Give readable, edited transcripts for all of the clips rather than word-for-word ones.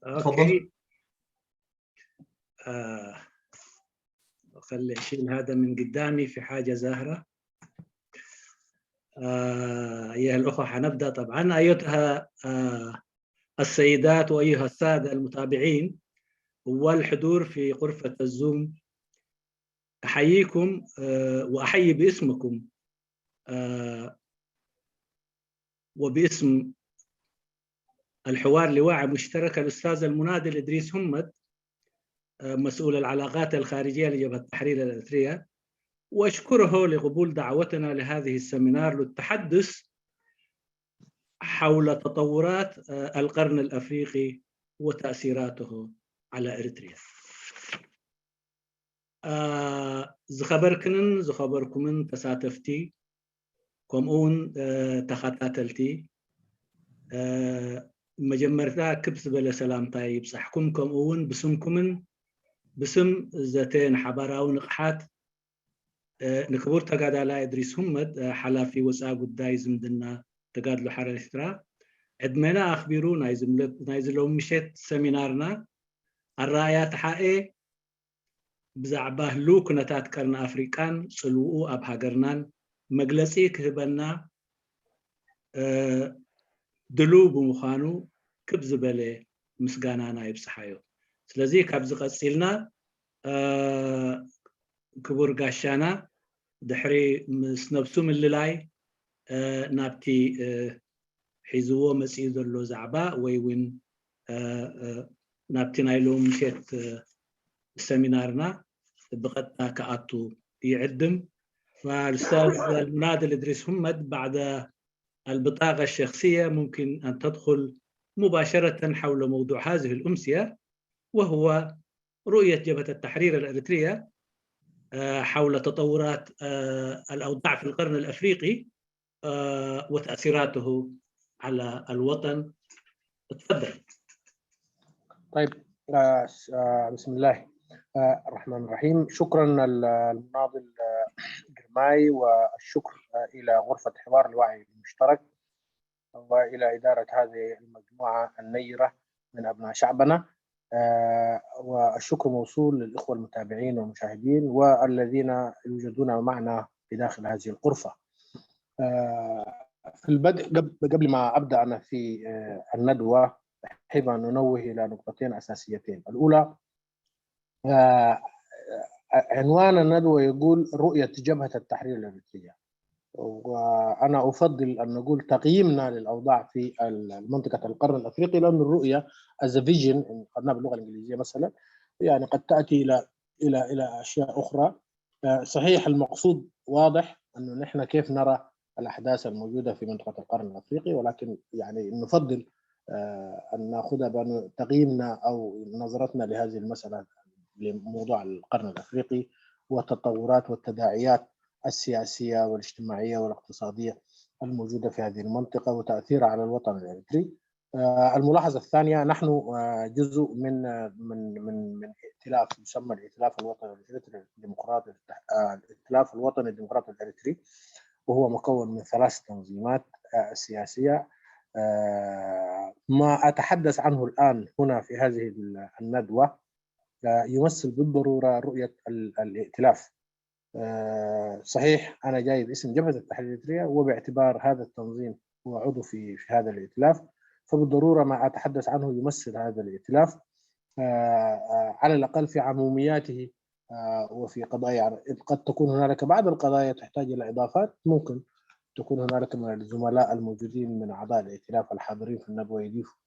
تفضل. اوكي. خلي اشيل هذا من قدامي في حاجه زاهره. ايها الاخوه، حنبدا طبعا. ايتها السيدات وايها الساده المتابعين والحضور في غرفه الزوم، احييكم واحيي باسمكم وباسم الحوار لواعي مشترك الاستاذ المناضل ادريس همد، مسؤول العلاقات الخارجيه لجبهه التحرير الاريتريه، واشكره لقبول دعوتنا لهذه السمينار للتحدث حول تطورات القرن الافريقي وتاثيراته على اريتريا. زخبركمن تساتفتي كمون تخاتاتلتي مجمرتا كبس بلا سلام طيب صحكم كمون بسمكمن بسم زتين حبراو نقحات نكبور تقادالا إدريس همد حلافي وساق الدايزم دنا تقادلو حرارترا عدمنا أخبرو نايزلو مشيت سمينارنا الرأيات حقي بزعباه لوك نتات كرن أفريقان صلوؤو أب هاجرنان مجلسي كهبنا دلو بمخانو كبز بلي مسقانا نايب صحايو. سلازي كابز قصيلنا كبور قاشانا دحري مسنبسو من الليلاي نابتي حيزوو مسيح ذلو زعبا ويوين نابتي نايلو مشيت سمينارنا بقتنا كأتو يعدم. فالأستاذ المناضل إدريس همد بعد البطاقة الشخصية ممكن أن تدخل مباشرة حول موضوع هذه الأمسية، وهو رؤية جبهة التحرير الأريترية حول تطورات الأوضاع في القرن الأفريقي وتأثيراته على الوطن. تفضل. طيب، بسم الله الرحمن الرحيم. شكرا المناضل جرماي، والشكر إلى غرفة حوار الوعي المشترك وإلى إدارة هذه المجموعة النيرة من أبناء شعبنا، والشكر موصول للإخوة المتابعين والمشاهدين والذين يوجدون معنا في داخل هذه الغرفة. في البدء قبل ما أبدأ أنا في الندوة أحب أن ننوه إلى نقطتين أساسيتين. الأولى، عنوان الندوة يقول رؤية جبهة التحرير الأريترية، وأنا أفضل أن نقول تقييمنا للأوضاع في منطقة القرن الأفريقي، لأن الرؤية as a vision إن قلنا باللغة الإنجليزية مثلا يعني قد تأتي إلى أشياء أخرى. صحيح المقصود واضح أنه نحن كيف نرى الأحداث الموجودة في منطقة القرن الأفريقي، ولكن يعني نفضل أن نأخذها بأن تقييمنا أو نظرتنا لهذه المسألة لموضوع القرن الأفريقي والتطورات والتداعيات السياسية والاجتماعية والاقتصادية الموجودة في هذه المنطقة وتأثيرها على الوطن الإريتري. الملاحظة الثانية، نحن جزء من ائتلاف يسمى الائتلاف الوطني الإريتري الديمقراطي، الائتلاف الوطني الديمقراطي الإريتري، وهو مكون من 3 تنظيمات سياسية. ما أتحدث عنه الآن هنا في هذه الندوة يمثل بالضرورة رؤية الائتلاف. صحيح أنا جاي باسم جبهة التحرير الإريترية، وباعتبار هذا التنظيم هو عضو في هذا الائتلاف، فبالضرورة ما أتحدث عنه يمثل هذا الائتلاف على الأقل في عمومياته وفي قضايا. قد تكون هنالك بعض القضايا تحتاج إلى إضافات، ممكن تكون هنالك من الزملاء الموجودين من أعضاء الائتلاف الحاضرين في الندوة يضيفوا.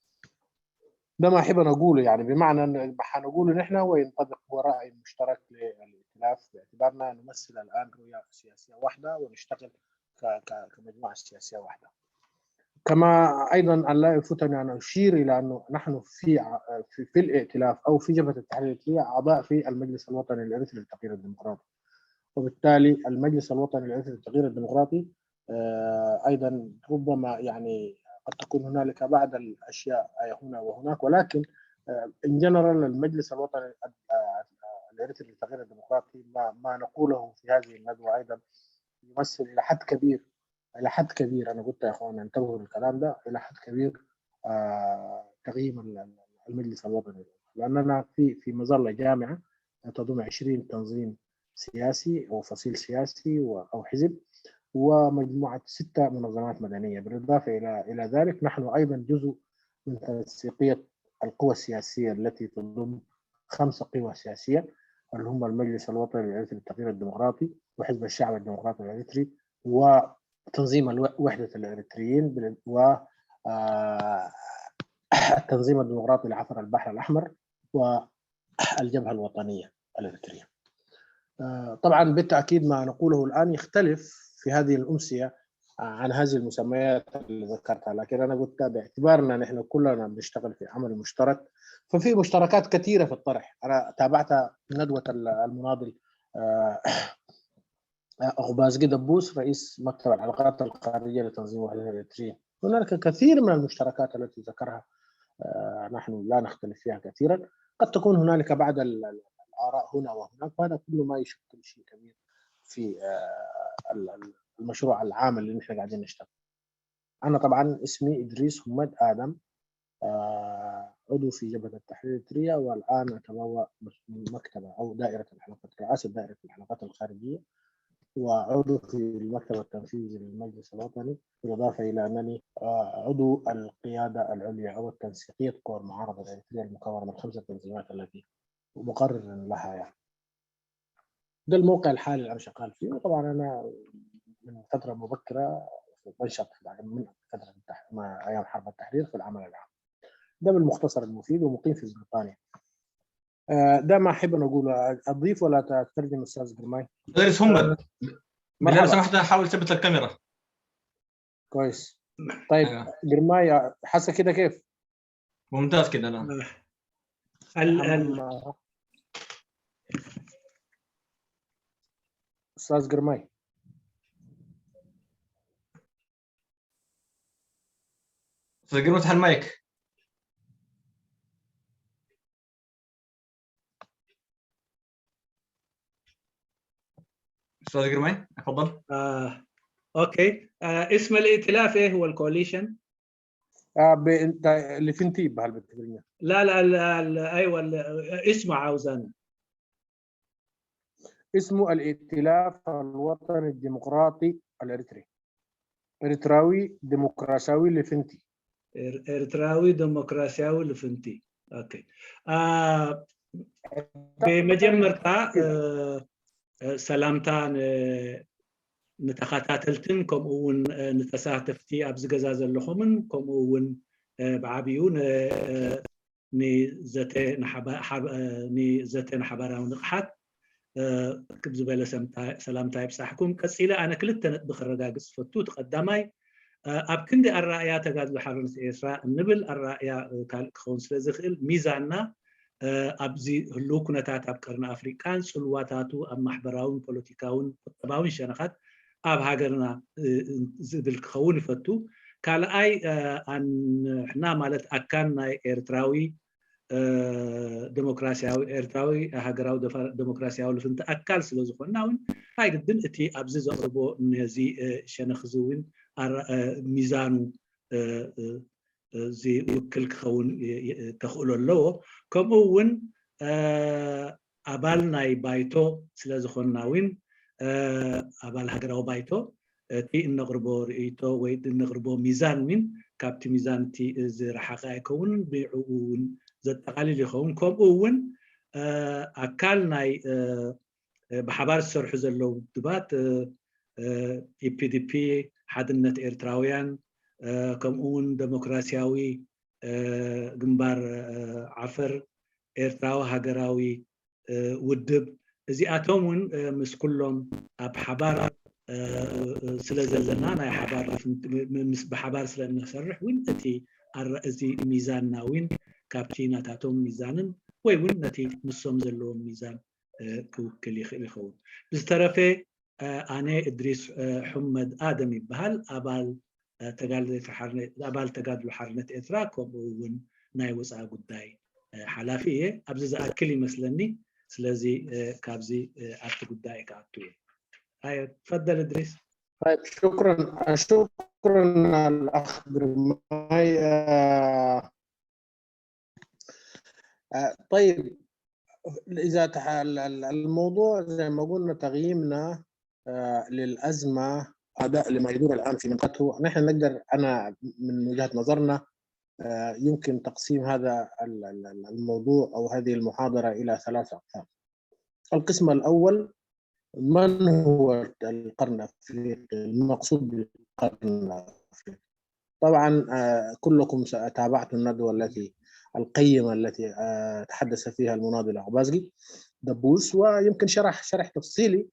ده ما أحب أن أقوله، يعني بمعنى أن حنقوله نحن هو ينطبق، هو رأي مشترك للائتلاف باعتبارنا نمثل الآن رؤية سياسية واحدة ونشتغل كمجموعة سياسية واحدة. كما أيضا أن لا يفوتني أن أشير إلى أنه نحن في الائتلاف أو في جبهة التحرير الإريترية أعضاء في المجلس الوطني الإريتري للتغيير الديمقراطي، وبالتالي المجلس الوطني الإريتري للتغيير الديمقراطي أيضا ربما يعني قد تكون هنالك بعض الأشياء هنا وهناك، ولكن إن جنرال المجلس الوطني الإريتري للتغيير الديمقراطي ما نقوله في هذه الندوة أيضا يمثل إلى حد كبير، أنا قلت يا أخوان انتبهوا للكلام ده، إلى حد كبير تقييم المجلس الوطني، لأننا في مظلة جامعة تضم 20 تنظيم سياسي أو فصيل سياسي أو حزب، ومجموعة 6 منظمات مدنية. بالإضافة إلى ذلك نحن أيضا جزء من تنسيقية القوى السياسية التي تضم 5 قوى سياسية، اللي هم المجلس الوطني الإريتري للتغيير الديمقراطي، وحزب الشعب الديمقراطي الإريتري، وتنظيم وحدة الإريتريين، التنظيم الديمقراطي لعفر البحر الأحمر، والجبهة الوطنية الإريترية. طبعا بالتأكيد ما نقوله الآن يختلف في هذه الأمسية عن هذه المسميات اللي ذكرتها، لكن أنا قلت باعتبارنا نحن كلنا بنشتغل في عمل مشترك، ففي مشتركات كثيرة في الطرح. أنا تابعت ندوة المناضل أغبازقي دبوس رئيس مكتب العلاقات الخارجية لتنظيم وحدة الإريتريين. هناك كثير من المشتركات التي ذكرها نحن لا نختلف فيها كثيرا. قد تكون هنالك بعض الآراء هنا وهناك، وهذا كله ما يشكل شيء كبير في المشروع العام اللي نحن قاعدين نشتغل. أنا طبعا اسمي إدريس همد آدم، عضو في جبهة التحرير الإريترية، والآن أتبوأ مكتبة أو دائرة العلاقات، رئاسة دائرة العلاقات الخارجية، وعضو في المكتب التنفيذي للمجلس الوطني، بالإضافة إلى أنني عضو القيادة العليا أو التنسيقية قوى المعارضة الإريترية المكونة من 5 تنظيمات التي مقرر لها يعني. ده الموقع الحالي اللي أنا شغال فيه. وطبعا أنا من فترة مبكرة بنشط من فترة أيام حرب التحرير في العمل العام. ده بالمختصر المفيد، ومقيم في بريطانيا. ده ما أحب أن أقوله. أضيف ولا تترجم أستاذ جرماي؟ إدريس همد، بالله لو سمحت حاول تثبت الكاميرا. كويس. طيب جرماي حاسة كده كيف؟ ممتاز كده. لا أستاذ جرماي، أستاذ جرماي افتح المايك. أستاذ جرماي تفضل. اوكي. اسم الائتلاف ايه هو؟ الكواليشن؟ اللي في انتيب بهالبتبرية. لا ايوه اسمه عاوز انا. اسمه الائتلاف الوطني الديمقراطي الإريتري، إريتراوي ديمقراسياوي لفنتي. إريتراوي ديمقراسياوي لفنتي. اوكي. بمجمرتا سلامتا نتخاتاتلتن كم اون نتساتفتي ابز غزا زلخومن كم اون بعبيون ني زته نحبراو نقحت كبز بلا سلامتا يبصحكم قصيله انا كلتن بخرجاقص فتو تقدماي اب كندي الرأيات تغادلو حرنت إسراء نبل الرأي كون سلازخل ميزاننا ابزي هلو كنتات اب قرن افريكان سلواتاتو اب محبراون بوليتيكاون طباون شنخات اب هاجرنا زبل خون فتو كالاي ان احنا مالت اكان إريتراوي ديمقراسياوي إريتراوي هاجراو ديمقراسياوي لفنت اكل سلازخوناون هاي قدن اتي ابزي زقربو نزي شنخزوين ميزانو زي وكل كون تخول اللو كم أون أبال ناي بايتو سلازخون ناوين أبال هجراو بايتو تي النغربو رئيتو ويد النغربو ميزان وين كابت ميزان تي زر حقائق كون بيعون زد تقاليد يخون كم أون أكال ناي بحبار السرح زلو دبات EPDP حدنت إريتراويان كمون ديمقراسياوي جنبار عفر إريتراو هاجراوي ودب زياتهم مس كلهم بحبار سلازلنا ناي حبار مس بحبار سلنا نسرح وين أتي الرئيسي ميزاننا وين كابتينا تاتهم ميزانا وين نتي نصهم زلهم ميزان كل يخون بزترفه أنا إدريس حمد آدم يبهل أبال تقادلو حرنت إتراكم وون ناي وصا قداي حلافية أبزز أكلي مثلني سلازي كابزي أكت قداي كأكتوية. هاي تفضل إدريس. طيب شكرا الأخ جرماي. طيب إذا الموضوع زي ما قلنا تقييمنا للأزمة أداء لما يدور الآن في منطقته، نحن نقدر، أنا من وجهة نظرنا يمكن تقسيم هذا الموضوع أو هذه المحاضرة إلى 3 أقسام. القسم الأول، من هو القرن الأفريقي؟ المقصود بالقرن الأفريقي. طبعا كلكم تابعتم الندوة القيمة التي تحدث فيها المناضل عبازقي دبوس، ويمكن شرح تفصيلي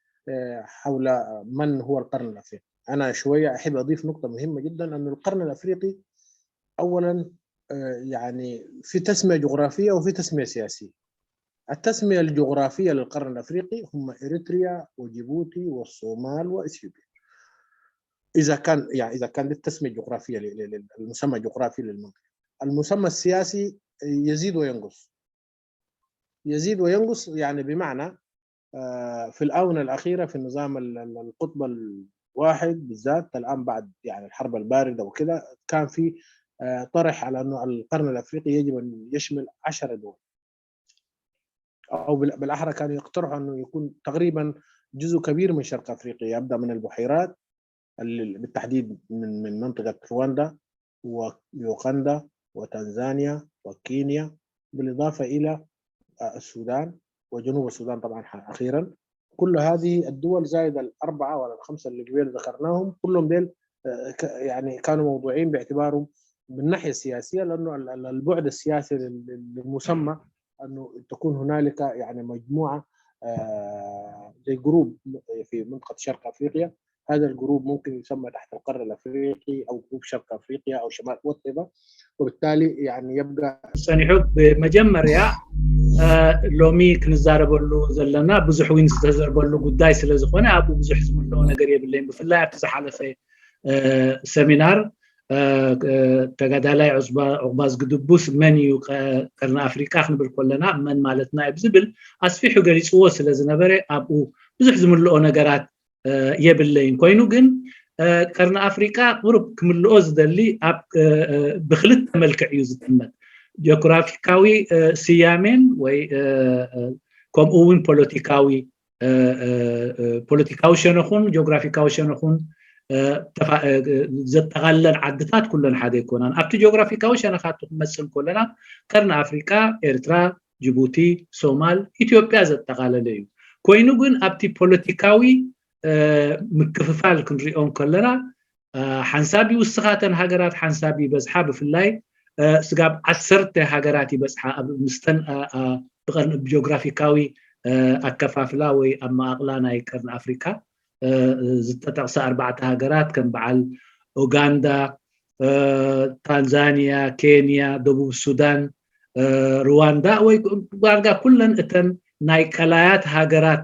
حول من هو القرن الأفريقي. أنا شوية أحب أضيف نقطة مهمة جدا، أن القرن الأفريقي أولا يعني في تسمية جغرافية وفي تسمية سياسية. التسمية الجغرافية للقرن الأفريقي هم إريتريا وجيبوتي والصومال وإثيوبيا. إذا كان التسمية الجغرافية المسمى الجغرافي للمنطقة. المسمى السياسي يزيد وينقص، يعني بمعنى في الآونة الأخيرة في النظام القطب الواحد بالذات الآن بعد يعني الحرب الباردة وكذا، كان في طرح على أنه القرن الأفريقي يجب أن يشمل 10 دول، أو بالأحرى كانوا يقترحوا أنه يكون تقريبا جزء كبير من شرق أفريقيا، يبدأ من البحيرات بالتحديد من منطقة رواندا ويوغندا وتنزانيا وكينيا، بالإضافة إلى السودان وجنوب السودان طبعا أخيرا. كل هذه الدول زائد ال4 ولا ال5 اللي قبل ذكرناهم، كلهم ديل يعني كانوا موضوعين باعتبارهم من الناحية السياسية، لأنه البعد السياسي للمسمى أنه تكون هنالك يعني مجموعة زي جروب في منطقة شرق أفريقيا. هذا الجروب ممكن يسمى تحت القرن الأفريقي أو جروب شرق أفريقيا أو شمال وطبة، وبالتالي يعني يبقى سنحب بمجمريا لومي كنزاربلو زلنا بزح وين استزربلو قداي سلا زخونه ابو بزح زملو ነገር የብለኝ بفላይ ተሳሐለፈ ሰሚናር ተጋዳላይ عقباز قدبوس من قرن أفريقيا خنبر كلنا من مالتنا بزبل أسفيحو قريصو سلا زنبري ابو بزح زملو ነገራት የብለኝ ኮይኑ ግን قرن أفريقيا قرب كملو زدلي اب بخلت ملكع يزتمت جغرافيكاوي سيامين ወይ ከምኡውን ፖለቲካዊ ሸነኹን ጂኦግራፊካዊ ሸነኹን ዘጠቃለል ዓድታት ኩለን ሓደ ይኮናን። ኣብቲ ጂኦግራፊካዊ ሸነኻቱ ክመስል ከለና ቀርኒ ኣፍሪካ ኤርትራ፣ ጅቡቲ፣ ሶማል፣ ኢትዮጵያ ዘጠቃለለ እዩ። ኮይኑ ግን ኣብቲ ፖለቲካዊ ምክፍፋል ክንሪኦም ከለና ሓንሳቢ ውስኻተን ሃገራት ሓንሳቢ በዝሓ ብፍላይ ስጋብ 10 ሃገራት ይበጽሓ ኣብ ምስተን ጂኦግራፊካዊ ኣከፋፍላ ወይ ኣብ ማእቅላ ናይ ቀርኒ ኣፍሪካ ዝተጠቕሰ 4 ሃገራት ከም በዓል ኡጋንዳ፣ ታንዛንያ፣ ኬንያ፣ ደቡብ ሱዳን፣ ሩዋንዳ ወይ ዳርጋ ኩለን እተን ናይ ቀላያት ሃገራት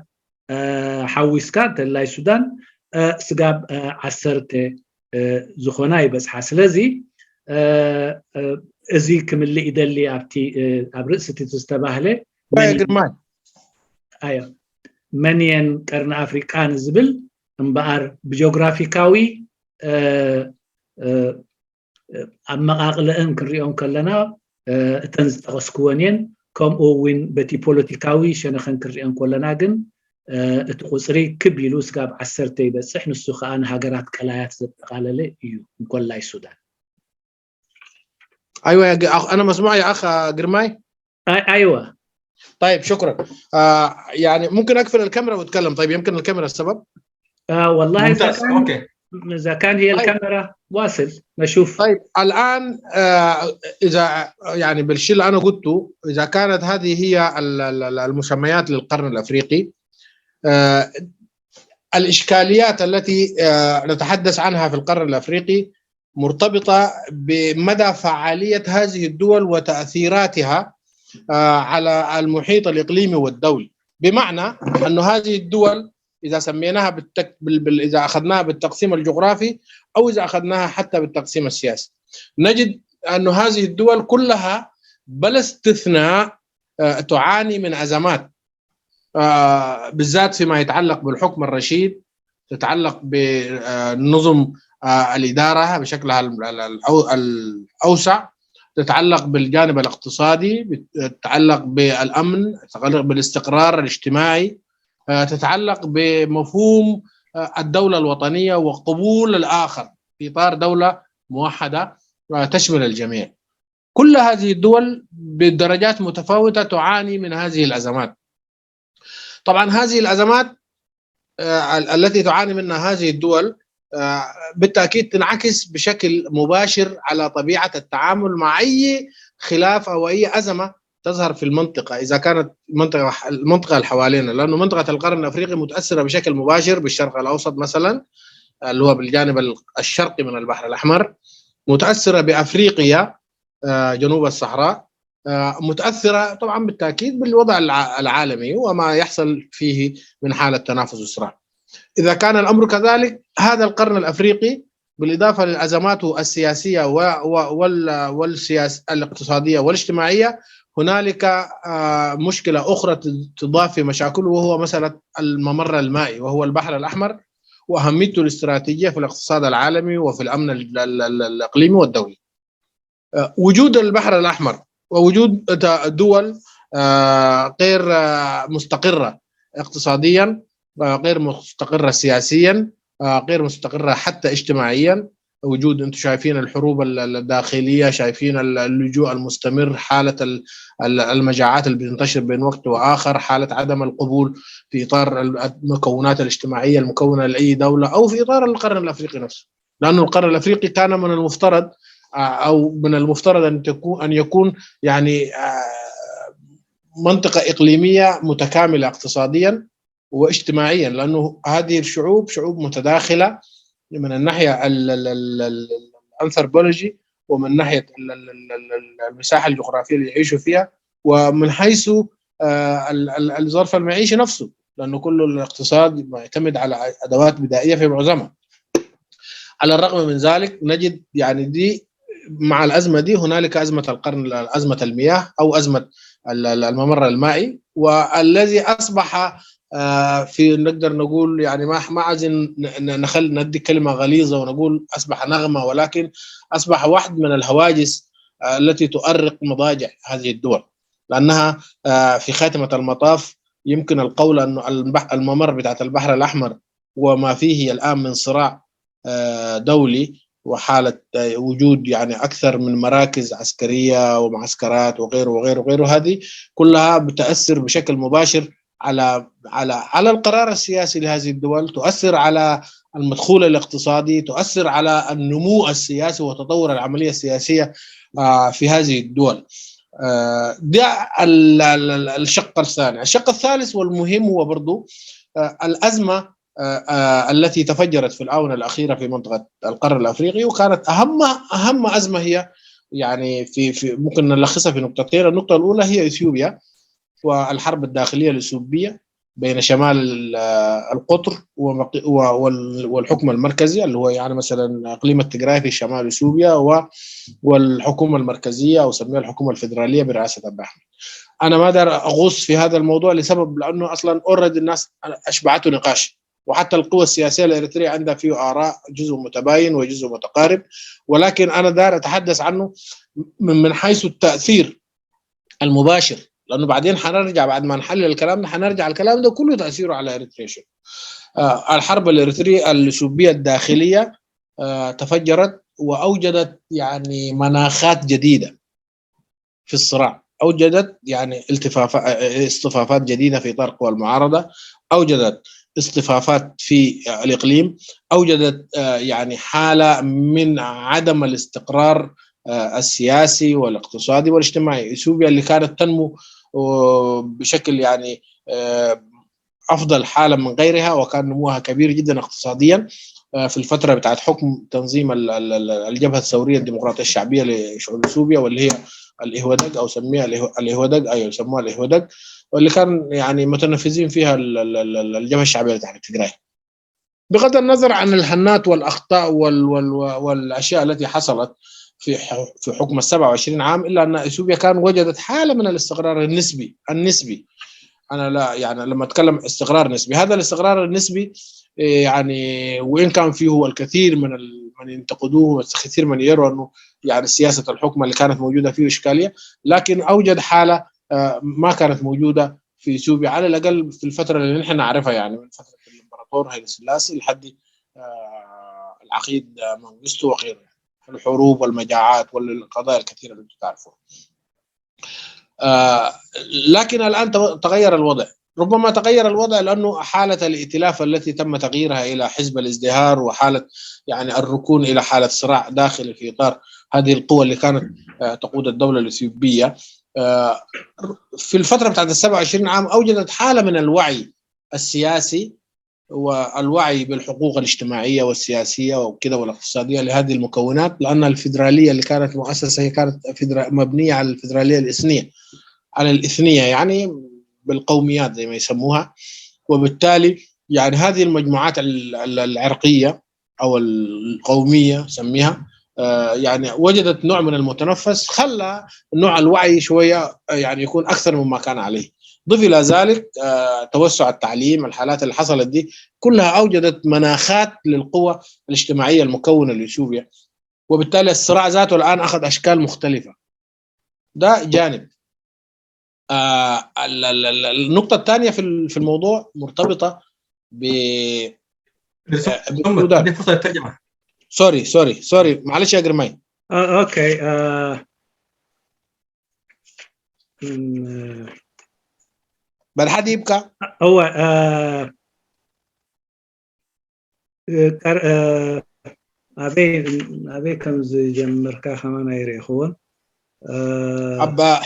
ሓዊስካ ተላይ ሱዳን ስጋብ 10 ዝኾና ይበጽሓ። ስለዚ እዚ ክምልእ ይደሊ ኣብቲ ኣብ ርእስቲ ዝተባህለ መንየን ቀርኒ ኣፍሪቃን ዝብል እምበኣር ብጂኦግራፊካዊ ኣመቃቅለአን ክንሪኦም ከለና እተን ዝጠቐስክወን እየን። ከምኡ እውን በቲ ፖለቲካዊ ሸነኸን ክንሪኦም ከለና ግን እቲ ቁፅሪ ክብ ኢሉ ስጋብ 10 ይበፅሕ። ንሱ ከዓ ንሃገራት ቀላያት ዘጠቃለለ እዩ እንኮላይ ሱዳን። ايوه انا مسموع يا اخ جرماي؟ ايوه طيب شكرا. يعني ممكن اقفل الكاميرا واتكلم؟ طيب يمكن الكاميرا السبب. والله اوكي اذا كان هي الكاميرا واصل نشوف. طيب الان اذا يعني بالشيء اللي انا قلته، اذا كانت هذه هي المسميات للقرن الافريقي، الاشكاليات التي نتحدث عنها في القرن الافريقي مرتبطة بمدى فعالية هذه الدول وتأثيراتها على المحيط الإقليمي والدولي. بمعنى أن هذه الدول إذا سميناها إذا أخذناها بالتقسيم الجغرافي أو إذا أخذناها حتى بالتقسيم السياسي، نجد أن هذه الدول كلها بلا استثناء تعاني من أزمات، بالذات فيما يتعلق بالحكم الرشيد، تتعلق بالنظم الإدارة بشكلها الأوسع، تتعلق بالجانب الاقتصادي، تتعلق بالأمن، تتعلق بالاستقرار الاجتماعي، تتعلق بمفهوم الدولة الوطنية وقبول الآخر في إطار دولة موحدة تشمل الجميع. كل هذه الدول بدرجات متفاوتة تعاني من هذه الأزمات. طبعا هذه الأزمات التي تعاني منها هذه الدول بالتأكيد تنعكس بشكل مباشر على طبيعة التعامل مع أي خلاف أو أي أزمة تظهر في المنطقة، إذا كانت المنطقة اللي حوالينا، لأنه منطقة القرن الأفريقي متأثرة بشكل مباشر بالشرق الأوسط مثلا اللي هو بالجانب الشرقي من البحر الأحمر، متأثرة بأفريقيا جنوب الصحراء، متأثرة طبعا بالتأكيد بالوضع العالمي وما يحصل فيه من حالة تنافس وصراع. إذا كان الأمر كذلك، هذا القرن الأفريقي بالإضافة للأزمات السياسية والسياسة الاقتصادية والاجتماعية، هنالك مشكلة أخرى تضاف في مشاكله، وهو مسألة الممر المائي، وهو البحر الأحمر وأهميته الاستراتيجية في الاقتصاد العالمي وفي الأمن الإقليمي والدولي. وجود البحر الأحمر ووجود دول غير مستقرة اقتصاديا، غير مستقرة سياسيا، غير مستقرة حتى اجتماعيا، وجود انتم شايفين الحروب الداخلية، شايفين اللجوء المستمر، حالة المجاعات اللي بتنتشر بين وقت وآخر، حالة عدم القبول في إطار المكونات الاجتماعية المكونة لأي دولة أو في إطار القرن الأفريقي نفسه. لأنه القرن الأفريقي كان من المفترض أن يكون يعني منطقة إقليمية متكاملة اقتصاديا واجتماعيا، لأنه هذه الشعوب شعوب متداخلة من الناحية الأنثروبولوجي ومن ناحية المساحة الجغرافية اللي يعيشوا فيها، ومن حيث الظرف المعيشي نفسه، لأنه كل الاقتصاد يعتمد على أدوات بدائية في معظمها. على الرغم من ذلك نجد يعني دي مع الأزمة دي هنالك أزمة القرن، أزمة المياه أو أزمة الممر المائي، والذي أصبح في نقدر نقول يعني ما عايزين ندي كلمة غليظة ونقول أصبح نغمة، ولكن أصبح واحد من الهواجس التي تؤرق مضاجع هذه الدول، لأنها في خاتمة المطاف يمكن القول أن الممر بتاعت البحر الأحمر وما فيه الآن من صراع دولي وحالة وجود يعني أكثر من مراكز عسكرية ومعسكرات وغيره وغيره وغيره، هذه كلها بتأثر بشكل مباشر على القرار السياسي لهذه الدول، تؤثر على المدخول الاقتصادي، تؤثر على النمو السياسي وتطور العملية السياسية في هذه الدول. ده الشق الثاني. الشق الثالث والمهم هو برضو الأزمة التي تفجرت في الآونة الأخيرة في منطقة القرن الأفريقي، وكانت أهم أزمة هي يعني في ممكن نلخصها في نقطتين. النقطة الأولى هي إثيوبيا والحرب الداخلية الإثيوبية بين شمال القطر والحكم المركزي اللي هو يعني مثلا إقليم التجراي في شمال إثيوبيا والحكومة المركزية أو سميها الحكومة الفيدرالية برئاسة أبي أحمد. أنا ما أقدر أغوص في هذا الموضوع لسبب لأنه أصلا أوريدي الناس أشبعته نقاش، وحتى القوى السياسية الإريترية عندها فيه آراء جزء متباين وجزء متقارب، ولكن أنا دار أتحدث عنه من حيث التأثير المباشر، لأنه بعدين حنرجع بعد ما نحلل الكلام ده حنرجع الكلام ده كله تأثيره على إريتريا. الحرب الإريترية الإثيوبية الداخلية تفجرت وأوجدت يعني مناخات جديدة في الصراع، أوجدت يعني اصطفافات جديدة في إطار قوى المعارضة، أوجدت اصطفافات في الإقليم، أوجدت يعني حالة من عدم الاستقرار السياسي والاقتصادي والاجتماعي. إثيوبيا اللي كانت تنمو بشكل يعني أفضل حالة من غيرها وكان نموها كبير جدا اقتصاديا في الفترة بتاعت حكم تنظيم الجبهة الثورية الديمقراطية الشعبية لشعوب إثيوبيا واللي هي الإهودج أو سميها الإهودج، أيوة يسموها الإهودج، واللي كان يعني متنفذين فيها الجبهة الشعبية تحت تجراي. بغض النظر عن الهنات والأخطاء والأشياء التي حصلت في حكم 27 عام، إلا أن إثيوبيا كان وجدت حالة من الاستقرار النسبي انا لا يعني لما اتكلم استقرار نسبي، هذا الاستقرار النسبي يعني وان كان فيه الكثير من ينتقدوه والكثير من يروا انه يعني سياسه الحكم اللي كانت موجوده فيه اشكاليه، لكن اوجد حاله ما كانت موجوده في اثيوبيا على الاقل في الفتره اللي نحن نعرفها، يعني من فتره الامبراطور هايلي سلاسي لحد العقيد منغستو وغيره، الحروب والمجاعات والقضايا الكثيره اللي تعرفوها. لكن الآن تغير الوضع، ربما تغير الوضع لأنه حالة الائتلاف التي تم تغييرها إلى حزب الازدهار وحالة يعني الركون إلى حالة صراع داخلي في إطار هذه القوى اللي كانت تقود الدولة الإثيوبية في الفترة بتاعت 27 عام أوجدت حالة من الوعي السياسي والوعي بالحقوق الاجتماعية والسياسية وكذا والاقتصادية لهذه المكونات، لأن الفيدرالية اللي كانت مؤسسة هي كانت مبنية على الفيدرالية الإثنية، على الإثنية يعني بالقوميات زي ما يسموها. وبالتالي يعني هذه المجموعات العرقية أو القومية سميها يعني وجدت نوع من المتنفس خلى نوع الوعي شوية يعني يكون أكثر مما كان عليه. ضف إلى ذلك توسع التعليم، الحالات اللي حصلت دي كلها أوجدت مناخات للقوى الاجتماعية المكونة لإثيوبيا، وبالتالي الصراع ذاته الآن أخذ أشكال مختلفة. ده جانب. النقطة الثانية في الموضوع مرتبطة ب دي فرصة للترجمة. سوري معلش يا جرماي. اوكي. بل حد يبقى هو أبي كم زي جمر كمان يري أخوان أبا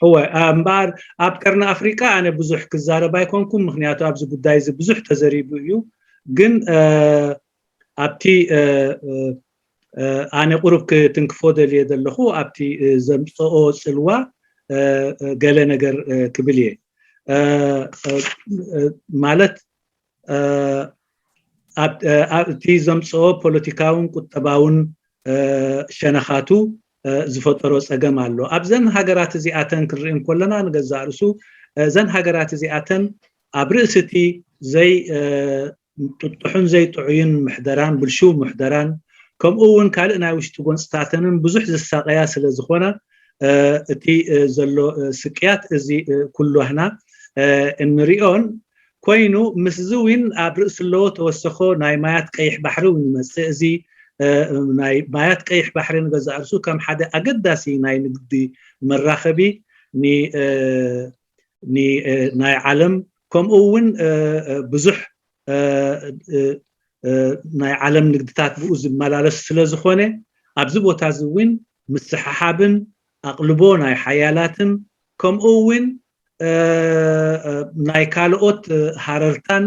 هو أمبار أبكرنا أفريقيا أنا بزح كزارة بايكونكم مخنياتو أبز بدايز بزح تزريب يو جن أبتي أنا قرب كتنكفود اللي يدلخو أبتي زمصو سلوا قال نجر كبليه مالت أبتي زمصو بوليتيكاون كتباون شنخاتو زفطرو صقم አሎ አብዘን ሀገራት እዚአተን ክርኢን ኮለና ንገዛርሱ ዘን ሀገራት እዚአተን አብርእስቲ ዘይ ጥጥሑን ዘይ ጥዑይን ምሕደራን ብልሹ ምሕደራን ከምኡውን ካልእ ናይ ውሽጢ ጎንፅታተንን ብዙሕ ዝሳቀያ ስለ ዝኾነ እቲ ዘሎ ስቅያት እዚ ኩሉህና እንሪኦን ኮይኑ ምስ ዝዊን አብርእስ ሎ ተወሰኾ ናይ ማያት ቀይሕ ባሕሪ ይመጽእ እዚ ናይ ማያት ቀይሕ ባሕሪ ንገዛርሱ ከም ሓደ ኣገዳሲ ናይ ንግዲ መራኸቢ ናይ ዓለም ከምኡውን ብዙሕ ናይ ዓለም ንግድታት ብኡ ዝመላለስ ስለ ዝኾነ ኣብዚ ቦታ ዝውን ምስሓሓብን ኣቕልቦ ናይ ሓያላትን ከምኡውን ናይ ካልኦት ሃረርታን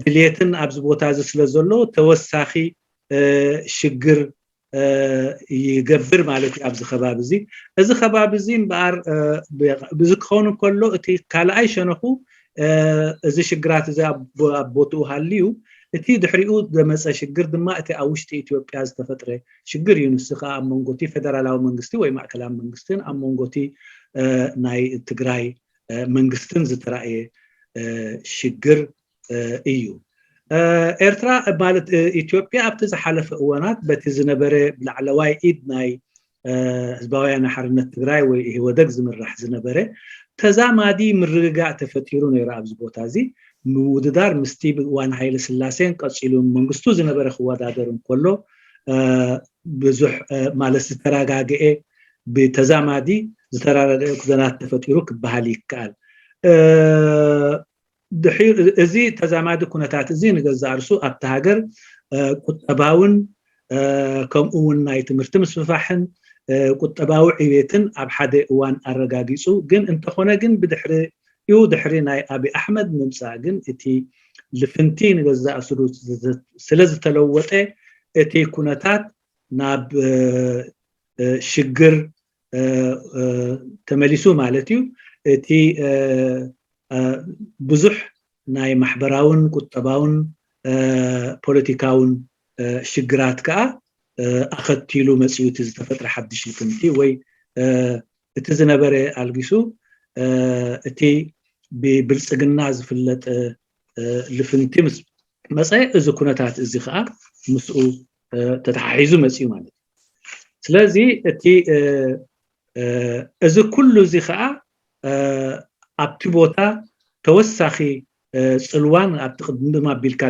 ድሌትን ኣብዚ ቦታ ስለ ዘሎ ተወሳኺ ሽግር ይገብር ማለት ኣብዚ ከባቢ እዚ ከባቢ እዚ እምበር ብዝክኾኑ ከሎ እቲ ካልኣይ ሸነኹ እዚ ሽግራት እዚ ኣቦቱ ሃልዩ እቲ ድሕሪኡ ዘመፀ ሽግር ድማ እቲ ኣብ ውሽጢ ኢትዮጵያ ዝተፈጥረ ሽግር እዩ። ንሱ ከዓ ኣብ መንጎቲ ፌደራላዊ መንግስቲ ወይ ማእከላዊ መንግስትን ኣብ መንጎቲ ናይ ትግራይ መንግስትን ዝተራእየ ሽግር እዩ። ኤርትራ ማለት ኢትዮጵያ ኣብቲ ዝሓለፈ እዋናት በቲ ዝነበረ ብላዕለዋይ ኢድ ናይ ህዝባውያን ሓርነት ትግራይ ወይ ህወደግ ዝምራሕ ዝነበረ ተዛማዲ ምርግጋእ ተፈጢሩ ነይሩ ኣብዚ ቦታ እዚ ምውድዳር ምስቲ ዋን ሃይለ ስላሴን ቀፂሉ መንግስቱ ዝነበረ ክወዳደር እንከሎ ብዙሕ ማለት ዝተረጋግአ ብተዛማዲ ዝተረጋግአ ኩነታት ተፈጢሩ ክበሃል ይከኣል። ድሕር እዚ ተዛማዲ ኩነታት እዚ ንገዛርሱ ኣብቲ ሃገር ቁጠባውን ከምኡውን ናይ ትምህርቲ ምስፍፋሕን ቁጠባዊ ዕቤትን ኣብ ሓደ እዋን ኣረጋጊፁ ግን እንተኾነ ግን ድሕሪ ናይ ኣብይ ኣሕመድ ምምፃእ ግን እቲ ልፍንቲ ንገዛእሱ ስለ ዝተለወጠ እቲ ኩነታት ናብ ሽግር ተመሊሱ ማለት እዩ። እቲ ብዙሕ ናይ ማሕበራውን ቁጠባውን ፖለቲካውን ሽግራት ከዓ ኣኸቲሉ መፅኡ እቲ ዝተፈጥረ ሓድሽ ልፍንቲ ወይ اتزنبري الجسو اتي ببلصقنا زفلت لفنتمس مساي اذا كنتات ازي خا مسؤ تتحيزو مسيو ማለት ስለዚህ እቲ እዚ ኩሉ እዚ ከዓ ኣብቲ ቦታ ተወሳኺ ጽልዋን ኣብቲ ቅድም ኣቢልካ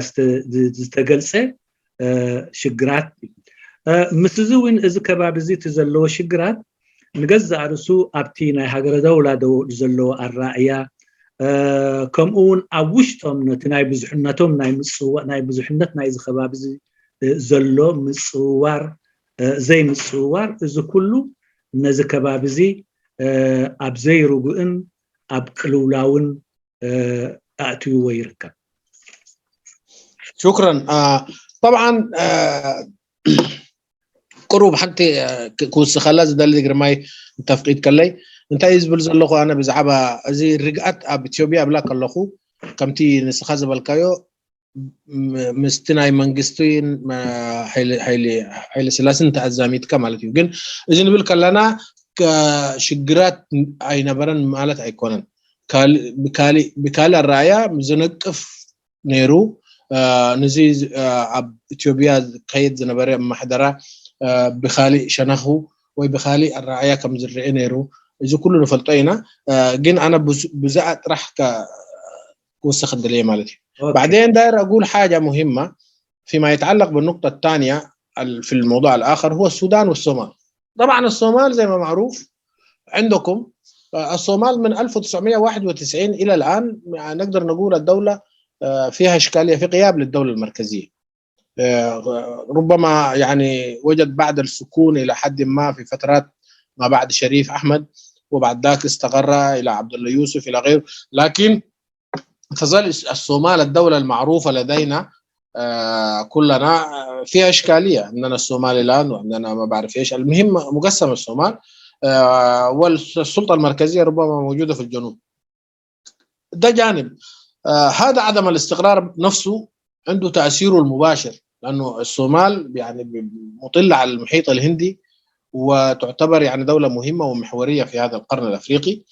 ዝተገልጸ ሽግራት ምስ እዚ እውን እዚ ከባቢ እዚ ዘለዎ ሽግራት ንገዛእ ርእሱ ኣብቲ ናይ ሃገረ ደውላ ዘለዎ ኣራእያ ከምኡውን ኣብ ውሽጦም ነቲ ናይ ብዙሕነቶም ናይ ብዙሕነት ናይ እዚ ከባቢ ዘሎ ምጽዋር زي مصور إذا كله نزك بابزي أبزي رجوعن أبكلولاون أتوي ويركب. شكرا. طبعا قرب حتى كوس خلاص ده اللي جرماي تفقيد كلي انت يزبل زلخو انا بزعبه زي رجعت اب اثيوبيا بلاك اللخو كمتي نسخه زبلكايو مستناي منغستين حيل سلاسن تعزاميت كمالتي ግን እዚ ንብል ከለና ሽግራት ኣይነበረን ማለት ኣይኮነን ብካሊ ኣራያ ዝነቅፍ ነይሩ ነዚ ኣብ ኢትዮጵያ ከይድ ዝነበረ ማሕደራ ብካሊ ሸነኹ ወይ ብካሊ ኣራያ ከም ዝርአ ነይሩ እዚ ኩሉ ንፈልጦ ኢና ግን انا بزع طرح وسخ الدليل مالتي. بعدين داير أقول حاجة مهمة فيما يتعلق بالنقطة الثانية في الموضوع الآخر هو السودان والصومال. طبعا الصومال زي ما معروف عندكم الصومال من 1991 إلى الآن نقدر نقول الدولة فيها إشكالية في غياب للدولة المركزية. ربما يعني وجد بعد السكون إلى حد ما في فترات ما بعد شريف أحمد وبعد ذاك استقر إلى عبد الله يوسف إلى غيره لكن تظل الصومال الدولة المعروفة لدينا كلنا فيها إشكالية أننا الصومال الآن وأننا ما بعرف إيش المهم مقسم الصومال والسلطة المركزية ربما موجودة في الجنوب ده جانب هذا عدم الاستقرار نفسه عنده تأثيره المباشر لأنه الصومال يعني مطلة على المحيط الهندي وتعتبر يعني دولة مهمة ومحورية في هذا القرن الأفريقي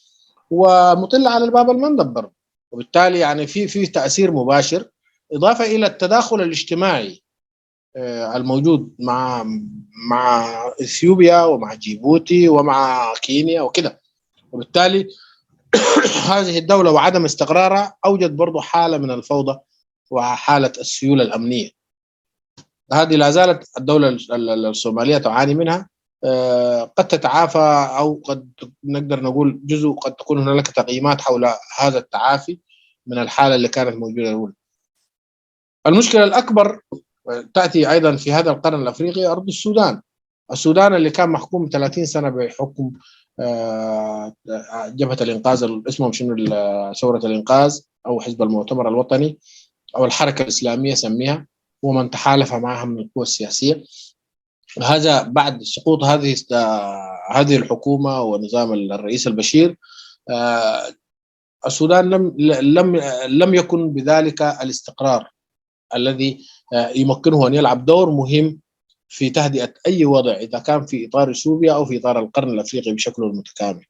ومطلة على الباب المندب برضه وبالتالي يعني في تأثير مباشر إضافة إلى التداخل الاجتماعي الموجود مع إثيوبيا ومع جيبوتي ومع كينيا وكده وبالتالي هذه الدولة وعدم استقرارها أوجد برضو حالة من الفوضى وحالة السيولة الأمنية هذه لا زالت الدولة الصومالية تعاني منها قد تتعافى أو قد نقدر نقول جزء قد تكون هناك تقييمات حول هذا التعافي من الحالة اللي كانت موجودة الأولى. المشكلة الأكبر تأتي أيضا في هذا القرن الأفريقي أرض السودان اللي كان محكوم 30 سنة بحكم جبهة الإنقاذ اسمهم شنو ثورة الإنقاذ أو حزب المؤتمر الوطني أو الحركة الإسلامية سميها ومن تحالف معها من القوى السياسية. هذا بعد سقوط هذه الحكومة ونظام الرئيس البشير السودان لم يكن بذلك الاستقرار الذي يمكنه أن يلعب دور مهم في تهدئة أي وضع إذا كان في إطار اثيوبيا أو في إطار القرن الأفريقي بشكله المتكامل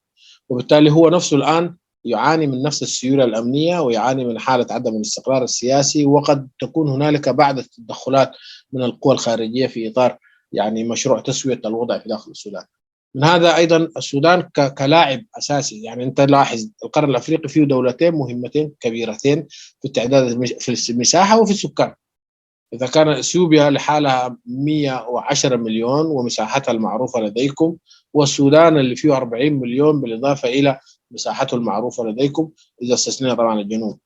وبالتالي هو نفسه الآن يعاني من نفس السيولة الأمنية ويعاني من حالة عدم الاستقرار السياسي وقد تكون هنالك بعض التدخلات من القوى الخارجية في إطار يعني مشروع تسوية الوضع في داخل السودان. من هذا أيضا السودان كلاعب أساسي يعني أنت لاحظ القرن الأفريقي فيه دولتين مهمتين كبيرتين في التعداد في المساحة وفي السكان. إذا كان إثيوبيا لحالها 110 مليون ومساحتها المعروفة لديكم والسودان اللي فيه 40 مليون بالإضافة إلى مساحته المعروفة لديكم إذا استثنينا طبعا الجنوب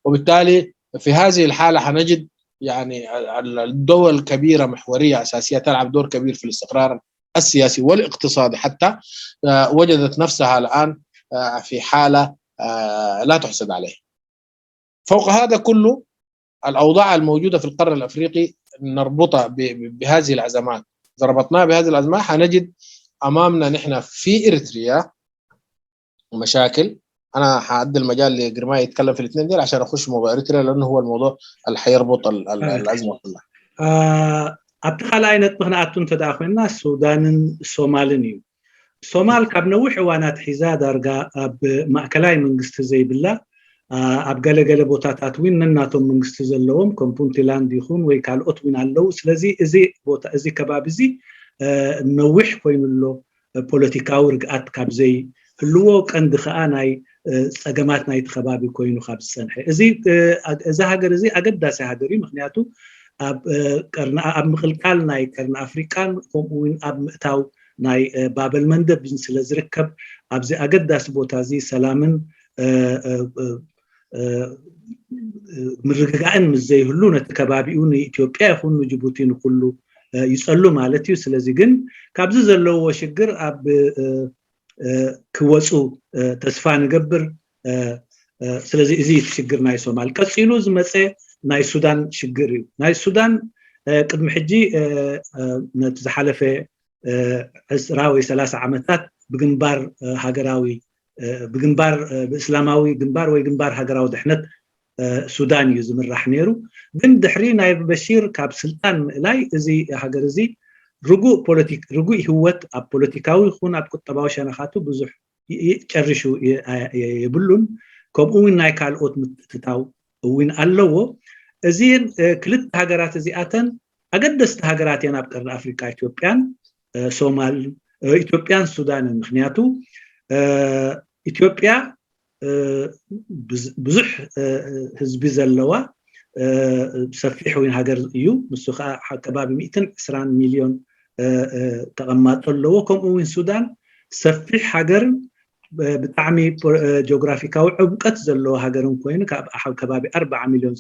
وبالتالي في هذه الحالة حنجد يعني الدول كبيرة محورية أساسية تلعب دور كبير في الاستقرار السياسي والاقتصادي حتى وجدت نفسها الآن في حالة لا تحسد عليه. فوق هذا كله الأوضاع الموجودة في القرن الأفريقي نربطها بهذه الأزمات إذا ربطناها بهذه الأزمات حنجد أمامنا نحن في إريتريا مشاكل أنا حأدي المجال لجرماي يتكلم في الاثنين دول عشان أخش موضوع إريتريا لأنه هو الموضوع اللي حيربط الأزمة كلها. أبتخال عينت مخنعتون تداخلنا السودان الصومالي ሶማል ካብ ነዊሕ እዋናት ሒዛ ዳርጋ ኣብ ማእከላይ መንግስቲ ዘይብላ ኣብ ገለገለ ቦታታት ውን ነናቶም መንግስቲ ዘለዎም ከም ፑንትላንድ ይኹን ወይ ካልኦት ውን ኣለው ስለዚ እዚ ቦታ እዚ ከባቢ እዚ ነዊሕ ኮይኑሎ ፖለቲካዊ ርግኣት ካብ ዘይ ህልዎ ቀንዲ ከዓ ናይ ፀገማት ናይቲ ከባቢ ኮይኑ ካብ ዝፀንሐ እዚ ሃገር እዚ ኣገዳሲ ሃገር እዩ ምክንያቱ ኣብ ምቅልቃል ናይ ቀርኒ ኣፍሪቃን ከምኡውን ኣብ ምእታው ናይ ባበል መንደብ ስለ ዝርከብ ኣብዚ ኣገዳሲ ቦታ እዚ ሰላምን ምርግጋእን ምስ ዘይህሉ ነቲ ከባቢኡ ንኢትዮጵያ ይኹን ንጅቡቲ ንኩሉ ይፀሉ ማለት እዩ ስለዚ ግን ካብዚ ዘለዎ ሽግር ኣብ ክወፁ ተስፋ ንገብር ስለዚ እዚ ሽግር ናይ ሶማል ቀፂሉ ዝመፀ ናይ ሱዳን ሽግር እዩ ናይ ሱዳን ቅድሚ ሕጂ ነቲ ዝሓለፈ 20 ወይ 30 ዓመታት ብግንባር ሃገራዊ ብግንባር ብእስላማዊ ግንባር ወይ ግንባር ሃገራዊ ድሕነት ሱዳን እዩ ዝምራሕ ነይሩ ግን ድሕሪ ናይ በሺር ካብ ስልጣን ምእላይ እዚ ሃገር እዚ ርጉእ ህወት ኣብ ፖለቲካዊ ይኹን ኣብ ቁጠባዊ ሸነኻቱ ብዙሕ ጨርሹ የብሉን ከምኡውን ናይ ካልኦት ምትእትታው እውን ኣለዎ እዚ ክልተ ሃገራት እዚኣተን ኣገደስቲ ሃገራት እየን ኣብ ቀርኒ ኣፍሪካ ኢትዮጵያን ሱዳንን ምክንያቱ ኢትዮጵያ ብዙሕ ህዝቢ ዘለዋ ሰፊሕ ወይ ሃገር እዩ ንሱ ከዓ ከባቢ 120 ሚልዮን ተቐማጦ ኣለዎ ከምኡውን ሱዳን ሰፊሕ ሃገር ብጣዕሚ ጂኦግራፊካዊ ዕምቀት ዘለዎ ሃገርን ኮይኑ ካብ ከባቢ 40 ሚልዮን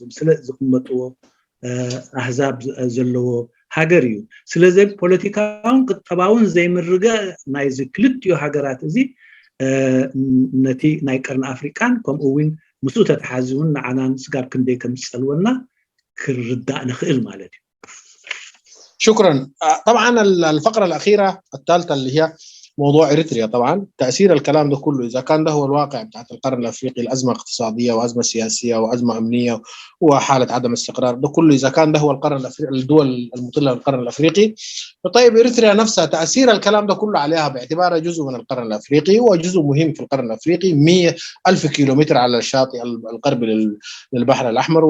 ዝቕመጥዎ ኣህዛብ ዘለዎ ሃገር እዩ ስለዚ ፖለቲካውን ቁጠባውን ዘይምርግእ ናይ ክልቲኡ ሃገራት እዚ ነቲ ናይ ቀርኒ ኣፍሪቃን ከምኡውን ምስኡ ተተሓዚውን ንዓናን ስጋብ ክንደይ ከም ዝፀልወና ክርዳእ ንኽእል ማለት እዩ شكرا. طبعا الفقرة الأخيرة الثالثة اللي هي موضوع إريتريا طبعا تأثير الكلام ده كله إذا كان ده هو الواقع بتاعت القرن الأفريقي الأزمة اقتصادية وأزمة سياسية وأزمة أمنية وحالة عدم استقرار ده كله إذا كان ده هو القرن الأفريقي الدول المطلة للقرن الأفريقي طيب إريتريا نفسها تأثير الكلام ده كله عليها باعتبارها جزء من القرن الأفريقي وجزء مهم في القرن الأفريقي 100,000 كيلومتر على الشاطئ الغربي للبحر الأحمر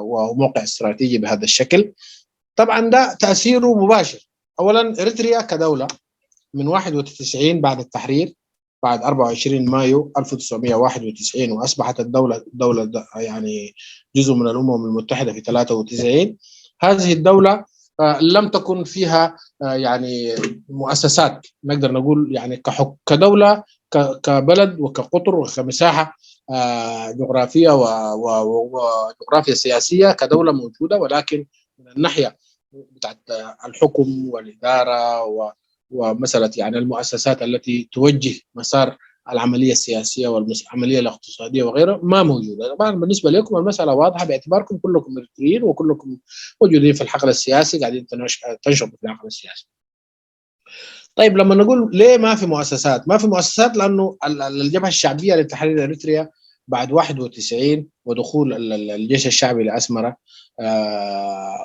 وموقع استراتيجي بهذا الشكل طبعا ده تأثيره مباشر أولا إريتريا كدولة من 91 بعد التحرير بعد 24 مايو 1991 وأصبحت الدولة يعني جزء من الأمم المتحدة في 93 هذه الدولة لم تكن فيها يعني مؤسسات نقدر نقول يعني كدولة كبلد وكقطر وكمساحة جغرافية وجغرافيا سياسية كدولة موجودة ولكن من الناحية بتاعت الحكم والإدارة ومسألة يعني المؤسسات التي توجه مسار العملية السياسية والعملية الاقتصادية وغيرها ما موجودة طبعا بالنسبة لكم المسألة واضحة باعتباركم كلكم إريتريين وكلكم موجودين في الحقل السياسي قاعدين تنشطوا في الحقل السياسي طيب لما نقول ليه ما في مؤسسات لأنه الجبهة الشعبية لتحرير إريتريا بعد 91 ودخول الجيش الشعبي لأسمرة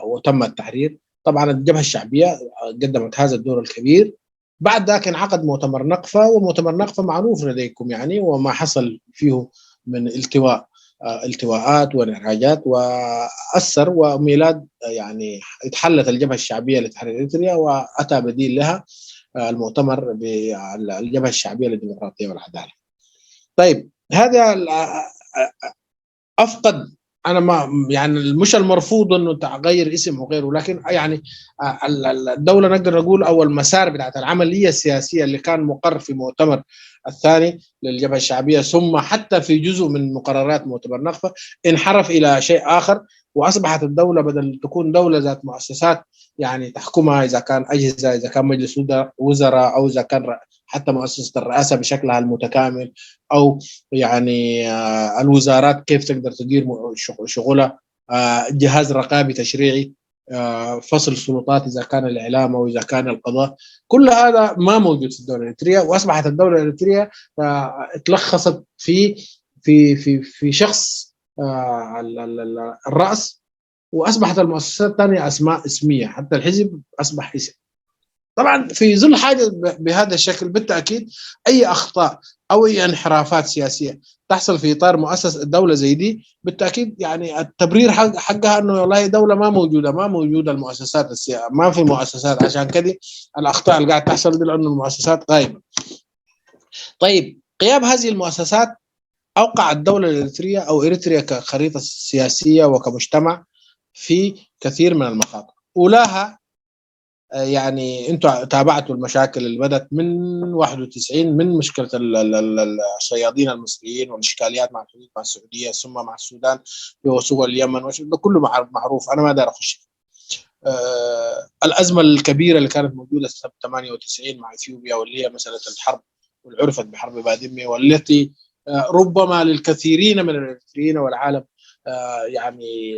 وتم التحرير طبعا الجبهة الشعبية قدمت هذا الدور الكبير بعد ذاك انعقد مؤتمر نقفة ومؤتمر نقفة معروف لديكم يعني وما حصل فيه من التواءات وانعراجات وأثر وميلاد يعني اتحلت الجبهة الشعبية لتحرير إريتريا وأتى بديل لها المؤتمر بالجبهة الشعبية للديمقراطية والعدالة طيب هذا أفقد أنا ما يعني مش المرفوض إنه تغير اسم وغيره لكن يعني الدولة نقدر نقول أو المسار بتاعت العملية السياسية اللي كان مقر في مؤتمر الثاني للجبهة الشعبية ثم حتى في جزء من مقررات مؤتمر نقفة انحرف إلى شيء آخر وأصبحت الدولة بدل تكون دولة ذات مؤسسات يعني تحكمها إذا كان أجهزة إذا كان مجلس وزراء أو إذا كان حتى مؤسسة الرئاسة بشكلها المتكامل أو يعني الوزارات كيف تقدر تدير شغلها جهاز رقابي تشريعي فصل السلطات إذا كان الإعلام أو إذا كان القضاء كل هذا ما موجود في الدولة الإريترية وأصبحت الدولة الإريترية تلخصت في شخص الرأس وأصبحت المؤسسات الثانية أسماء اسمية حتى الحزب أصبح اسم طبعا في ظل حاجه بهذا الشكل بالتاكيد اي اخطاء او اي انحرافات سياسيه تحصل في اطار مؤسسه الدوله زي دي بالتاكيد يعني التبرير حقها انه والله دوله ما موجوده المؤسسات ما في مؤسسات، عشان كده الاخطاء اللي قاعد تحصل دي لانه المؤسسات غايبه. طيب غياب هذه المؤسسات اوقع الدوله الاريتريه او اريتريا كخريطه سياسيه وكمجتمع في كثير من المخاطر. اولاها يعني انتم تابعتوا المشاكل اللي بدت من 91 من مشكله الصيادين المصريين والاشكاليات مع الحدود مع السعوديه ثم مع السودان وسوى اليمن ده كله معروف، انا ما دار اخش. الازمه الكبيره اللي كانت موجوده سنه 98 مع اثيوبيا واللي هي مساله الحرب والعرفت بحرب بادمي، والتي ربما للكثيرين من الاريتريين والعالم يعني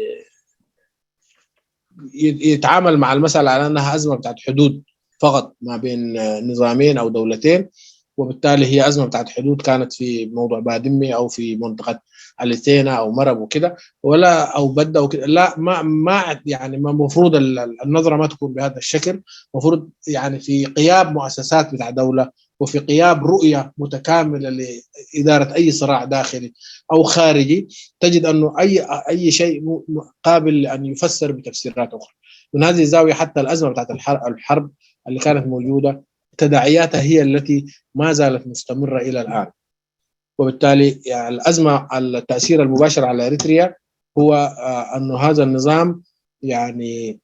يتعامل مع المسألة على أنها أزمة بتاعت حدود فقط ما بين نظامين أو دولتين، وبالتالي هي أزمة بتاعت حدود كانت في موضوع بادمي أو في منطقة اليتينا أو مرب وكده ولا أو بدة وكده. لا ما يعني ما المفروض النظرة ما تكون بهذا الشكل. المفروض يعني في غياب مؤسسات بتاع دولة وفي غياب رؤية متكاملة لإدارة أي صراع داخلي أو خارجي تجد أنه أي شيء قابل لأن يفسر بتفسيرات أخرى. من هذه الزاوية حتى الأزمة بتاعت الحرب اللي كانت موجودة تداعياتها هي التي ما زالت مستمرة إلى الآن. وبالتالي يعني الأزمة التأثير المباشر على إريتريا هو أنه هذا النظام يعني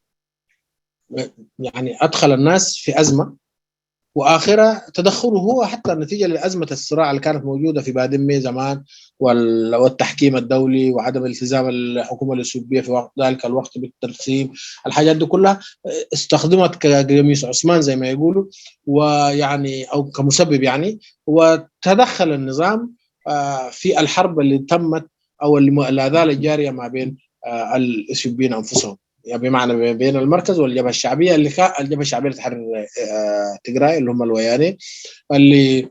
أدخل الناس في أزمة، واخرها تدخله هو حتى نتيجه لازمه الصراع اللي كانت موجوده في بادمي زمان والتحكيم الدولي وعدم التزام الحكومه الاثيوبيه في ذلك الوقت بالترسيم. الحاجات دي كلها استخدمت كقميص عثمان زي ما يقولوا، ويعني او كمسبب يعني، وتدخل النظام في الحرب اللي تمت او الاذى الجاريه ما بين الاثيوبيين انفسهم، يعني بمعنى بين المركز والجبهه الشعبيه الجبهه الشعبيه لتحرير تجراي اللي هم الوياني اللي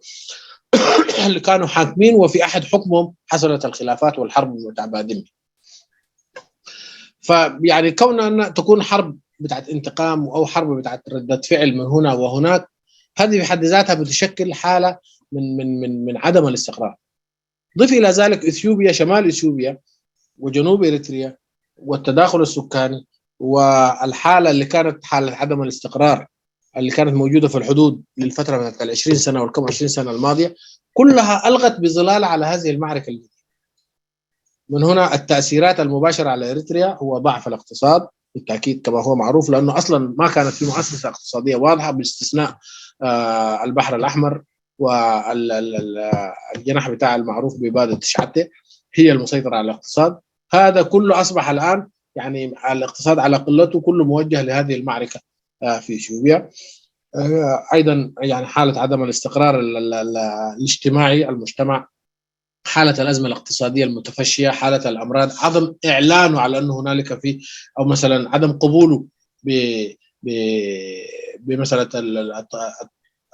كانوا حاكمين، وفي احد حكمهم حصلت الخلافات والحرب بتاع بادمي. فيعني كون ان تكون حرب بتاعت انتقام او حرب بتاعت رده فعل من هنا وهناك، هذه بحد ذاتها بتشكل حاله من عدم الاستقرار. ضيف الى ذلك اثيوبيا، شمال اثيوبيا وجنوب اريتريا والتداخل السكاني والحاله اللي كانت حاله عدم الاستقرار اللي كانت موجوده في الحدود للفتره بتاعت ال 20 سنه والكم 20 سنه الماضيه، كلها الغت بظلال على هذه المعركه الجديده. من هنا التاثيرات المباشره على اريتريا هو ضعف الاقتصاد بالتاكيد كما هو معروف، لانه اصلا ما كانت في مؤسسه اقتصاديه واضحه باستثناء البحر الاحمر والجناح بتاع المعروف ببادة شعته هي المسيطره على الاقتصاد. هذا كله اصبح الان يعني الاقتصاد على قلته كله موجه لهذه المعركه في اثيوبيا. ايضا يعني حاله عدم الاستقرار الاجتماعي المجتمع، حاله الازمه الاقتصاديه المتفشيه، حاله الامراض، عدم اعلانه على انه هنالك في او مثلا عدم قبوله بمساله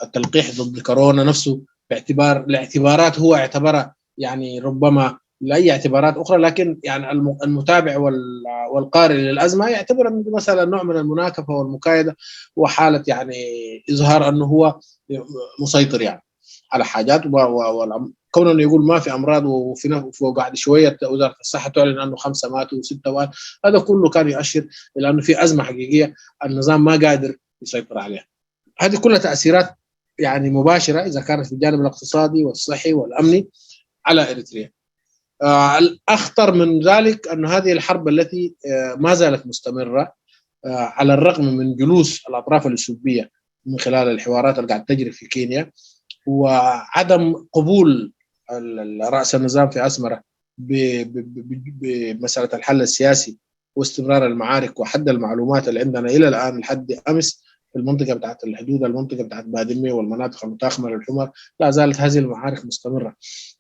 التلقيح ضد كورونا نفسه باعتبار الاعتبارات هو اعتبرها يعني ربما لاي اعتبارات اخرى، لكن يعني المتابع والقارئ للازمه يعتبر انه مثلا نوع من المناكفه والمكايده وحاله يعني اظهار انه هو مسيطر يعني على حاجات كونه يقول ما في امراض وفي بعد شويه وزاره الصحه تعلن انه 5 ماتوا و6 ماتوا، هذا كله كان يؤشر الى انه في ازمه حقيقيه النظام ما قادر يسيطر عليها. هذه كلها تاثيرات يعني مباشره اذا كانت في الجانب الاقتصادي والصحي والامني على اريتريا. الاخطر من ذلك ان هذه الحرب التي ما زالت مستمره على الرغم من جلوس الاطراف ااثيوبيه من خلال الحوارات اللي قاعد تجري في كينيا وعدم قبول رأس النظام في أسمرة بمسألة الحل السياسي واستمرار المعارك وحد المعلومات اللي عندنا إلى الآن لحد أمس في المنطقة بتاعت الحدود، المنطقة بتاعت بادمي والمناطق المتاخمة للحمر، لا زالت هذه المعارك مستمرة.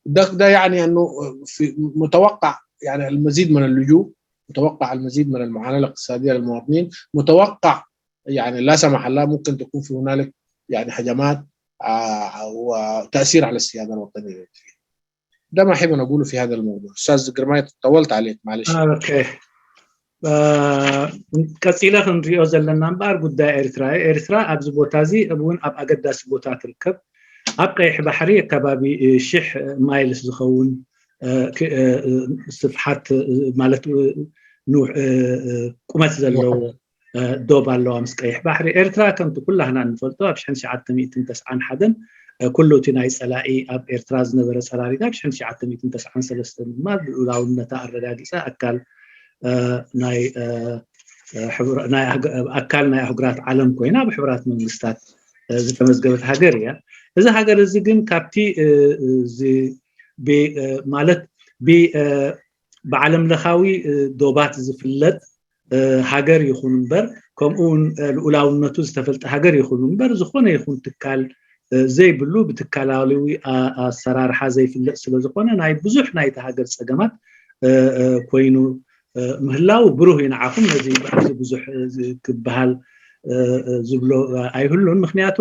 ده يعني أنه في متوقع يعني المزيد من اللجوء، متوقع المزيد من المعاناة الاقتصادية للمواطنين، متوقع يعني لا سمح الله ممكن تكون في هنالك يعني هجمات وتأثير على السيادة الوطنية. ده ما أحب أن أقوله في هذا الموضوع. أستاذ جرماية طولت عليك معلش. أوكي ቀፂላ ክንሪኦ ዘለና እምበር ጉዳይ ኤርትራ ኣብዚ ቦታ እዚ እውን ኣብ ኣገዳሲ ቦታ ትርከብ ኣብ ቀይሕ ባሕሪ ከባቢ 1000 ማይልስ ዝኸውን ስፍሓት ማለት ቁመት ዘለዎ ዶብ ኣለዋ ምስ ቀይሕ ባሕሪ ኤርትራ ከምቲ ኩላህና ንፈልጦ ኣብ 1991 ኩሉ እቲ ናይ ፀላኢ ኣብ ኤርትራ ዝነበረ ፀላሪት ኣብ 1993 ድማ ብሉዓውነታ ኣረጋጊፃ ኣካል ናይ ኣህጉራት ዓለም ኮይና ብሕቡራት መንግስታት ዝተመዝገበት ሃገር እያ እዚ ሃገር እዚ ግን ካብቲ ማለት ብዓለም ለኻዊ ዶባት ዝፍለጥ ሃገር ይኹን እምበር ከምኡውን ልኡላውነቱ ዝተፈልጠ ሃገር ይኹን እምበር ዝኾነ ይኹን ትካል ዘይብሉ ብትካላዊ ኣሰራርሓ ዘይፍለጥ ስለዝኾነ ናይ ብዙሕ ናይቲ ሃገር ፀገማት ኮይኑ ምህላው ብሩህ ይንዓኹም ነዚ ብዙሕ ክበሃል ዝብሎ ኣይህሉን ምክንያቱ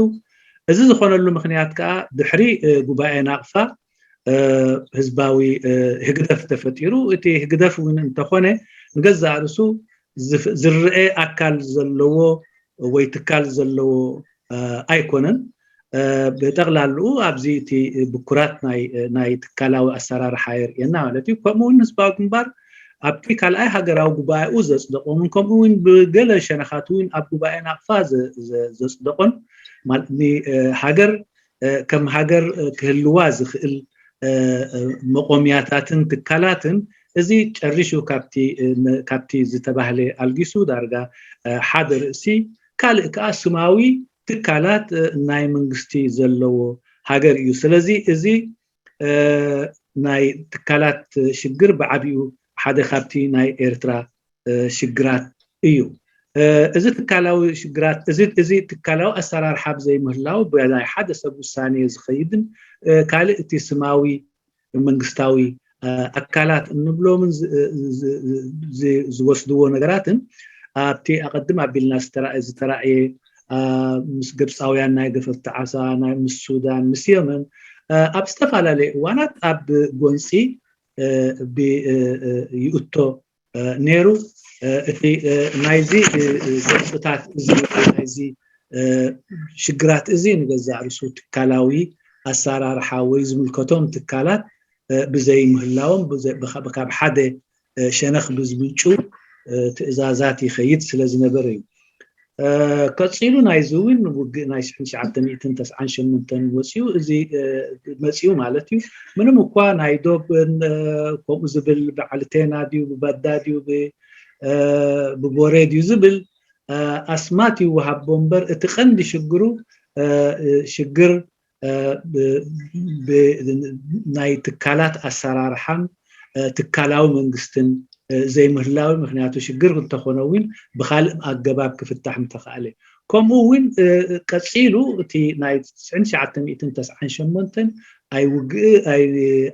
እዚ ዝኾነሉ ምክንያት ከዓ ድሕሪ ጉባኤ ናቕፋ ህዝባዊ ህግደፍ ተፈጢሩ እቲ ህግደፍ እውን እንተኾነ ንገዛእ ርእሱ ዝርአ ኣካል ዘለዎ ወይ ትካል ዘለዎ ኣይኮነን ብጠቕላልኡ ኣብዚ እቲ ብኩራት ናይ ትካላዊ ኣሰራርሓ የርእየና ማለት እዩ ከምኡውን ህዝባዊ ግንባር ኣብቲ ካልኣይ ሃገራዊ ጉባኤኡ ዘፅደቆን ከምኡውን ብገለ ሸነኻት እውን ኣብ ጉባኤ ናቕፋ ዘፅደቆን ማለት ሃገር ከም ሃገር ክህልዋ ዝኽእል መቆምያታትን ትካላትን እዚ ጨሪሹ ካብቲ ዝተባህለ ኣልጊሱ ዳርጋ ሓደ ርእሲ ካልእ ከዓ ስማዊ ትካላት ናይ መንግስቲ ዘለዎ ሃገር እዩ ስለዚ እዚ ናይ ትካላት ሽግር ብዓቢኡ ሓደ ካብቲ ናይ ኤርትራ ሽግራት እዩ እዚ ትካላዊ ሽግራት እዚ ትካላዊ ኣሰራርሓ ብዘይምህላው ብናይ ሓደ ሰብ ውሳኔ ዝኸይድን ካልእ እቲ ስማዊ መንግስታዊ ኣካላት እንብሎምን ዝወስድዎ ነገራትን ኣብቲ ኣቐድም ኣቢልና ዝተራእየ ምስ ግብፃውያን ናይ ገፈፍቲ ዓሳ ናይ ምስ ሱዳን ምስ የመን ኣብ ዝተፈላለዩ እዋናት ኣብ ጎንፂ ይእቶ ነይሩ እቲ ናይዚ ገፅታት እዚ ናይዚ ሽግራት እዚ ንገዛእ ርእሱ ትካላዊ ኣሰራርሓ ወይ ዝምልከቶም ትካላት ብዘይ ምህላዎም ካብ ሓደ ሸነኽ ብዝምንጩ ትእዛዛት ይኸይድ ስለ ዝነበረ እዩ ቀፂሉ ናይዚ እውን ውግእ ናይ 1998 ወፂኡ እዚ መፂኡ ማለት እዩ ምንም እኳ ናይ ዶብ ከምኡ ዝብል ብዓልቴና ድዩ ብባዳ ድዩ ብቦሬ ድዩ ዝብል ኣስማት ይወሃቦ እምበር እቲ ቀንዲ ሽግሩ ሽግር ናይ ትካላት ኣሰራርሓን ትካላዊ መንግስትን ዘይምህላዊ ምክንያቱ ሽግር እንተኾነ እውን ብካልእ ኣገባብ ክፍታሕ ምተኸኣለ ከምኡ እውን ቀፂሉ እቲ ናይ 1998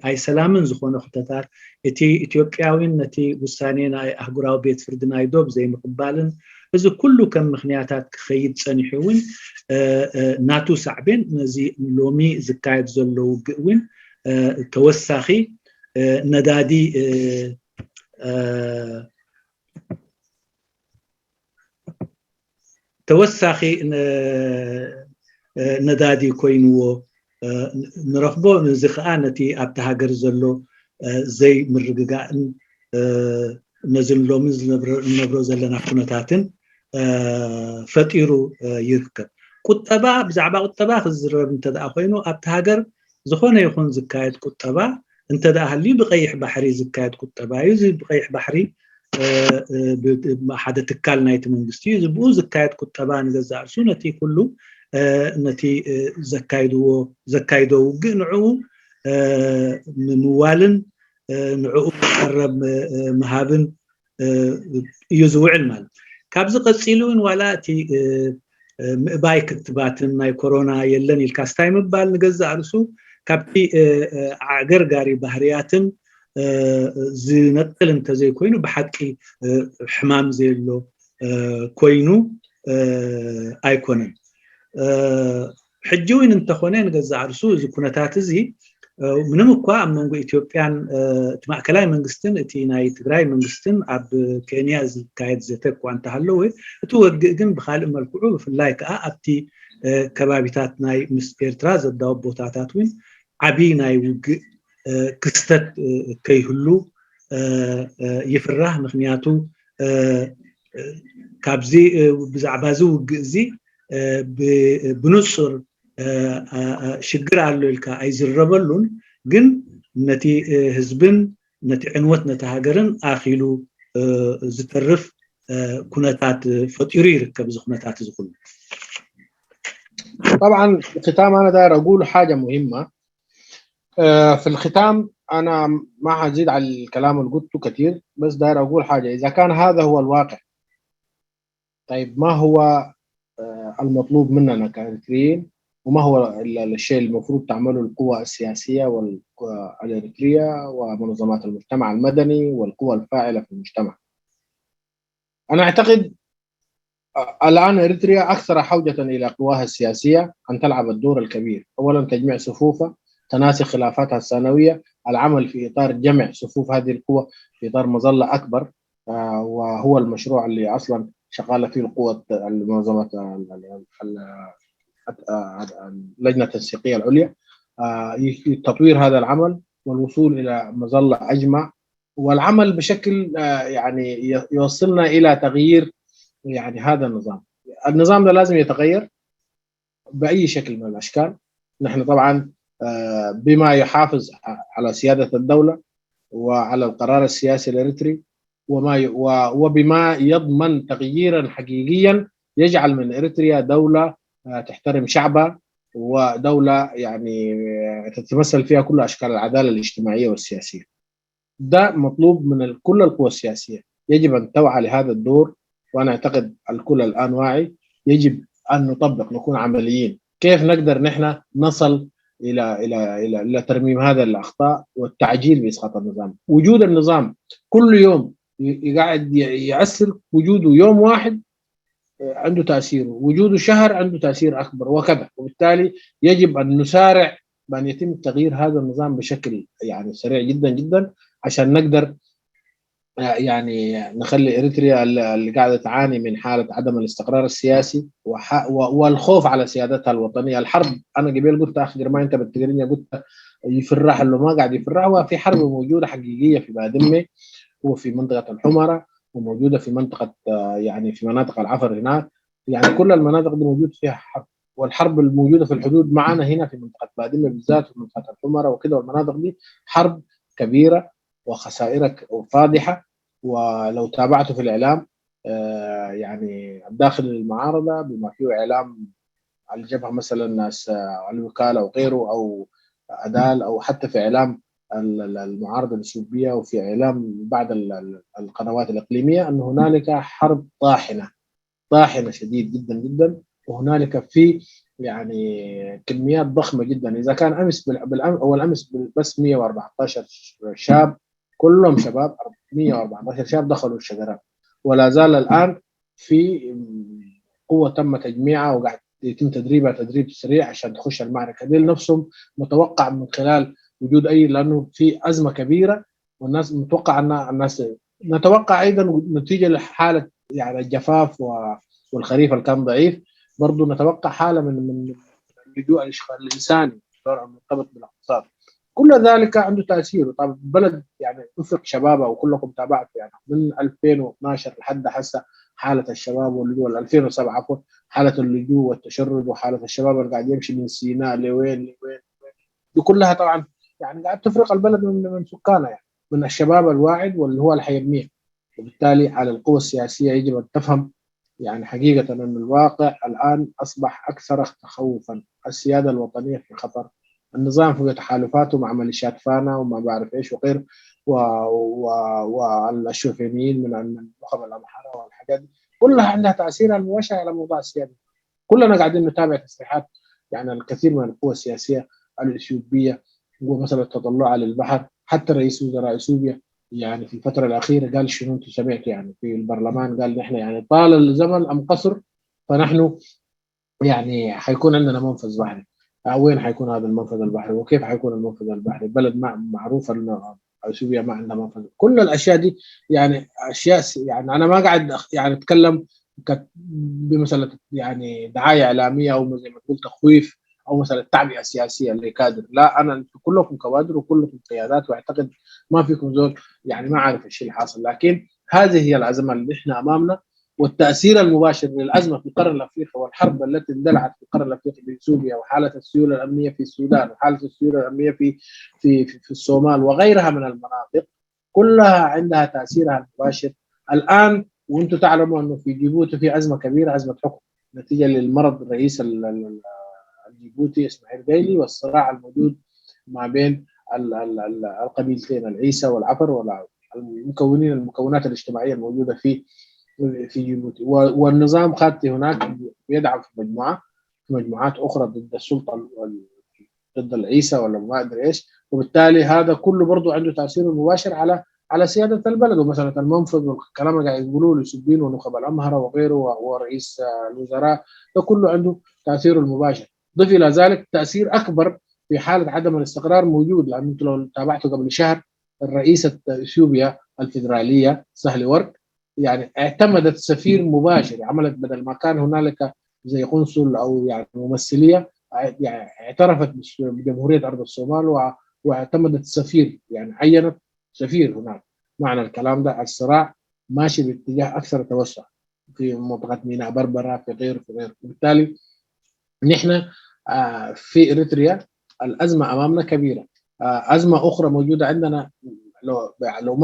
ኣይ ሰላምን ዝኾነ ኩነታት እቲ ኢትዮጵያዊን ነቲ ውሳኔ ናይ ኣህጉራዊ ቤት ፍርዲ ናይ ዶብ ዘይምቕባልን እዚ ኩሉ ከም ምክንያታት ክኸይድ ፀኒሑ እውን ናቱ ሳዕቤን ነዚ ሎሚ ዝካየድ ዘሎ ውግእ እውን ተወሳኺ ነዳዲ ተወሳኺ ነዳዲ ኮይንዎ ንረኽቦ እዚ ከዓ ነቲ ኣብቲ ሃገር ዘሎ ዘይምርግጋእን ነዚ ሎሚ ዝነብሮ ዘለና ኩነታትን ፈጢሩ ይርከብ ቁጠባ ብዛዕባ ቁጠባ ክዝረብ እንተደኣ ኮይኑ ኣብቲ ሃገር ዝኾነ ይኹን ዝካየድ ቁጠባ እንተደኣ ሃልዩ ብቀይሕ ባሕሪ ዝካየድ ቁጠባ እዩ እዚ ብቀይሕ ባሕሪ ሓደ ትካል ናይቲ መንግስቲ እዩ ዝብኡ ዝካየድ ቁጠባ ንገዛእ ርእሱ ነቲ ኩሉ ነቲ ዘካይዶ ውግእ ንዕኡ ምዋልን ንዕኡ ቀረብ ምሃብን እዩ ዝውዕል ማለት ካብዚ ቀፂሉ እውን ዋላ እቲ ምእባይ ክትባትን ናይ ኮሮና የለን ኢልካ ስታይ ምባል ንገዛእ ርእሱ ካብቲ ኣገርጋሪ ባህርያትን ዝነጥል እንተዘይኮይኑ ብሓቂ ሕማም ዘየሎ ኮይኑ ኣይኮነን ሕጂ እውን እንተኾነ ንገዛእ ርእሱ እዚ ኩነታት እዚ ምንም እኳ ኣብ መንጎ ኢትዮጵያን እቲ ማእከላዊ መንግስትን እቲ ናይ ትግራይ መንግስትን ኣብ ኬንያ ዝካየድ ዘተ እኳ እንተሃለወ እቲ ወግእ ግን ብካልእ መልክዑ ብፍላይ ከዓ ኣብቲ ከባቢታት ናይ ምስ ኤርትራ ዘዳወ ቦታታት እውን ዓብይ ናይ ውግእ ክስተት ከይህሉ ይፍራሕ። ምክንያቱ ካብዚ ብዛዕባ እዚ ውግእ እዚ ብንጹር ሽግር ኣሎ ኢልካ ኣይዝረበሉን፣ ግን ነቲ ህዝብን ነቲ ዕንወት ነቲ ሃገርን ኣኺሉ ዝተርፍ ኩነታት ፈጢሩ ይርከብ እዚ ኩነታት እዚ ኩሉ። طبعا في الختام انا داير اقول حاجه مهمه. في الختام انا ما حزيد على الكلام اللي قلته كثير، بس داير اقول حاجه. اذا كان هذا هو الواقع، طيب ما هو المطلوب مننا كإريتريين، وما هو الشيء المفروض تعمله القوى السياسيه الإريترية ومنظمات المجتمع المدني والقوى الفاعله في المجتمع؟ انا اعتقد الآن إريتريا أكثر حوجة إلى قواها السياسية أن تلعب الدور الكبير. أولا تجميع صفوفها، تناسي خلافاتها الثانوية، العمل في إطار جمع صفوف هذه القوى في إطار مظلة أكبر، وهو المشروع اللي أصلا شغالة فيه القوى المنظمة اللجنة التنسيقية العليا، تطوير هذا العمل والوصول إلى مظلة أجمع، والعمل بشكل يعني يوصلنا إلى تغيير يعني هذا النظام ده لازم يتغير بأي شكل من الأشكال. نحن طبعا بما يحافظ على سيادة الدولة وعلى القرار السياسي الإريتري وبما يضمن تغييرا حقيقيا يجعل من إريتريا دولة تحترم شعبها، ودولة يعني تتمثل فيها كل أشكال العدالة الاجتماعية والسياسية. ده مطلوب من كل القوى السياسية، يجب أن توعى لهذا الدور، وأنا أعتقد الكل الآن واعي. يجب أن نطبق، نكون عمليين. كيف نقدر نحن نصل إلى ترميم هذا الأخطاء والتعجيل بإسقاط النظام؟ وجود النظام كل يوم يقعد يأثر، وجوده يوم واحد عنده تأثير، وجوده شهر عنده تأثير أكبر، وكذا. وبالتالي يجب أن نسارع بأن يتم تغيير هذا النظام بشكل يعني سريع جدا جدا، عشان نقدر يعني نخلي إريتريا اللي قاعدة تعاني من حالة عدم الاستقرار السياسي والخوف على سيادتها الوطنية. الحرب أنا قبل قلت آخر ما أنت بتقريني قلت يفرح اللي ما قاعد يفرح، وفي حرب موجودة حقيقية في بادمة وفي منطقة الحمرة، وموجودة في منطقة يعني في مناطق العفر هناك. يعني كل المناطق دي موجود فيها حرب، والحرب الموجودة في الحدود معنا هنا في منطقة بادمة بالذات ومنطقة الحمرة وكده، والمناطق دي حرب كبيرة وخسائرك فاضحة. ولو تابعته في الإعلام يعني داخل المعارضة بما فيه إعلام على الجبهة مثلا ناس الوكالة وغيره، أو أدال، أو حتى في إعلام المعارضة الإثيوبية، وفي إعلام بعض القنوات الإقليمية، أن هنالك حرب طاحنة شديد جدا جدا، وهنالك في يعني كميات ضخمة جدا. إذا كان أمس أول أمس بس 114 شاب، كلهم شباب، 114 شاب دخلوا الشجرات، ولا زال الآن في قوة تم تجميعها وقاعد يتم تدريبها تدريب سريع عشان تخش المعركة دي لنفسهم. متوقع من خلال وجود لأنه في أزمة كبيرة، والناس متوقع أن الناس نتوقع أيضا نتيجة لحالة يعني الجفاف والخريف اللي كان ضعيف، برضو نتوقع حالة من اللجوء الإنساني مرتبط بالاقتصاد. كل ذلك عنده تأثير. طبعا البلد يعني تفرق شبابها، وكلكم تابعت يعني من 2012 لحد هسه حالة الشباب واللجوء، 2007 عفوا، حالة اللجوء والتشرد، وحالة الشباب اللي قاعد يمشي من سيناء لوين دي كلها طبعا يعني قاعد تفرق البلد من سكانها، يعني من الشباب الواعد واللي هو اللي حيبنيه. وبالتالي على القوى السياسية يجب أن تفهم يعني حقيقة أن الواقع الآن أصبح أكثر تخوفا. السيادة الوطنية في خطر، النظام في تحالفاته مع ميليشيات فانا وما بعرف إيش وغير والشوفينيين من النخب الأمحرة والحاجات دي كلها عندها تأثير مباشر على موضوع السيادة. كلنا قاعدين نتابع تصريحات يعني الكثير من القوى السياسية الإثيوبية، ومثلا التطلع على البحر. حتى رئيس وزراء إثيوبيا يعني في الفترة الأخيرة قال شنو أنتم سمعتوا يعني في البرلمان، قال نحن يعني طال الزمن أم قصر، فنحن يعني حيكون عندنا منفذ بحري. وين حيكون هذا المنفذ البحري وكيف حيكون المنفذ البحري. بلد معروف انه اثيوبيا ما عندها منفذ. كل الاشياء دي يعني اشياء يعني انا ما قاعد يعني اتكلم بمثلا يعني دعايه اعلاميه او زي ما تقول تخويف او مثلا تعبئه سياسيه لكادر. لا، انا كلكم كوادر وكلكم قيادات، واعتقد ما فيكم زول يعني ما عارف الشيء اللي حاصل. لكن هذه هي الازمه اللي احنا امامنا، والتاثير المباشر للازمه في القرن الافريقي والحرب التي اندلعت في القرن الافريقي في اثيوبيا، وحاله السيوله الامنيه في السودان، وحاله السيوله الامنيه في الصومال وغيرها من المناطق، كلها عندها تاثيرها المباشر الان. وانتم تعلموا انه في جيبوتي في ازمه كبيره، ازمه حكم نتيجه للمرض الرئيس الجيبوتي اسماعيل بيلي، والصراع الموجود ما بين القبيلتين العيسى والعفر المكونات الاجتماعيه الموجوده في جيبوتي. والنظام خاتي هناك يدعم في مجموعات اخرى ضد السلطه ضد العيسى ولا ما ادري ايش، وبالتالي هذا كله برضه عنده تاثير مباشر على سياده البلد. ومساله المنفذ والكلام اللي قاعد يقولوه لسبين ونخب الامهره وغيره ورئيس الوزراء، ده كله عنده تاثير المباشر. ضف الى ذلك تاثير اكبر في حاله عدم الاستقرار موجود، لان انتم لو تابعتوا قبل شهر الرئيسه اثيوبيا الفيدراليه سهل ورد يعني اعتمدت سفير مباشر، عملت بدل ما كان هنالك زي قنصل او يعني ممثليه، يعني اعترفت بجمهوريه ارض الصومال واعتمدت سفير، يعني عينت سفير هناك. معنى الكلام ده الصراع ماشي باتجاه اكثر توسع في منطقه ميناء بربره في غيره. وبالتالي نحن في اريتريا الازمه امامنا كبيره. ازمه اخرى موجوده عندنا، لو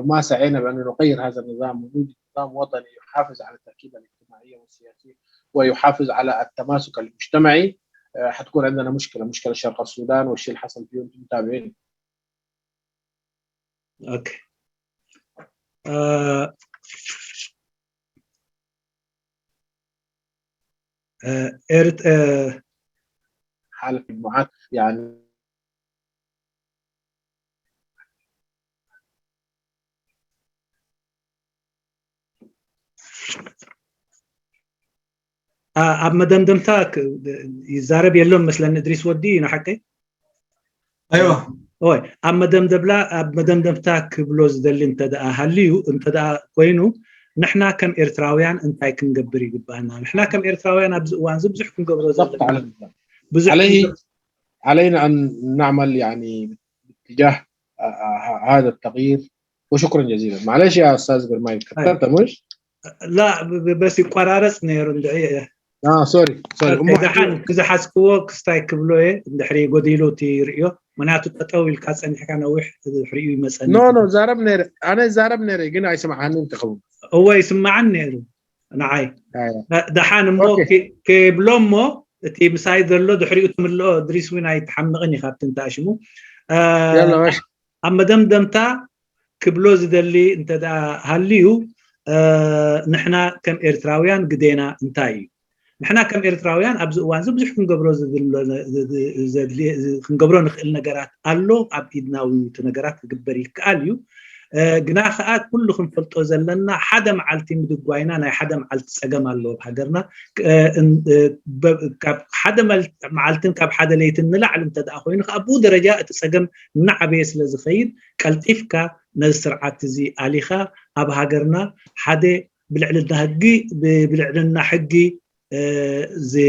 ما سعينا بان نغير هذا النظام، وجود نظام وطني يحافظ على التركيبه الاجتماعيه والسياسيه ويحافظ على التماسك المجتمعي، حتكون عندنا مشكله شرق السودان والشيء اللي حصل فيه انتم متابعين. اوكي. حاله مجموعات يعني ኣብ መደምደምታ ይዛረብ የሎም መስለን እድሪስ ወዲ ንሓቀይ ايوه ኦይ ኣብ መደምደምታ ክብሎ ዝደሊ እንተደኣ ሃልዩ እንተደኣ ኮይኑ ንሕና ከም ኤርትራውያን እንታይ ክንገብር ይግባአና? ንሕና ከም ኤርትራውያን ኣብዚ እዋን ብዙሕ ክንገብሮ ዘለና علينا ان نعمل يعني باتجاه هذا التغيير. وشكرا جزيلا. معلش يا استاذ برماي كتبت مش؟ لا بس يقرارص نيرو اندعيه سوري دحان كذا حسكو كستاي كبلوي اندحري غوديلو تيريو مناتو تطويل كاسن حكا نوح دحريو يمسن نو زاربني قلنا يسمعني انت خو هو يسمعني نعاي دحان مو كبلومو تي مسايدر له دحريو تملو دريس وين يتحمقني خاطن تاشمو يلا ماشي. اما دمدمتا كبلوز دلي انت دا هاليو نحنا كم إرتراويان قدينا انتاي نحنا كم إرتراويان أبز وان زبزح كنقبرو كنقبرو نخل نجارات قالو عبيدنا وتنجارات قبري كاليو جناخات كلهم فلتو زلنا حدا معلتي مدقوينا نا حدا معلت سجم الله بحجرنا حدا معلتين كاب حدا ليتن نلعلم تداخوين أبو درجات تسجم نعبيس لزخير كالتفكا نسرعات زي عليها أب هاجرنا حدا بالعلنا حقي بالعلنا حقي زي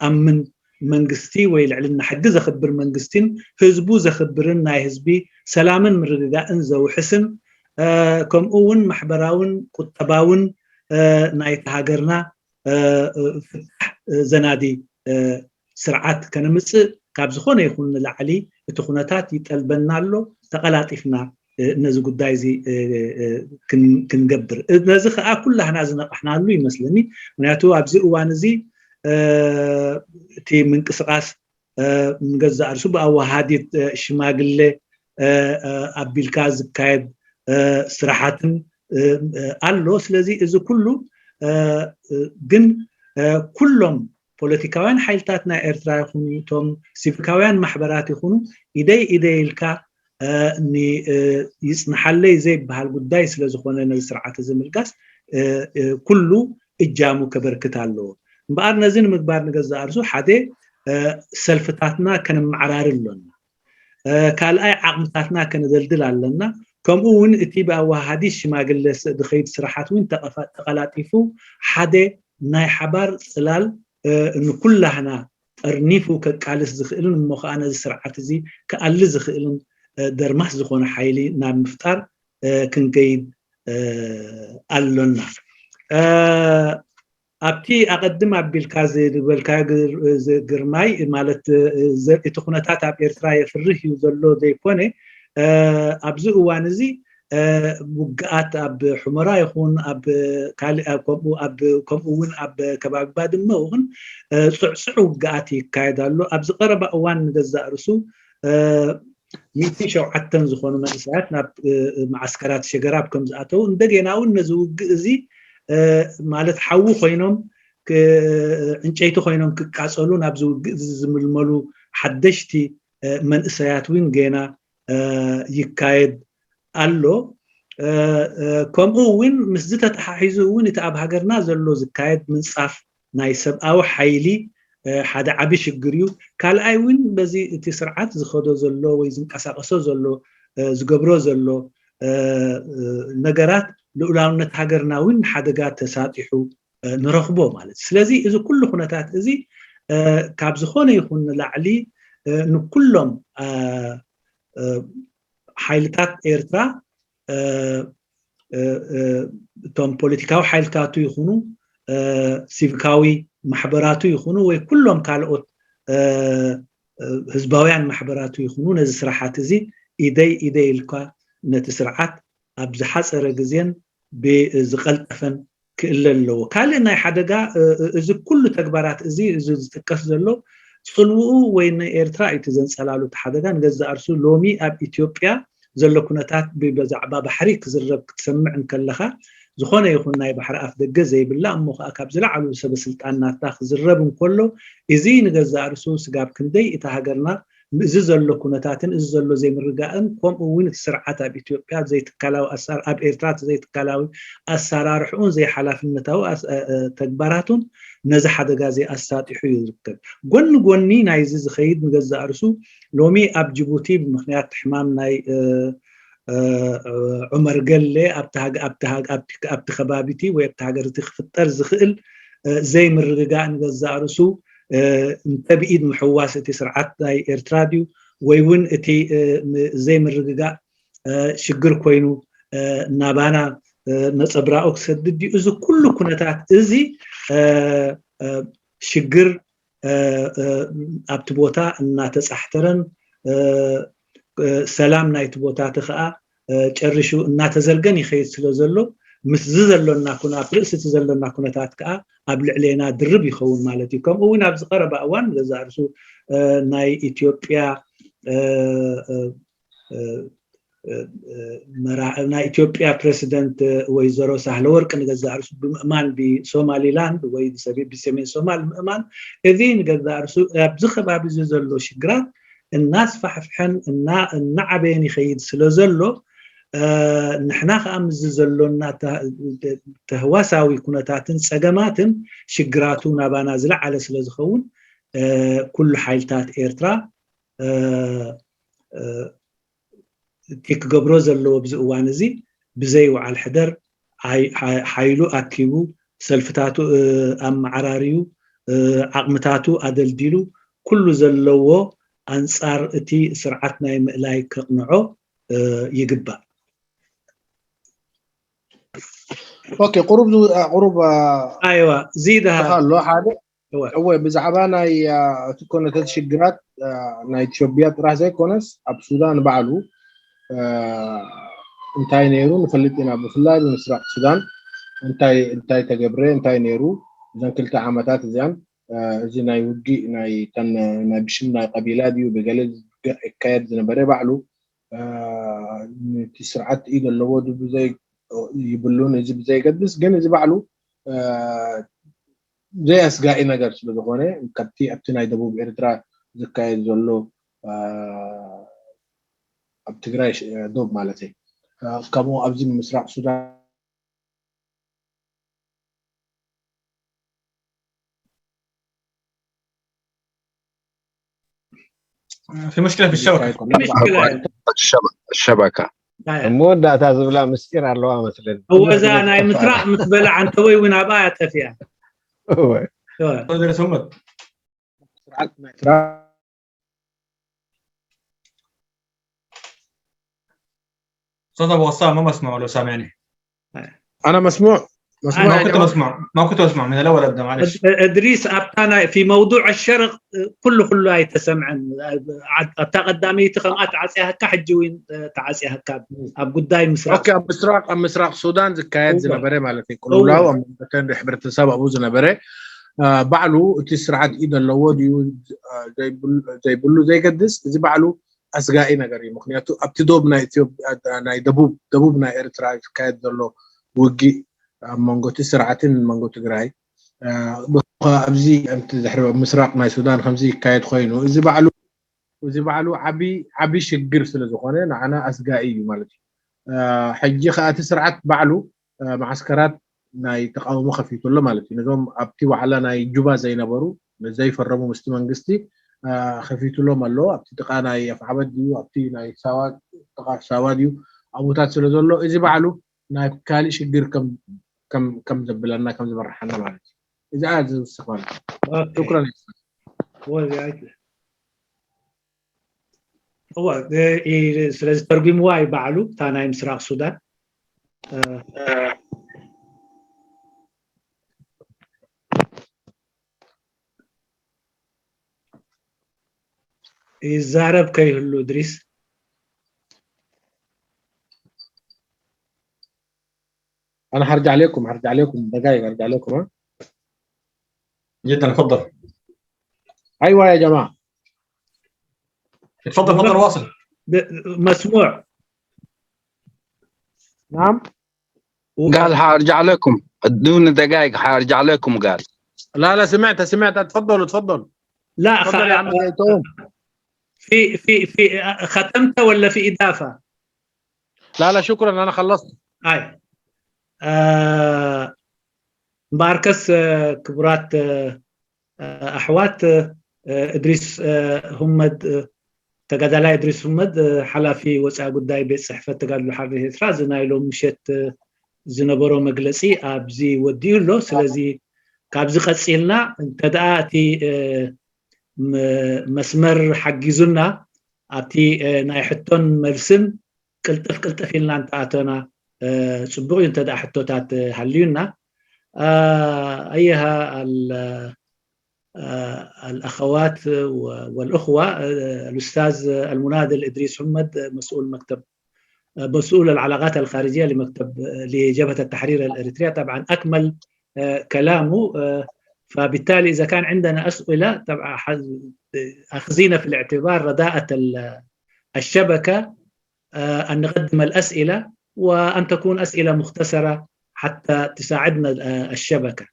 أمن منجستي ويلعلنا حق زخبر منجستين حزبو زخبرنا حزبي سلاما من رداء زو حسن كم أون محبراون قطباون نايت هاجرنا زنادي سرعات كنمس كابزخونه يكون لعلي تخونتات يتلبنا له تقلاطفنا نزو قداي زي كنقبر نزخ كلها نازنا احنا له يمسلني مناتو ابزي وان زي تي من قسقاس نغزا ارسو باو هاديت شماغله ابيلكاز كايد سراحاتن الله. ስለዚህ እዚ ኩሉ ግን ኩሎም ፖለቲካውያን ሓይልታት ናይ ኤርትራ ይኹኑ ቶም ሲቪካውያን ማሕበራት ይኹኑ ኢደይልካ ይጽንሐለይ ዘይበሃል ጉዳይ ስለ ዝኾነ ነዚ ስርዓት ዝምልጋስ ኩሉ እጃሙ ከበርክት ኣለዎ እምበኣር ነዚ ንምግባር ንገዛ ኣርሱ ሓደ سلفتاتنا كان معرار لنا ካልኣይ ዓቕምታትና ከነደልድል ኣለና ከምኡ እውን እቲ ብኣዋሃዲ ሽማግለ ድኸይድ ስራሓት እውን ተቐላጢፉ ሓደ ናይ ሓባር ፅላል ንኩላህና ጠርኒፉ ከቃልስ ዝኽእልን እሞ ከዓ ነዚ ስርዓት እዚ ክኣሊ ዝኽእልን ደርማስ ዝኾነ ሓይሊ ናብ ምፍጣር ክንገይድ ኣሎና ኣብቲ ኣቐድም ኣቢልካ ዝበልካ ግርማይ ማለት እቲ ኩነታት ኣብ ኤርትራ የፍርህ እዩ ዘሎ ዘይኮነ ኣብዚ እዋን እዚ ውግኣት ኣብ ሑመራ ይኹን ኣብ ካልእ ከምኡ እውን ኣብ ከባቢ ባድመ እውን ፅዕፅዕ ውግኣት ይካየድ ኣሎ ኣብዚ ቀረባ እዋን ንገዛእ ርእሱ 107 ዝኾኑ መንእሰያት ናብ ማዓስከራት ሸገራብ ከም ዝኣተው እንደገና እውን ነዚ ውግእ እዚ ማለት ሓዊ ኮይኖም ዕንጨይቲ ኮይኖም ክቃፀሉ ናብዚ ውግእ ዝምልመሉ ሓደሽቲ መንእሰያት እውን ገና ይካየድ ኣሎ ከምኡ እውን ምስ ዝተተሓሒዙ እውን እቲ ኣብ ሃገርና ዘሎ ዝካየድ ምንፃፍ ናይ ሰብኣዊ ሓይሊ ሓደ ዓቢ ሽግር እዩ ካልኣይ እውን በዚ እቲ ስርዓት ዝኸዶ ዘሎ ወይ ዝንቀሳቀሶ ዘሎ ዝገብሮ ዘሎ ነገራት ልኡላውነት ሃገርና እውን ሓደጋ ተሳጢሑ ንረኽቦ ማለት ስለዚ እዚ ኩሉ ኩነታት እዚ ካብ ዝኾነ ይኹን ንላዕሊ ንኩሎም ሓይልታት ኤርትራ እቶም ፖለቲካዊ ሓይልታቱ ይኹኑ ሲቪካዊ ማሕበራቱ ይኹኑ ወይ ኩሎም ካልኦት ህዝባውያን ማሕበራቱ ይኹኑ ነዚ ስራሓት እዚ ኢደይ ኢልካ ነቲ ስርዓት ኣብ ዝሓፀረ ግዜን ብዝቐልጠፈን ክእለ ኣለዎ ካልእ ናይ ሓደጋ እዚ ኩሉ ተግባራት እዚ ዝጥቀስ ዘሎ ፅልውኡ ወይ ንኤርትራ እቲ ዘንፀላሉ ሓደጋ ንገዛእ ርእሱ ሎሚ ኣብ ኢትዮጵያ ዘሎ ኩነታት ብዛዕባ ባሕሪ ክዝረብ ክትሰምዕ እንከለኻ ዝኾነ ይኹን ናይ ባሕሪ ኣፍ ደገ ዘይብላ እሞ ከዓ ካብ ዝለዓሉ ሰበስልጣናት ክዝረብ እንከሎ እዚ ንገዛእ ርእሱ ስጋብ ክንደይ እታ ሃገርና እዚ ዘሎ ኩነታትን እዚ ዘሎ ዘይምርጋእን ከምኡ እውን እቲ ስርዓት ኣብ ኢትዮጵያ ዘይትካላዊ ኣብ ኤርትራ ዘይትካላዊ ኣሰራርሑን ዘይሓላፍነታዊ ተግባራቱን ነዚ ሓደጋ ኣሳጢሑ ይርከብ ጎኒ ጎኒ ናይዚ ዝኸይድ ንገዛእ ርእሱ ሎሚ ኣብ ጅቡቲ ብምክንያት ሕማም ናይ ዑመር ገሌ ኣብቲ ከባቢቲ ወይ ኣብቲ ሃገርቲ ክፍጠር ዝኽእል ዘይምርግጋእ ንገዛእ ርእሱ እንተብኢድ ምሕዋስ እቲ ስርዓት ናይ ኤርትራ ድዩ ወይ እውን እቲ ዘይምርግጋእ ሽግር ኮይኑ ናባና ነፀብራኡ ክሰድድ ድዩ እዚ ኩሉ ኩነታት እዚ ሽግር ኣብቲ ቦታ እናተፃሕተረን ሰላም ናይቲ ቦታት ከዓ ጨርሹ እናተዘርገን ይኸይድ ስለ ዘሎ ምስ ዘለና ኩናት ርእሲ እቲ ዘለና ኩነታት ከዓ ኣብ ልዕሌና ድርብ ይኸውን ማለት እዩ ከምኡ እውን ኣብ ዝቐረባ እዋን ገዛእ ርእሱ ናይ ኢትዮጵያ ናይ ኢትዮጵያ ፕሬዚደንት ወይዘሮ ሳህለወርቅ ንገዛእ ርእሱ ብምእማን ብሶማሊላንድ ወይ ብሰሜን ሶማል ምእማን እዚ ንገዛእ ርእሱ ኣብዚ ከባቢ ዘሎ ሽግራት እናስፋሕፍሐን እናዓበየን ይኸይድ ስለ ዘሎ ንሕና ከዓ ምዝ ዘሎና ተህዋሳዊ ኩነታትን ፀገማትን ሽግራቱ ናባና ዝለዓለ ስለ ዝኸውን ኩሉ ሓይልታት ኤርትራ ክገብሮ ዘለዎ ብዚ እዋን እዚ ብዘይ ወዓል ሕደር ሓይሉ ኣኪቡ ሰልፍታቱ ኣመዓራርዩ ዓቕምታቱ ኣደልዲሉ ኩሉ ዘለዎ ኣንፃር እቲ ስርዓት ናይ ምእላይ ከቕንዖ ይግባእ اوكي قرب ايوه زيدها خلو حاجه هو بزعبا ناي تكون تشجرات ناي ኢትዮጵያ ጥራሕ ዘይኮነስ ኣብ ሱዳን ባዕሉ እንታይ ነይሩ ንፈልጥና ብፍላይ ብምስራቅ ሱዳን እንታይ ተገብረ እንታይ ነይሩ እዘን ክልተ ዓመታት እዚያን እዚ ናይ ውጊ ናይ ብሽም ናይ ቀቢላ ድዩ ብገለ ይካየድ ዝነበረ ባዕሉ እቲ ስርዓት ኢድ ኣለዎ ብዘይ ይብሉን እዚ ብዘይ ገድስ ግን እዚ ባዕሉ ዘይ ኣስጋኢ ነገር ስለ ዝኾነ ካብቲ ኣብቲ ናይ ደቡብ ኤርትራ ዝካየድ ዘሎ ኣብ ትግራይ ዶብ ማለት እዩ ከምኡ ኣብዚ ምስራቅ ሱዳን في مشكله في الشبكه. مشكله الشبكه مودة تازبلا مسكير على مثلا هو إذا أنا متراق متبلع عن توي وين بايت فيها هو ادريس همت صوت ابو غسان ما مسموع لو سامعني. انا مسموع ما كنت اسمع من الاول ابدا معلش. ادريس ابتانا في موضوع الشرق كله يتسمع قدامي تخمات عسيها كحجوين تعسيها كاب اب قداي مسراق اوكي مسراق السودان زكايات زنبري مالتي كلها ومتن حبرت سبب ابو زنبري بعلو تسرعد اذا لو ديو زي بلو زي قدس زي بعلو اسغاي نغري مخنياتو ابتدوبنا اثيوبيا ناي دبوبنا ارترا كايد دلو وجي مانغو تسرعتين مانغو تግራይ ابزي انت زحرب مسراق ناي سودان خمسي كايد خوينو زي بعلو عبي شجر ስለዝኾነ نعنا اسغاي مالتي حجي خات سرعت بعلو معسكرات ناي تقاومو خفيتو مالتي نزوم ابتي وعلى ناي جوبا زي نبرو زي فرمو مست منغستي خفيتو لهم الله ابتي تقانا يفعبد ديو ابتي ناي سواد تقا سواديو ابوتات ስለዘሎ እዚ بعلو ناي كالي شجر كم زبلنا كم زبرحنا مالتي اذا عايز استقبال شكرا هو ስለዚ ተርጉምዋ ይባዕሉ እታ ናይ ምስራቅ ሱዳን يزارب كيهلو ادريس انا هرجع لكم دقائق ارجع لكم ها جدا تفضل. ايوه يا جماعه تفضل واصل مسموع. نعم قال حارجع لكم دون دقائق حارجع لكم قال. لا سمعت تفضل لا تفضل يا عم زيتون. في ختمت ولا في اضافه؟ لا شكرا انا خلصت. هاي باركس كبرات احوات ادريس همد تقدلا ادريس همد حلافي وصا ጉዳይ ቤት ጽሕፈት ተጋድሎ ሓድሪ ኤርትራ ዝናይሎም ምሸት ዝነበሮ መግለጺ ኣብዚ ወዲዩሎ ስለዚ ካብዚ ቀጺልና እንተዳ እቲ መስመር ሓጊዙና ኣብቲ ናይ ሕቶን መልስን ቅልጥፍ ኢልና እንተኣተና ጽቡቕ እንተዳ ሕቶታት ሃልዩና أيها الأخوات والأخوة الأستاذ المناضل إدريس حمد مسؤول العلاقات الخارجية لجبهة التحرير الإريترية طبعا أكمل كلامه فبالتالي إذا كان عندنا أسئلة طبعا أخذينا في الاعتبار رداءة الشبكة أن نقدم الأسئلة وأن تكون أسئلة مختصرة حتى تساعدنا الشبكة.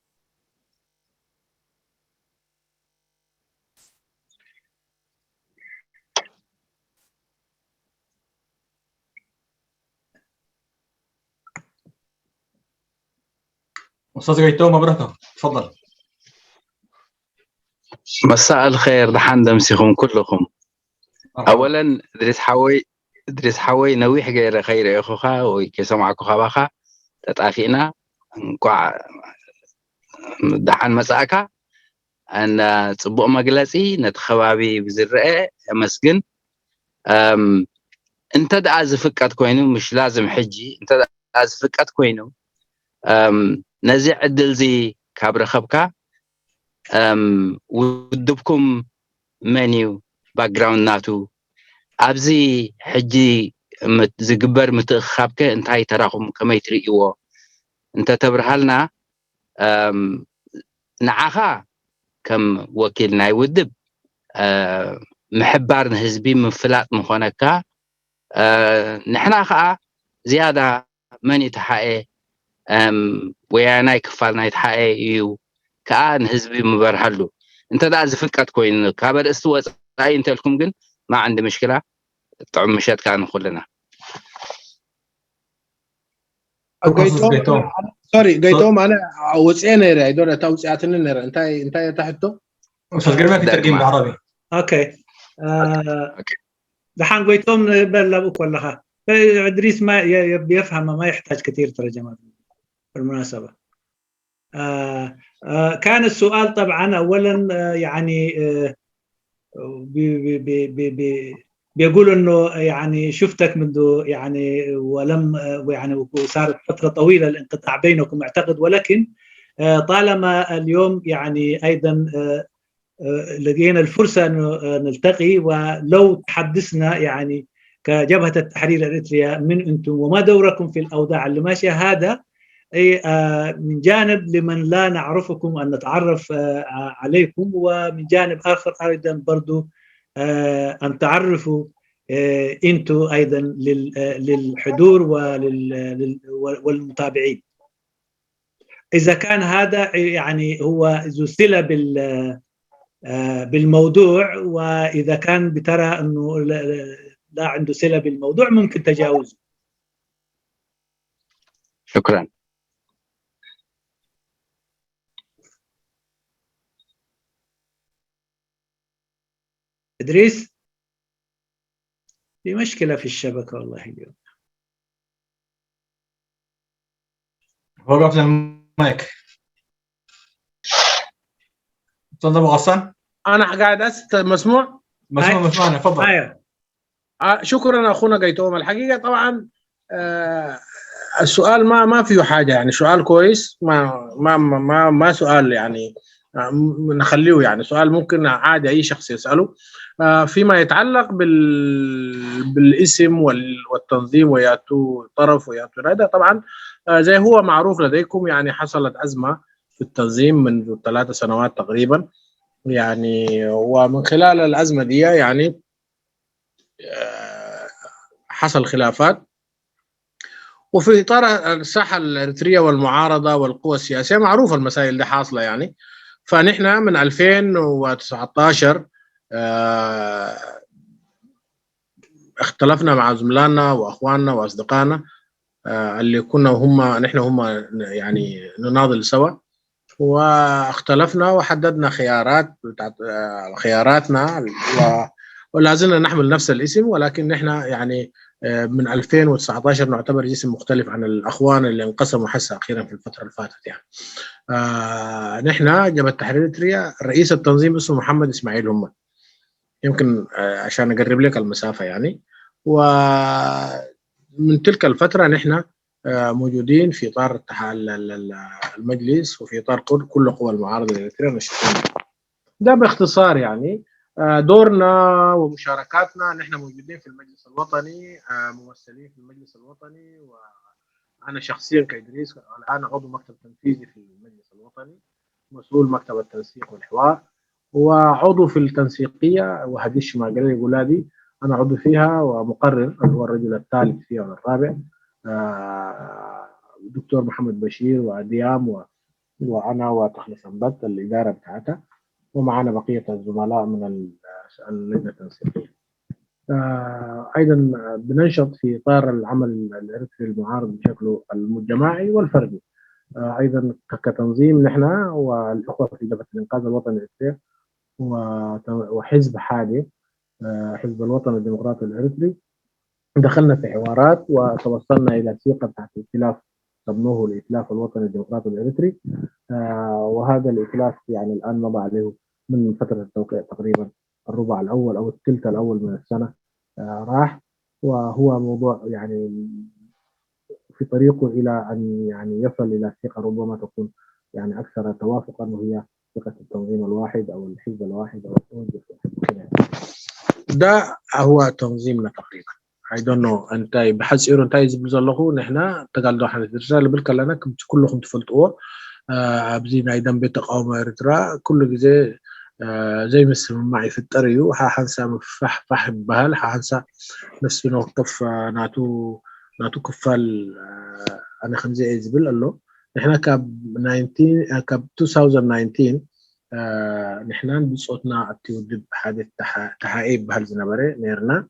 أستاذ جيتوم بركة تفضل. مساء الخير دحان دمسيكم كلكم. أولا إدريس حوي نويح غير خير أخوها ويكسمعكو خباخا تطافينا እንኳዕ دحان مساءك أن ጽቡቕ መግለጺ ነቲ ከባቢ ብዝርአ መስግን እንተ ደኣ ዝፍቀድ ኮይኑ ምሽ ላዝም ሕጂ እንተ ደኣ ዝፍቀድ ኮይኑ ነዚ ዕድል ዚ ካብ ረኸብካ ውድብኩም መን እዩ ባክግራውንድ ናቱ ኣብዚ ሕጂ ዝግበር ምትእኽኻብከ እንታይ ተራኹም ከመይ ትርእይዎ انت تبرهلنا نعاها كم وكيلنا يودب محبار نهزبي من فلات مخونكا نحنا خا زيادة من يتحقق ويانا يكفالنا يتحقق يو كأن هزبي مبرهلو انت دا زفكات كوين كابر استوى انت لكم قل ما عندي مشكلة طعم مشات كان كلنا قيتوم انا وصينا يا دور توصياتنا انت تحته استاذ قريب في ترجمه بالعربي. اوكي دحين قويتهم بلبك ولا ها إدريس ما بيفهم، ما يحتاج كثير ترجمة بالمناسبة. كان السؤال طبعا أولا يعني بيقول انه يعني شفتك منذ يعني ولم يعني وصارت فتره طويله الانقطاع بينكم اعتقد، ولكن طالما اليوم يعني ايضا لقينا الفرصه انه نلتقي، ولو تحدثنا يعني كجبهه التحرير الاريتريا من انتم وما دوركم في الاوضاع اللي ماشيه، هذا من جانب لمن لا نعرفكم ان نتعرف عليكم، ومن جانب اخر ايضا برضو ان تعرفوا انتم ايضا للحضور والمتابعين. اذا كان هذا يعني هو ذو صله بالموضوع، واذا كان بترى انه لا عنده صله بالموضوع ممكن تجاوزه. شكرا. إدريس، في مشكلة في الشبكة والله اليوم. وقفت المايك. تفضل ابو غسان. انا قاعد مسموع مسموعنا، تفضل. شكرا اخونا قيتوم. الحقيقه طبعا السؤال ما فيه حاجه، يعني سؤال كويس، ما سؤال يعني نخليه يعني سؤال ممكن عادي اي شخص يساله. فيما يتعلق بالاسم والتنظيم وياتوا طرف وياتوا هذا، طبعا زي هو معروف لديكم، يعني حصلت ازمه في التنظيم منذ 3 سنوات تقريبا يعني، ومن خلال الازمه دي يعني حصل خلافات، وفي اطار الساحه الاريتريه والمعارضه والقوى السياسيه معروفه المسائل دي حاصله يعني. فنحن من 2019 اختلفنا مع زملائنا واخواننا واصدقائنا اللي كنا نحن هم يعني نناضل سوا، واختلفنا وحددنا خياراتنا ولا زلنا نحمل نفس الاسم، ولكن نحن يعني من 2019 نعتبر اسم مختلف عن الاخوان اللي انقسموا حسا اخيرا في الفتره اللي فاتت يعني. نحن جبهه التحرير الاريتريا رئيس التنظيم اسمه محمد اسماعيل همت، يمكن عشان اقرب لك المسافه يعني. ومن تلك الفتره نحن موجودين في اطار المجلس وفي اطار كل قوى المعارضه الاريتريه نشطين. ده باختصار يعني دورنا ومشاركاتنا. نحن موجودين في المجلس الوطني، ممثلين في المجلس الوطني، وانا شخصيا كإدريس الان عضو مكتب تنفيذي في المجلس الوطني، مسؤول مكتب التنسيق والحوار، وعضو في التنسيقيه وهديش شماغلي يقولادي انا عضو فيها ومقرر، هو الرجل الثالث فيها والرابع، الدكتور محمد بشير واديام وانا وتخلص انبت الاداره بتاعتها، ومعنا بقيه الزملاء من اللجنه التنسيقيه. ايضا بننشط في اطار العمل الاريتري المعارض بشكله الجماعي والفردي. ايضا كتنظيم نحن والاخوه في جبهه الانقاذ الوطني الاريتري وحزب حادي، حزب الوطن الديمقراطي الاريتري، دخلنا في حوارات وتوصلنا الى ثقه تحت ائتلاف سموه الائتلاف الوطني الديمقراطي الاريتري. وهذا الائتلاف يعني الان مضى عليه من فتره التوقيع تقريبا الربع الاول او الثلث الاول من السنه راح، وهو موضوع يعني في طريقه الى ان يعني يصل الى ثقه ربما تكون يعني اكثر توافقا، وهي ثقه التنظيم الواحد او الحزب الواحد او التوجه الواحد. ده هو تنظيمنا تقريبا. I don't know انت بحس ايرو انت يزبزلخو نحن تقالدو حنا الرسالة بالكلنا كلكم تفلتوا عبزين ايضا بتقاوم اريترا كل جزء زي مثل معي في الطريق حنسى مفح فحم بهال حنسى نفس نوقف ناتو كفال انا خمسة يزبل الله نحن كاب 2019 نحن بصوتنا التودد بحادث تحقيب بهالزنبري نيرنا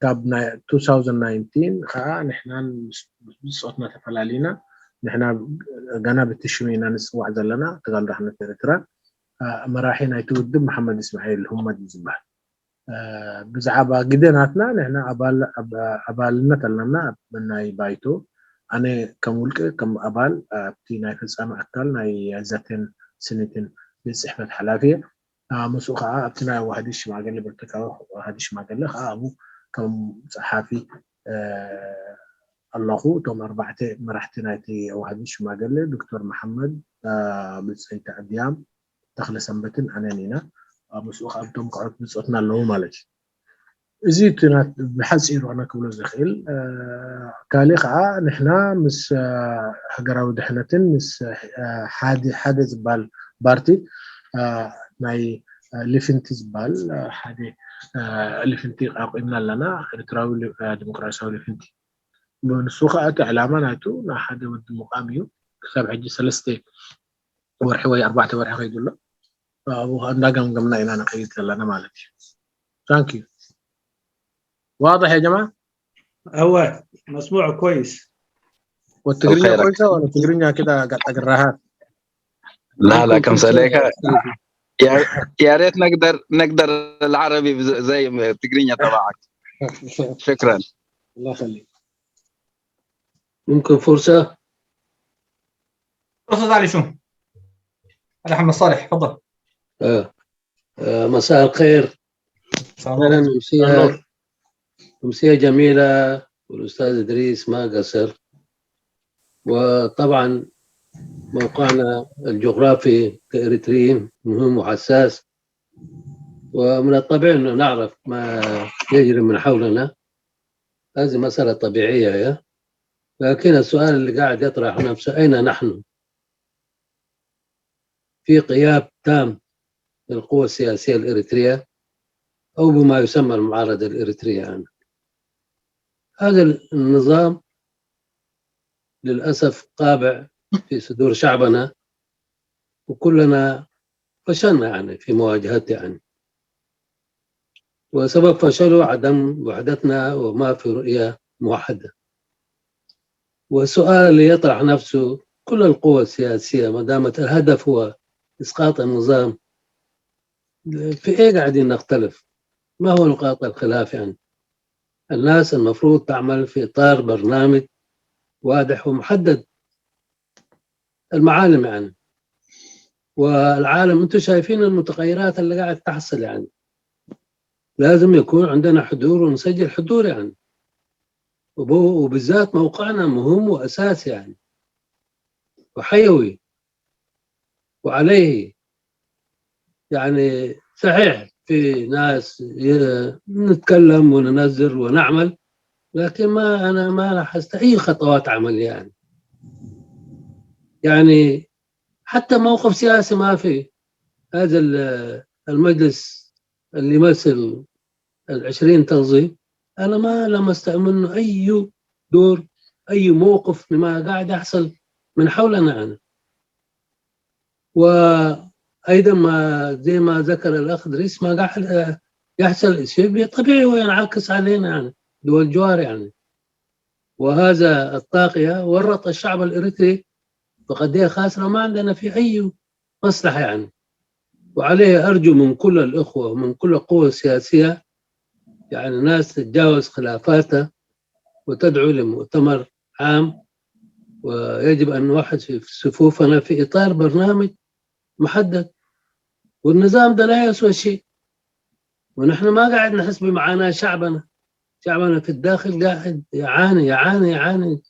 كاب 2019 نحن بصوتنا تفلالينا نحن قنا بتشمينا نسوع زلنا تقال رحنا ترترا مراحي نايت ودب محمد اسماعيل هم دي زبال بزعبا قدناتنا نحن أبالنا تلنا من بايتو أنا كمولك كم أبال بتينا يفلسان أكل ناي زاتين سنتين بصحبة حلافية مسوخة أبتنا وهديش ما قال لي برتكا وهديش ما قال لك أبو كم صحافي الله توم أربعة مرحتنا تي وهديش ما قال لي دكتور محمد بسيط أديام دخل سنبتن أنانينا مسوخة أبتم قعدت بصوتنا اللي هو مالش زيتنا بحس إيرو أنا كولا زخيل كاليخا نحنا مس حجراو دحنتن مس حادث بال بارتي ماي ليفنتي زبال حادي ليفنتي قيمنا لنا إرتراوي ديمقراطية ليفنتي بنسوخة إعلاما ناتو نا حدا ود مقاميو كتاب عجي سلستي ورحوي 4 ورحوي يقول وهذا قمنا إن أنا قيد لنا مالتي ثانك يو واضح يا جماعة؟ أول مسموع كويس. والتقرينيا كويسة ولا تقرينيا كده قاعد أقراها؟ لا كم سليكة يا ريت نقدر العربي زي التقرينيا تبعك. شكرا. الله يخليك. ممكن فرصة؟ أستاذ علي شو؟ علي محمد صالح تفضل. مساء الخير. أهلا. أمسية جميلة والأستاذ إدريس ما قصر. وطبعا موقعنا الجغرافي كإريتريين مهم وحساس، ومن الطبيعي أنه نعرف ما يجري من حولنا. هذه مسألة طبيعية، لكن السؤال اللي قاعد يطرح نفسه أين نحن في غياب تام للقوى السياسية الإريترية أو بما يسمى المعارضة الإريترية يعني. هذا النظام للأسف قابع في صدور شعبنا، وكلنا فشلنا يعني في مواجهته يعني، وسبب فشله عدم وحدتنا وما في رؤية موحدة. والسؤال اللي يطرح نفسه كل القوى السياسية ما دامت الهدف هو إسقاط النظام، في إيه قاعدين نختلف؟ ما هو نقاط الخلاف يعني؟ الناس المفروض تعمل في إطار برنامج واضح ومحدد المعالم يعني، والعالم أنتم شايفين المتغيرات اللي قاعد تحصل يعني، لازم يكون عندنا حضور ونسجل حضور يعني، وبالذات موقعنا مهم وأساسي يعني وحيوي، وعليه يعني صحيح في ناس نتكلم وننزل ونعمل، لكن أنا ما لاحظت أي خطوات عملية يعني حتى موقف سياسي ما في. هذا المجلس اللي يمثل 20 تنظيم أنا ما لمست منه أي دور، أي موقف لما قاعد يحصل من حولنا أنا. وأيضا ما زي ما ذكر الأخ إدريس ما قاعد يحصل شيء طبيعي وينعكس علينا يعني دول جوار يعني، وهذا الطاغية ورط الشعب الإريتري بقضية خاسرة ما عندنا في أي مصلحة يعني. وعليه أرجو من كل الأخوة ومن كل القوى السياسية يعني الناس تتجاوز خلافاتها وتدعو لمؤتمر عام، ويجب أن نوحد في صفوفنا في إطار برنامج محدد. والنظام ده لا يسوى شيء، ونحن ما قاعد نحس بمعاناة شعبنا في الداخل قاعد يعاني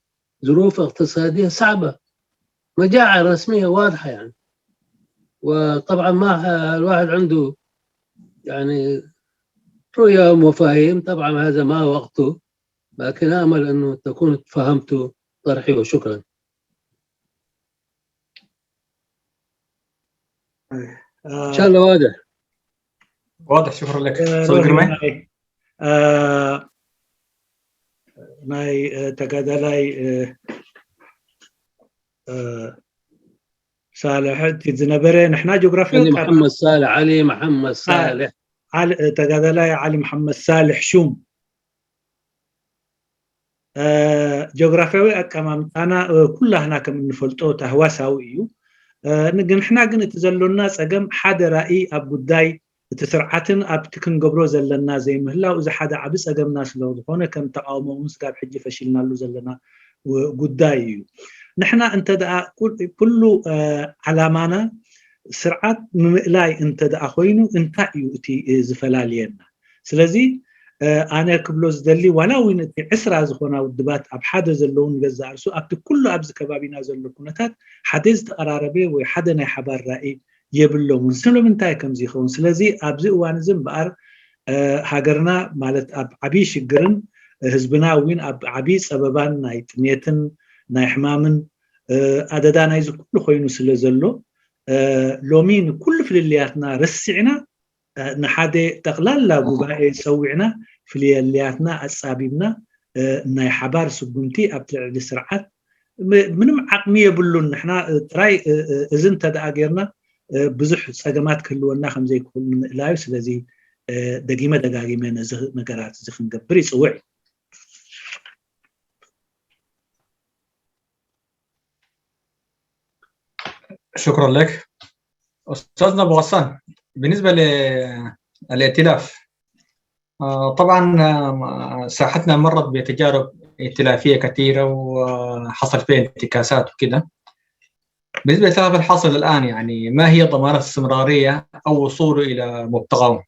ظروف اقتصادية صعبة، مجاعة رسمية واضحة يعني. وطبعا ما الواحد عنده يعني رؤية ومفاهيم، طبعا هذا ما وقته، لكن آمل أنه تكونوا فهمتوا طرحي وشكرا. إن شاء الله واضح. شكرا لك صديق رمي. ناي تقادلاي صالح تزنبري نحنا جغرافيا علي محمد صالح علي محمد صالح تقادلاي علي محمد صالح شوم جغرافيا كمان أنا كلها هناك من فلتو تهواساوي ንሕና ግን እቲ ዘሎና ፀገም ሓደ ራእይ ኣብ ጉዳይ እቲ ስርዓትን ኣብቲ ክንገብሮ ዘለና ዘይምህላው እዚ ሓደ ዓብ ፀገምና ስለ ዝኾነ ከም ተቃውሞ እውን ስጋብ ሕጂ ፈሽልናሉ ዘለና ጉዳይ እዩ ንሕና እንተደኣ ኩሉ ዓላማና ስርዓት ንምእላይ እንተደኣ ኮይኑ እንታይ እዩ እቲ ዝፈላለየና ስለዚ ኣነ ክብሎ ዝደሊ ዋላ እውን እቲ 10 ዝኾና ውድባት ኣብ ሓደ ዘለዉ ንገዛርሱ ኣብቲ ኩሉ ኣብዚ ከባቢና ዘሎ ኩነታት ሓደ ዝተቀራረበ ወይ ሓደ ናይ ሓባር ራእይ የብሎምን ስለምንታይ ከምዚ ይኸውን ስለዚ ኣብዚ እዋን እዚ እምበኣር ሃገርና ማለት ኣብ ዓብይ ሽግርን ህዝብና እውን ኣብ ዓብይ ፀበባን ናይ ጥሜትን ናይ ሕማምን ኣደዳ ናይ ዝኩሉ ኮይኑ ስለ ዘሎ ሎሚ ንኩሉ ፍልልያትና ረሲዕና ንሓደ ጠቅላላ ጉባኤ ሰዊዕና ፍልልያትና ኣጻቢብና ናይ ሓባር ስጉምቲ ኣብ ልዕሊ ስርዓት ምንም ዓቅሚ የብሉን ንሕና ጥራይ እዚ እንተደኣ ጌርና ብዙሕ ፀገማት ክህልወና ከም ዘይክእል ንምእላዩ ስለዚ ደጊመ ደጋጊመ ነዚ ነገራት እዚ ክንገብር ይፅውዕ شكرا لك أستاذنا أبو غسان. بالنسبة للائتلاف طبعا ساحتنا مرت بتجارب ائتلافية كثيرة وحصل فيها انتكاسات وكذا. بالنسبة للائتلاف الحاصل الآن يعني ما هي ضمانات الاستمرارية أو وصوله إلى مبتغاه؟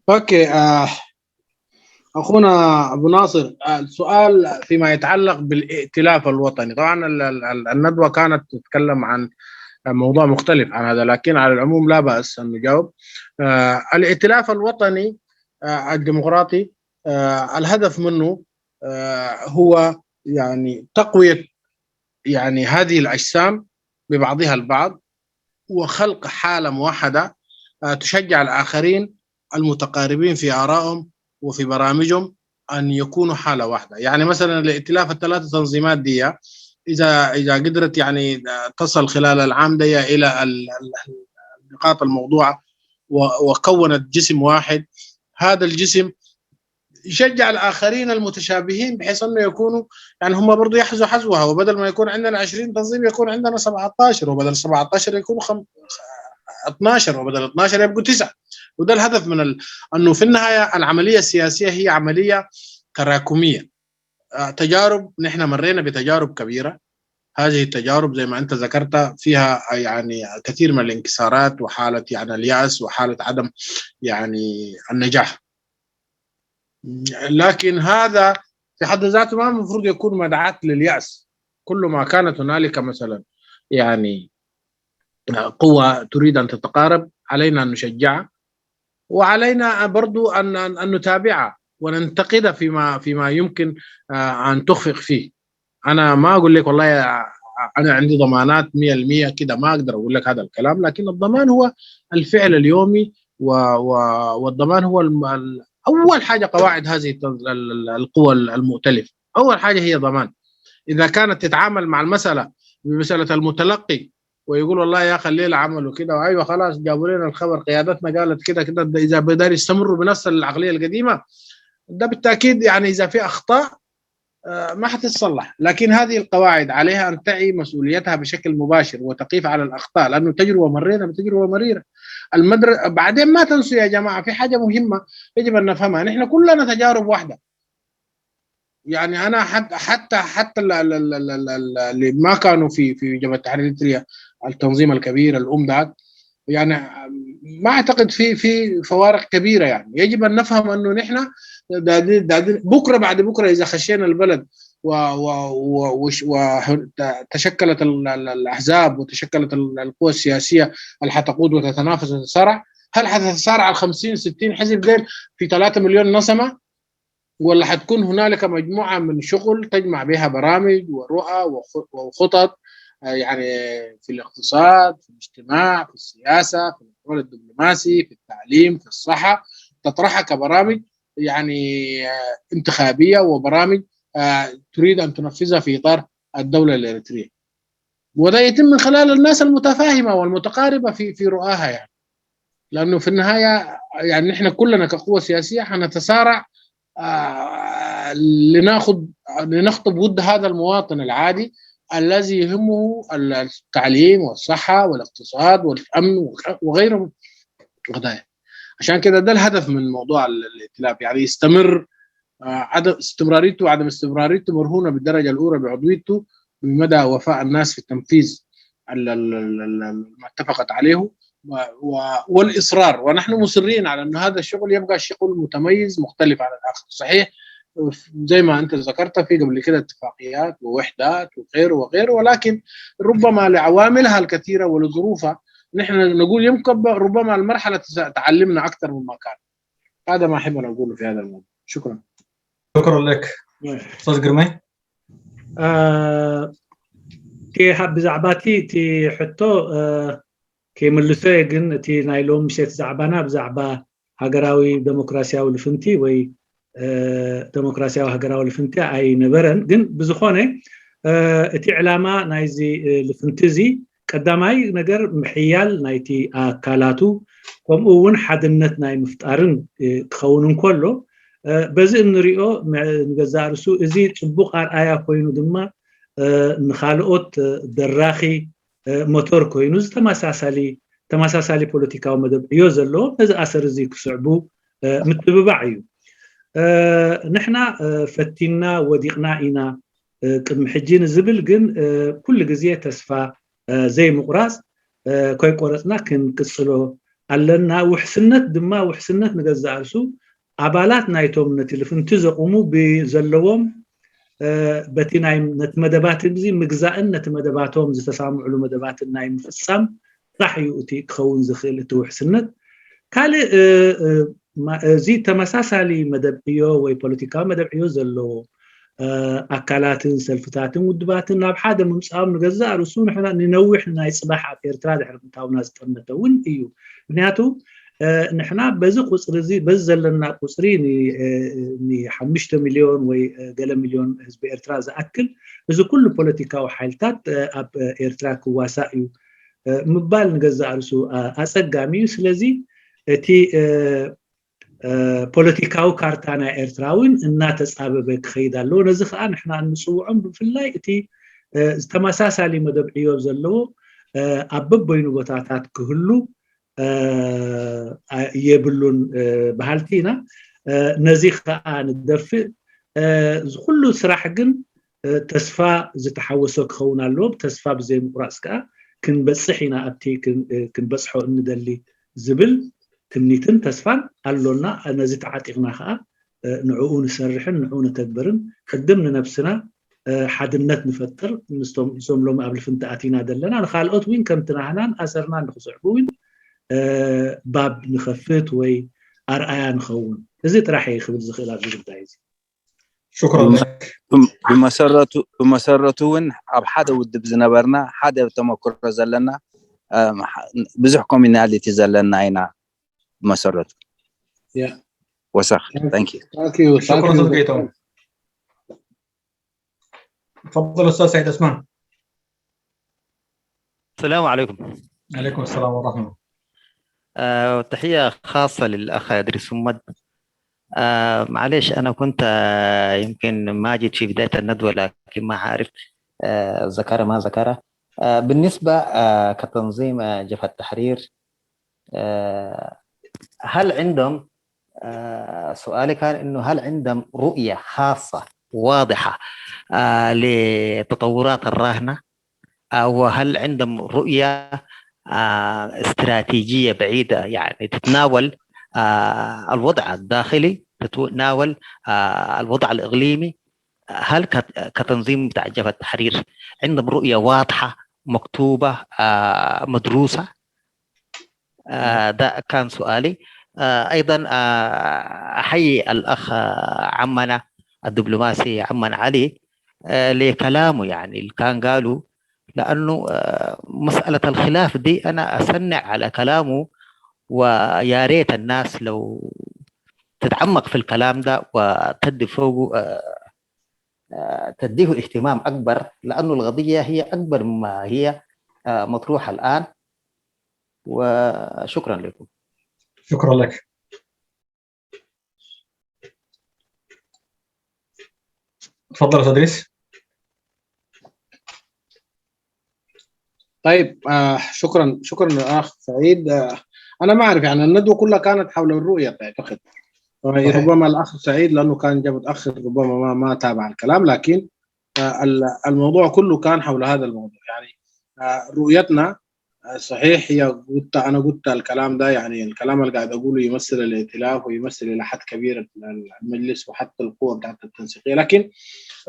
اوكي اخونا ابو ناصر السؤال فيما يتعلق بالائتلاف الوطني طبعا الندوه كانت تتكلم عن موضوع مختلف عن هذا لكن على العموم لا باس ان نجاوب الائتلاف الوطني الديمقراطي الهدف منه هو يعني تقويه يعني هذه الاجسام ببعضها البعض وخلق حاله موحده تشجع الاخرين المتقاربين في آرائهم وفي برامجهم أن يكونوا حالة واحدة يعني مثلا الائتلاف الثلاث تنظيمات دي إذا قدرت يعني تصل خلال العام دي إلى نقاط الموضوع وكونت جسم واحد هذا الجسم يشجع الآخرين المتشابهين بحيث أنه يكونوا يعني هم برضو يحزوا حزوها وبدل ما يكون عندنا 20 تنظيم يكون عندنا 17 وبدل 17 يكونوا 12 وبدل 12 يبقوا 9 وده الهدف من انه في النهايه العمليه السياسيه هي عمليه تراكميه تجارب نحن مرينا بتجارب كبيره هذه التجارب زي ما انت ذكرت فيها يعني كثير من الانكسارات وحاله يعني اليأس وحاله عدم يعني النجاح لكن هذا في حد ذاته ما المفروض يكون مدعاة لليأس كل ما كانت هنالك مثلا يعني قوة تريد أن تتقارب علينا أن نشجعها وعلينا برضو أن نتابعها وننتقد فيما يمكن أن تخفق فيه أنا ما أقول لك والله أنا عندي ضمانات 100% كده ما أقدر أقول لك هذا الكلام لكن الضمان هو الفعل اليومي والضمان هو أول حاجة قواعد هذه القوى المؤتلفة أول حاجة هي ضمان إذا كانت تتعامل مع المسألة بمسألة المتلقي ويقول والله يا اخي الليله عملوا كده وايوه خلاص جابوا لنا الخبر قيادتنا قالت كده كده اذا بدار يستمروا بنفس العقليه القديمه ده بالتاكيد يعني اذا في اخطاء ما حتتصلح لكن هذه القواعد عليها ان تعي مسؤوليتها بشكل مباشر وتقيف على الاخطاء لانه تجربه مرينا بتجربه مريره بعدين ما تنسوا يا جماعه في حاجه مهمه يجب ان نفهمها نحن كلنا تجارب واحده يعني انا حتى اللي ما كانوا في جبهه التحرير الإريترية التنظيم الكبير الأمداد يعني ما اعتقد في فوارق كبيره يعني يجب ان نفهم انه نحن بكره بعد بكره اذا خشينا البلد وتشكلت الاحزاب وتشكلت القوى السياسيه اللي حتقود وتتنافس وتتصارع هل حتتصارع ال 50 60 حزب ديل في 3 مليون نسمه ولا حتكون هنالك مجموعه من شغل تجمع بها برامج ورؤى وخطط يعني في الاقتصاد في الاجتماع في السياسة في العمل الدبلوماسي في التعليم في الصحة تطرحها كبرامج يعني انتخابية وبرامج تريد أن تنفذها في إطار الدولة الإريترية وده يتم من خلال الناس المتفاهمة والمتقاربة في رؤاها يعني لأنه في النهاية يعني نحن كلنا كقوة سياسية حنتصارع لنخطب ود هذا المواطن العادي الذي يهمه التعليم والصحة والاقتصاد والأمن وغيره قضايا. عشان كده ده الهدف من موضوع الائتلاف، يعني يستمر. عدم استمراريته وعدم استمراريته مرهونة بالدرجة الأولى بعضويته بمدى وفاء الناس في التنفيذ ما اتفقت عليه والإصرار. ونحن مصرين على أن هذا الشغل يبقى شغل متميز مختلف عن الآخر. صحيح زي ما أنت ذكرت في قبل كده اتفاقيات ووحدات وغيره وغيره، ولكن ربما لعواملها الكثيرة ولظروفها نحن نقول يمكن ربما المرحلة تعلمنا أكثر مما كان. هذا ما أحب أن أقوله في هذا الموضوع. شكرا. شكرا لك أستاذ قرمي. تي حب زعباتي تي حتو كي ملسوي جن تي نايلوم مشيت زعبانا بزعبا هاجراوي ديمقراسياوي لفنتي وي ديمقراسياوي هاجراوي لفنتي أي نبرن جن بزخونة تي علامة نايزي لفنتزي قداماي نجر محيال نايتي كالاتو ومؤون حدنت ناي مفتارن تخونن كله بزي نريو نجزارسو ازي تبوق آيا كوينو دما نخالقوت دراخي موتور كوينو تماساسالي بوليتيكا ومدب يوزلو إذا أثر زي كسعبو متببعيو. نحنا فتينا وديقنا إنا قد حجين الزبل جن كل جزية تسفى زي مقراص كوي قرصنا كنقصلو علنا وحسنت دما وحسنت نجزارسو عبالات نايتوم نتلفن تزقومو بزلوهم بتناي نتمدبات زي مجزاء نتمدباتهم زي تسامع علوم مدبات النايم فسام راح يؤتي كون زخيل توحسنت كالي زي تمساسالي مدبيو وي بوليتيكا مدبيو زلو أكلات سلفتات ودبات ناب حدا ممسام نجزاء رسون إحنا ننوح ناي صباح عبيرترا إحنا متاو ناس تنتون إيو بنياتو نحنا بزي قصر زي بزل لنا قصرين ني 5 مليون وي قال مليون حزب إرترا أكل بزي كل بوليتيكا وحالتات أب إرترا كواسائيو مبال نجزاء رسو أسقامي سلزي تي بوليتيكاو كارتانا إرتراوين إنها تسابب خيدالو نزخان إحنا نسوعهم بفلاي تي تماساسالي مدبعيو زلو أبب بينو بطاطات كهلو يبلون بحالتينا نزيخ ندفع كله صراحة جن تسفى زتحوسك خونا اللوب تسفى بزي مقراسك كن بصحينا أبتي كن بصحو إن دلي زبل تمنيتن تسفان قالولنا نزيت عاتقنا خا نعون نسرحن نعون نتكبرن قدمنا نفسنا حدنت نفتر نستوم لهم قبل فنتاتينا دلنا خالقوت وين كم تنحنان أسرنا نخصعبوين باب نخفت وي أرأيا نخون إزيت راح يخبز زخيلات زي بتاعيزي. شكرا لك. بمسرتون أب حدا ود بزنبرنا حدا تمكر زلنا بزحكم من اللي تزلنا عينا بمسرته. وسخ. Thank you. شكرا صديقي. تفضل أستاذ سعيد أسمان. السلام عليكم. عليكم السلام ورحمة. تحية خاصة للأخ إدريس محمد. معليش أنا كنت يمكن ما جيت في بداية الندوة لكن ما عارف ذكر ما ذكره. بالنسبة كتنظيم جبهة التحرير هل عندهم سؤالي كان إنه هل عندهم رؤية خاصة واضحة لتطورات الراهنة أو هل عندهم رؤية استراتيجية بعيدة يعني تتناول الوضع الداخلي تتناول الوضع الإقليمي؟ هل كتنظيم بتاع جبهة التحرير عندهم رؤية واضحة مكتوبة مدروسة؟ ده كان سؤالي. أيضا أحيي الأخ عمنا الدبلوماسي عمان علي لكلامه يعني اللي كان قاله، لأنه مسألة الخلاف دي أنا أسنع على كلامه ويا ريت الناس لو تتعمق في الكلام ده وتدي فوقه تديه اهتمام أكبر، لأنه القضية هي أكبر مما هي مطروحة الآن. وشكرا لكم. شكرا لك. تفضل استاذ ادريس. طيب شكرا الاخ سعيد. انا ما اعرف يعني الندوه كلها كانت حول الرؤيه اعتقد، ربما الاخ سعيد لانه كان جاء متاخر ربما ما تابع الكلام، لكن الموضوع كله كان حول هذا الموضوع. يعني رؤيتنا صحيح هي انا قلت الكلام ده، يعني الكلام اللي قاعد اقوله يمثل الائتلاف ويمثل الى حد كبير المجلس وحتى القوى بتاعت التنسيقيه، لكن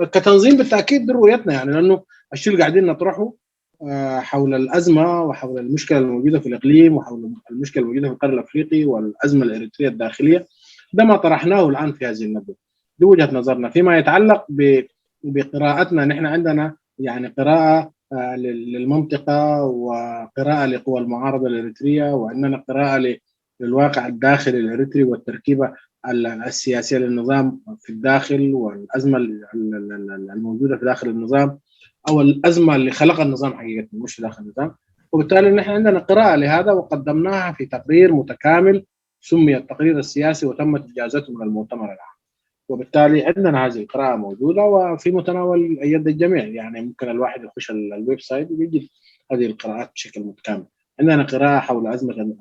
كتنظيم بالتاكيد دي رؤيتنا، يعني لانه الشيء اللي قاعدين نطرحه حول الازمه وحول المشكله الموجوده في الاقليم وحول المشكله الموجوده في القرن الافريقي والازمه الاريتريه الداخليه، ده ما طرحناه الان في هذه الندوه. دي وجهه نظرنا. فيما يتعلق بقراءتنا، نحن عندنا يعني قراءه للمنطقه وقراءه لقوى المعارضه الاريتريه، وعندنا قراءه للواقع الداخلي الاريتري والتركيبه السياسيه للنظام في الداخل والازمه الموجوده في داخل النظام او الازمه اللي خلق النظام حقيقه مش في داخل النظام. وبالتالي نحن عندنا قراءه لهذا وقدمناها في تقرير متكامل سمي التقرير السياسي وتمت اجازته من المؤتمر العام. وبالتالي عندنا هذه القراءه موجوده وفي متناول يد الجميع، يعني ممكن الواحد يخش الويب سايت ويجد هذه القراءات بشكل متكامل. عندنا قراءه حول ازمه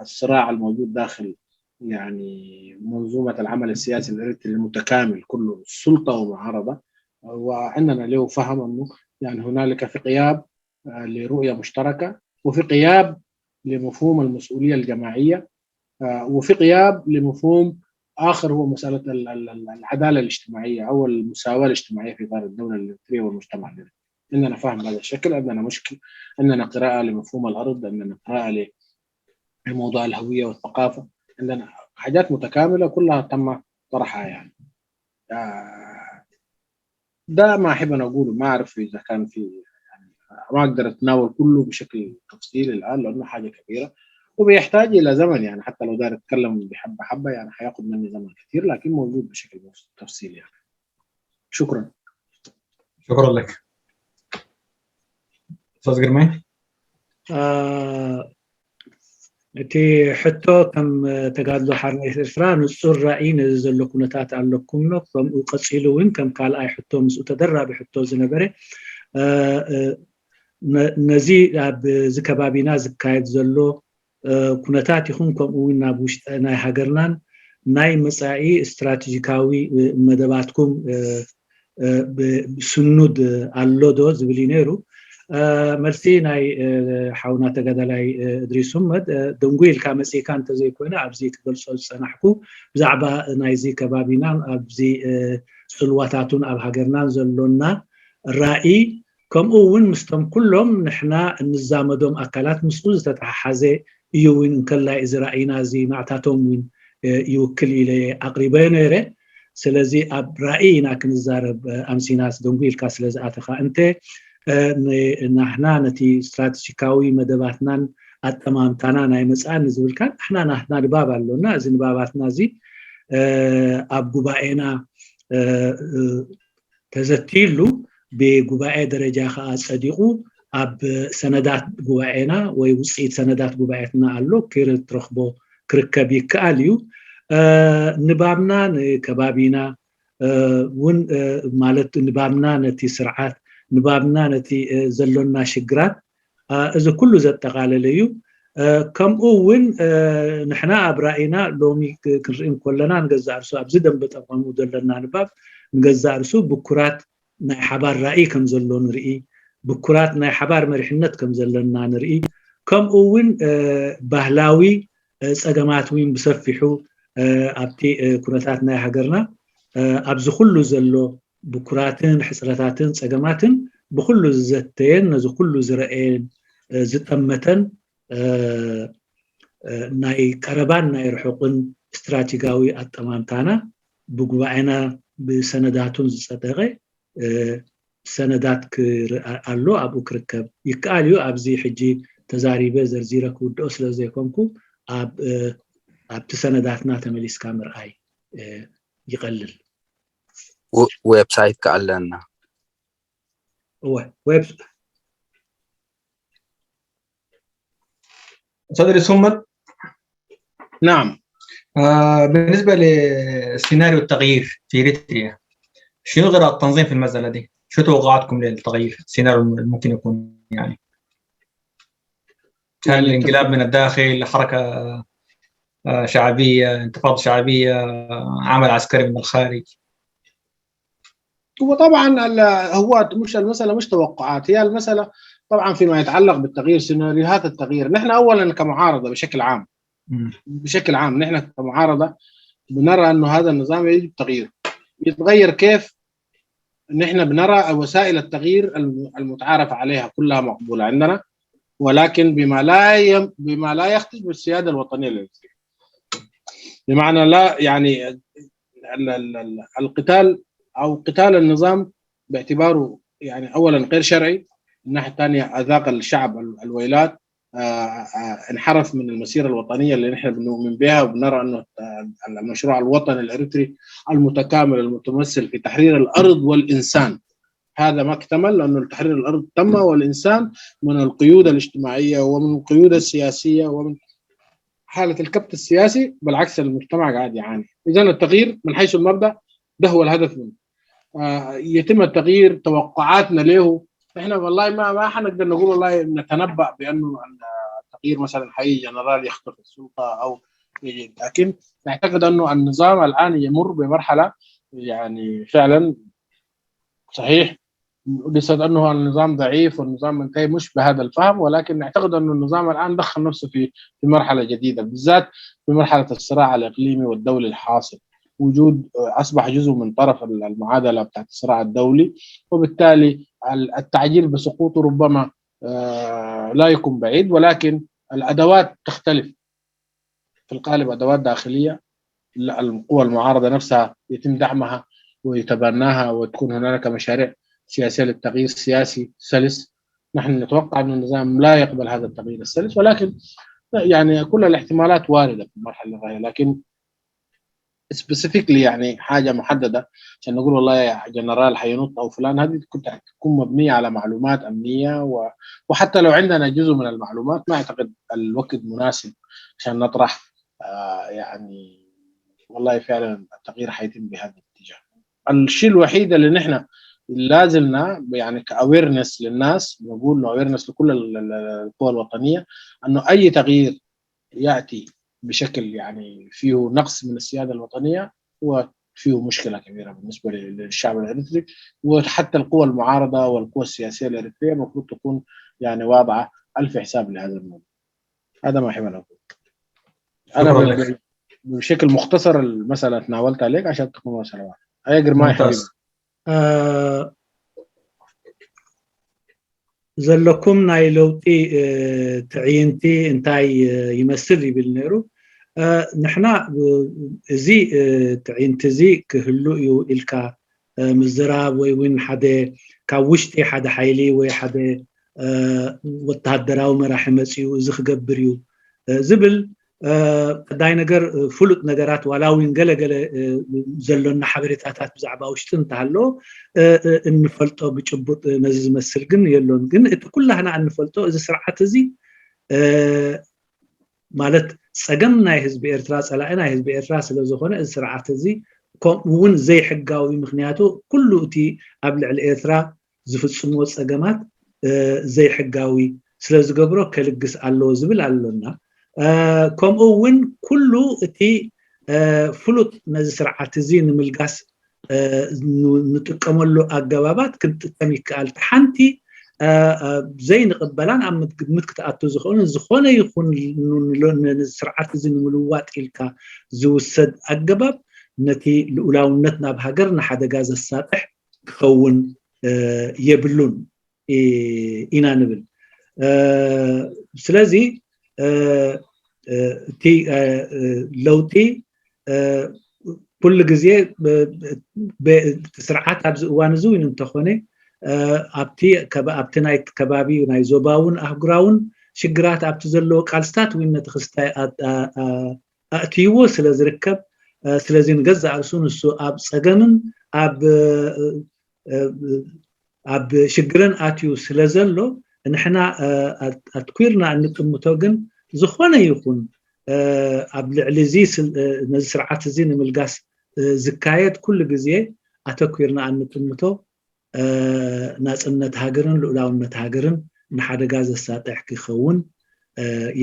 الصراع الموجود داخل يعني منظومه العمل السياسي الاريتري المتكامل كله سلطه ومعارضه، وعندنا له فهم انه يعني هنالك في غياب لرؤيه مشتركه، وفي غياب لمفهوم المسؤوليه الجماعيه، وفي غياب لمفهوم اخر هو مساله العداله الاجتماعيه او المساواه الاجتماعيه في اطار الدوله الاريتريه والمجتمع الاريتري. عندنا فهم هذا الشكل، عندنا مشكل، عندنا قراءه لمفهوم الارض، عندنا قراءه لموضوع الهويه والثقافه، عندنا حاجات متكامله كلها تم طرحها. يعني ده ما احب انا اقوله، ما اعرف اذا كان في يعني ما اقدر اتناول كله بشكل تفصيلي الان لانه حاجه كبيره وبيحتاج الى زمن، يعني حتى لو داير اتكلم بحبه حبه يعني حياخذ مني زمن كثير، لكن موجود بشكل تفصيلي يعني. شكرا لك استاذ جرمي. እቲ ሕቶ ከም ተጋድሎ ሓርነት ኤርትራ ንጹር ራእይ ንዘሎ ኩነታት ኣለኩም ኖ ከምኡ ቀፂሉ እውን ከም ካልኣይ ሕቶ ምስኡ ተደራቢ ሕቶ ዝነበረ ነዚ ኣብዚ ከባቢና ዝካየድ ዘሎ ኩነታት ይኹን ከምኡ እውን ናብ ውሽጢ ናይ ሃገርናን ናይ መጻኢ ስትራቴጂካዊ መደባትኩም ስኑድ ኣሎ ዶ ዝብል ነይሩ። መልሲ ናይ ሓውና ተጋዳላይ እድሪስ ሁመድ ደንጉኢልካ መፂካ እንተዘይኮይነ ኣብዚ ክገልፆ ዝፀናሕኩ ብዛዕባ ናይዚ ከባቢና ኣብዚ ፅልዋታቱን ኣብ ሃገርናን ዘሎና ራእይ ከምኡ እውን ምስቶም ኩሎም ንሕና እንዛመዶም ኣካላት ምስኡ ዝተተሓሓዘ እዩ እውን እንከላይ እዚ ራእይና እዚ ናዕታቶም እውን ይውክል ኢለ ኣቅሪበዮ ነይረ። ስለዚ ኣብ ራእይ ኢና ክንዛረብ ኣምሲናስ ደንጉኢልካ ስለዝኣተኻ እንተ ናሕና ነቲ ስትራቴጂካዊ መደባትናን ኣጠማምታና ናይ መፃን ዝብልካ ንሕና ናትና ንባብ ኣሎና እዚ ንባባትና እዚ ኣብ ጉባኤና ተዘቲሉ ብጉባኤ ደረጃ ከዓ ፀዲቁ ኣብ ሰነዳት ጉባኤና ወይ ውፅኢት ሰነዳት ጉባኤትና ኣሎ ክረክቦ ክርከብ ይከኣል እዩ። ንባብና ንከባቢና እውን ማለት ንባብና ነቲ ስርዓት ንባብና ነቲ ዘሎና ሽግራት እዚ ኩሉ ዘጠቃለለ እዩ። ከምኡ እውን ንሕና ኣብ ራእይና ሎሚ ክንርኢ ከለና ንገዛእ ርሱ ኣብዚ ደንበ ጠቐሙ ዘለና ንባብ ንገዛእ ርሱ ብኩራት ናይ ሓባር ራእይ ከም ዘሎ ንርኢ፣ ብኩራት ናይ ሓባር መሪሕነት ከም ዘለና ንርኢ፣ ከምኡ እውን ባህላዊ ፀገማት እውን ብሰፊሑ ኣብቲ ኩነታት ናይ ሃገርና ኣብዚ ኩሉ ዘሎ ብኩራትን ሕፅረታትን ፀገማትን ብኩሉ ዝዘተየን ነዚ ኩሉ ዝረአየን ዝጠመተን ናይ ቀረባን ናይ ርሑቅን ስትራቴጂካዊ ኣጠማምታና ብጉባኤና ብሰነዳቱን ዝፀደቀ ሰነዳት ኣሎ ኣብኡ ክርከብ ይከኣል እዩ። ኣብዚ ሕጂ ተዛሪበ ዘርዚረ ክውድኦ ስለዘይኮንኩ ኣብቲ ሰነዳትና ተመሊስካ ምርኣይ ይቀልል። ويب سايت كألنا ويب استاذ ادريس همد. نعم بالنسبة لسيناريو التغيير في إريتريا، شنو غير التنظيم في المسألة دي؟ شو توقعاتكم للتغيير؟ السيناريو ممكن يكون يعني هل الانقلاب من الداخل، حركة شعبية، انتفاضة شعبية، عمل عسكري من الخارج؟ هو طبعا هو مش المسألة مش توقعات، هي المسألة طبعا فيما يتعلق بالتغيير سيناريوهات التغيير. نحن أولا كمعارضة بشكل عام نحن كمعارضة بنرى أنه هذا النظام يجب تغييره. يتغير كيف؟ نحن بنرى وسائل التغيير المتعارف عليها كلها مقبولة عندنا، ولكن بما لا يخدش بالسيادة الوطنية الإريترية. بمعنى لا يعني القتال أو قتال النظام باعتباره يعني أولا غير شرعي، من الناحية الثانية أذاق الشعب الويلات، انحرف من المسيرة الوطنية اللي نحن بنؤمن بها، وبنرى أنه المشروع الوطني الإريتري المتكامل المتمثل في تحرير الأرض والإنسان هذا ما اكتمل، لأنه تحرير الأرض تم والإنسان من القيود الاجتماعية ومن القيود السياسية ومن حالة الكبت السياسي، بالعكس المجتمع قاعد يعاني. إذا التغيير من حيث المبدأ ده هو الهدف منه. يتم التغيير، توقعاتنا له احنا والله ما حنقدر نقول والله نتنبأ بأنه التغيير مثلا حي جنرال يخطف السلطة أو يجي، لكن نعتقد أنه النظام الآن يمر بمرحلة يعني فعلا صحيح لسه أنه النظام ضعيف والنظام منتهي مش بهذا الفهم، ولكن نعتقد أن النظام الآن دخل نفسه في مرحلة جديدة، بالذات في مرحلة الصراع الإقليمي والدولي الحاصل. وجود أصبح جزء من طرف المعادلة بتاعت الصراع الدولي، وبالتالي التعجيل بسقوطه ربما لا يكون بعيد، ولكن الأدوات تختلف في القالب، أدوات داخلية. القوى المعارضة نفسها يتم دعمها ويتبناها، وتكون هناك مشاريع سياسية للتغيير سياسي سلس. نحن نتوقع أن النظام لا يقبل هذا التغيير السلس، ولكن يعني كل الاحتمالات واردة في المرحلة الراهنة، لكن سبيسيفيكلي يعني حاجة محددة عشان نقول والله يا جنرال حينط أو فلان، هذه كنت تكون مبنية على معلومات أمنية، وحتى لو عندنا جزء من المعلومات ما أعتقد الوقت مناسب عشان نطرح يعني والله فعلا التغيير حيتم بهذا الاتجاه. الشيء الوحيد اللي نحن لازلنا يعني كأويرنس للناس، نقول أويرنس لكل القوى الوطنية، أنه أي تغيير يأتي بشكل يعني فيه نقص من السيادة الوطنية وفيه مشكلة كبيرة بالنسبة للشعب الإريتري، وحتى القوى المعارضة والقوى السياسية الإريترية المفروض تكون يعني واضعة ألف حساب لهذا الموضوع. هذا ما أحب أن أقول. أنا بشكل مختصر المسألة تناولت عليك عشان تكون مسألة واحدة. أيقر ما يحبي زلكم ناي لوتي تعينتي انتاي يمثل بالنيرو نحنا زي تعينت زي كهلو يو إلكا مزراب وين حدا كوشتي حدا حيلي وي حدا وتهدراو مراح مسيو زخ قبريو زبل داي نجر فلوت نجرات ولاو ينقلقل زلنا حبريتات بزعبا وشتن تهلو انفلطو بچبط مز مسل جن يلون جن كلها انا انفلطو اذا سرعه زي مالت صقمنا حزب ኤርትራ صلانا حزب ኤርትራ ስለዝኾነ እዚ ስርዓት እዚ ከምኡውን ዘይሕጋዊ ምክንያቱ ኩሉ እቲ ኣብ ልዕሊ ኤርትራ ዝፍጽሞ ፀገማት ዘይሕጋዊ ስለዝገብሮ ከልግስ ኣለዎ ዝብል ኣለና ከምኡውን ኩሉ እቲ ፍሉጥ ነዚ ስርዓት እዚ ንምልጋስ ንጥቀመሉ ኣገባባት ክንጥቀም ይከኣል ሓንቲ زي نقبلان عم متكتأتو زخونة يكون سرعات زي نملوات إلكا زوسد أجباب نتي لولاونتنا بهجرنا حدا جاز الساطح خون يبلون إنا نبل سلازي تي لو تي كل جزية بسرعات أبز وانزوين انتخوني أبتي أبتناي كبابي وناي زوباون أهجراون شجرات أبتزلو كالستات وين تخستاي أتيو سلاز ركب سلازين جزء عرسون السو أب سجمن أب شجرن أتيو سلازلو نحنا أتكويرنا أن نتمتوجن زخوانة يكون ኣብ ልዕሊ እዚ ነዚ ስርዓት እዚ ንምልጋስ ዝካየድ ኩሉ ግዜ ኣተኲርና እንጥምቶ ናጽነት ሃገርን ልኡላውነት ሃገርን ንሓደጋ ዘሳጥሕ ክኸውን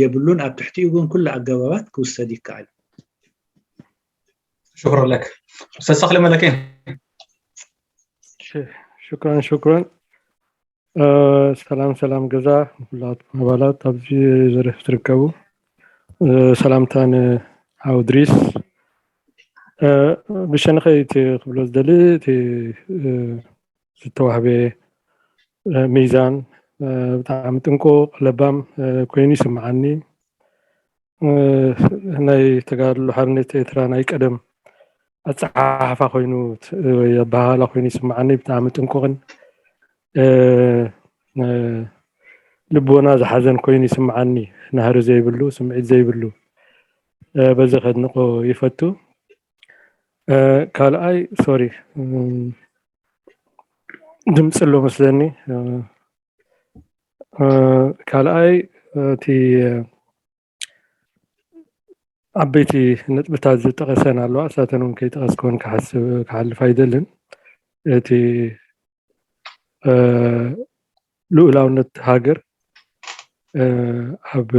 የብሉን ኣብ ትሕቲኡ ግን ኩሉ ኣገባባት ክውሰድ ይከኣል። شكرا لك استاذ صقل ملكين. شكرا سلام جزا كلاتكم أبالات أبزي زرف تركبوا سلام تاني عاو دريس بشان خيتي قبل الزدلي تي ستوهبي ميزان بتعمتنكو لبام كويني سمعني هناي تقال حرني تيتراناي قدم أتصحف خوينو يبهالا خويني سمعني بتعمتنكو غن لبونا زحزن كويني سمعني نهار زي بلو سمعت زي بلو بزخد نقو يفتو قال اي سوري دمت له مسلني قال اي تي عبيتي نتبتاز تقسنا له اساتن كي تقسكون كحسب كحل فايدلن تي لؤلاውነት ሃገር ኣብ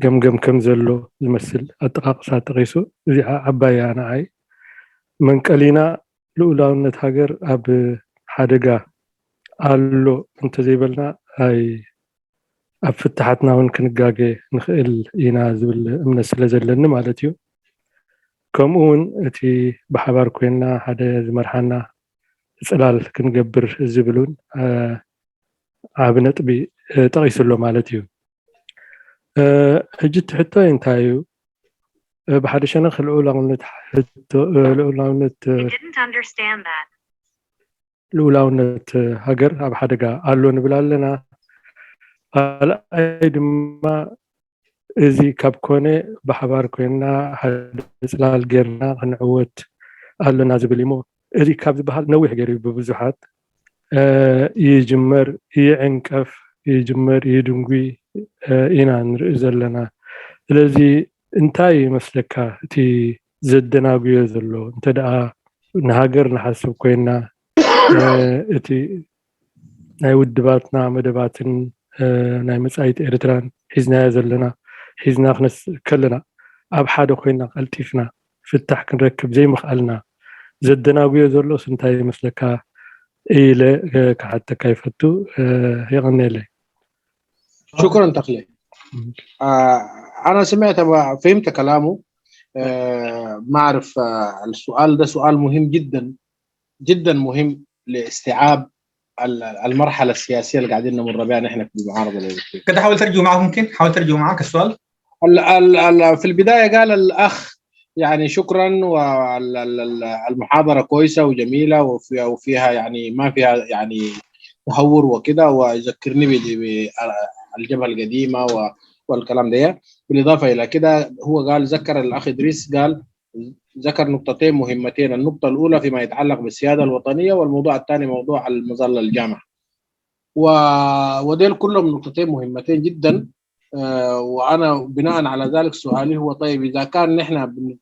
ገምገም ከም ዘሎ ዝመስል ኣጠቃቅሳ ተቂሱ እዚኣ ዓባይ ኣናዓይ መንቀሊና ልኡላውነት ሃገር ኣብ ሓደጋ ኣሎ እንተዘይበልና ኣይ ኣብ ፍትሓትና እውን ክንጋገ ንኽእል ኢና ዝብል እምነት ስለ ዘለኒ ማለት እዩ። ከምኡ እውን እቲ ብሓባር ኮይንና ሓደ ዝመርሓና ጽላል ክንገብር ዝብሉን ኣብ ነጥቢ ጠቂሱሎ ማለት እዩ። ሕጂ ትሕቶ እንታይ እዩ ብሓደ ሸነኽ ልኡላውነት ሃገር ኣብ ሓደጋ ኣሎ ንብል ኣለና። ካልኣይ ድማ እዚ ካብ ኮነ ብሓባር ኮይንና ሓደ ጽላል ጌርና ክንዕወት ኣለና ዝብል እሞ እዚ ካብ ዝበሃል ነዊሕ ገይሩ ብብዙሓት ይጅመር ይዕንቀፍ ይጅመር ይድንጉ ኢና ንርኢ ዘለና። ስለዚ እንታይ ይመስለካ እቲ ዘደናግዮ ዘሎ እንተደኣ ንሃገር ንሓስብ ኮይና እቲ ናይ ውድባትና መደባትን ናይ መጻኢት ኤርትራን ሒዝናዮ ዘለና ሒዝና ክነስ ከለና ኣብ ሓደ ኮይና ቀልጢፍና ፍታሕ ክንረክብ ዘይምኽኣልና ዘደናግዮ ዘሎ እንታይ ይመስለካ ኢለ كحتى كيفتو يغني لي. شكرا تخلي. أنا سمعت فهمت كلامه. ما أعرف السؤال ده سؤال مهم جدا جدا مهم لاستيعاب المرحلة السياسية اللي قاعدين نمر بها نحن في المعارضة الإلكترونية. كده حاول ترجمه معه ممكن حاول ترجمه معك السؤال. في البداية قال الأخ يعني شكرا والمحاضرة كويسة وجميلة وفيها يعني ما فيها يعني تهور وكده ويذكرني بالجبهة القديمة والكلام ده. بالإضافة إلى كده هو قال ذكر الأخ إدريس قال ذكر نقطتين مهمتين. النقطة الأولى فيما يتعلق بالسيادة الوطنية والموضوع الثاني موضوع المظلة الجامعة وديل كلهم نقطتين مهمتين جدا. وأنا بناء على ذلك سؤالي هو طيب إذا كان نحن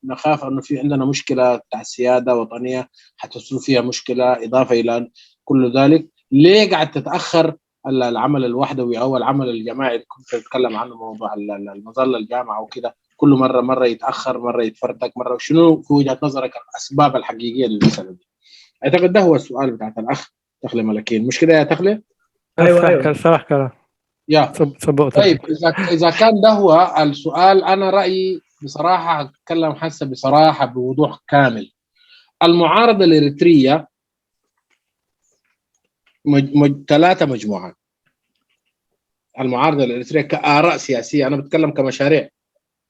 نخاف أنه في عندنا مشكلة تاع السيادة وطنية حتصير فيها مشكلة إضافة إلى كل ذلك ليه قاعد تتأخر العمل الوحدوي أو العمل الجماعي اللي كنت أتكلم عنه موضوع المظلة الجامعة وكده كل مرة يتأخر مرة يتفرتك مرة شنو في وجهة نظرك الأسباب الحقيقية للمسألة دي؟ أعتقد ده هو السؤال بتاع الأخ تخلي ملكين مش كده يا تخلي؟ أيوة صح كلام. طيب إذا كان ده هو السؤال أنا رأيي بصراحة أتكلم حسب بصراحة بوضوح كامل. المعارضة الإريترية ثلاثة مجموعات. المعارضة الإريترية كآراء سياسية أنا بتكلم كمشاريع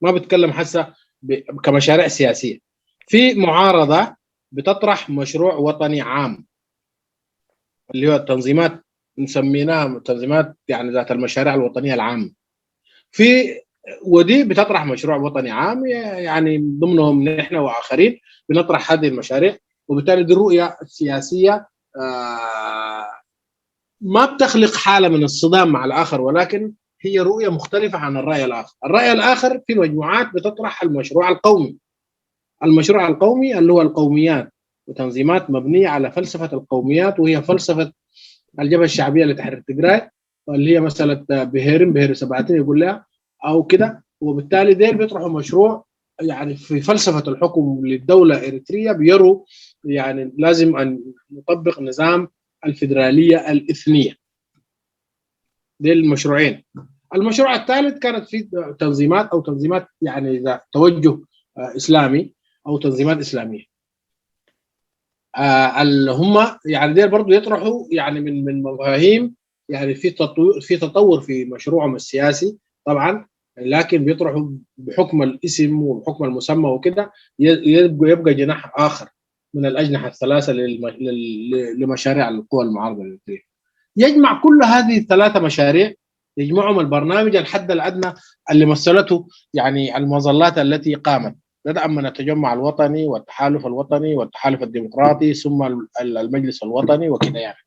ما بتكلم حسب كمشاريع سياسية. في معارضة بتطرح مشروع وطني عام اللي هو التنظيمات نسميناها تنظيمات يعني ذات المشاريع الوطنية العامة. في ودي بتطرح مشروع وطني عام يعني ضمنهم نحن وآخرين بنطرح هذه المشاريع وبالتالي دي الرؤية السياسية ما بتخلق حالة من الصدام مع الآخر ولكن هي رؤية مختلفة عن الرأي الآخر. الرأي الآخر في مجموعات بتطرح المشروع القومي. المشروع القومي اللي هو القوميات وتنظيمات مبنية على فلسفة القوميات، وهي فلسفة الجبهة الشعبية لتحرير تجراي، اللي هي مسألة بهير سبعتين يقول لها أو كده. وبالتالي ديل بيطرحوا مشروع يعني في فلسفة الحكم للدولة إريتريا، بيروا يعني لازم أن نطبق نظام الفيدرالية الإثنية. ديل المشروعين. المشروع الثالث كانت في تنظيمات يعني توجه إسلامي أو تنظيمات إسلامية. اللي هم يعني ديل برضو يطرحوا يعني من مفاهيم يعني في تطور في مشروعهم السياسي طبعا، لكن بيطرحوا بحكم الاسم وبحكم المسمى وكده يبقى جناح آخر من الأجنحة الثلاثة لمشاريع القوى المعارضة الإريترية. يجمع كل هذه الثلاثة مشاريع، يجمعهم البرنامج الحد الأدنى اللي مثلته يعني المظلات التي قامت بدءا من التجمع الوطني والتحالف الوطني والتحالف الديمقراطي ثم المجلس الوطني وكذا يعني.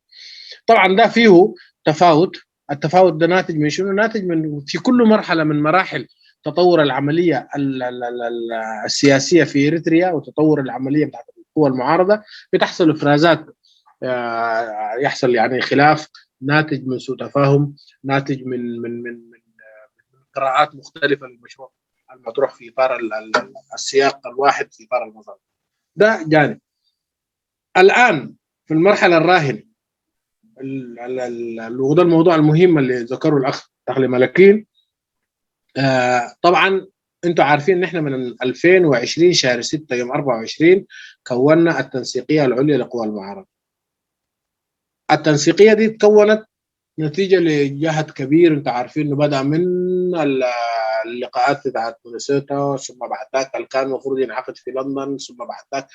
طبعا ده فيه تفاوت. التفاوت ده ناتج من شنو؟ ناتج من في كل مرحلة من مراحل تطور العملية السياسية في إريتريا وتطور العملية بتاعت القوى المعارضة بتحصل إفرازات، يحصل يعني خلاف ناتج من سوء تفاهم، ناتج من قراءات مختلفة للمشروع المطروح في إطار السياق الواحد في إطار المظاهر. ده جانب. الآن في المرحلة الراهنة وده الموضوع المهم اللي ذكره الأخ دخلي ملكين. طبعا انتم عارفين ان احنا من 2020 شهر 6 يوم 24 كونا التنسيقية العليا لقوى المعارضة. التنسيقية دي تكونت نتيجة لجهد كبير. انت عارفين انه بدأ من اللقاءات بتاعت مينيسوتا، ثم بعد ذاك كان المفروض ينعقد في لندن، ثم بعد ذاك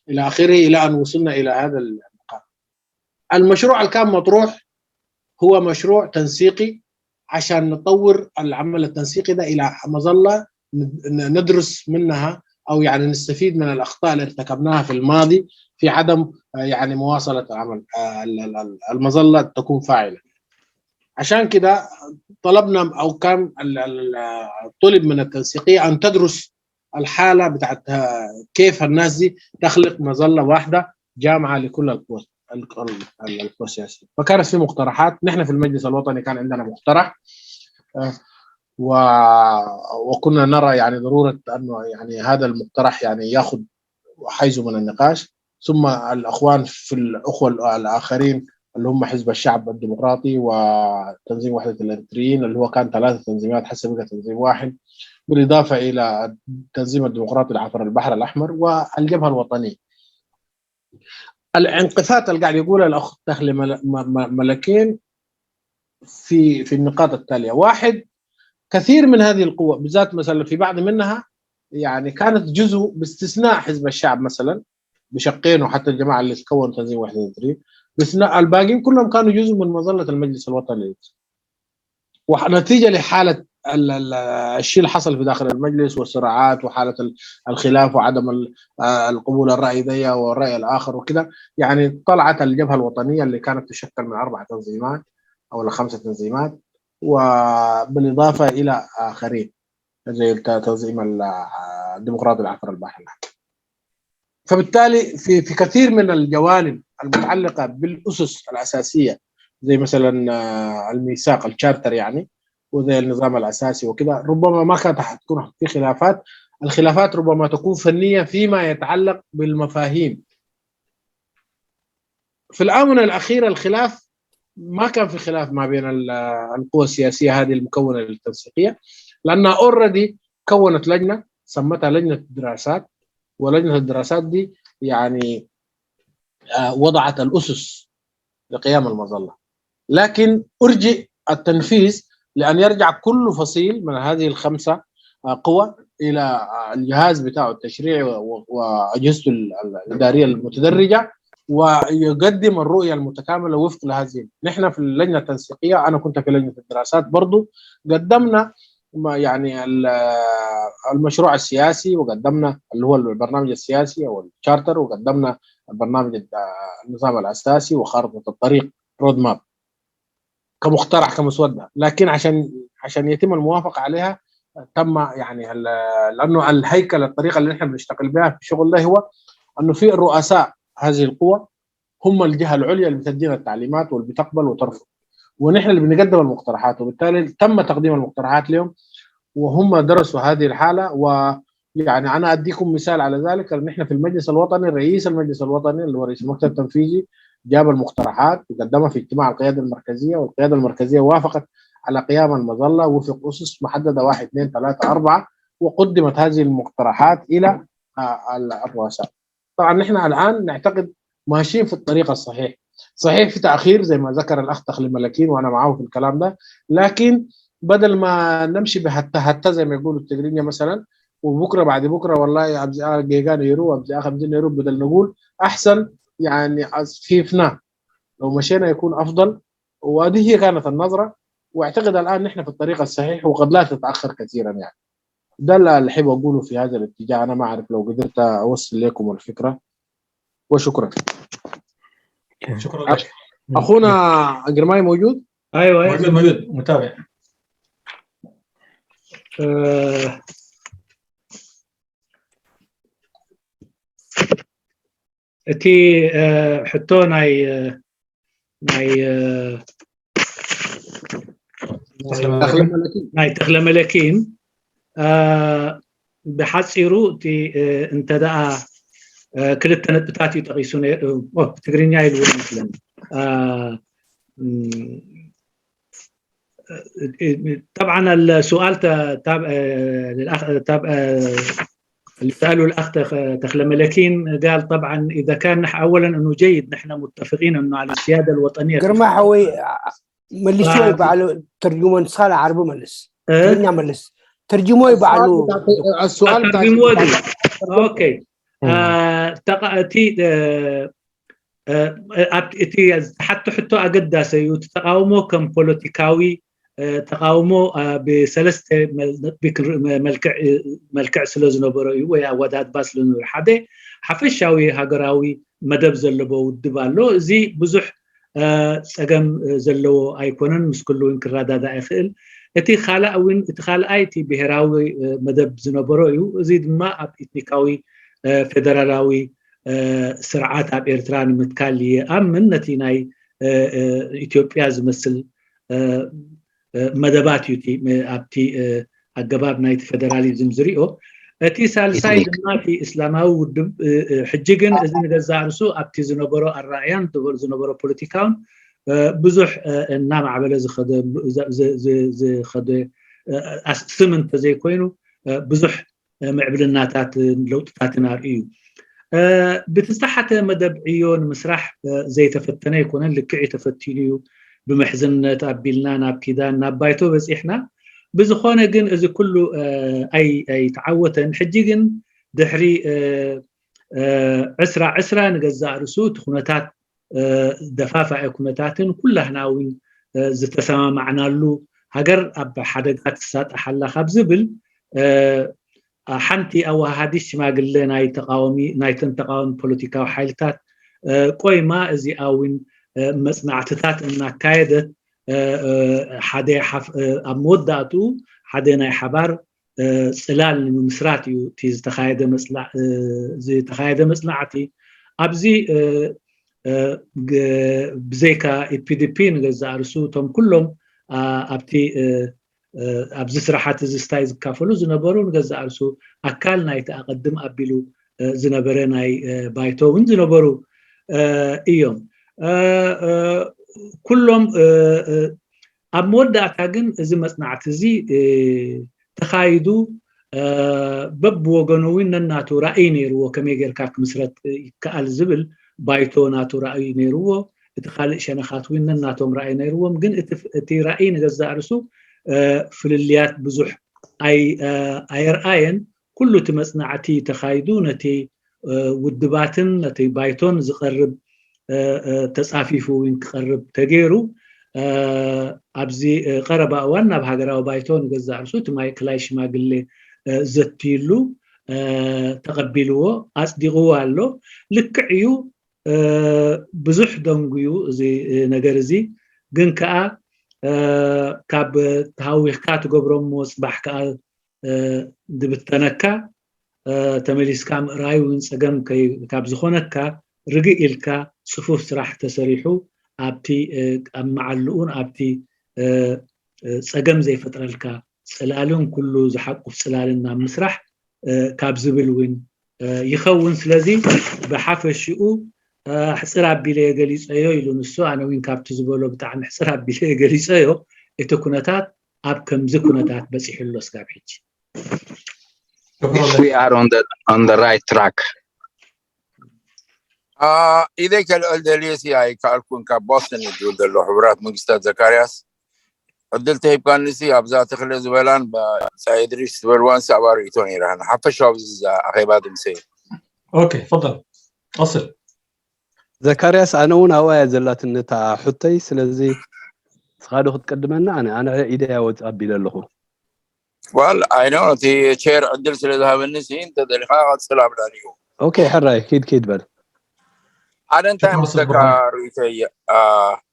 الى اخره الى ان وصلنا الى هذا اللقاء. المشروع اللي كان مطروح هو مشروع تنسيقي عشان نطور العمل التنسيقي ده الى مظلة ندرس منها او يعني نستفيد من الاخطاء اللي ارتكبناها في الماضي في عدم يعني مواصلة العمل، المظلة تكون فاعلة. عشان كده طلبنا او كان طلب من التنسيقية ان تدرس الحالة بتاعت كيف الناس دي تخلق مظلة واحدة جامعة لكل القوى السياسية. فكانت في مقترحات. نحن في المجلس الوطني كان عندنا مقترح وكنا نرى يعني ضرورة انه يعني هذا المقترح يعني ياخذ حيزه من النقاش. ثم الاخوان في الاخوه الاخرين اللي هم حزب الشعب الديمقراطي وتنظيم وحدة الإريتريين اللي هو كان 3 تنظيمات حسب بقى تنظيم واحد، بالإضافة إلى التنظيم الديمقراطي لعبر البحر الأحمر والجبهة الوطنية. الانقفاض اللي قاعد يقوله الأخ دخلي ملكين في النقاط التالية. واحد، كثير من هذه القوى بالذات مثلا في بعض منها يعني كانت جزء باستثناء حزب الشعب مثلا بشقين وحتى الجماعة اللي تكون تنظيم وحدة الإريتريين، باستثناء الباقيين كلهم كانوا جزء من مظلة المجلس الوطني. ونتيجة لحالة الشيء اللي حصل في داخل المجلس والصراعات وحالة الخلاف وعدم القبول الرأي ذي والرأي الآخر وكده، يعني طلعت الجبهة الوطنية اللي كانت تشكل من 4 تنظيمات أو 5 تنظيمات وبالإضافة إلى آخرين زي تنظيم الديمقراطي لعبر البحر الأحمر. فبالتالي في كثير من الجوانب المتعلقة بالأسس الأساسية زي مثلا الميثاق الشارتر يعني وزي النظام الأساسي وكده، ربما ما كانت حتكون في خلافات. الخلافات ربما تكون فنية فيما يتعلق بالمفاهيم. في الآونة الأخيرة الخلاف ما كان في خلاف ما بين القوى السياسية هذه المكونة للتنسيقية، لأنها أوريدي كونت لجنة سمتها لجنة الدراسات، ولجنة الدراسات دي يعني وضعت الأسس لقيام المظلة، لكن أرجئ التنفيذ لأن يرجع كل فصيل من هذه ال5 قوى إلى الجهاز بتاعه التشريعي وأجهزته الإدارية المتدرجة ويقدم الرؤية المتكاملة وفق لهذه. نحن في اللجنة التنسيقية، أنا كنت في لجنة الدراسات برضو، قدمنا يعني المشروع السياسي وقدمنا اللي هو البرنامج السياسي أو الشارتر، وقدمنا البرنامج النظام الأساسي وخارطة الطريق رود ماب كمقترح كمسوده، لكن عشان يتم الموافقه عليها تم يعني لانه الهيكل الطريقه اللي احنا بنشتغل بها في الشغل ده هو انه في رؤساء هذه القوى هم الجهه العليا اللي بتدينا التعليمات واللي بتقبل وترفض، ونحن اللي بنقدم المقترحات، وبالتالي تم تقديم المقترحات لهم وهم درسوا هذه الحاله. ويعني انا اديكم مثال على ذلك، ان احنا في المجلس الوطني رئيس المجلس الوطني اللي هو رئيس المكتب التنفيذي جاب المقترحات وقدمها في اجتماع القياده المركزيه، والقياده المركزيه وافقت على قيام المظله وفق اسس محدده 1 2 3 4، وقدمت هذه المقترحات الى الرؤساء. طبعا نحن الان نعتقد ماشيين في الطريق الصحيح، صحيح في تاخير زي ما ذكر الاخ تخلي ملاكين وانا معه في الكلام ده، لكن بدل ما نمشي بهتا زي ما يقولوا التجرينيا مثلا، وبكره بعد بكره والله ابزي جيجان يرو ابزي 50 يرو، بدل نقول احسن يعني خفيفنا لو مشينا يكون افضل. وهذه هي كانت النظره، واعتقد الان نحن في الطريق الصحيح وقد لا تتاخر كثيرا. يعني ده اللي احب اقوله في هذا الاتجاه. انا ما اعرف لو قدرت اوصل لكم الفكره، وشكرا. شكرا لك. اخونا جرماي موجود؟ ايوه موجود متابع. اتي حتو ناي تخلى ملكين بحصيرو تي انت دعا كلتا نبتاتي تقيسون تقرينيا يلون مثلا طبعا السؤال تابع اللي سألوا الأخ تخلى ملكين قال طبعا إذا كان أولا أنه جيد نحن متفقين أنه على السيادة الوطنية قرماحوي ملسوي بعلو ترجمة صالة عربي ملس ترجمة ملس ترجموي بعلو السؤال ترجموي أوكي تقاتي حتى أقداسي وتقاوموا كم بوليتيكاوي تقاوموا بثلاثة ملكع سلوزنبرو ويا وداد باس لنور حدا حفشاوي هاجراوي مدب زلبو ودبالو زي بزح سجم زلو أيقونن مسكلو إنكرادا دا إخل اتي خالا أوين اتخال أيتي بهراوي مدب زنبرو زيد ما أب إتنيكاوي فدرالاوي سرعات أب إرتران متكالية أم من نتيناي إثيوبيا زمثل مدبات يوتي أبتي الجباب نايت فدراليزم زريو أتي سالساي دماتي إسلاماو حجيجن إذن جزارسو أبتي زنبرو الرأيان تقول زنبرو بوليتيكاون بزح النام عبلا زي خد سمن تزي كوينو بزح معبلناتات لو تاتنار إيو بتستحت مدب عيون مسرح زي تفتنا يكون لكعي تفتينيو بمحزن تقبلنا نابكيدان نابايتو بس إحنا بزخونة جن إذا كله أي تعوتن حجيجن دحري عسرة نجزع رسو تخونتات دفافة كونتاتن كلها ناوين زتسامى معنا له هجر أب حدقات سات أحلى خبزبل حنتي أو هاديش ما قلنا ناي تقاومي ناي تنتقاوم بوليتيكا وحيلتات كوي ما إزي أوين مصنعتات إنها كايدة حدا أموداتو حدا ناي حبار سلال مسراتي تيز تخايدة مصنع زي تخايدة مصنعتي أبزي بزيكا PDP نجزع رسوتهم كلهم أبتي أبزي سرحات زستايز كافلو زنبرو نجزع رسو أكلنا يتقدم أبيلو زنبرناي بايتوين زنبرو إيوم كلهم أمودة تاجن إذا مصنعت زي تخايدو بب وجنوين الناتو رأيني رو كم يجر كاك مسرت كأل زبل بايتو ناتو رأيني رو تخالق شنخاتوين الناتو رأيني رو ممكن ترأين جزء رسو فلليات بزح أي رأين كله تمصنعتي تخايدونتي والدباتن نتي بايتون زقرب تصافيفو وين قرب تغيرو ابزي قربا وانا بهاجراو بايتون جزع رسو تماي كلايش ما قلي زتيلو تقبلوه اصدقوا له لكعيو بزح دنغيو زي نغرزي جن كا ካብ ተሃዊኽካ ትገብሮሞ ፅባሕ ከዓ ድብተነካ ተመሊስካ ምእራይ እውን ፀገም ካብ ዝኾነካ ርግእ ኢልካ ፅፉፍ ስራሕ ተሰሪሑ ኣብቲ ኣብ መዓልኡን ኣብቲ ፀገም ዘይፈጥረልካ ፅላልን ኩሉ ዝሓቁፍ ፅላልን ናብ ምስራሕ ካብ ዝብል እውን ይኸውን ስለዚ ብሓፈሽኡ ሕፅር ኣቢለ የገሊፀዮ ኢሉ ንሱ ኣነ እውን ካብቲ ዝበሎ ብጣዕሚ ሕፅር ኣቢለ የገሊፀዮ እቲ ኩነታት ኣብ ከምዚ ኩነታት በፂሕሎ ስጋብ ሕጂ We are on the right track. إذا كان الدليسي هاي كالكون كبوسطن يدول دلو حبرات مجستات زكرياس عدلت هيب كان نسي أبزات خلي زبالان بسعيد ريش زبالوان سعبار يتوني رهن حفش أبز أخي بعد مسي. أوكي تفضل أصل. زكرياس أنا ونا وايد زلات النتا حتى سلزي صادق تقدمنا أنا إيديا وتقبل له. Well, I know the chair عدل سلذها بالنسي أنت دلخاء سلام عليكم. أوكي حرة كيد بل. أنا أنت مستكار ريتي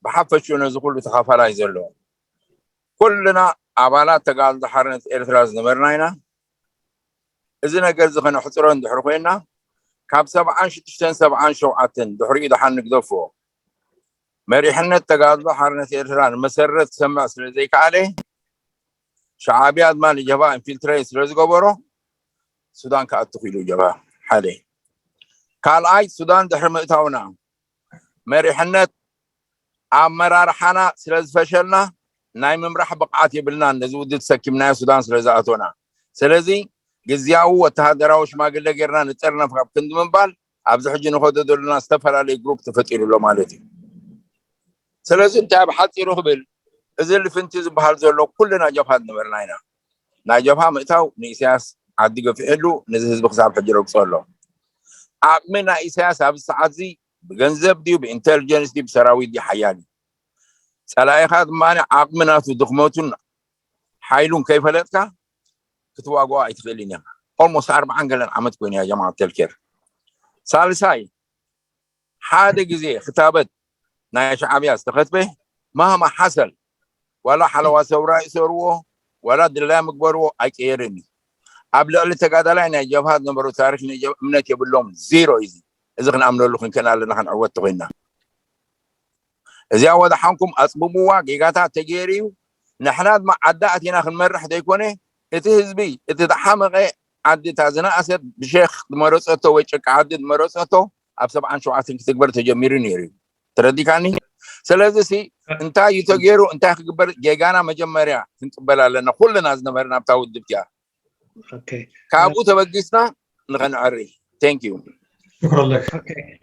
بحفش ونزقول بتخافى لا يزلون. كلنا عبالات تقال ضحرنا إرثراز نمرنا إذن قرز خنا حصرون دحرقينا كاب 7 شتشتن 7 شوعتن دحري دحن نقدفو مريحنا تقال ضحرنا إرثران مسرت سمع سلزيك عليه شعابيات مالي جبا انفلتريس رزقبرو السودان كأتخيلو جبا حالي قال اي السودان دحر مئتاونا مريحنا عمرار حنا سلز فشلنا ناي ممرح بقعات يبلنا نزود تسكمنا السودان سلزاتونا سلزي جزياو وتهدراوش ما قلنا قرنا نترنا في كند منبال ابز حجي نخد دولنا استفر على جروب تفكيروا له مالتي سلزي انت بحطي رهبل إذا اللي فنتز بهالزولو كلنا جبهة نمرناينا ناجبها مئتاو نيسياس عدقة في حلو نزهز بخصاب حجر وقصولو عقمنا إسياس بالساعات زي بجنزب دي وبإنتلجنس دي بسراوي دي حيالي سلاي خاد مانع عقمنا في دخموتنا حايلون كيف لتك كتوا قوا يتخلينا almost 4 قلن عمتكم يا جماعة التلكير ثالثاي حادق زي خطابت نايش عبياس تخت به مهما حصل ولا حلوة سوراء سروه ولا دلام كبروه أكيرني قبل اللي تقادلين جبهات نمبر تاريخ منك يبلهم زيرو إيزي إذا كنا عملوا لكم كنا لنا خن عودت غينا إذا عود حنكم أصببوا جيجاتا تجيريو نحن مع عداتنا خن مرة حدا يكونه إتهزبي إتدحمق عدي تازنا أسد بشيخ مرسته ويشك عدد مرسته أبسب عن شوعاتك تكبر تجميرين يريو تردي كاني سلازسي انت يتغيروا انت خبر جيغانا مجمريا نقبل لنا كلنا نازنا بتاود دبتيا اوكي كابو تبقسنا نغنعري ثانك يو شكرا لك. اوكي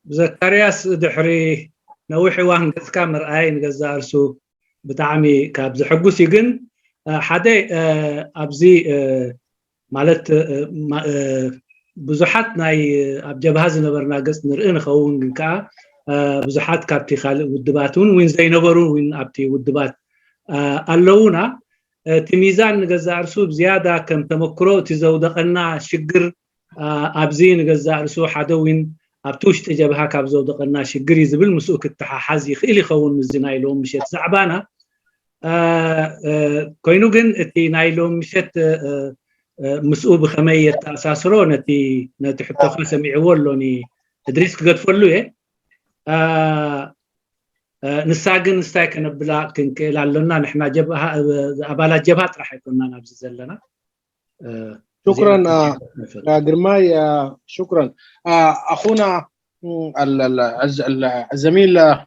زكرياس دحري نوحي وان كامر اين غزارسو بتعمي كاب زحقوسي جن حدا ابزي مالت ብዙሓት ናይ ኣብ ጀብሃ ዝነበርና ገጽ ንርኢ ንኸውን ግን ከዓ ብዙሓት ካብቲ ካልእ ውድባት እውን ዘይነበሩ እውን ኣብቲ ውድባት ኣለውና እቲ ሚዛን ንገዛእ ርሱ ብዝያዳ ከም ተመክሮ እቲ ዘውደቐና ሽግር ኣብዚ ንገዛእ ርሱ ሓደ እውን ኣብቲ ውሽጢ ጀብሃ ካብ ዘውደቐና ሽግር እዩ ዝብል ምስኡ ክትሓሓዝ ይኽእል ይኸውን ምዚ ናይ ሎም ምሸት ዛዕባና ኮይኑ ግን እቲ ናይ ሎም ምሸት مسؤ بخمية أساسرو نتي حتى خمسة معولوني إدريس كقدفلو نساقن نستاكن بلا كنك لعلنا نحن جبهة أبالات جبهات راح يكوننا نبز لنا شكرا يا جرماي شكرا أخونا الزميل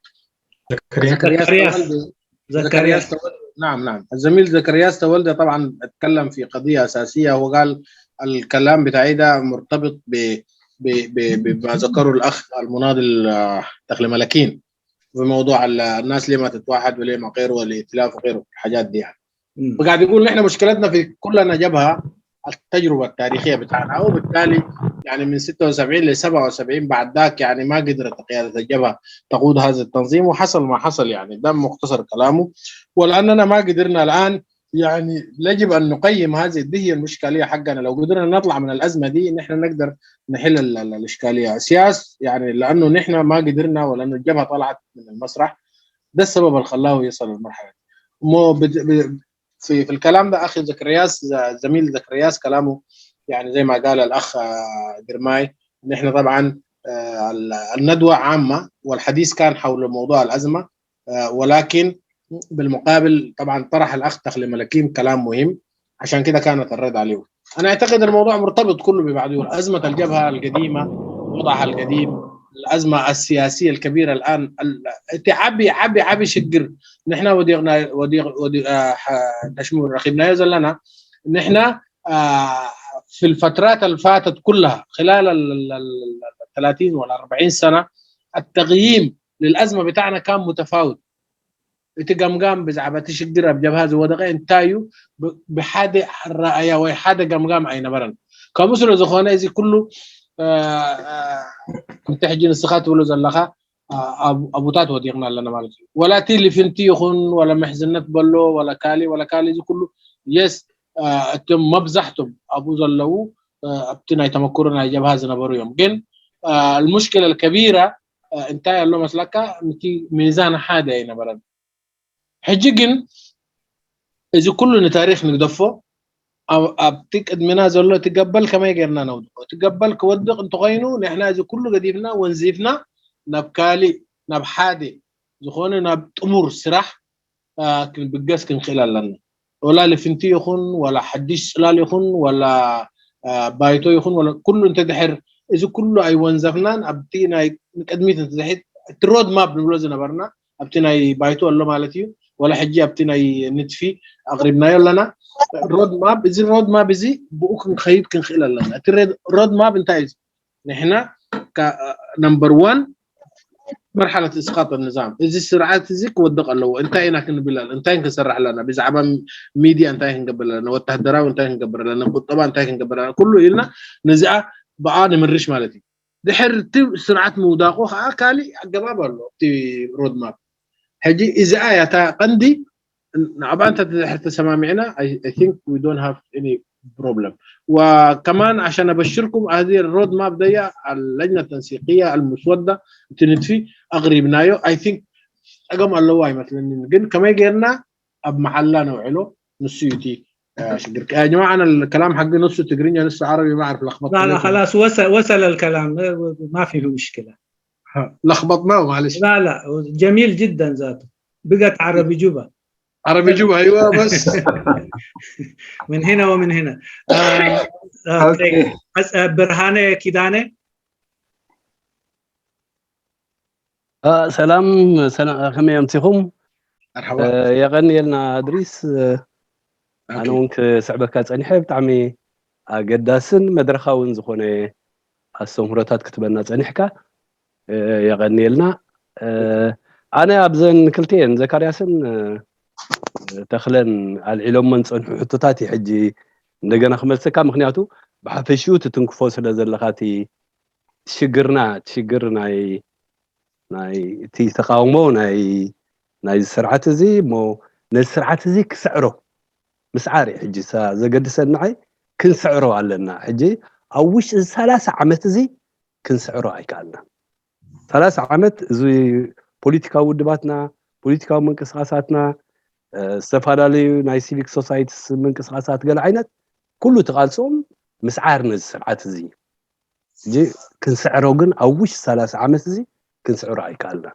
زكرياس نعم الزميل زكرياس تولده طبعا اتكلم في قضية أساسية وقال الكلام بتاعي ده مرتبط بما ذكره الأخ المناضل دخل ملكين في موضوع الناس ليه ما تتوحد وليه ما غيره والائتلاف وغيره الحاجات دي يعني. وقاعد يقول نحن مشكلتنا في كلنا جبهة التجربة التاريخية بتاعنا وبالتالي يعني من 76 ل 77 بعد ذاك يعني ما قدرت قيادة الجبهة تقود هذا التنظيم وحصل ما حصل يعني ده مختصر كلامه ولأننا ما قدرنا الآن يعني يجب أن نقيم هذه هي المشكلة حقنا لو قدرنا نطلع من الأزمة دي نحن نقدر نحل الإشكالية سياس يعني لأنه نحن ما قدرنا ولأنه الجبهة طلعت من المسرح ده السبب اللي خلاه يصل للمرحله مو في الكلام ده اخي زكرياس زميل زكرياس كلامه يعني زي ما قال الاخ جرماي ان احنا طبعا الندوه عامه والحديث كان حول موضوع الازمه ولكن بالمقابل طبعا طرح الاخ تخلي ملكيم كلام مهم عشان كده كانت الرد عليه. انا اعتقد الموضوع مرتبط كله ببعضه، ازمه الجبهه القديمه وضعها القديم، الازمه السياسيه الكبيره الان عبي شقر نحن ودي تشمل رقيبنا يزل لنا نحن في الفترات اللي فاتت كلها خلال ال 30 ولا 40 سنه التقييم للازمه بتاعنا كان متفاوت. اتقام بزعبتي شقر بجبهه ودغه انتايو بحاده الرأي وحاده قام اين برن كمسر زخونه زي كله متحجين السخات ولا زلخه ابوتات وديقنا لنا مالك ولا تي فنتي يخون ولا محزنت بلو ولا كالي زي كله يس تم مبزحتم ابو زلو ابتنا يتمكرنا جبهه زنبرو يوم جن المشكله الكبيره انتهى له مسلكه ميزان حاده اين برن حجيجن إذا كل تاريخ نقدفه أبتك أدمنا زلوا تقبل كما يجرنا نود تقبل كودق انتقينو نحن إذا كل قديفنا ونزيفنا نبكالي نبحادي زخون نبتمر سرح كن بقاس كن خلال لنا ولا لفنتي يخون ولا حديش لا يخون ولا بايتو يخون ولا كل انت دحر إذا كل أي ونزفنا أبتينا نقدميت انت دحر الرود ماب نقولنا برنا أبتينا بايتو الله مالتيو ولا حجي ابتنا نتفي اغربنا يلنا رود ماب زي رود ماب زي بوكن خيب كن خلال لنا رود ماب انتهى نحن نمبر 1 مرحله اسقاط النظام اذا السرعات زيك ودق الله انتهينا كن بلال انتهي كسرح لنا بزعبه ميديا انتهي نقبل لنا والتهدرا وانتهي نقبل لنا طبعا انتهي نقبل لنا كله إلنا نزعه بقى منرش مالتي دحر سرعات موداقو كالي جواب الله تي رود ماب حجي إذا آية قندي نعبان تحت سمامعنا I think we don't have any problem. وكمان عشان أبشركم هذه الرود ماب دي اللجنة التنسيقية المسودة تنتفي أغربنايو I think أقام اللواي مثلا نقول كما يجينا أب محلنا وعلو نسيتي شقرك يا جماعة أنا الكلام حق نص تقريني نص عربي ما أعرف لخبط. لا خلاص وصل الكلام ما في مشكلة. لخبطناه معلش. لا جميل جدا ذاته بقت عربي جوبا ايوه بس من هنا ومن هنا برهانه كيدانه سلام كم يمسيكم مرحبا يغني لنا ادريس انا ونك سعبك صنيحه بطعمي قداسن مدرخاون زخونه السمرتات كتبنا صنيحكا يغني لنا انا ابزن كلتين زكرياسن تخلن العلوم من صنح حطتاتي حجي እንደገና خملسكا مخنياتو بحفشيو تتنكفو ስለዘለኻቲ تشجر ناي تي تقاومو ناي سرعت زي مو نسرعت زي كسعرو مسعاري حجي زقدسنعي كنسعرو علنا حجي اوش 30 عمت زي كنسعرو ايكالنا 30 عمت زي بوليتيكا ودباتنا بوليتيكا منقسقاساتنا استفادالي ناي سيفيك سوسايتيس منقسقاسات قال عينت كله تقالصوم مسعار نز سرعت زي جي كنسعرو كن اوش 30 عمت زي كنسعرو ايكالنا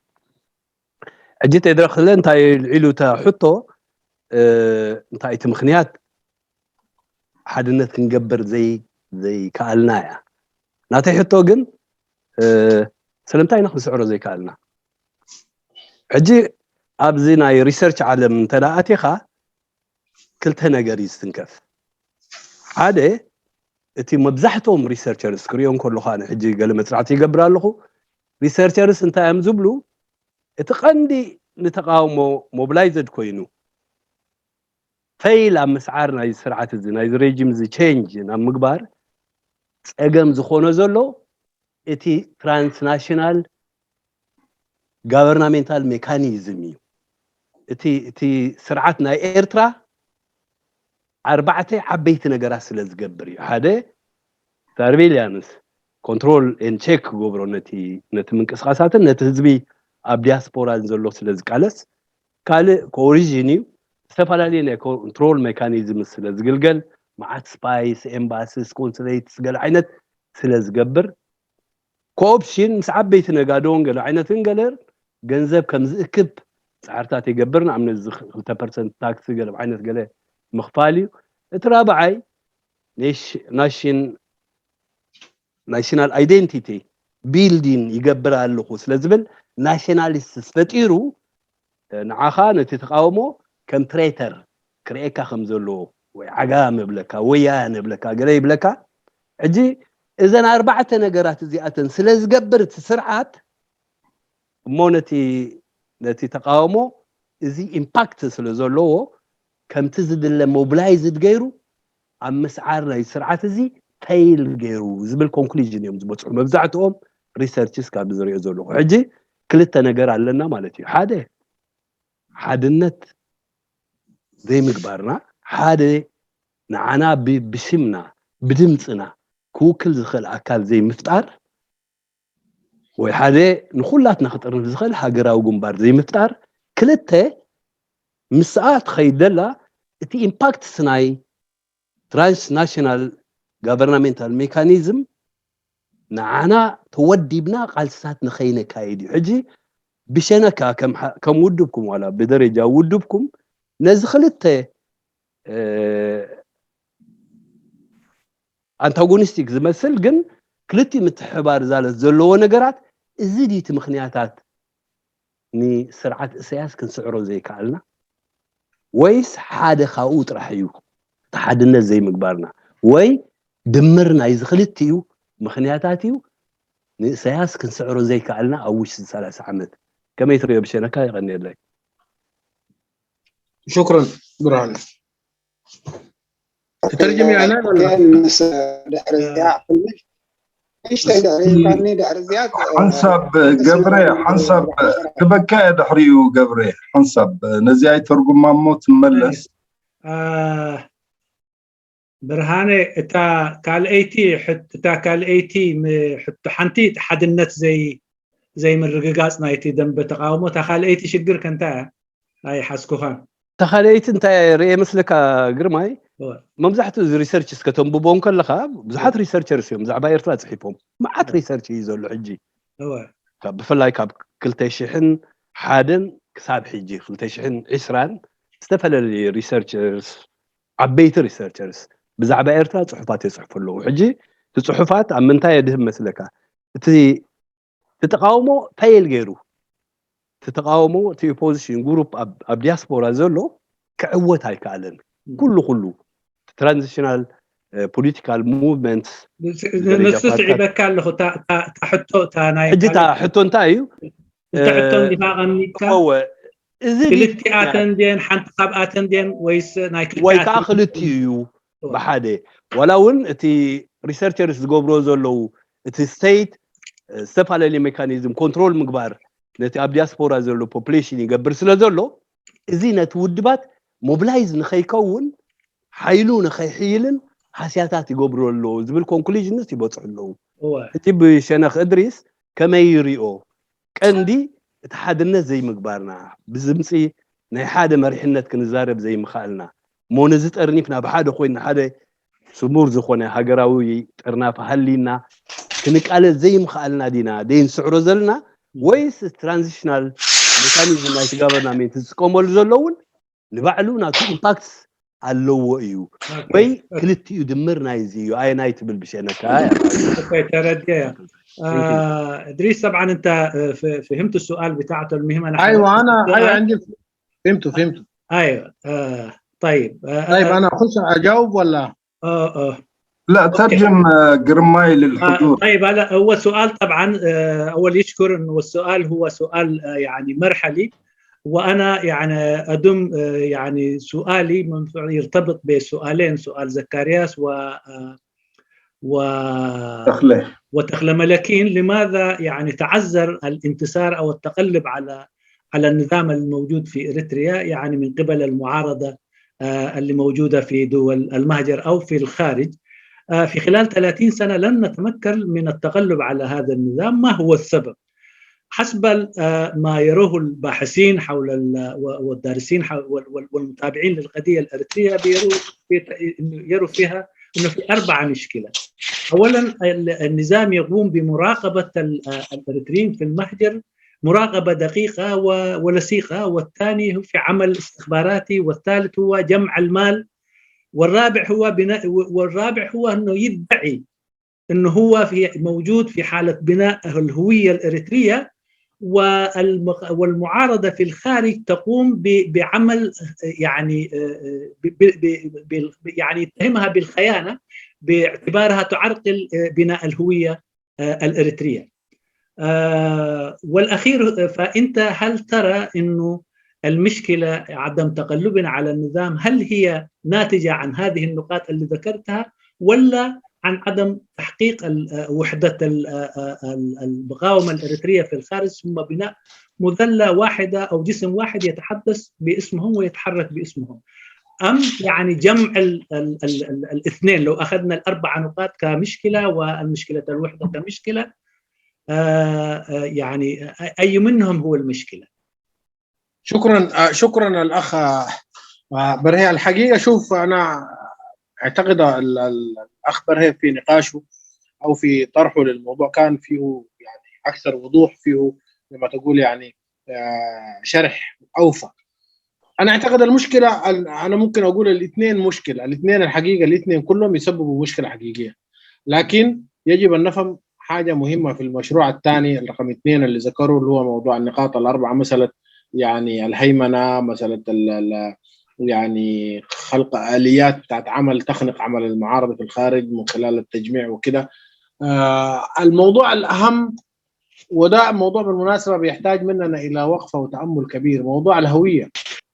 اجيت ادرخل انتاي العلو تا حطو انتاي تمخنيات حدنت كنقبر زي كالنايا ناتي حطو كن سلمتاي ناخذ سعره زي كالنا حجي ابزي ناي ريسيرش عالم تلااتيخا كلته نغير يستنكف عاده اتي مبزحتهم ريسيرشرز كريون كله خانه حجي قال مسرعتي يقبرالخو ريسيرشرز انت امزبلو اتقندي نتقاومو موبلايزد كوينو فيل مسعار ناي سرعه زي ناي ريجيم زي تشينج نا مغبار صقم زخونه زلو اتي ترانسناشونال governmental mechanism اتي سرعتنا ايرترا 4 عبيت نغرات سلازغبر حدا سيرفيلانس كنترول ان تشيك غبرونتي نت منقسقاسات نت حزبي ኣብ ዲያስፖራ ዘሎ ስለዝቃለስ ካልእ ኮሪጅን ዝተፈላለዩ ናይ ኮንትሮል ሜካኒዝም ስለዝግልገል معات سبايس امباسس كونسليتس قال عينت سلازقبر كوبشن مسعب بيت نقادون قال عينتن قالر جنزب كم زكب سعرتات يقبرنا عم نزخ 3% تاكس قال عينت قال مخفالي ترابعي ليش ناشنال ايدنتيتي بيلدين يقبر على اللخوص لازبل ناشناليست سفتيرو نعاخا نتتقاومو كم تريتر كريكا خمزلو وعقام بلكا ويان بلكا قري بلكا عجي اذا 4 نقرات زياتن سلازقبر تسرعات مونتي نتي تقاومو ازي امباكت سلازلو كم تزد الموبلايزد غيرو عم مسعار لاي سرعات ازي تايل غيرو زبل كونكلوجن يوم زبطوا مبزعتهم ريسيرشز كاب زريو زلو عجي كلتا نقر علنا مالتي حادنت زي مقبارنا حاده نعنا بسمنا بدمصنا كوكل زخل اكل زي مفتار وي حاده نخلاتنا خطر زخل هاجراو جنبار زي مفتار كلته مساعات خيدلا تي امباكت سناي ترانس ناشونال غفرنمنتال ميكانيزم نعنا توديبنا قالسات نخينا كايدي حجي بشنكا كم ودبكم ولا بدرجه ودبكم نزخلته አንታጎኒስቲክ ዝመስል ግን ክልቲ ምትሕባር ዛለት ዘለዎ ነገራት እዚ ዲቲ ምኽንያታት ኒ ስርዓት እስያስ ክንስዕሮ ዘይከኣልና ወይስ ሓደ ካብኡ ጥራሕ እዩ ተሓድነት ዘይምግባርና ወይ ድምር ናይ ዝኽልቲዩ ምኽንያታት እዩ ንእስያስ ክንስዕሮ ዘይከኣልና ኣብ ውሽጢ 30 ዓመት ከመይ ትሪኦ ብሸነካ ይቐኒየለይ شكرا برهان تترجم يعني حنسب قبري حنسب تبكى دحريو قبري حنسب نزي ترجم ماموت ملس برهانه تا قال ايتي حتى قال ايتي حتى حنتي حدنت زي من رقاص نايتي دم بتقاومه تا قال ايتي شجر كنتا هاي حسكوها تخليت انت رئي مثلك قرماي ممزحتو ريسيرشز كتنبوبون كلها بزحات ريسيرشرز يوم زعبا يرتلا صحيفهم معات ريسيرش يزولو حجي هو بفلاي كاب كلتيشحن حادن كساب حجي كلتيشحن عسران استفل الريسيرشرز عبيت ريسيرشرز بزعبا يرتلا صحفات يصحفوا له حجي الصحفات عم انت يدهم مثلك تتقاوموا تايل غيرو تتقاوموا تي بوزيشن جروب اب دياسبورا زلو كعوت هاي كالن كله ترانزيشنال بوليتيكال موفمنت نستطيع بكال له تحطو تاناي حجي تحطو انتايو تحطو دفاعا هو كلتياتن دين حنت قباتن دين ويس نايك ويكا خلتيو بحاده ولون تي ريسيرشرز غوبرو زلو تي ستيت استفالي ميكانيزم كنترول مغبار نتي اب دياسبورا زلو بوبوليشن يقبر سلازلو ازي نتودبات موبلايز نخيكون حيلو نخيحيلن حسياتات يقبروا له زبل كونكلوجنز يبصحوا له هو تي بشنخ ادريس كما يريو قندي تحدنا زي مقبارنا بزمصي ناي حاده مرحنت كنزارب زي مخالنا مونز طرنيفنا بحاده خوينا حاده سمور زخونه هاجراوي طرناف حلينا كنقال زي مخالنا دينا دين سعرو زلنا ويس ترانزيشنال ميكانيزم نايت غفرنمنت تسقمول زلون لبعلو ناتو امباكتس علو ايو وي كلتيو دمرنا يزيو اي نايت بالبشنكا اوكي تردي ادريس طبعا انت فهمت السؤال بتاعته المهم انا ايوه انا عندي فهمته ايوه طيب طيب انا اخش اجاوب ولا لا ترجم قرماي للحضور طيب هلا هو سؤال طبعا اول يشكر انه السؤال هو سؤال يعني مرحلي وانا يعني ادم يعني سؤالي يرتبط بسؤالين سؤال زكرياس وتخلى ملكين لماذا يعني تعذر الانتصار او التغلب على النظام الموجود في اريتريا يعني من قبل المعارضه اللي موجوده في دول المهجر او في الخارج في خلال 30 سنه لن نتمكن من التغلب على هذا النظام ما هو السبب حسب ما يروه الباحثين حول والدارسين والمتابعين للقضية الأريترية يروا فيها أنه في 4 مشكلة. أولا النظام يقوم بمراقبة الأريتريين في المهجر مراقبة دقيقة ولصيقة، والثاني هو في عمل استخباراتي، والثالث هو جمع المال، والرابع هو أنه يدعي أنه هو موجود في حالة بناء الهوية الإريترية، والمعارضة في الخارج تقوم بعمل يعني يتهمها بالخيانة باعتبارها تعرقل بناء الهوية الإريترية. والأخير، فأنت هل ترى أنه المشكلة عدم تقلبنا على النظام هل هي ناتجة عن هذه النقاط اللي ذكرتها، ولا عن عدم تحقيق وحدة المقاومة الإريترية في الخارج، ثم بناء مذلة واحدة أو جسم واحد يتحدث باسمهم ويتحرك باسمهم، أم يعني جمع الاثنين؟ لو أخذنا ال4 نقاط كمشكلة والمشكلة الوحدة كمشكلة، يعني أي منهم هو المشكلة؟ شكرا الأخ برهي. الحقيقة شوف، أنا أعتقد الأخ برهي في نقاشه أو في طرحه للموضوع كان فيه يعني أكثر وضوح، فيه لما تقول يعني شرح أوفى. أنا أعتقد المشكلة، أنا ممكن أقول الاثنين مشكلة، الاثنين الحقيقة الاثنين كلهم يسببوا مشكلة حقيقية، لكن يجب أن نفهم حاجة مهمة في المشروع الثاني رقم 2 اللي ذكره، اللي هو موضوع النقاط ال4، مسألة يعني الهيمنة، مسألة يعني خلق آليات بتاعت عمل تخنق عمل المعارضة في الخارج من خلال التجميع وكده. الموضوع الأهم، وده موضوع بالمناسبة بيحتاج مننا إلى وقفة وتأمل كبير، موضوع الهوية،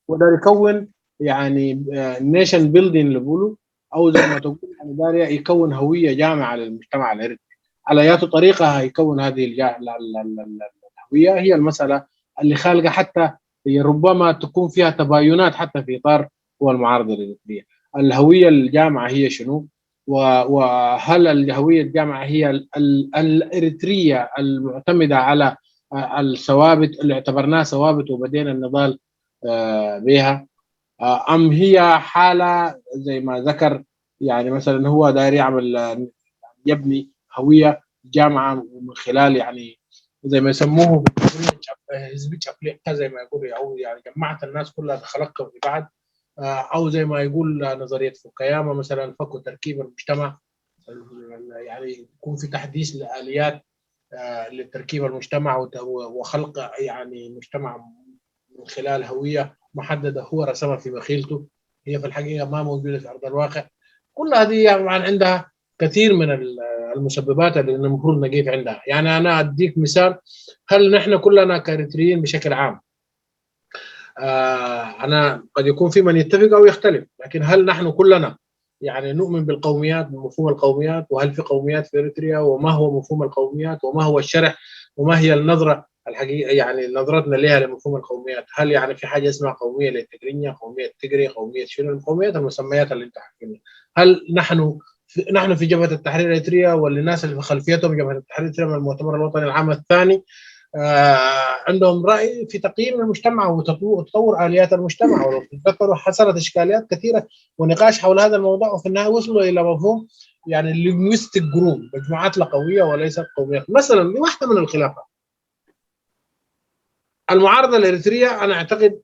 وده يكون يعني نيشن بيلدينج اللي بيقولوا، أو زي ما تقول يعني داري يكون هوية جامعة للمجتمع الإريتري. على أي طريقة هيكون هذه الهوية؟ هي المسألة اللي خالقة، حتى هي ربما تكون فيها تباينات حتى في إطار هو المعارضة الإريترية. الهوية الجامعة هي شنو؟ وهل الهوية الجامعة هي الإريترية المعتمدة على الثوابت اللي اعتبرناها ثوابت وبدينا النضال بها، أم هي حالة زي ما ذكر يعني مثلا هو داير يعمل يبني هوية جامعة من خلال يعني زي ما يسموه حزب شابليكا، زي ما يقول، أو يعني جمعت الناس كلها دخلتهم في بعض، أو زي ما يقول نظرية فوكوياما مثلا فك تركيب المجتمع، يعني يكون في تحديث لآليات لتركيب المجتمع وخلق يعني مجتمع من خلال هوية محددة هو رسمها في مخيلته، هي في الحقيقة ما موجودة في أرض الواقع. كل هذه طبعا عندها كثير من المسببات اللي المفروض نقيف عندها. يعني أنا أديك مثال، هل نحن كلنا كإريتريين بشكل عام، أنا قد يكون في من يتفق أو يختلف، لكن هل نحن كلنا يعني نؤمن بالقوميات، بمفهوم القوميات، وهل في قوميات في إريتريا، وما هو مفهوم القوميات، وما هو الشرح، وما هي النظرة الحقيقة يعني نظرتنا لها لمفهوم القوميات؟ هل يعني في حاجة اسمها قومية للتجرينيا، قومية تجري، قومية شنو؟ القوميات المسميات اللي انت حكينا. هل نحن في جبهة التحرير الإريتريا، والناس اللي في خلفيتهم جبهة التحرير الإريتريا من المؤتمر الوطني العام الثاني عندهم رأي في تقييم المجتمع وتطور آليات المجتمع، ولو تذكروا حصلت إشكاليات كثيرة ونقاش حول هذا الموضوع، وفي النهاية وصلوا إلى مفهوم يعني linguistic جروب، مجموعات لغوية وليست قوميات. مثلا لواحدة من الخلافات المعارضة الإريترية، أنا أعتقد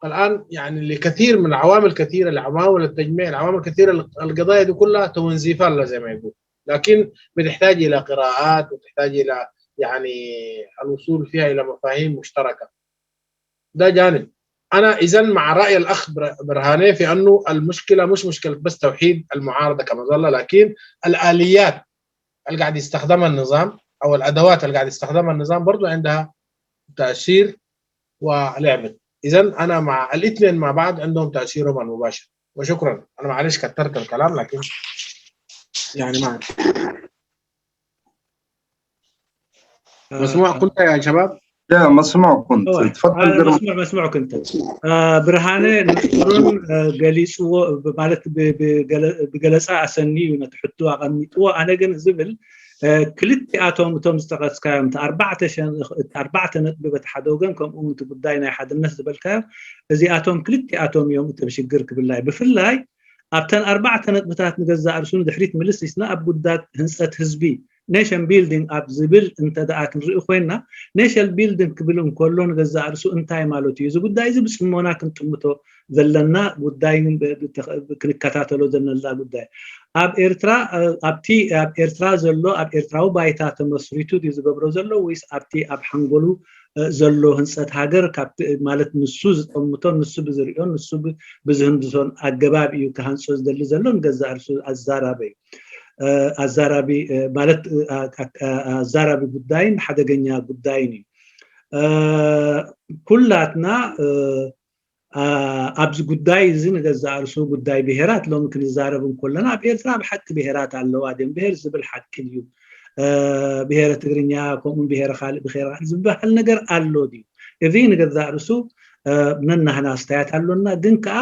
الآن يعني لكثير من العوامل كثيرة، لعوامل التجميع، العوامل كثيرة، القضايا دي كلها تنظيفها زي ما يقول، لكن بتحتاج إلى قراءات وتحتاج إلى يعني الوصول فيها إلى مفاهيم مشتركة. ده جانب. أنا إذن مع رأي الأخ برهاني في أنه المشكلة مش مشكلة بس توحيد المعارضة كمظلة، لكن الآليات اللي قاعد يستخدمها النظام أو الأدوات اللي قاعد يستخدمها النظام برضو عندها تأثير ولعبة. إذن أنا مع الاثنين مع بعض عندهم تأثيرهم المباشر. وشكرا. أنا معلش كترت الكلام، لكن يعني ما مسموع كنت يا شباب؟ لا مسموع كنت، تفضل. مسموعك انت. برهانه نشكرون جليسو مالت بجلسة أسني ونتحطوا أغميتوا أنا جن زبل ክልቲኣቶም እቶም ዝተቐስካዮም ኣርባዕተ ነጥቢ በቲ ሓደ ወገን ከምኡ እቲ ጉዳይ ናይ ሓድነት ዝበልካዮ እዚኣቶም ክልቲኣቶም እዮም እቲ ሽግር ክብላይ ብፍላይ ኣብተን ኣርባዕተ ነጥብታት ንገዛእ ርእሱ ድሕሪት ምልሲስና ኣብ ጉዳይ ህንፀት ህዝቢ ኔሽን ቢልዲንግ ኣብ ዝብል እንተደኣ ክንርኢ ኮይና ኔሽን ቢልዲንግ ክብል እንከሎ ንገዛእ ርእሱ እንታይ ማለት እዩ እዚ ጉዳይ እዚ ብፅሞና ክንጥምቶ ዘለና ጉዳይ ክንከታተሎ ዘለና ጉዳይ ኣብ ኤርትራ ኣብቲ ኣብ ኤርትራ ዘሎ ኣብ ኤርትራዊ ባይታ ተመስሪቱ ዝገብሮ ዘሎ ወይስ ኣብቲ ኣብ ሓንጎሉ ዘሎ ህንፀት ሃገር ካብቲ ማለት ንሱ ዝጠምቶን ንሱ ብዝሪኦን ንሱ ብዝህንድሶን ኣገባብ እዩ ክሃንፆ ዝደሊ ዘሎ ንገዛእ ርእሱ ኣዛራበይ ኣዛራቢ ማለት ኣዛራቢ ጉዳይን ሓደገኛ ጉዳይን እዩ ኩላትና ኣብዚ ጉዳይ እዚ ንገዛእ ርእሱ ጉዳይ ብሄራት ሎሚ ክንዛረብ እንከለና ኣብ ኤርትራ ብሓቂ ብሄራት ኣለዋ ድም ብሄር ዝብል ሓቂ እዩ ብሄረ ትግርኛ ከምኡ ብሄረ ካልእ ብሄረ ዝበሃል ነገር ኣሎ ድዩ እዚ ንገዛእ ርእሱ ነናህና ኣስተያየት ኣሎና ግን ከዓ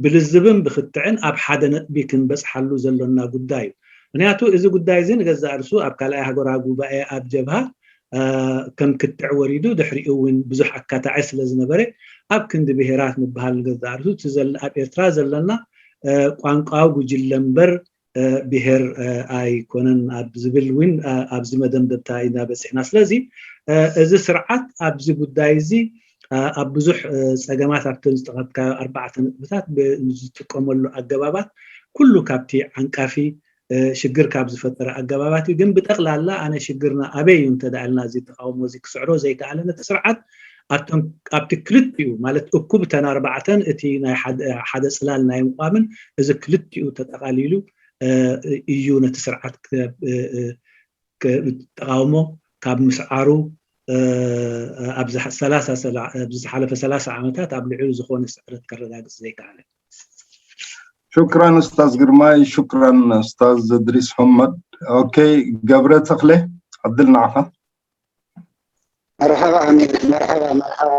ብልዝብን ብክትዕን ኣብ ሓደ ነጥቢ ክንበፅሓሉ ዘለና ጉዳይ እዩ ምክንያቱ እዚ ጉዳይ እዚ ንገዛእ ርእሱ ኣብ ካልኣይ ሃገራዊ ጉባኤ ኣብ ጀብሃ ከም ክትዕ ወሪዱ ድሕሪኡ እውን ብዙሕ ኣካታዒ ስለ ዝነበረ ኣብ ክንዲ ብሄራት ምብሃል ንገዛእ ርእሱ ኣብ ኤርትራ ዘለና ቋንቋዊ ጉጅለ እምበር ብሄር ኣይኮነን ኣብ ዝብል እውን ኣብዚ መደምደምታ ኢና በፂሕና ስለዚ እዚ ስርዓት ኣብዚ ጉዳይ እዚ ኣብ ብዙሕ ፀገማት ኣብቲ ዝተቐጥካዮ ኣርባዕተ ነጥብታት ዝጥቀመሉ ኣገባባት ኩሉ ካብቲ ዓንቃፊ ሽግር ካብ ዝፈጠረ ኣገባባት ግን ብጠቕላላ ኣነ ሽግርና ኣበይ እዩ እንተዳኣልና እዚ ተቃውሞ እዚ ክስዕሮ ዘይከኣለ ነቲ ስርዓት ኣብቲ ክልቲኡ ማለት እኩብ ተን ኣርባዕተን እቲ ናይ ሓደ ፅላል ናይ ምቋምን እዚ ክልቲኡ ተጠቃሊሉ እዩ ነቲ ስርዓት ተቃውሞ ካብ ምስዓሩ ኣብ ዝሓለፈ 30 ዓመታት ኣብ ልዕሉ ዝኾነ ስዕረት ከረጋግፅ ዘይከኣለ شكرا استاذ قرماي شكرا استاذ ادريس حمد اوكي قبره تخله عدلنا عفا مرحبا امين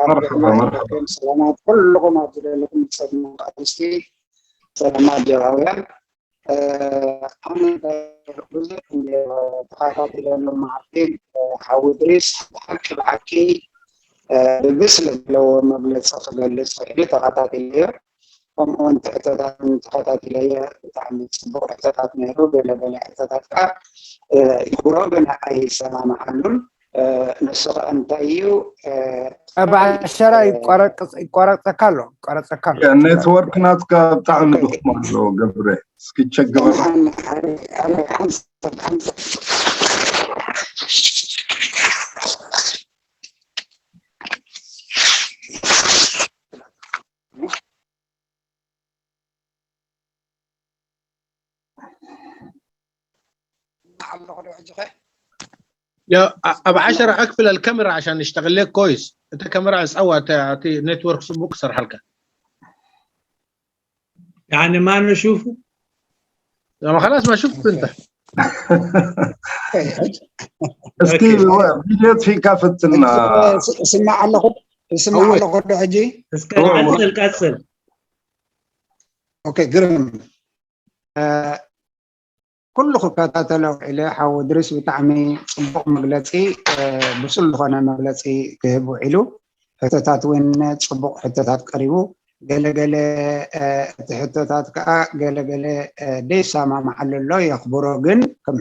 مرحبا مرحبا سلامات كلكم لكم سلام قدسي سلامات جواويا انا جزء من تقاطع لما عارفين حاول ادريس حكي بحكي بس لو ما بلصق لسه تقاطع لي وانت اعتقادات اللي هي تعمل صبور اعتقادات نيروبي ولا اعتقادات يقربنا اي سنه محلول نسخ انت ايو ابع الشرع يقرق تكالو النتورك ناتك تعمل مالو قبره اسكي تشك يا ابو 10 اقفل الكاميرا عشان نشتغل لك كويس انت كاميرا اسعوها تعطي نتورك بكسر حلقه يعني ما نشوفه ما خلاص ما شفت انت اسكي فيديو في كافتنا اسمع على غد حجي كسل اوكي قرم كل خطاتنا إلى حاول درس بتعمي صبغ مغلطي بسل خنا مغلطي كهبو علو حتات وين صبغ حتات قريبو قال حتات قال دي سما محل الله يخبروا جن كم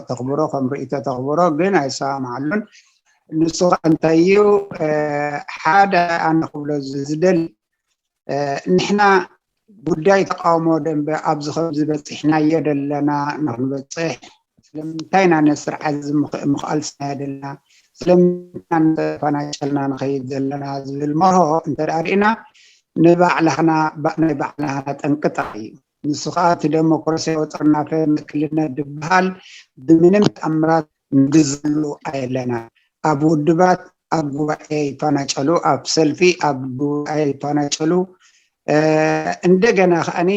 تخبروا كم رئيت تخبروا جن أي سما محلون نسوا أنتيو حدا أنا قبل زدل نحنا ጉዳይ ተቃውሞ ደንበ ኣብ ዝኸብ ዝበፅሕና የደለና ንኽንበፅሕ ስለምንታይና ነስርዓት ምኽኣል ስናየደልና ስለምንታን ተፈናጨልና ንኸይድ ዘለና ዝብል መርሆ እንተዳሪእና ንባዕልኽና ናይ ባዕልና ጠንቅጣ እዩ ንሱ ከዓ እቲ ዴሞክራሲያዊ ጥርናፈ ምክልነት ድበሃል ብምንም ተኣምራት ንግዝሉ ኣየለና ኣብ ውድባት ኣብ ጉባኤ ይፈናጨሉ ኣብ ሰልፊ ኣብ ጉባኤ ይፈናጨሉ እንደገና ኸኣኒ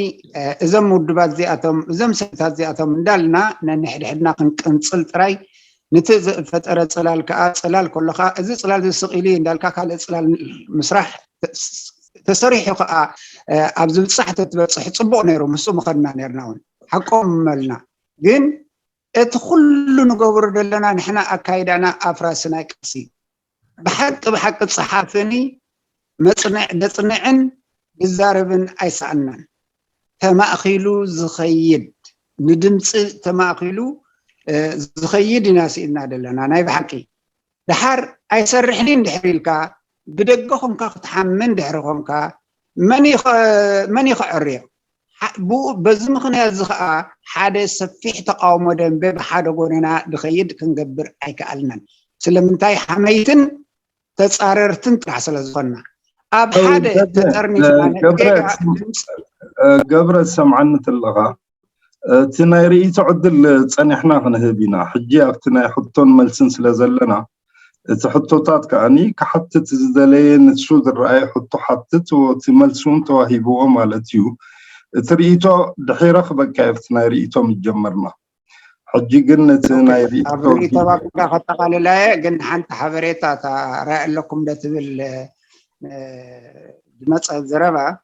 እዞም ውድባት እዚኣቶም እዞም ሰልፍታት እዚኣቶም እንዳልና ነንሕድሕድና ክንቅንፅል ጥራይ ነቲ ዝፈጠረ ፅላል ከዓ ፅላል ከለካ እዚ ፅላል ዝስቂሉ እንዳልካ ካልእ ፅላል ምስራሕ ተሰሪሑ ከዓ ኣብ ዝብፃሕ ተትበፅሕ ፅቡቅ ነይሩ ምስኡ ምኸድና ነርና እውን ሓቆም መልና ግን كل نقبر لنا نحن أكايدنا أفراسنا كسي بحق الصحافني مصنعن بالزاربن أيسعنا تماخيلو زخيد ندمص تماخيلو زخيد ناس إنا دلنا ناي بحقي دحر أيسرحنين دحريلكا بدقهم كتحمن دحرهم كا من يخعريه بو بزمخنا زخا حدا سفيح تقاوم دنب بحدا غوننا دخيد كنقبر أيكالنا سلمنتاي حميتن تتصاررتن طرح سلازخنا اب حدا تترني قبر سمعنا اللغة تنايري تعدل صنحنا خنهبينا حجي افتنا يحطون ملسن سلازلنا تحطوتات كاني كحطت زدلين تشود الرأي حطو حطت وتملسون تواهبوه مالتيو تريتو دحيرة خبك كيف تنايريتو متجمرنا حجي قلنا تنايريتو حبريتا بقى خطقال لا قلنا حنت حبريتا رأي لكم دتبل دمص الزربا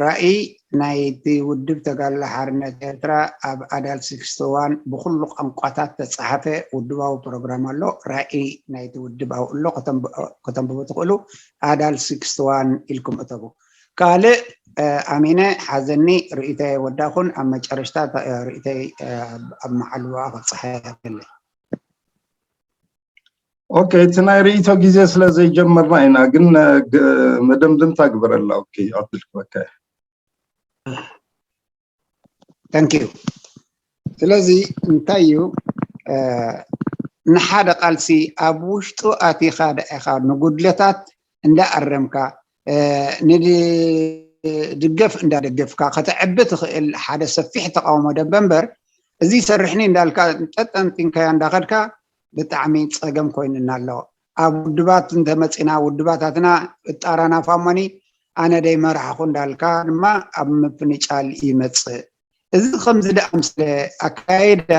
رأي نايتي ودب تقال حارنا تيترا اب ادال 61 بكل انقاطات تصحفه ودباو بروجرام له رأي نايتي ودباو له كتم بتقولوا ادال 61 الكم اتبو قال امينه حزني رئيتي وداخن اما چرشتا رئيتي معلوه صحيح بالله اوكي تنايريتو جيزي سلازي جمرنا هنا قلنا مدمدم تكبر الله اوكي عطلك بكاي ثانك يو سلازي انتايو نحاد قالسي ابوشتو اتي خاد اخاد نغدلتات اندا ارمكا ندي دقف اندا دقفكا كتعبت حدا سفيح تقاوم دبنبر ازي سرحني اندالكا تطنتين كيا انداخدكا بتعمي صقم كويننا الله ابو دبات انت مصينا ودباتاتنا اطارانا فامني انا داي مرحكو اندالكا ما اب مفنيچال يمص እዚ ከምዚ ዳ ምስሊ ኣካይዳ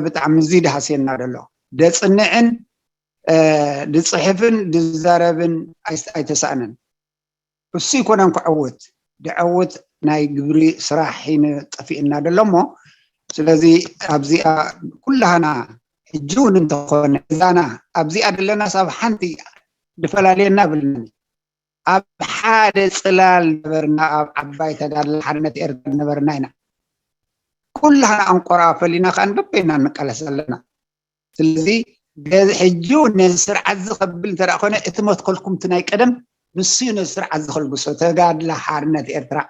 ብጣዕሚ ዝይድ ሃስየና ደሎ ደፅንዕን ድፅሕፍን ድዛረብን ኣይተሳእንን እሱ ይኮነን ክዕውት ድዕውት ናይ ግብሪ ስራሕ ሒን ጠፊእና ደሎ እሞ ስለዚ ኣብዚኣ ኩላሃና ሕጂ እውን እንተኾነ እዛና ኣብዚኣ ደለና ሳብ ሓንቲ ድፈላለየና ብልኒ اب حاد صلال نبرنا اب عباي تدال حرنت ارد نبرنا هنا كلها انقرا فلينا كان بينا نقلسلنا سلذي حجو نسر عز قبل ترى اخونا اتمت كلكم تناي قدم نسي نسر عز خلقسو تغاد لحرنت ارترا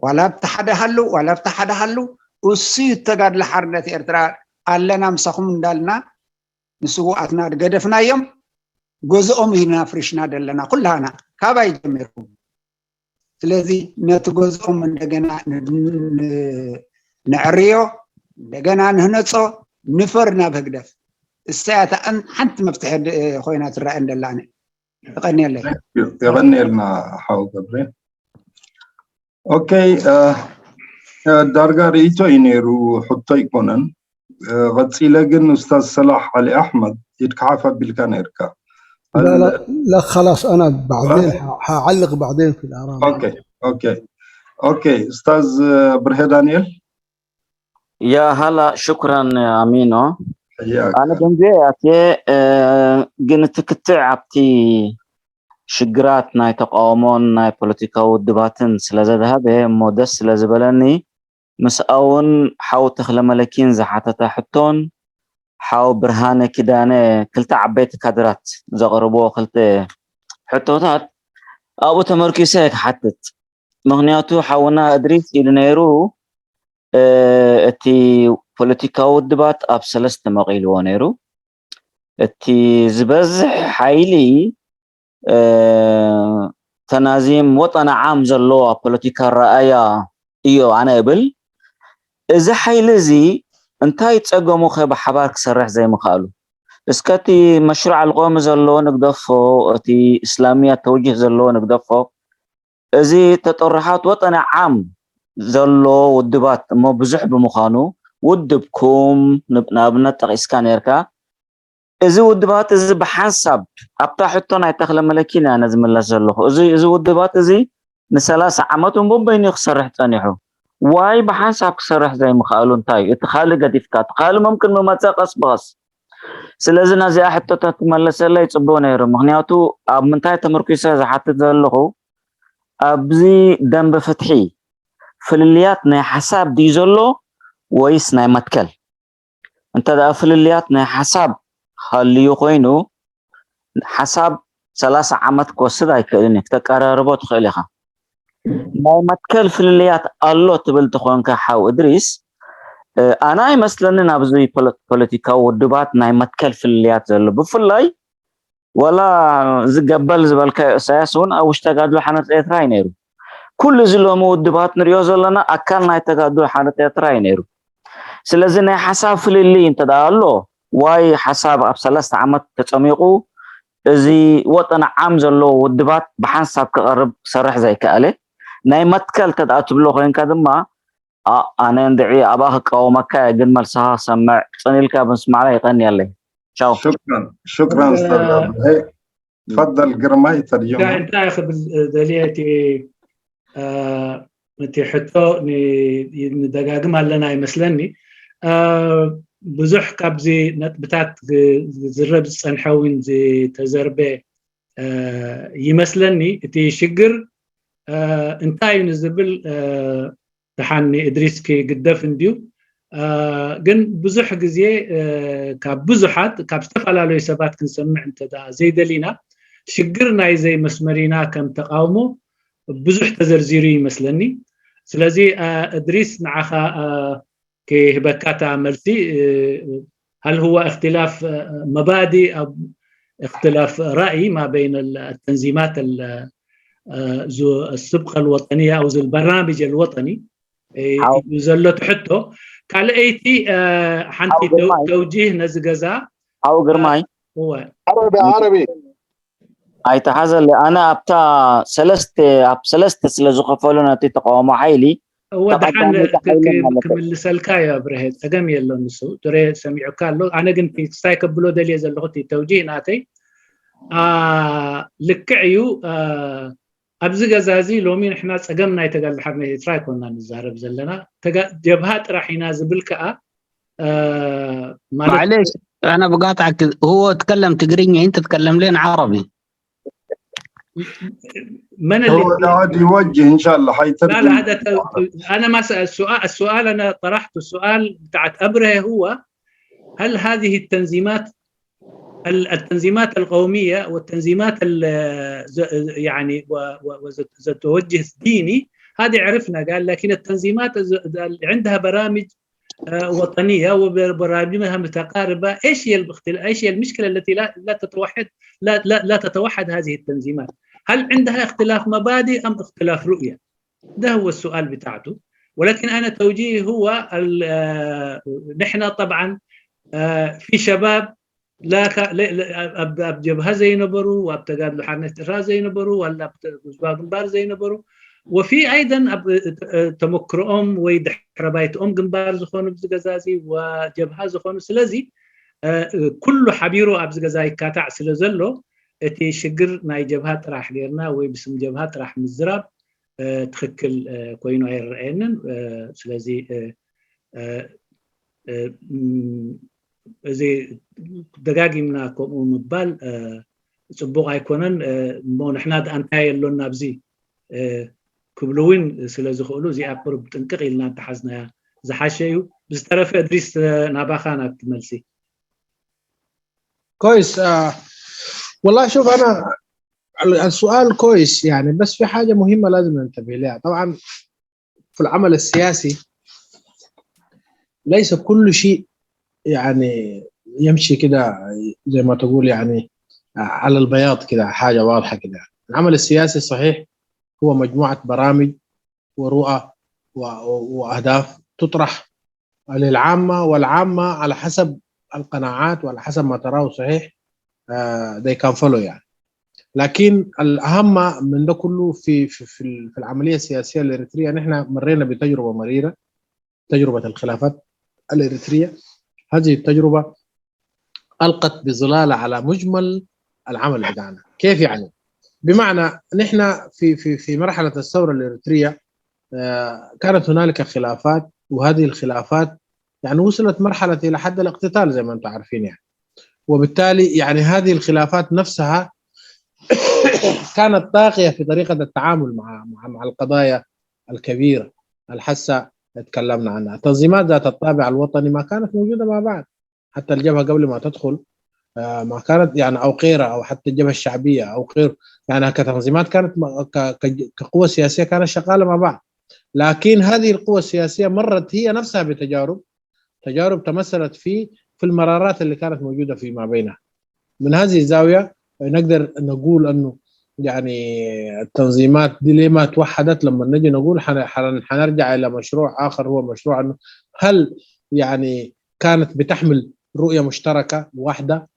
ولا بتحدهلو ولا بتحدهلو وسي تغاد لحرنت ارترا علنا مسخم ندالنا نسو اتنا قدفنا يوم جزءهم هنا فريشنا دلنا كلنا كابا يجمعهم ስለዚህ ነቲ ገዝኦም እንደገና ንዕርዮ እንደገና ንህነፆ ንፈርና በግደፍ እሳያታ ሓንቲ መፍትሕ ኮይና ትረአ እንደላነ يغنيلنا حاو قبرين اوكي دارغا ريتو ينيرو حطو يكونن غطيله جن استاذ صلاح علي احمد يتكعفى بالكانيركا لا خلاص انا بعدين حاعلق بعدين في الاراء اوكي استاذ برهي دانيال يا هلا شكرا امينو حياك انا بنجياتي قلت كتع عبتي شجرات ناي تقاومون ناي بوليتيكا ودباتن سلازدها مودس سلازبلني مساون حاو تخلى ملكين زحاتتا حتون حاو برهانه كدانه كلتا عبيت كادرات زغربو خلت حتوتات ابو تمركيسك حتت مغنياتو حاونا ادريس الى نيرو اتي بوليتيكا ودبات اب سلست مقيلو نيرو اتي زبزح حيلي تنازيم وطن عام زلو بوليتيكا الرأيا ايو انا ابل اذا حيلزي انتاي تصقمو خي بحبار كسرح زي ما قالوا اسكتي مشروع القوم زلو نقدفو اتي اسلاميه توجه زلو نقدفو ازي تطرحات وطن عام زلو ودبات مو بزح بمخانو ودبكم نبنا تقيسكان يركا ازي ودبات ازي بحسب ابتا حطونا يتخلى ملكين انا زم الله زلو ازي ودبات ازي نسلاس عامتهم بين يخسر تانيحو واي بحسب كسرح زي مخالو انتاي اتخالي قديفكات خالي ممكن ممتاقص بغس سلازي نازي حتى تتملس الله يتصبو نيرو مغنياتو اب منتاي تمركيسة زي حتى تزلقو ابزي دنب فتحي فلليات ناي حساب دي زلو ويس ناي متكل انت دا فلليات ناي حساب خالي يقوينو حساب 3 عامات كوسد هيكلنك تقرربو تخيلها ناي متكل فلليات الله تبل تخونك حاو ادريس انا يمسلني نابزي بوليتيكا ودبات ناي متكل فلليات زلو بفلاي ولا زقبل زبالكا اساسون او اشتغادو حانت ايتراي نيرو كل زلو مودبات نريو زلنا اكل ناي تغادو حانت ايتراي نيرو سلازي ناي حساب فللي انت دالو واي حساب اب 3 عامات تصميقو ازي وطن عام زلو ودبات بحساب كقرب سرح زي كاله ناي متكل تداتبلو خينكا دما انا ندعي اباخ قومك جن ملسها سمع صنيلك بنسمع لي يغني الله تشاو شكرا استاذ تفضل قرماي ترجمه انت اخذ دليلتي متي حتى ندقاقم لنا يمسلني بزح كابزي نتبتات زرب صنحوين زي تزربه يمسلني تي شجر انتاي نزبل تحني ادريسكي قدف انديو جن بزح غزي كاب بزحات كاب استفعلوا سبات كنسمع انت دا زي دلينا شجرنا زي مسمرينا كم تقاوموا بزح تزرزيري مثلني سلازي ادريس نعخا كي هبكاتا مرسي هل هو اختلاف مبادئ او اختلاف راي ما بين التنظيمات ذو السبقه الوطنيه او ذو البرنامج الوطني يزلت حتى قال ايتي حنتي توجيه نزغزا او غرماي هو عربي اي تحزل انا ابتا سلست سلازقفلنا تقوم حيلي ودحن كمل سلكايا برهت اقام يلو نسو تري سميعو كالو انا كنت استايكبلو دلي زلغتي توجيه ناتي لكعيو ابزي غزازي لومين احنا صقمنا يتقال حرنا تراي كنا نزارب زلنا جبهات راح ينازل كا معليش انا بقاطعك هو تكلم تقريني انت تتكلم لين عربي من اللي هو قاعد يوجه ان شاء الله حيترجم لا هذا انا ما سأل السؤال انا طرحته السؤال بتاعت ابره هو هل هذه التنظيمات القوميه والتنظيمات يعني وذات توجه ديني هذه عرفنا قال لكن التنظيمات اللي عندها برامج وطنيه وبرامجها متقاربه ايش هي المشكله التي لا تتوحد هذه التنظيمات؟ هل عندها اختلاف مبادئ ام اختلاف رؤيه؟ ده هو السؤال بتاعته. ولكن انا توجيهي هو نحن طبعا في شباب لا بجبهه زي نبرو وابتقاد لحرنة زي نبرو ولا بار زي نبرو وفي ايضا تمكر ويدحربايت جنبار زخون بزغزازي وجبهه زخون سلازي كل حبيرو ابزغزاي كاتع سلازلو اتي شجر ناي جبهات راح غيرنا وبسم جبهات راح مزراب تخكل كوينو يرئنن سلازي زي دقاقي مناكم ومبال صبوغ ايكونن مو نحنا انتاي لنا بزي كبلوين سلازي خولو زي اقرب تنققي لنا تحزنا زحاشيو بزترف ادريس ناباخانا تملسي كويس. والله شوف انا السؤال كويس يعني، بس في حاجه مهمه لازم ننتبه لها. طبعا في العمل السياسي ليس كل شيء يعني يمشي كده زي ما تقول يعني على البياض كده حاجه واضحه كده. العمل السياسي صحيح هو مجموعه برامج ورؤى واهداف تطرح للعامه، والعامه على حسب القناعات وعلى حسب ما تراه صحيح they can follow يعني. لكن الأهم من ده كله في العملية السياسية الإريترية نحن مرينا بتجربة مريرة، تجربة الخلافات الإريترية. هذه التجربة ألقت بظلالة على مجمل العمل بتاعنا. كيف يعني؟ بمعنى نحن في مرحلة الثورة الإريترية كانت هنالك خلافات، وهذه الخلافات يعني وصلت مرحلة إلى حد الاقتتال زي ما أنتم عارفين يعني. وبالتالي يعني هذه الخلافات نفسها كانت طاغية في طريقة التعامل مع القضايا الكبيرة الحسة تكلمنا عنها. تنظيمات ذات الطابع الوطني ما كانت موجودة مع بعض، حتى الجبهة قبل ما تدخل ما كانت يعني، أو غيرها، أو حتى الجبهة الشعبية أو غير يعني، كتنظيمات كانت كقوة سياسية كانت شغالة مع بعض. لكن هذه القوى السياسية مرت هي نفسها تجارب تمثلت في المرارات اللي كانت موجودة فيما بينها. من هذه الزاوية نقدر نقول أنه يعني التنظيمات دي ليه ما توحدت؟ لما نجي نقول حنرجع إلى مشروع آخر، هو مشروع أنه هل يعني كانت بتحمل رؤية مشتركة واحدة؟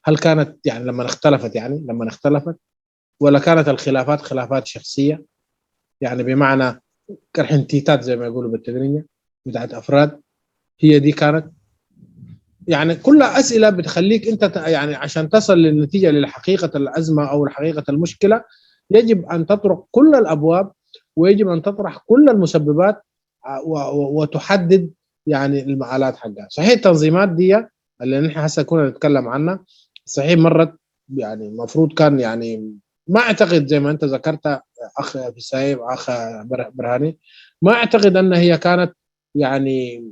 هل كانت يعني لما اختلفت ولا كانت الخلافات خلافات شخصية، يعني بمعنى كرحنتيتات زي ما يقولوا بالتقنية بتاعت أفراد؟ هي دي كانت يعني كلها أسئلة بتخليك أنت يعني عشان تصل للنتيجة لحقيقة الأزمة أو حقيقة المشكلة يجب أن تطرق كل الأبواب، ويجب أن تطرح كل المسببات وتحدد يعني المعالات حقها. صحيح التنظيمات دي اللي نحن هسه كنا نتكلم عنها صحيح مرت يعني المفروض كان يعني ما أعتقد زي ما أنت ذكرت أخ بسايب أخ برهاني، ما أعتقد أن هي كانت يعني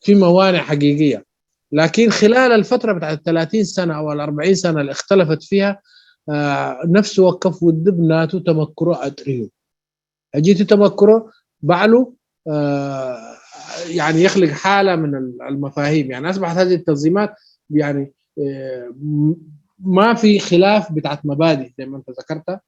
في موانع حقيقية. لكن خلال الفترة بتاعت 30 سنة أو 40 سنة اللي اختلفت فيها نفس وقف والدبنات تمكروا أتريو أجيت تمكروا بعلو يعني يخلق حالة من المفاهيم. يعني أصبحت هذه التنظيمات يعني ما في خلاف بتاعت مبادئ زي ما أنت ذكرت،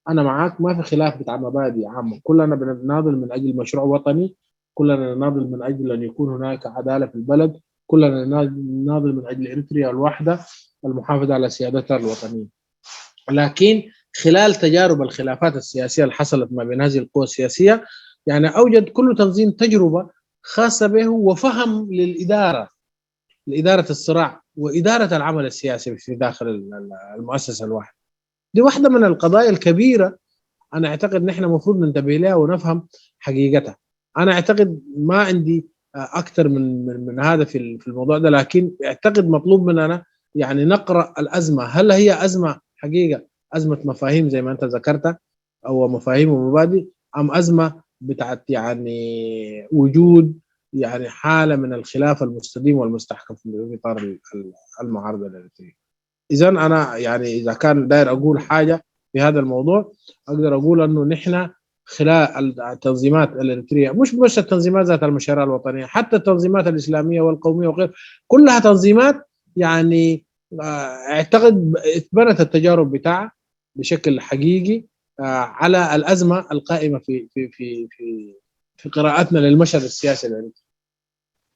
أنا معاك، ما في خلاف بتاع مبادئ عامة، كلنا بنناضل من أجل مشروع وطني، كلنا نناضل من أجل أن يكون هناك عدالة في البلد، كلنا نناضل من أجل إريتريا الوحدة المحافظة على سيادتها الوطنية. لكن خلال تجارب الخلافات السياسية اللي حصلت ما بين هذه القوى السياسية يعني أوجد كل تنظيم تجربة خاصة به وفهم لإدارة الصراع وإدارة العمل السياسي في داخل المؤسسة الواحدة. دي واحدة من القضايا الكبيرة أنا أعتقد نحن مفروض ننتبه لها ونفهم حقيقتها. أنا أعتقد ما عندي أكثر من هذا في الموضوع ده، لكن أعتقد مطلوب مننا يعني نقرأ الأزمة، هل هي أزمة حقيقة أزمة مفاهيم زي ما أنت ذكرت أو مفاهيم ومبادئ، أم أزمة بتاعت يعني وجود يعني حالة من الخلاف المستديم والمستحكم في إطار المعارضة الإريترية. إذا أنا يعني إذا كان داير أقول حاجة في هذا الموضوع أقدر أقول أنه نحن خلال التنظيمات الإريترية، مش بس التنظيمات ذات المشاريع الوطنية، حتى التنظيمات الإسلامية والقومية وغير، كلها تنظيمات يعني اعتقد اتبنت التجارب بتاعها بشكل حقيقي على الأزمة القائمة في قراءتنا للمشهد السياسي الإريتري.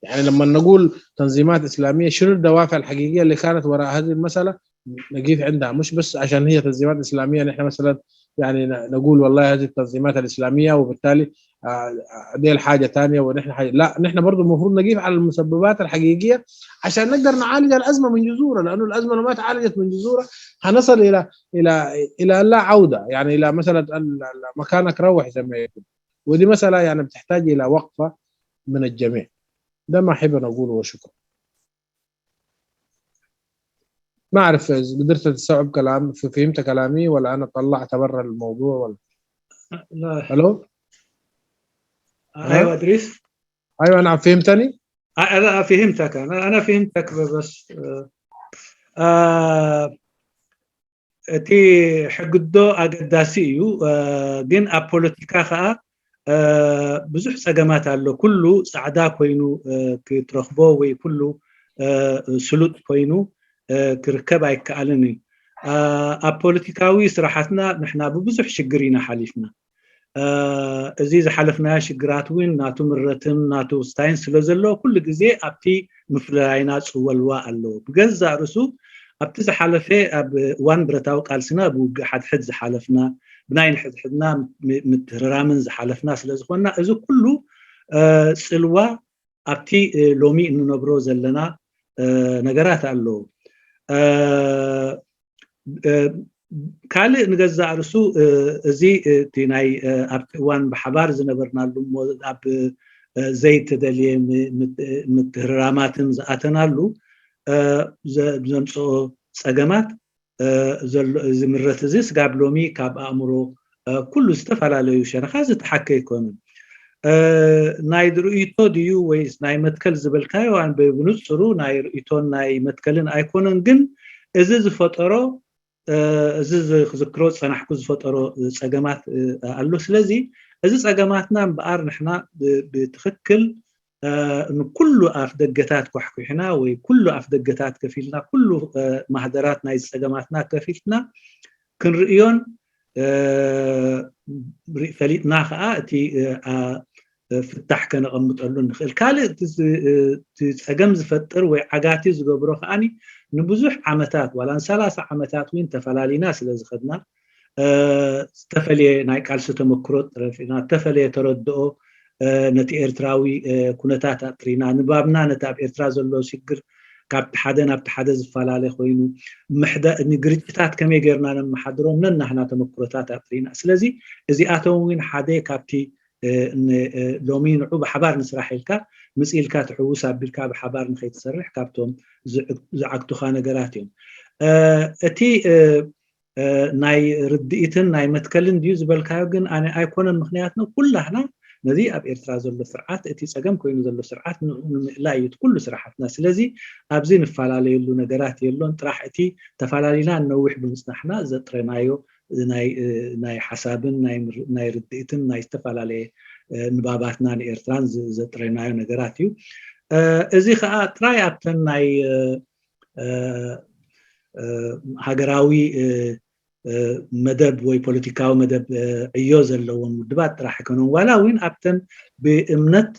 يعني لما نقول تنظيمات إسلامية، شنو الدوافع الحقيقية اللي كانت وراء هذه المسألة؟ نقيف عندها، مش بس عشان هي تنظيمات إسلامية نحن مثلا يعني نقول والله هذه التنظيمات الإسلامية وبالتالي دي الحاجة تانية ونحن حاجة. لا، نحن برضو المفروض نقيف على المسببات الحقيقية عشان نقدر نعالج الأزمة من جذورها، لأنه الأزمة لو ما تعالجت من جذورها هنصل إلى لا عودة، يعني إلى مثلا مكانك روح زي ما يقول. ودي مسألة يعني بتحتاج إلى وقفة من الجميع. ده ما أحب أن أقوله وشكرا. ما أعرف إذا قدرت تستوعب كلام، فهمت كلامي ولا أنا طلعت برا الموضوع ولا؟ لا. ألو؟ أيوة إدريس. أيوة أنا فهمتني؟ لا فهمتك، أنا فهمتك بس تي حقدو أقداسيو جن أبوليتيكا خا بزح سجمات على كله سعدا كوينو كترخبو وكله سلوت كوينو كركب أي كألني أبوليتيكاوي صراحتنا نحنا ببزح شجرينا حليفنا أزيز حلفنا شجرات وين ناتو مرتم ناتو ستاين سلوزلو كل جزء أبتي مفلاينات والواء اللو بجزء رسو أبتز حلفه أب وان برتاو قالسنا أبو حد حد حلفنا بناين حد حدنا مترامن حلفنا سلازخونا إذا كله سلوا أبتي لومي إنه نبروز لنا نجارات اللو ካልእ ንገዛእ ርሱ እዚ እቲ ናይ ኣብቲ እዋን ብሓባር ዝነበርናሉ ኣብ ዘይተደልየ ምትህርራማትን ዝኣተናሉ ዘምፅኦ ፀገማት ዝምረት እዚ ስጋብ ሎሚ ካብ ኣእምሮ ኩሉ ዝተፈላለዩ ሸነኻ ዝተሓከ ይኮኑን ናይ ርእይቶ ድዩ ወይስ ናይ መትከል ዝበልካዮ ብንጹሩ ናይ ርእይቶን ናይ መትከልን ኣይኮነን ግን እዚ ዝፈጠሮ እዚ ዝክሮ ፀናሕኩ ዝፈጠሮ ፀገማት ኣሎ ስለዚ እዚ ፀገማትና እምበኣር ንሕና ብትክክል ንኩሉ ኣፍ ደገታት ኳሕኩሕና ወይ ኩሉ ኣፍ ደገታት ከፊልና ኩሉ ማህደራት ናይ ፀገማትና ከፊልና ክንርእዮን ፈሊጥና ከዓ እቲ ፍታሕ ከነቐምጠሉ ንኽእል ካልእ ፀገም ዝፈጥር ወይ ዓጋቲ ዝገብሮ ከዓኒ ንብዙሕ ዓመታት ዋላን 30 ዓመታት እውን ተፈላሊና ስለ ዝኸድና ዝተፈለየ ናይ ቃልሲ ተመክሮ ጥረፊና ተፈለየ ተረድኦ ነቲ ኤርትራዊ ኩነታት ኣጥሪና ንባብና ነቲ ኣብ ኤርትራ ዘሎ ሽግር ካብቲ ሓደ ናብቲ ሓደ ዝፈላለ ኮይኑ ንግርጭታት ከመይ ጌርና ነመሓድሮም ነናህና ተመክሮታት ኣጥሪና ስለዚ እዚኣቶም እውን ሓደ ካብቲ ሎሚ ንዑ ብሓባር ንስራሕ ኢልካ ምፅኢልካ ትሕውስ ኣቢልካ ብሓባር ንኸይትሰርሕ ካብቶም ዝዓግቱኻ ነገራት እዮም እቲ ናይ ርድኢትን ናይ መትከልን ድዩ ዝበልካዮ ግን ኣነ ኣይኮነን ምክንያት ነው ኩላህና ነዚ ኣብ ኤርትራ ዘሎ ስርዓት እቲ ፀገም ኮይኑ ዘሎ ስርዓት ንምእላይ እዩ ኩሉ ስራሕትና ስለዚ ኣብዚ ንፈላለየሉ ነገራት የሎን ጥራሕ እቲ ተፈላለዩና ነዊሕ ብምፅናሕና ዘጥረናዮ ናይ ሓሳብን ናይ ርድኢትን ናይ ዝተፈላለየ ንባባትና ንኤርትራን ዘጥረናዮ ነገራት እዩ እዚ ከዓ ጥራይ ኣብተን ናይ ሃገራዊ መደብ ወይ ፖለቲካዊ መደብ ዕዮ ዘለዎም ውድባት ጥራሕ ይኮኑን ዋላ እውን ኣብተን ብእምነት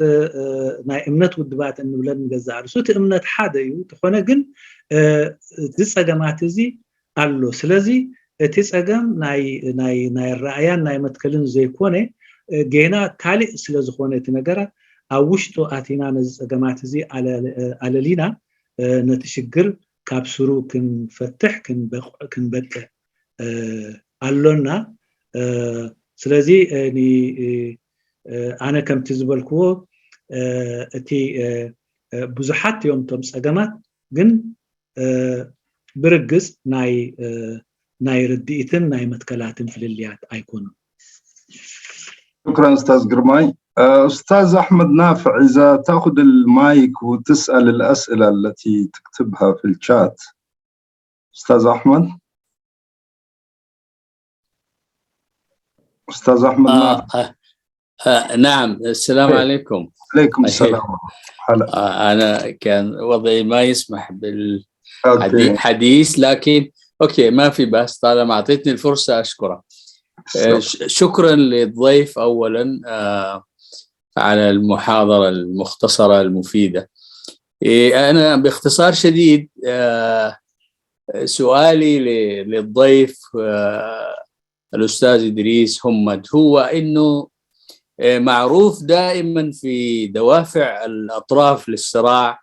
ናይ እምነት ውድባት እንብለን ንገዛእ ርሱ እቲ እምነት ሓደ እዩ ትኾነ ግን እቲ ፀገማት እዚ ኣሎ ስለዚ እቲ ፀገም ናይ ራእያን ናይ መትከልን ዘይኮነ ጌና ካልእ ስለ ዝኾነ እቲ ነገራት ኣብ ውሽጡ ኣቲና ነዚ ፀገማት እዚ ኣለሊና ነቲ ሽግር ካብ ስሩ ክንፈትሕ ክንበቅዕ ኣሎና ስለዚ ኣነ ከምቲ ዝበልክዎ እቲ ብዙሓት እዮም ቶም ፀገማት ግን ብርግፅ ናይ ርድኢትን ናይ መትከላትን ፍልልያት ኣይኮኑን شكرا أستاذ قرماي أستاذ أحمد نافع إذا تأخذ المايك وتسأل الأسئلة التي تكتبها في الشات أستاذ أحمد أستاذ أحمد نافع نعم السلام عليكم عليكم السلام أنا كان وضعي ما يسمح بالحديث لكن أوكي ما في بس طالما أعطيتني الفرصة أشكرك شكرا للضيف أولا على المحاضرة المختصرة المفيدة أنا باختصار شديد سؤالي للضيف الأستاذ إدريس همد هو إنه معروف دائما في دوافع الأطراف للصراع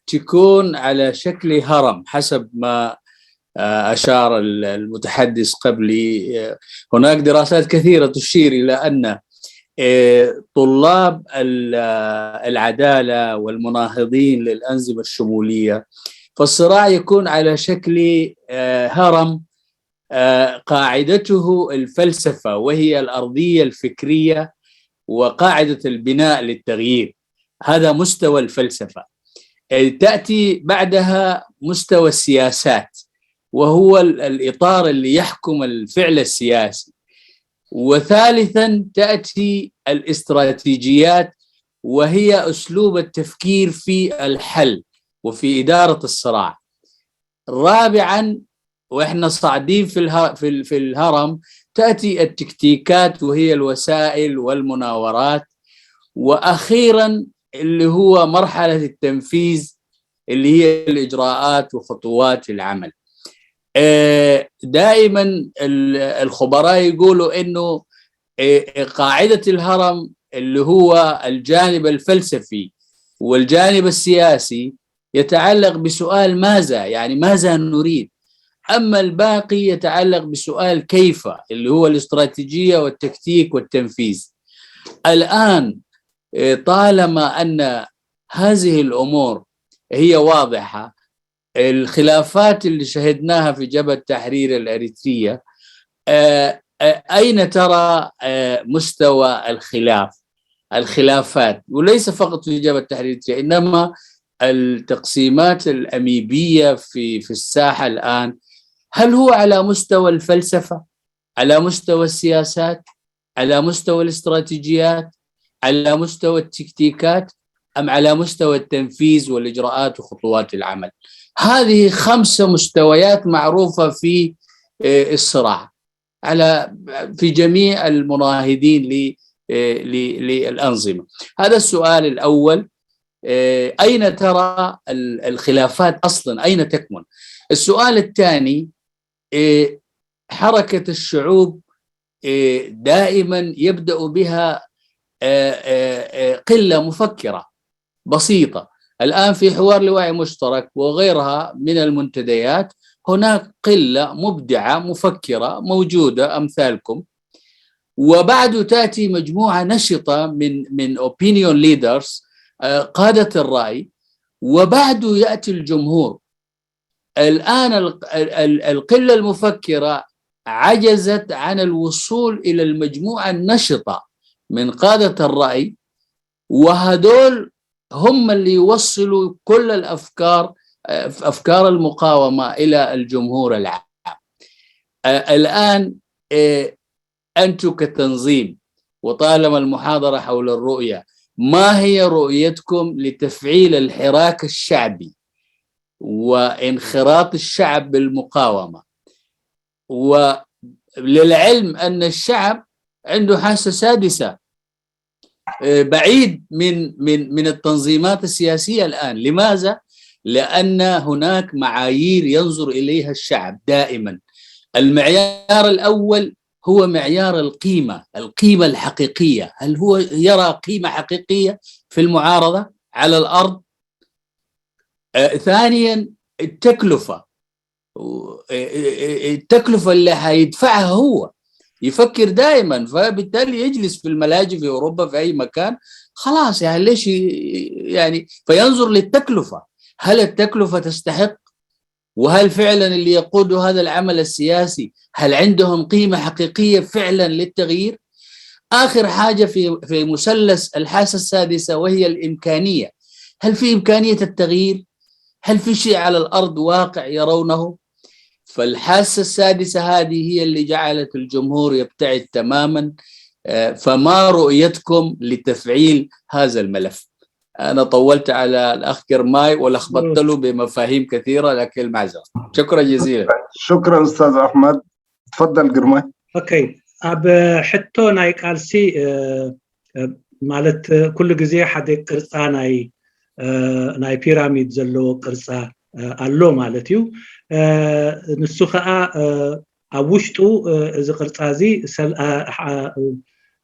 تكون على شكل هرم حسب ما أشار المتحدث قبلي هناك دراسات كثيرة تشير إلى أن طلاب العدالة والمناهضين للأنظمة الشمولية فالصراع يكون على شكل هرم قاعدته الفلسفة وهي الأرضية الفكرية وقاعدة البناء للتغيير هذا مستوى الفلسفة تأتي بعدها مستوى السياسات وهو الإطار اللي يحكم الفعل السياسي وثالثا تأتي الاستراتيجيات وهي أسلوب التفكير في الحل وفي إدارة الصراع رابعا وإحنا صاعدين في الهرم تأتي التكتيكات وهي الوسائل والمناورات وأخيرا اللي هو مرحلة التنفيذ اللي هي الإجراءات وخطوات العمل دائما الخبراء يقولوا إنه قاعدة الهرم اللي هو الجانب الفلسفي والجانب السياسي يتعلق بسؤال ماذا يعني ماذا نريد أما الباقي يتعلق بسؤال كيف اللي هو الاستراتيجية والتكتيك والتنفيذ. الآن طالما أن هذه الأمور هي واضحة، الخلافات اللي شهدناها في جبهة تحرير الأريترية، أين ترى مستوى الخلافات، وليس فقط في جبهة تحرير الأريترية إنما التقسيمات الأميبية في الساحة الآن؟ هل هو على مستوى الفلسفة، على مستوى السياسات، على مستوى الاستراتيجيات، على مستوى التكتيكات، أم على مستوى التنفيذ والإجراءات وخطوات العمل؟ هذه 5 مستويات معروفة في الصراع في جميع المناهضين للأنظمة. هذا السؤال الأول. أين ترى الخلافات أصلا، أين تكمن؟ السؤال الثاني، حركة الشعوب دائما يبدأ بها قلة مفكرة بسيطة. الآن في حوار لوعي مشترك وغيرها من المنتديات هناك قلة مبدعة مفكرة موجودة أمثالكم، وبعد تأتي مجموعة نشطة من opinion leaders قادة الرأي، وبعد يأتي الجمهور. الآن القلة المفكرة عجزت عن الوصول إلى المجموعة النشطة من قادة الرأي، وهدول هم اللي يوصلوا كل أفكار المقاومة إلى الجمهور العام. الآن أنتم كتنظيم، وطالما المحاضرة حول الرؤية، ما هي رؤيتكم لتفعيل الحراك الشعبي وانخراط الشعب بالمقاومة؟ وللعلم أن الشعب عنده حاسة سادسة بعيد من التنظيمات السياسية الآن. لماذا؟ لأن هناك معايير ينظر إليها الشعب دائما. المعيار الأول هو معيار القيمة الحقيقية. هل هو يرى قيمة حقيقية في المعارضة على الأرض؟ ثانيا التكلفة اللي هيدفعها هو يفكر دائما، فبالتالي يجلس في الملاجئ في أوروبا في أي مكان، خلاص يعني ليش يعني، فينظر للتكلفة. هل التكلفة تستحق؟ وهل فعلا اللي يقودوا هذا العمل السياسي هل عندهم قيمة حقيقية فعلا للتغيير؟ آخر حاجة في مثلث الحاسة السادسة وهي الإمكانية. هل في إمكانية التغيير؟ هل في شيء على الأرض واقع يرونه؟ فالحاسة السادسة هذه هي اللي جعلت الجمهور يبتعد تماما. فما رؤيتكم لتفعيل هذا الملف؟ أنا طولت على الأخ جرماي ولخبطت له بمفاهيم كثيرة، لكن المعذرة. شكرا جزيلا. شكرا أستاذ أحمد. تفضل جرماي. أوكي. أب حتى ناي قالسي مالت كل جزية حد قرصة ناي بيراميد زلو قرصة ألو مالتيو نسخة أوشتو إذا قرصازي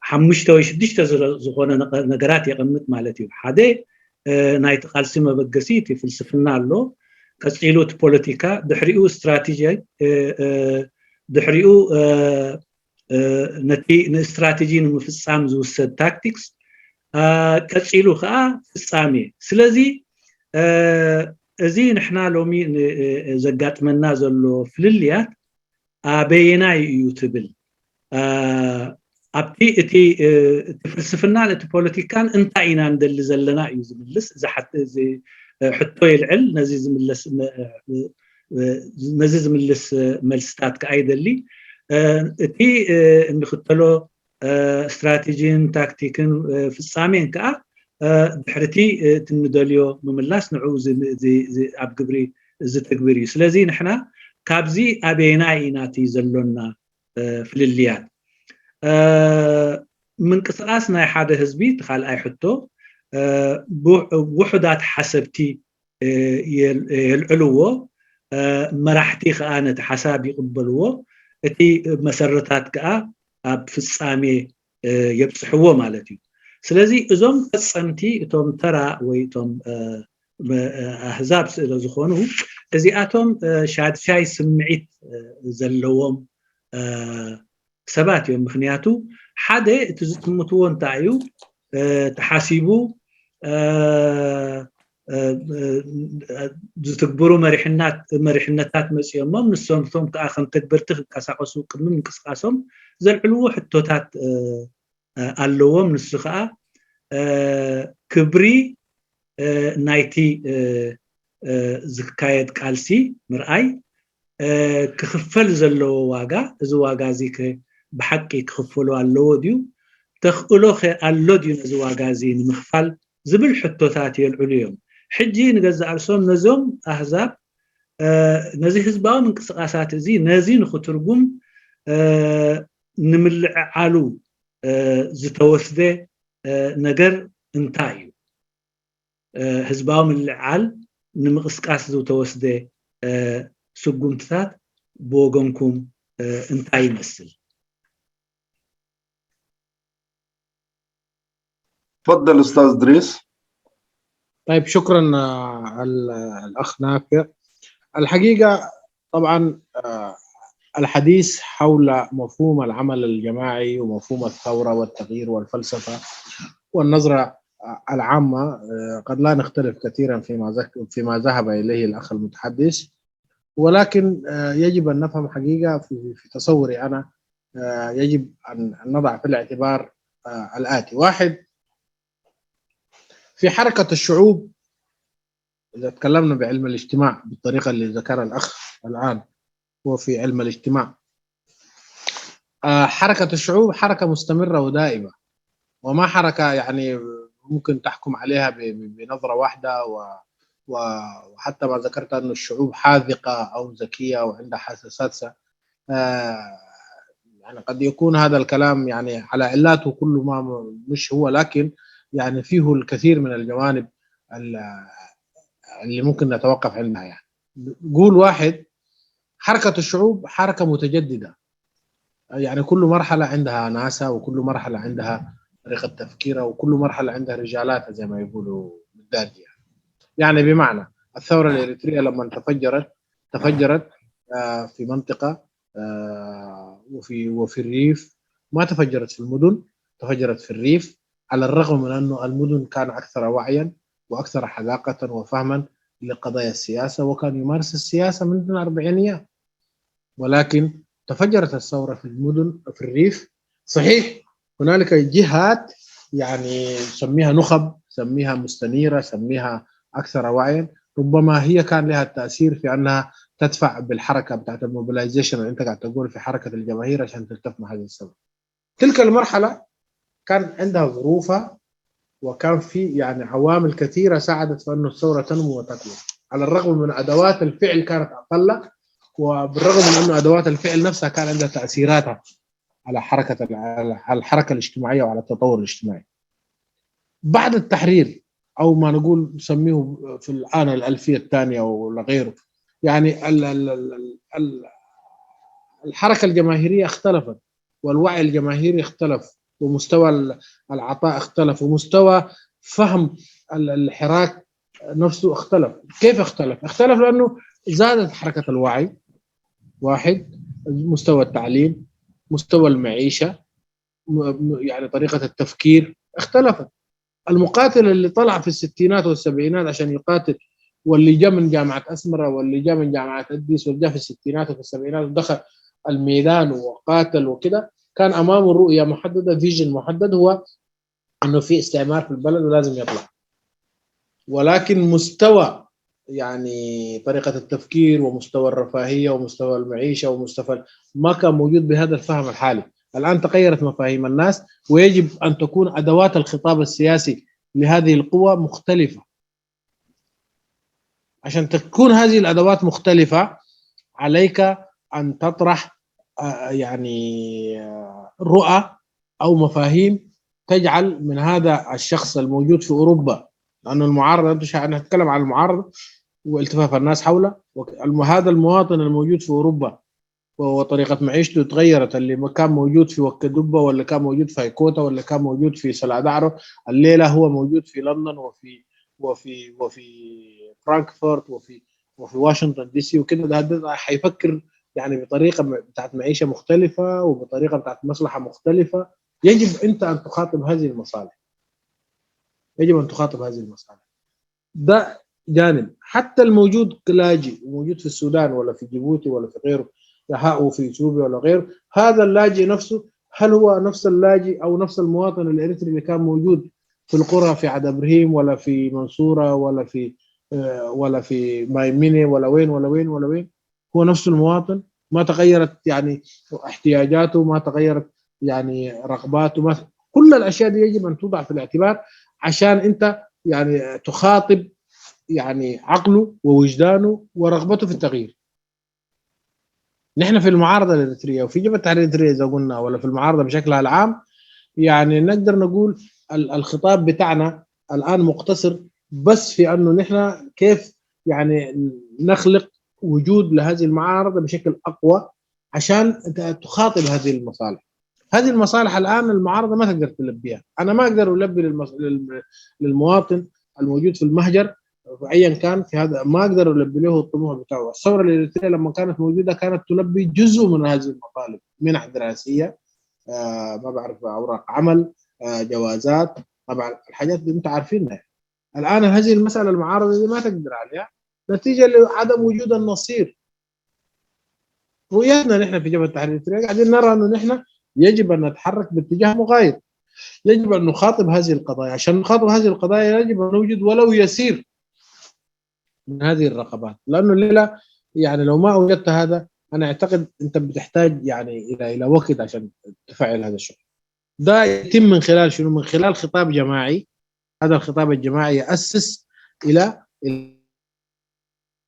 حمشته ويشدشته زغونا نقرات يقمت مالتي حدا نايت قالسي مبقسيتي فلسفنا له كسيلو بوليتيكا دحريو استراتيجي دحريو نتي استراتيجي مفصام زوسد تاكتكس كسيلو خا فصامي. سلازي ازي نحنا لومي زقاتمنا زلو فلليات ابينا يوتبل أبتي إتي تفلسفنا لتبوليتيكان أنت إينا ندل زلنا يزملس إذا حتى زي حتوي العل نزيز ملس ملستات كأيد اللي إتي نختلو استراتيجين تاكتيكين في السامين كأ بحرتي تندليو مملاس نعوز زي أبقبري زي تكبري. سلازي نحنا كابزي أبينا إيناتي زلنا في الليات من قصاصنا حدا حزبي تخال اي حتو وحدات حسبتي يلعلو مرحتي خانه حساب يقبلوا اتي مسرتات كا بفصامي يبصحوا مالتي. سلازي ازوم قصمتي اتوم ترى ويتوم ኣህዛብ ስለ ዝኾኑ እዚኣቶም ሻድሻይ ስምዒት ዘለዎም ሰባት እዮም። ምክንያቱ ሓደ እቲ ዝጥምትዎ እንታይ እዩ ተሓሲቡ ዝትግበሩ መሪሕነታት መፅኦሞም ንሶም ከዓ ከም ተግበርቲ ክንቀሳቀሱ ቅድሚ ምንቅስቃሶም ዘልዕልዎ ሕቶታት ኣለዎም። ንሱ ከዓ ክብሪ ናይቲ ዝካየድ ቃልሲ ምርኣይ ክኽፈል ዘለዎ ዋጋ እዚ ዋጋ እዚ ብሓቂ ክኽፈሉ ኣለዎ ድዩ ተኽእሎ ኣሎ ድዩ ነዚ ዋጋ እዚ ንምኽፋል ዝብል ሕቶታት የልዕሉ እዮም። ሕጂ ንገዛእ ርእሶም ነዞም ኣህዛብ ነዚ ህዝባዊ ምንቅስቃሳት እዚ ነዚ ንኽትርጉም ንምልዕዓሉ ዝተወስደ ነገር እንታይ እዩ? ህዝባዊ ምልዕዓል ንምቅስቃስ ዝተወስደ ስጉምትታት ብወገንኩም እንታይ ይመስል? تفضل استاذ دريس. طيب شكرا الاخ نافع. الحقيقه طبعا الحديث حول مفهوم العمل الجماعي ومفهوم الثوره والتغيير والفلسفه والنظره العامه قد لا نختلف كثيرا فيما ذهب اليه الاخ المتحدث، ولكن يجب ان نفهم حقيقه في تصوري انا يجب ان نضع في الاعتبار الاتي. واحد، في حركة الشعوب إذا تكلمنا بعلم الاجتماع بالطريقة اللي ذكرها الأخ الآن وفي علم الاجتماع، حركة الشعوب حركة مستمرة ودائمة، وما حركة يعني ممكن تحكم عليها بنظرة واحدة وحتى ما ذكرت أن الشعوب حاذقة أو ذكية أو عندها حساسات يعني قد يكون هذا الكلام يعني على علاته كل ما مش هو، لكن يعني فيه الكثير من الجوانب اللي ممكن نتوقف عندها. يعني قول واحد، حركة الشعوب حركة متجددة، يعني كل مرحلة عندها ناسها وكل مرحلة عندها طريقة تفكيرها وكل مرحلة عندها رجالاتها زي ما يقولوا بالدارجة. يعني بمعنى الثورة الإريترية لما تفجرت في منطقة وفي الريف، ما تفجرت في المدن، تفجرت في الريف، على الرغم من أنه المدن كان أكثر وعيا وأكثر حذاقة وفهما لقضايا السياسة وكان يمارس السياسة منذ الأربعينيات، ولكن تفجرت الثورة في المدن في الريف. صحيح هنالك جهات يعني سميها نخب، سميها مستنيرة، سميها أكثر وعيا، ربما هي كان لها التأثير في أنها تدفع بالحركة بتاعت الموبيلايزيشن اللي أنت قاعد تقول في حركة الجماهير عشان تلتف مع هذه الثورة. تلك المرحلة كان عندها ظروفها وكان في يعني عوامل كثيرة ساعدت في أن الثورة تنمو وتكبر، على الرغم من أدوات الفعل كانت أقل، وبالرغم من أن أدوات الفعل نفسها كان عندها تأثيراتها على الحركة الاجتماعية وعلى التطور الاجتماعي. بعد التحرير أو ما نقول نسميه في الآن الألفية الثانية ولا غيره، يعني الحركة الجماهيرية اختلفت والوعي الجماهيري اختلف ومستوى العطاء اختلف ومستوى فهم الحراك نفسه اختلف. كيف اختلف؟ اختلف لأنه زادت حركة الوعي، واحد، مستوى التعليم، مستوى المعيشة، يعني طريقة التفكير اختلفت. المقاتل اللي طلع في الستينات والسبعينات عشان يقاتل واللي جاء من جامعة أسمرة واللي جاء من جامعة أديس واللي جاء في الستينات وفي السبعينات ودخل الميدان وقاتل وكده، كان أمامه رؤية محددة، فيجن محدد، هو أنه في استعمار في البلد ولازم يطلع. ولكن مستوى يعني طريقة التفكير ومستوى الرفاهية ومستوى المعيشة ومستوى ما كان موجود بهذا الفهم الحالي. الآن تغيرت مفاهيم الناس ويجب أن تكون أدوات الخطاب السياسي لهذه القوى مختلفة. عشان تكون هذه الأدوات مختلفة عليك أن تطرح يعني رؤى أو مفاهيم تجعل من هذا الشخص الموجود في أوروبا، لأن المعارضة نتكلم عن المعارضة والتفاف الناس حوله، هذا المواطن الموجود في أوروبا وطريقة معيشته تغيرت، اللي كان موجود في وكدبة ولا كان موجود في هيكوتا ولا كان موجود في سلادعرو، الليلة هو موجود في لندن وفي فرانكفورت وفي واشنطن دي سي وكده، ده حيفكر يعني بطريقه بتاعت معيشه مختلفه وبطريقه بتاعت مصلحه مختلفه. يجب انت ان تخاطب هذه المصالح، يجب ان تخاطب هذه المصالح. ده جانب. حتى الموجود كلاجئ وموجود في السودان ولا في جيبوتي ولا في غيره، أو في اثيوبيا ولا غيره، هذا اللاجئ نفسه هل هو نفس اللاجئ او نفس المواطن الاريتري اللي كان موجود في القرى في عد ابراهيم ولا في منصوره ولا في مايميني ولا وين؟ هو نفس المواطن، ما تغيرت يعني احتياجاته، ما تغيرت يعني رغباته، كل الاشياء دي يجب ان توضع في الاعتبار عشان انت يعني تخاطب يعني عقله ووجدانه ورغبته في التغيير. نحن في المعارضه الاريتريه وفي جبهه التحرير الاريتريه اذا قلنا، ولا في المعارضه بشكلها العام، يعني نقدر نقول الخطاب بتاعنا الان مقتصر بس في انه نحن كيف يعني نخلق وجود لهذه المعارضه بشكل اقوى عشان تخاطب هذه المصالح. هذه المصالح الان المعارضه ما تقدر تلبيها. انا ما اقدر البي للمواطن الموجود في المهجر ايا كان في هذا، ما اقدر البي له الطموح بتاعه. الثوره الاريتريه لما كانت موجوده كانت تلبي جزء من هذه المطالب، منح دراسيه، ما بعرف اوراق عمل، جوازات، طبعا الحاجات دي انت عارفينها. الان هذه المساله المعارضه دي ما تقدر عليها نتيجه لعدم وجود النصير. رؤيتنا نحن في جبهه التحرير الاريتريه قاعدين نرى انه نحن يجب ان نتحرك باتجاه مغاير، يجب ان نخاطب هذه القضايا. عشان نخاطب هذه القضايا يجب ان نوجد ولو يسير من هذه الرقابات، لانه الليله يعني لو ما وجدت هذا انا اعتقد انت بتحتاج يعني الى وقت عشان تفعل هذا الشغل. ده يتم من خلال شنو؟ من خلال خطاب جماعي. هذا الخطاب الجماعي يأسس الى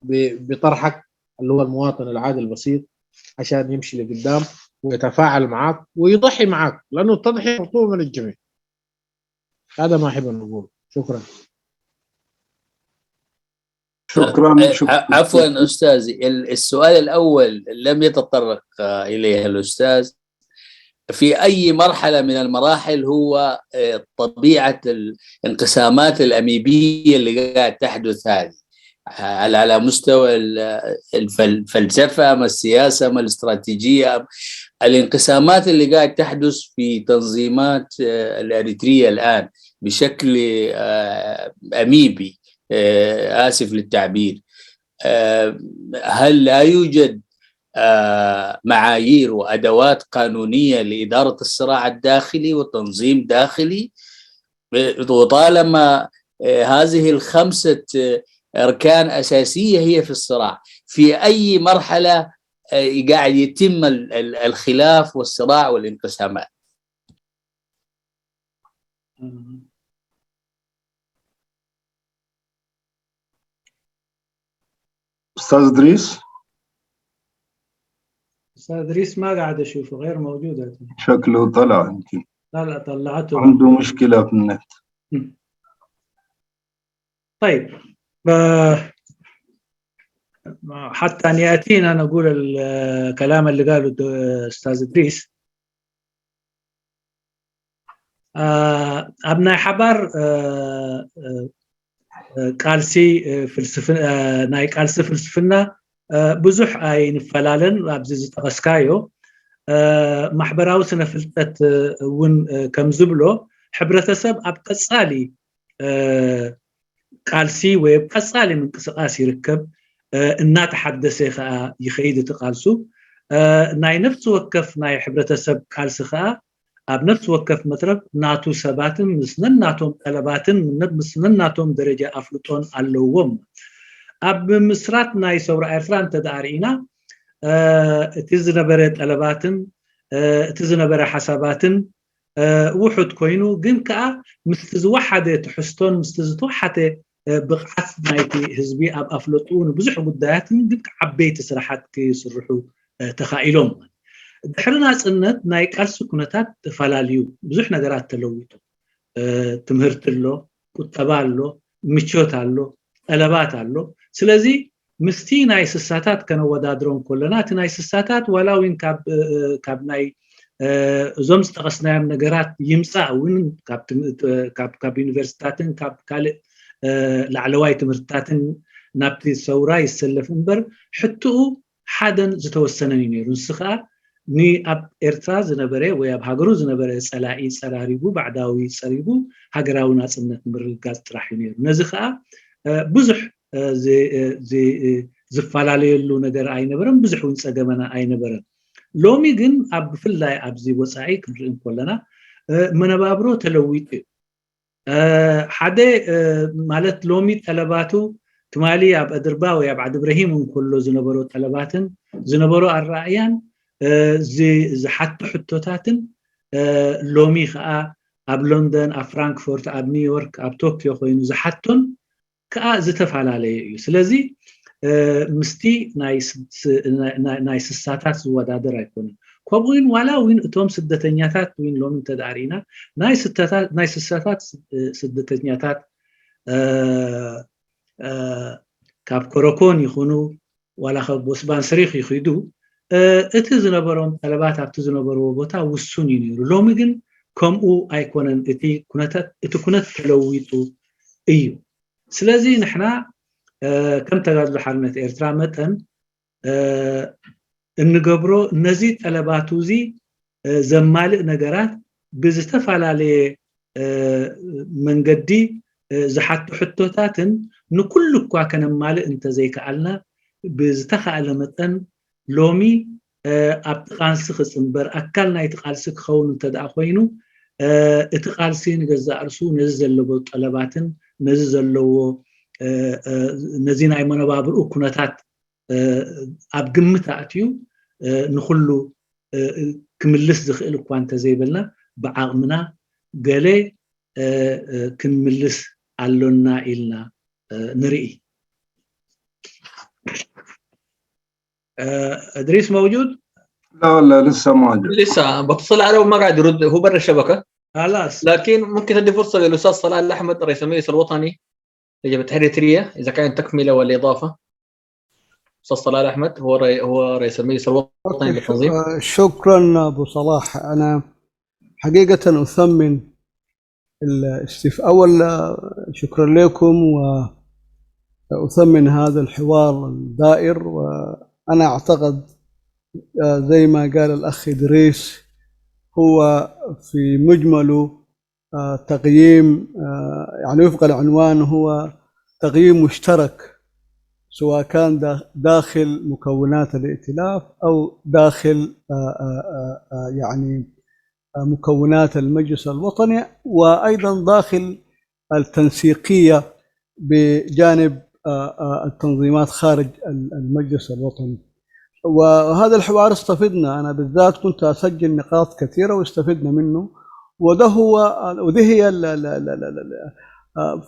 بطرحك اللي هو المواطن العادي البسيط عشان يمشي لقدام ويتفاعل معك ويضحي معك، لانه التضحية مطلوب من الجميع. هذا ما احب ان نقول. شكرا. عفوا استاذي، السؤال الاول لم يتطرق اليه الاستاذ. في اي مرحله من المراحل هو طبيعه الانقسامات الاميبيه اللي قاعد تحدث هذه، على مستوى الفلسفه، ما السياسه، ما الاستراتيجيه، الانقسامات اللي قاعد تحدث في تنظيمات الاريتريه الان بشكل اميبي، آسف للتعبير. هل لا يوجد معايير وأدوات قانونية لإدارة الصراع الداخلي وتنظيم داخلي؟ وطالما هذه الخمسة أركان أساسية هي في الصراع، في أي مرحلة قاعد يتم الخلاف والصراع والانقسامات؟ استاذ ادريس. استاذ ادريس ما قاعد اشوفه، غير موجود. شكله طلع يمكن. لا طلعته، عنده مشكله في النت. طيب حتى ان ياتينا نقول الكلام اللي قاله استاذ ادريس. ابناء حبر قالسي فلسفه ناي قالسي فلسفنا بزح اي نفلالن ابزي زتقسكايو محبراو سنه فلطت ون كم زبلو حبرتسب اب قصالي قالسي ويب قصالي من قصاص يركب ان تحدث يخيد تقالسو ناي نفس وقف ناي حبرتسب قالس خا اب نفس وقف مترب ناتو سباتن مسنناتهم طلباتن من مسنناتهم درجه افلطون اللوم اب مسرات ناي سورة ايرتران تدارينا تزنبره طلباتن تزنبره حساباتن وحد كوينو جن كا مستزوحده تحستون مستزوحته بقعت نايتي حزبي اب افلطون بزح قدات جن عبيت سرحات كيسرحوا تخايلهم دحرنا صنت ناي قالس كنتات تفلاليو بزح نغرات تلويتو تمهرت له قطبالو مچوتالو طلباتالو سلازي مستي ناي سساتات كانوا ودادرون كلنا ناي سساتات ولا وين كاب ناي زوم استقسنا نغرات يمصا وين كاب يونيفرسيتاتن كاب كال ላዕለዋይ ትምህርትታትን ናብቲ ሰውራ ይሰለፍ እምበር ሕትኡ ሓደን ዝተወሰነን እዩ ነይሩ ንስ ከዓ ኣብ ኤርትራ ዝነበረ ወይ ኣብ ሃገሩ ዝነበረ ፀላኢ ፀራሪቡ ባዕዳዊ ፀሪቡ ሃገራዊ ናፅነት ምርግጋፅ ጥራሕ እዩ ነይሩ ነዚ ከዓ ብዙሕ ዝፈላለየሉ ነገር ኣይነበረን ብዙሕ እውን ፀገመና ኣይነበረን ሎሚ ግን ኣብ ብፍላይ ኣብዚ ወፃኢ ክንርኢ ከለና መነባብሮ ተለዊጡ ሓደ ማለት ሎሚ ጠለባቱ ትማሊ ኣብ ኣድርባ ወይ ኣብ ዓዲ ብረሂም እንከሎ ዝነበሩ ጠለባትን ዝነበሩ ኣራእያን ዝሓቱ ሕቶታትን ሎሚ ከዓ ኣብ ሎንደን ኣብ ፍራንክፎርት ኣብ ኒውዮርክ ኣብ ቶኪዮ ኮይኑ ዝሓቶን ከዓ ዝተፈላለየ እዩ ስለዚ ምስቲ ናይ ስሳታት ዝወዳደር ኣይኮነን ከምኡውን ዋላ እውን እቶም ስደተኛታት እውን ሎሚ ተዳሪና ናይ ስሳታት ስደተኛታት ካብ ኮረኮን ይኹኑ ዋላ ካብ ቦስባን ስሪኽ ይኽዱ እቲ ዝነበሮም ጠለባት ኣብቲ ዝነበረዎ ቦታ ውሱን እዩ ነይሩ ሎሚ ግን ከምኡ ኣይኮነን እቲ ኩነት ተለዊጡ እዩ ስለዚ ንሕና ከም ተጋድሎ ሓርነት ኤርትራ መጠን እንገብሮ ነዚ ጠለባቱ እዚ ዘማልእ ነገራት ብዝተፈላለየ መንገዲ ዝሓቱ ሕቶታትን ንኩሉ እኳ ከነማልእ እንተዘይከኣልና ብዝተኸኣለ መጠን ሎሚ ኣብ ቃልሲ ክፅምበር ኣካል ናይቲ ቃልሲ ክኸውን እንተደኣ ኮይኑ እቲ ቃልሲ ንገዛእ ርእሱ ነዚ ዘለዎ ጠለባትን ነዚ ዘለዎ ነዚ ናይ መነባብርኡ ኩነታት ኣብ ግምት ኣትዩ ንኩሉ ክምልስ ዝኽእል እኳ እንተዘይበልና ብዓቕምና ገለ ክንምልስ አሎና ኢልና نرئي ادريس موجود؟ لا لسه موجود لسه بتصل عليه وما قاعد يرد هو برا الشبكه خلاص لكن ممكن تدي فرصه للاستاذ صلاح الاحمد رئيس المجلس الوطني لجبهه التحرير الإريترية اذا كان تكمله ولا اضافه استاذ صلاح الاحمد هو رئيس المجلس الوطني للتنظيم شكرا ابو صلاح انا حقيقه اثمن أول شكرا لكم وأثمن هذا الحوار الدائر وأنا أعتقد زي ما قال الأخ إدريس هو في مجمله تقييم يعني وفق العنوان هو تقييم مشترك سواء كان داخل مكونات الائتلاف أو داخل يعني مكونات المجلس الوطني وأيضا داخل التنسيقية بجانب التنظيمات خارج المجلس الوطني وهذا الحوار استفدنا أنا بالذات كنت أسجل نقاط كثيرة واستفدنا منه وده هي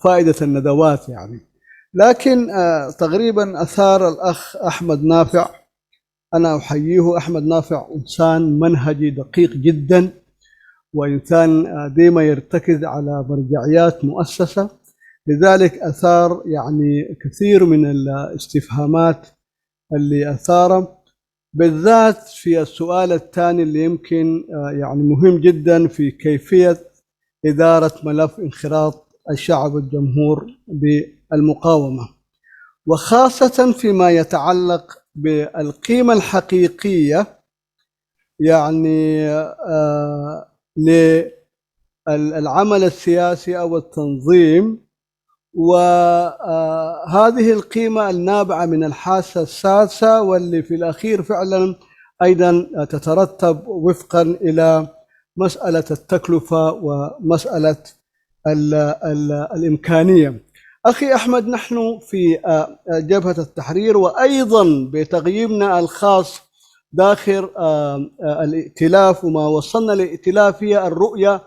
فائدة الندوات يعني لكن تقريبا أثار الأخ أحمد نافع أنا أحييه أحمد نافع إنسان منهجي دقيق جدا وإنسان ديما يرتكز على مرجعيات مؤسسة لذلك أثار يعني كثير من الاستفهامات اللي أثاره بالذات في السؤال الثاني اللي يمكن يعني مهم جدا في كيفية إدارة ملف انخراط الشعب والجمهور بالمقاومة وخاصة فيما يتعلق بالقيمة الحقيقية يعني للعمل السياسي أو التنظيم وهذه القيمة النابعة من الحاسة السادسة واللي في الأخير فعلا أيضا تترتب وفقا إلى مسألة التكلفة ومسألة الإمكانية أخي أحمد نحن في جبهة التحرير وأيضا بتقييمنا الخاص داخل الائتلاف وما وصلنا للائتلاف هي الرؤية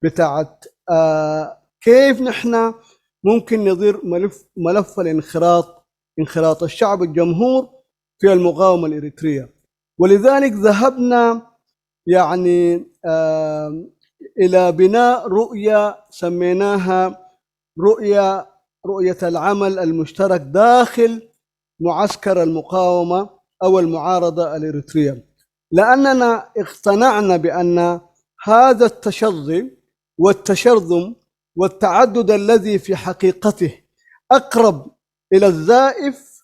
بتاعت كيف نحن ممكن ندير ملف انخراط الشعب الجمهور في المقاومة الإريترية ولذلك ذهبنا يعني إلى بناء رؤية سميناها رؤية العمل المشترك داخل معسكر المقاومة أو المعارضة الإريترية لأننا اقتنعنا بأن هذا التشظي والتشرذم والتعدد الذي في حقيقته أقرب إلى الزائف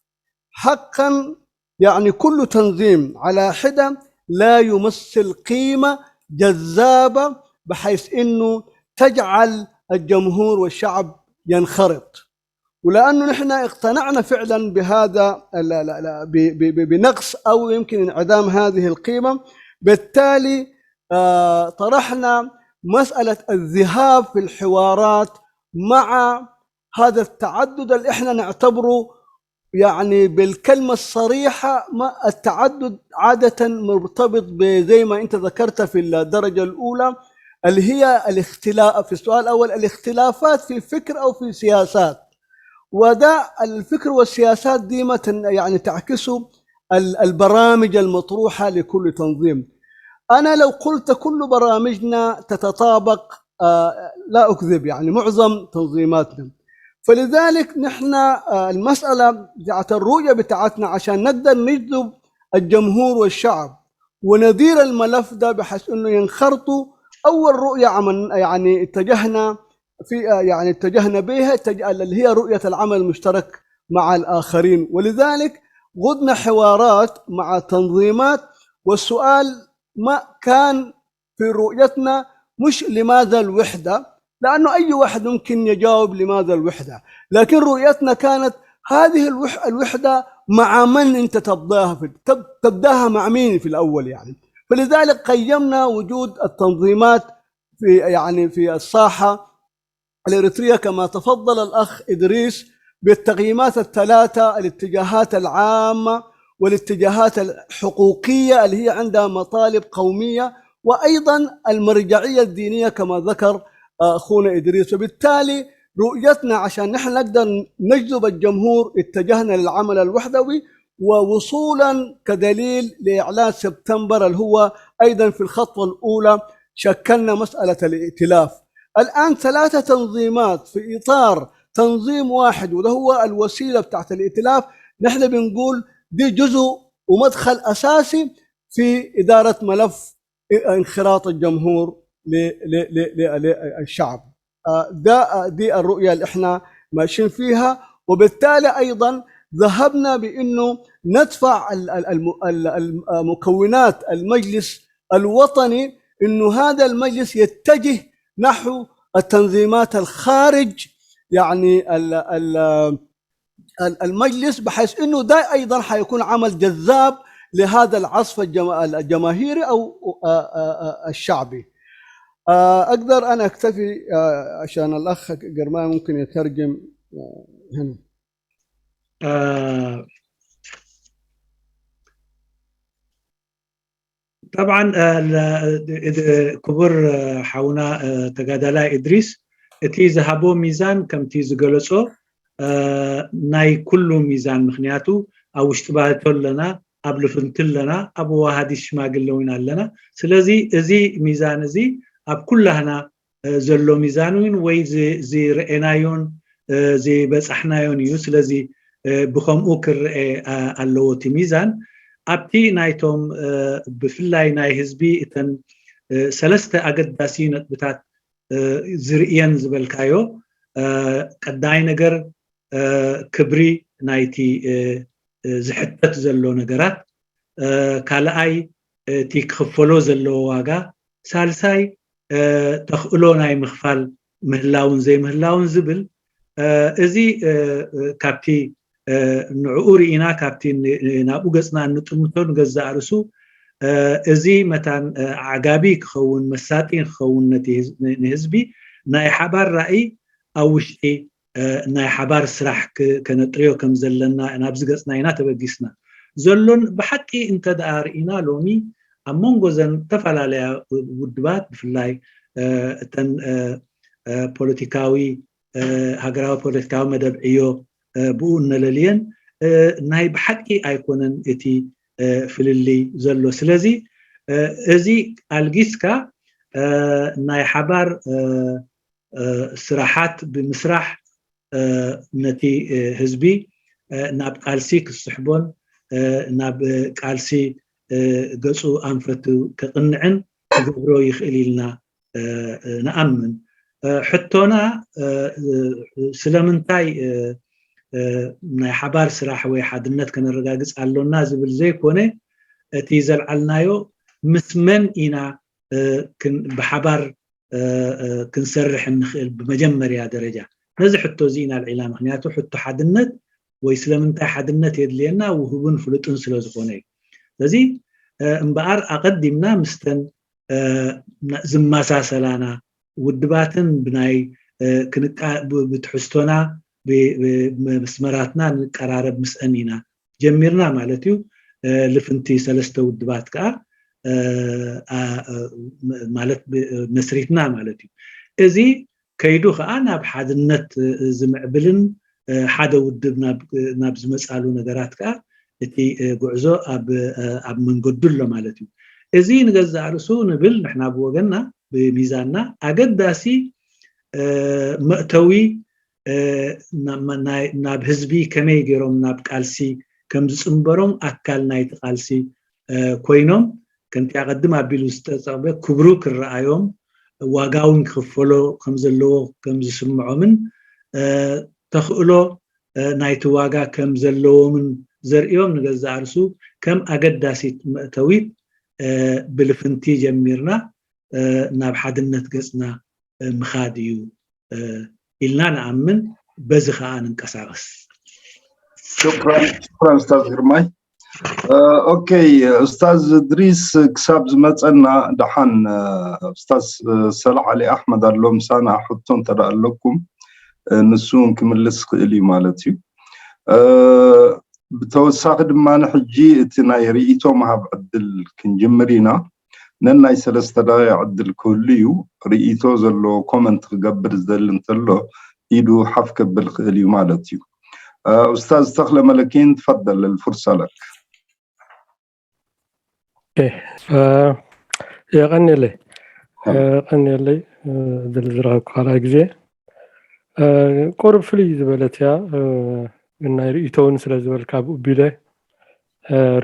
حقا. يعني كل تنظيم على حدة لا يمثل قيمة جذابة بحيث أنه تجعل الجمهور والشعب ينخرط. ولأنه نحن اقتنعنا فعلا بهذا بنقص أو يمكن انعدام هذه القيمة، بالتالي طرحنا مسألة الذهاب في الحوارات مع هذا التعدد اللي احنا نعتبره يعني بالكلمة الصريحة ما التعدد عادة مرتبط بزي ما انت ذكرت في الدرجة الأولى اللي هي الاختلاف في السؤال الأول، الاختلافات في فكر أو في سياسات، وده الفكر والسياسات دي ما يعني تعكسوا البرامج المطروحة لكل تنظيم. أنا لو قلت كل برامجنا تتطابق لا أكذب، يعني معظم تنظيماتنا. فلذلك نحن المسألة بتاعت الرؤية بتاعتنا عشان نقدر نجذب الجمهور والشعب وندير الملف ده بحيث إنه ينخرطوا. أول رؤية يعني اتجهنا بها اللي هي رؤية العمل المشترك مع الآخرين، ولذلك غضنا حوارات مع تنظيمات. والسؤال ما كان في رؤيتنا مش لماذا الوحدة، لأنه أي واحد ممكن يجاوب لماذا الوحدة، لكن رؤيتنا كانت هذه الوحدة مع من أنت تبداها مع مين في الأول يعني. فلذلك قيمنا وجود التنظيمات في الساحة الإريترية كما تفضل الأخ إدريس بالتقييمات الثلاثة: الاتجاهات العامة والاتجاهات الحقوقية اللي هي عندها مطالب قومية، وأيضا المرجعية الدينية كما ذكر أخونا إدريس. وبالتالي رؤيتنا عشان نحن نقدر نجذب الجمهور اتجهنا للعمل الوحدوي، ووصولا كدليل لإعلان سبتمبر اللي هو أيضا في الخطوة الأولى شكلنا مسألة الائتلاف. الآن 3 تنظيمات في إطار تنظيم واحد وده هو الوسيلة بتاعت الائتلاف. نحن بنقول دي جزء ومدخل أساسي في إدارة ملف انخراط الجمهور للشعب. دي الرؤية اللي احنا ماشيين فيها. وبالتالي أيضا ذهبنا بأنه ندفع مكونات المجلس الوطني أنه هذا المجلس يتجه نحو التنظيمات الخارج يعني المجلس، بحيث أنه ده أيضا حيكون عمل جذاب لهذا العصف الجماهيري أو الشعبي. أقدر أنا أكتفي عشان الأخ قرمان ممكن يترجم هنا. طبعا كبر حونا تقادلا إدريس تي زهبو ميزان كم تي زقلصو ناي كله ميزان مخنياتو أو اشتباهتو لنا قبل فنتل لنا أبو هادي الشماغ اللوين لنا. سلازي زي ميزان زي أب كلهنا زلو ميزانوين وي زي رأينايون زي بس احنايون يو. سلازي بخم أكر اللوتي ميزان أبتي نايتهم بفلاي ناي هزبي إتن 3 أقداسين بتاعت زرئيان زبالكايو. قداي نجر كبري نايتي زحتت زلو نجرات، كالاي تي كفلو زلو واغا، سالساي تخلو ناي مخفال مهلاون زي مهلاون زبل. ازي كابتي نعوري إنا كابتي نابو قصنا نطمتون قزا أرسو ازي متان عقابي كخون مساتين خون نهزبي ناي حبار رأي أو شيء ناي حبار سرح كنطريو كم زلنا نابز قصنا إنا تبقيسنا زلون بحكي انت دار إنا لومي أمونغو زن تفعل عليها ودبات بفلاي تن بوليتيكاوي هاقراو بوليتيكاوي مدبعيو بقولنا لليان ناي بحكي أيكونن إتي في اللي زلو. سلازي ازي الجيسكا ناي حبار سراحات بمسرح نتي هزبي ناب قالسي كالسحبون ناب قالسي قصو أنفتو كقنعن قبرو يخيلي لنا نأمن حتونا سلامنتاي ናይ ሓባር ስራሕ ወይ ሓድነት ከነረጋግፅ ኣሎና ዝብል ዘይኮነ እቲ ዘልዓልናዮ ምስ መን ኢና ብሓባር ክንሰርሕ ንኽእል ብመጀመርያ ደረጃ ነዚ ሕቶ እዚ ኢና ልዒላ ምክንያቱ ሕቶ ሓድነት ወይ ስለምንታይ ሓድነት የድልየና ውህቡን ፍሉጥን ስለ ዝኾነ እዩ ስለዚ እምበኣር ኣቐዲምና ምስተን ዝመሳሰላና ውድባትን ብናይ ብትሕዝቶና ብመስመራትና ንቀራረብ ምስአን ኢና ጀሚርና ማለት እዩ ልፍንቲ ሰለስተ ውድባት ከዓ ማለት መስሪትና ማለት እዩ እዚ ከይዱ ከዓ ናብ ሓድነት ዝምዕብልን ሓደ ውድብ ናብ ዝመፃሉ ነገራት ከዓ እቲ ጉዕዞ ኣብ መንገዱ ኣሎ ማለት እዩ እዚ ንገዛእ ርእሱ ንብል ንሕና ብወገንና ብሚዛንና ኣገዳሲ መእተዊ ናብ ህዝቢ ከመይ ገይሮም ናብ ቃልሲ ከም ዝፅንበሮም ኣካል ናይቲ ቃልሲ ኮይኖም ከምቲ ኣቀድም ኣቢሉ ዝተፀበ ክብሩ ክረኣዮም ዋጋውን ክኽፈሎ ከም ዘለዎ ከም ዝስምዖምን ተኽእሎ ናይቲ ዋጋ ከም ዘለዎምን ዘርእዮም ንገዛእ ርእሱ ከም ኣገዳሲት መእተዊት ብልፍንቲ ጀሚርና ናብ ሓድነት ገፅና ምኻድ እዩ ኢልና ንኣምን በዚ ከዓ ንንቀሳቀስ شكرا استاذ ግርማይ اوكي استاذ ادريس كساب زمصنا دحان استاذ صلاح علي احمد الله مسانا حطون ترى لكم نسون كملس خيلي مالتي بتوساق دما نحجي اتنا يريتو مهاب عدل كنجمرينا نناي سلسته دا عدل كليو ريتو زلو كومنت قبل زل انتلو يدو حفك بالخيلي مالتي استاذ تخلى ملكين تفضل الفرصه لك يغني لي دلزراك على جزء قرب فلي زبلتها إن رئيتون سلزبل كابو بيله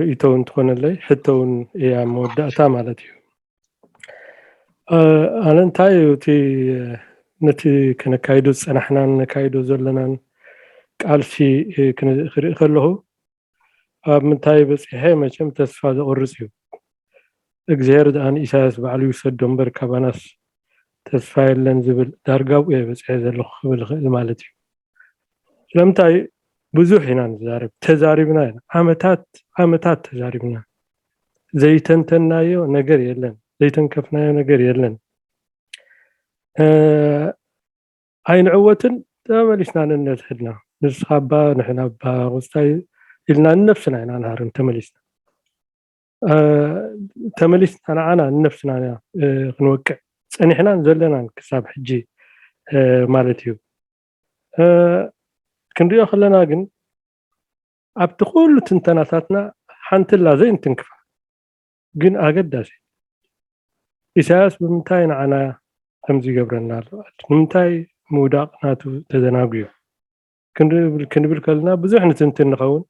رئيتون تكون لي حتون يا مودعتا مالتي أنا انتايو تي نتي كنا كايدوس أنا حنا نكايدو زلنا قالشي كنا خلوه من تاي بس هي ما كم تسفاد أورسيو እግዚአብሔር ዳን ኢሳያስ ባዕሉ ይሰዶም በርካባናስ ተስፋይለን ዝብል ዳርጋው በጽ ዘለኹ ብል ማለት እዩ ስለምታይ ብዙሕ ኢና ንዛረብ ተዛሪብና ዓመታት ተዛሪብና ዘይተንተናዮ ነገር የለን ዘይተንከፍናዮ ነገር የለን አይንዕወትን ተመሊስና እንነትሕድና ንስኻባ ንሕና ባውስታይ ኢልና ነፍስና ኢና ናርን ተመሊስና ተመሊስና አና ነፍስና ክንወቅዕ ፀኒሕና ዘለና ክሳብ ሕጂ ማለት እዩ ክንሪኦ ከለና ግን ኣብቲ ኩሉ ትንተናታትና ሓንትላ ዘይንትንክፋ ግን ኣገዳሲ ኢሳያስ ብምንታይ ንዓና ከምዚ ይገብረና ኣሎ ንምንታይ ምውዳቕ ናቱ ተዘናግዩ ክንብል ከለና ብዙሕ ንትንትን ንኸውን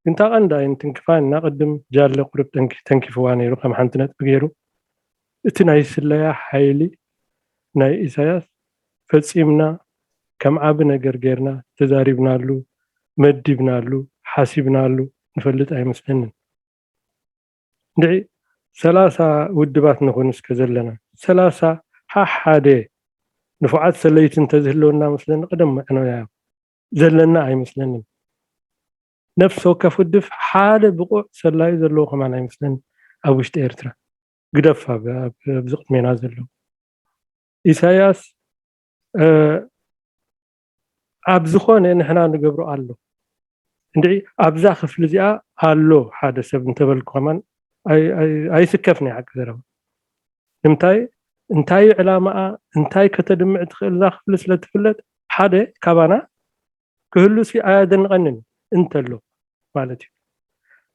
انت قندا انت كفان نقدم جال قرب تنكفوا نيرو كم حنتنت بغيرو اتناي سلايا حيلي ناي إساياس فصيمنا كم عاب ነገር ገርና ተዛሪብናሉ መድብናሉ ሓሲብናሉ ንፈልጥ አይመስለንን እንዴ 30 ውድባት ነኾን እስከ ዘለና 30 ሓደ ንፉዓት ሰለይትን ተዝህለውና መስለን ቀደም ነው ያ ዘለና አይመስለንን نفس وكف ودف حاله بقوع سلاي زلو كمان يمسلن ابوشت ايرترا قدفها بزق مينا زلو إساياس ابزخون ان احنا نقبرو الله ندعي ابزا خفل زيا الله حدا سب نتبل كمان اي سكفني حق زرو انتاي علامه انتاي كتدمع تخيل ذا خفل سلتفلت حدا كبانا كله سي ايادن قنن انتلو مالتي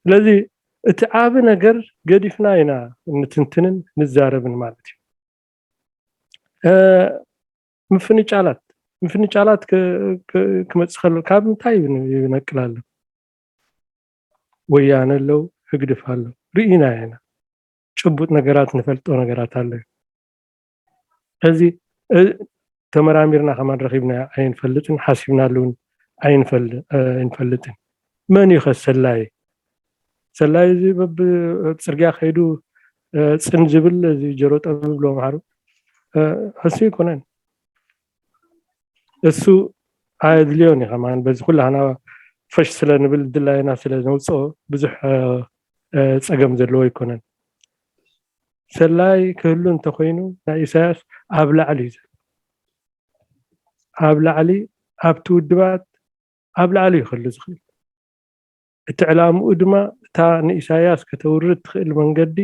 الذي اتعاب ነገር ገዲፍና ኢና እንትንተንን ንዛረብን ማለት እዩ ምፍንጫላት ከመጽኸሉ ካብ እንታይ ይነቅላል ወያነለው ህግድፋለሁ ርኢና ኢና ጭቡጥ ነገራት ንፈልጦ ነገራት አለ እዚ ተመራሚርና ከማን ረኺብና አይንፈልጥን ሓሲብናሉን ኣይንፈልጥን መን እዩ ሰላይ ሰላይ እዚ በፅርግያ ከይዱ ፅን ዝብል እዚ ጀሮ ጠብ ብሎ ማሕሩ እሱ ይኮነን እሱ ኣድልዮን እዩ ከማን በዚ ኩላና ፈሽ ስለንብል ድላይና ስለነውፅኦ ብዙሕ ፀገም ዘለዎ ይኮነን ሰላይ ክህሉ እንተኮይኑ ናይ ኢሳያስ ኣብ ላዕሊ እዩ ኣብ ላዕሊ ኣብቲ ውድባት ኣብ ላዕሊ ይኽእል ዝኽእል እቲ ዕላምኡ ድማ እታ ንኢሳያስ ከተውርድ ትኽእል መንገዲ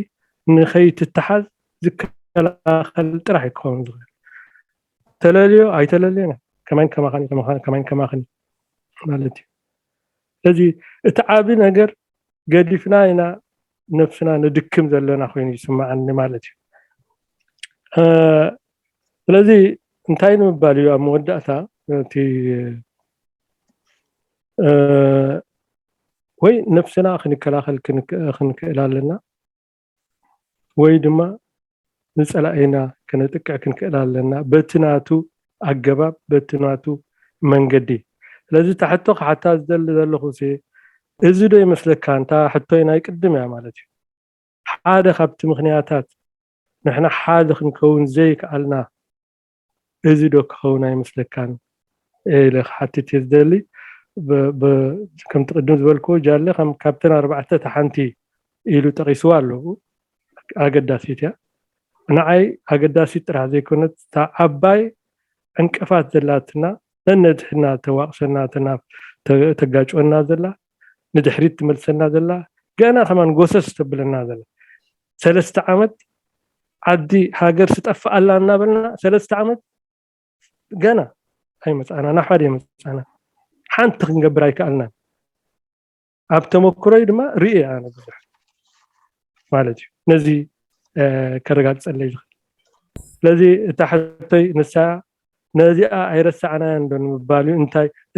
ንኸይትተሓዝ ዝከላኸል ጥራሕ ይክኸውን ዝኽእል ተለልዮ ኣይተለልዮና ከማይን ከማኸኒ ማለት እዩ ስለዚ እቲ ዓቢ ነገር ገዲፍና ኢና ነፍስና ንድክም ዘለና ኮይኑ ይስማዓኒ ማለት እዩ ስለዚ እንታይ ንምባል እዩ ኣብ መወዳእታ እቲ ወይ ነፍስና ክንከላኸል ክንክእል ኣለና ወይ ድማ ንፀላእና ክንጥቅዕ ክንክእል ኣለና በትናቱ ኣገባብ በትናቱ መንገዲ ስለዚ ታሕቶ ሓታ ዝደሊ ዘለኹ እዚ ዶ ይመስለካ እንታ ሕቶይ ናይ ቅድም እያ ማለት እዩ ሓደ ካብቲ ምክንያታት ንሕና ሓደ ክንከውን ዘይከኣልና እዚ ዶ ክኸውን ኣይመስለካን ኢለ ሓቲት ዝደሊ ከም ትቅድም ዝበልክዎ ጃለ ከም ካብተን 4 ተሓንቲ ኢሉ ጠቂስዋ ኣለዎ ኣገዳሲት እያ ንዓይ ኣገዳሲት ጥራሕ ዘይኮነት እታ ዓባይ ዕንቅፋት ዘላትና ነንድሕና ተዋቕሰና ተጋጭወና ዘላ ንድሕሪት ትመልሰና ዘላ ገና ከማን ጎሰስ ተብለና ዘላ 3 ዓመት ዓዲ ሃገር ስጠፍእ ኣላ እናበልና 3 ዓመት ገና ኣይመፃና ናሓደ ይመፃና ሓንቲ ክንገብር ኣይከኣልናን ኣብ ተመክሮይ ድማ ርኢ ኣነ ብዙሕ ማለት እዩ ነዚ ከረጋግፀለይ ዝኽእል ስለዚ እታ ሕቶይ ንሳ ነዚኣ ኣይረሳዕናያን ዶ ንምባል እዩ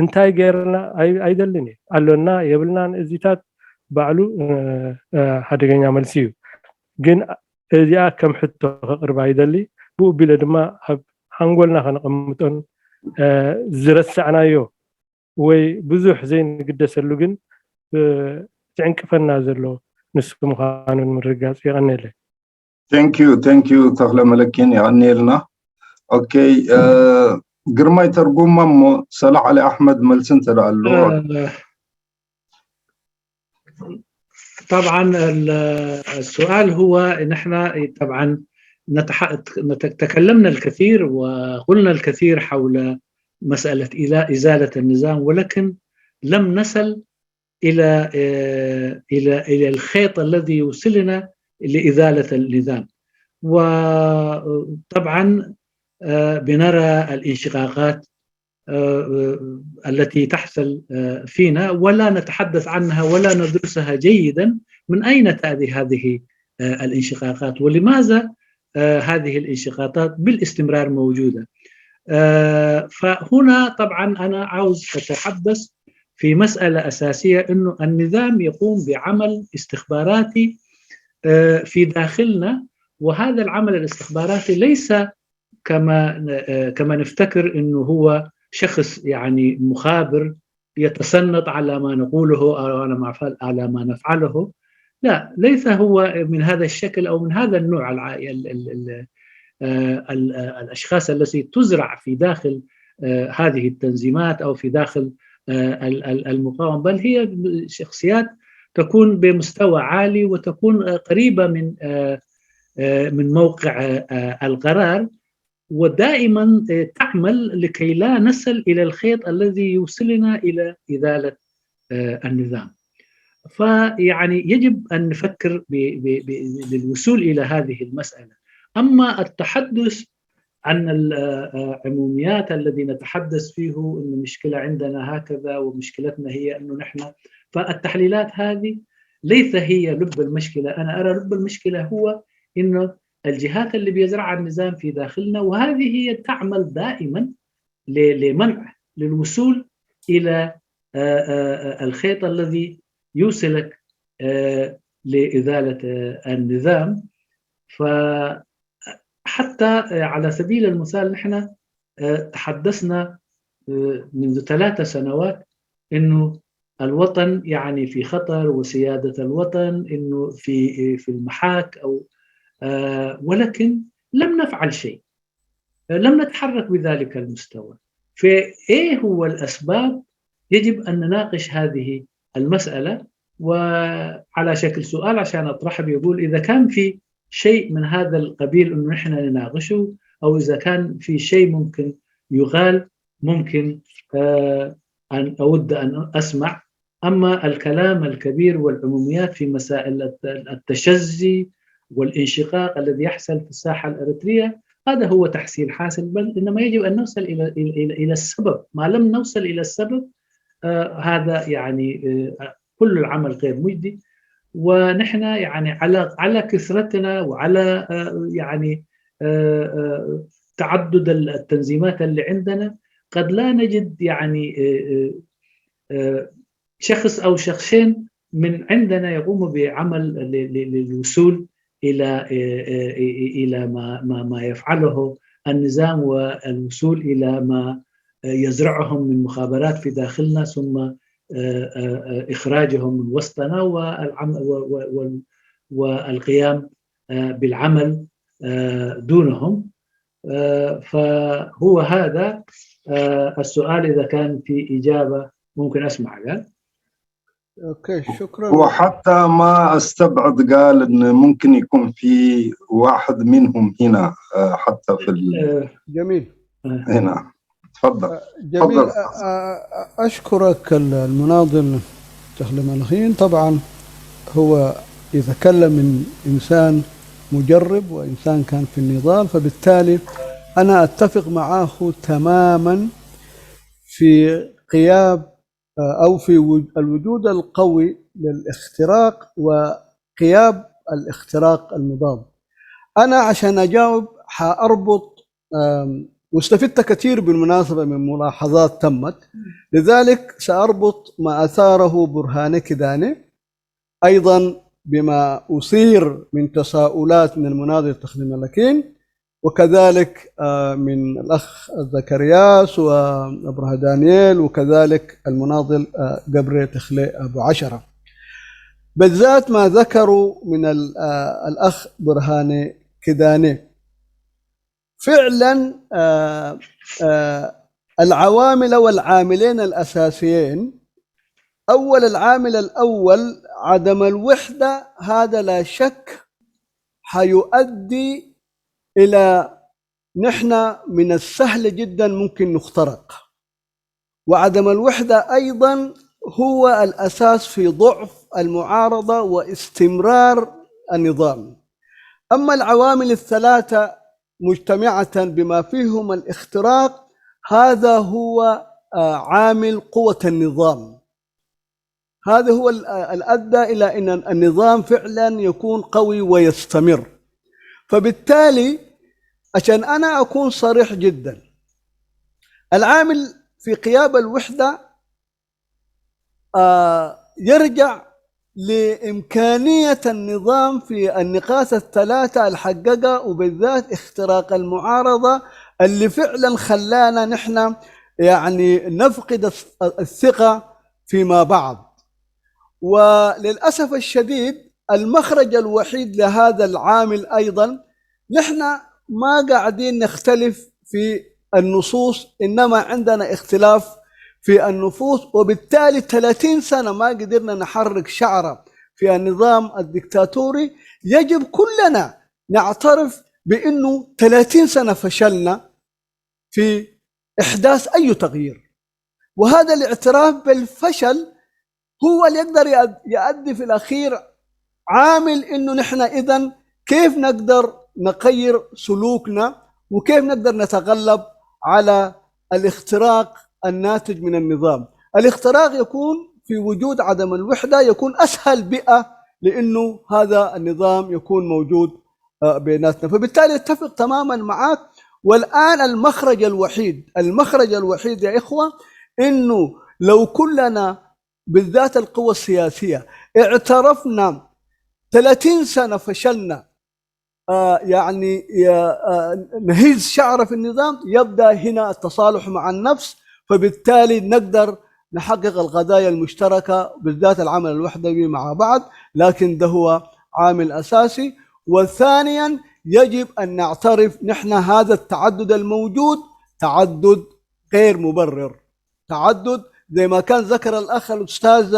እንታይ ገይርና ኣይደልን እየ ኣሎና የብልናን እዚታት ባዕሉ ሓደገኛ መልሲ እዩ ግን እዚኣ ከም ሕቶ ከቅርባ ይደሊ ብኡ ቢለ ድማ ኣብ ሓንጎልና ከነቐምጦን ዝረሳዕናዮ ወይ ብዙሕ ዘይንግደሰሉ ግን ዝዕንቅፈና ዘሎ ንሱ ምዃኑ ንምርጋፅ ይቀኒየለ ቴንክ ዩ ተክለ መለኪን ይቀኒየልና اوكي قرماي ترجم مو صلاح علي احمد ملسن تدعلو طبعا السؤال هو ان احنا طبعا تكلمنا الكثير وقلنا الكثير حول مسألة إزالة النظام ولكن لم نصل إلى الخيط الذي يوصلنا لإزالة النظام وطبعا بنرى الانشقاقات التي تحصل فينا ولا نتحدث عنها ولا ندرسها جيدا من أين تأتي هذه الانشقاقات ولماذا هذه الانشقاقات بالاستمرار موجودة فهنا طبعا أنا عاوز أتحدث في مسألة أساسية أنه النظام يقوم بعمل استخباراتي في داخلنا وهذا العمل الاستخباراتي ليس كما نفتكر انه هو شخص يعني مخابر يتسنط على ما نقوله او على ما نفعله لا ليس هو من هذا الشكل او من هذا النوع الاشخاص التي تزرع في داخل هذه التنظيمات او في داخل المقاومه بل هي شخصيات تكون بمستوى عالي وتكون قريبه من موقع القرار ودائما تعمل لكي لا نصل إلى الخيط الذي يوصلنا إلى إزالة النظام فيعني يجب أن نفكر للوصول إلى هذه المسألة أما التحدث عن العموميات الذي نتحدث فيه أن المشكلة عندنا هكذا ومشكلتنا هي أنه نحن فالتحليلات هذه ليس هي لب المشكلة أنا أرى لب المشكلة هو إنه الجهات اللي بيزرعها النظام في داخلنا وهذه هي تعمل دائما لمنع للوصول إلى الخيط الذي يوصلك لإزالة النظام فحتى على سبيل المثال نحن تحدثنا منذ 3 سنوات انه الوطن يعني في خطر وسياده الوطن انه في المحاك او ولكن لم نفعل شيء، لم نتحرك بذلك المستوى. فايه هو الاسباب؟ يجب ان نناقش هذه المساله، وعلى شكل سؤال عشان اطرحه بيقول اذا كان في شيء من هذا القبيل انه نحن نناقشه، او اذا كان في شيء ممكن يغال ممكن ان اود ان اسمع. اما الكلام الكبير والعموميات في مسائل التشظي والانشقاق الذي يحصل في الساحه الاريتريه هذا هو تحصيل حاصل، بل انما يجب ان نوصل الى السبب. ما لم نوصل الى السبب هذا يعني كل العمل غير مجدي. ونحن يعني على كثرتنا وعلى يعني تعدد التنظيمات اللي عندنا قد لا نجد يعني شخص او شخصين من عندنا يقوموا بعمل للوصول الى ما يفعله النظام، والوصول الى ما يزرعهم من مخابرات في داخلنا ثم اخراجهم من وسطنا والقيام بالعمل دونهم. فهو هذا السؤال اذا كان في اجابه ممكن اسمع. قال اوكي شكرا. وحتى ما استبعد قال ان ممكن يكون في واحد منهم هنا حتى في جميل هنا. تفضل. جميل. اشكرك المناضل تخلي ملخين. طبعا هو يتكلم من انسان مجرب وانسان كان في النضال، فبالتالي انا اتفق معه تماما في قيام أو في الوجود القوي للاختراق وقيام الاختراق المضاد. أنا عشان أجاوب حأربط واستفدت كثير بالمناسبة من ملاحظات تمت، لذلك سأربط ما أثاره برهان كداني أيضا بما أثير من تساؤلات من المناضل تخلي ملكين، وكذلك من الأخ زكرياس وأبره دانيال، وكذلك المناضل جبريل تخلي أبو عشرة، بالذات ما ذكروا من الأخ برهان كداني. فعلا العوامل والعاملين الأساسيين، أول العامل الأول عدم الوحدة، هذا لا شك حيؤدي إلى نحن من السهل جدا ممكن نخترق، وعدم الوحدة أيضا هو الأساس في ضعف المعارضة واستمرار النظام. أما العوامل الثلاثة مجتمعة بما فيهم الاختراق، هذا هو عامل قوة النظام، هذا هو الأدى إلى أن النظام فعلا يكون قوي ويستمر. فبالتالي عشان أنا أكون صريح جدا، العامل في قيام الوحدة يرجع لإمكانية النظام في النقاط الثلاثة الحققة، وبالذات اختراق المعارضة اللي فعلا خلانا نحن يعني نفقد الثقة فيما بعد. وللأسف الشديد المخرج الوحيد لهذا العامل أيضا، نحن ما قاعدين نختلف في النصوص، إنما عندنا اختلاف في النفوس، وبالتالي 30 سنة ما قدرنا نحرك شعرة في النظام الدكتاتوري. يجب كلنا نعترف بأنه 30 سنة فشلنا في إحداث أي تغيير، وهذا الاعتراف بالفشل هو اللي يقدر يؤدي في الأخير عامل إنه نحن إذن كيف نقدر نغير سلوكنا، وكيف نقدر نتغلب على الاختراق الناتج من النظام. الاختراق يكون في وجود عدم الوحدة، يكون أسهل بيئة لأنه هذا النظام يكون موجود بيناتنا. فبالتالي اتفق تماما معك. والآن المخرج الوحيد يا إخوة، إنه لو كلنا بالذات القوى السياسية اعترفنا 30 سنة فشلنا يعني نهيز شعر في النظام، يبدأ هنا التصالح مع النفس، فبالتالي نقدر نحقق القضايا المشتركة بالذات العمل الوحدوي مع بعض، لكن ده هو عامل أساسي. وثانيا يجب أن نعترف نحن هذا التعدد الموجود تعدد غير مبرر، تعدد زي ما كان ذكر الأخ الأستاذ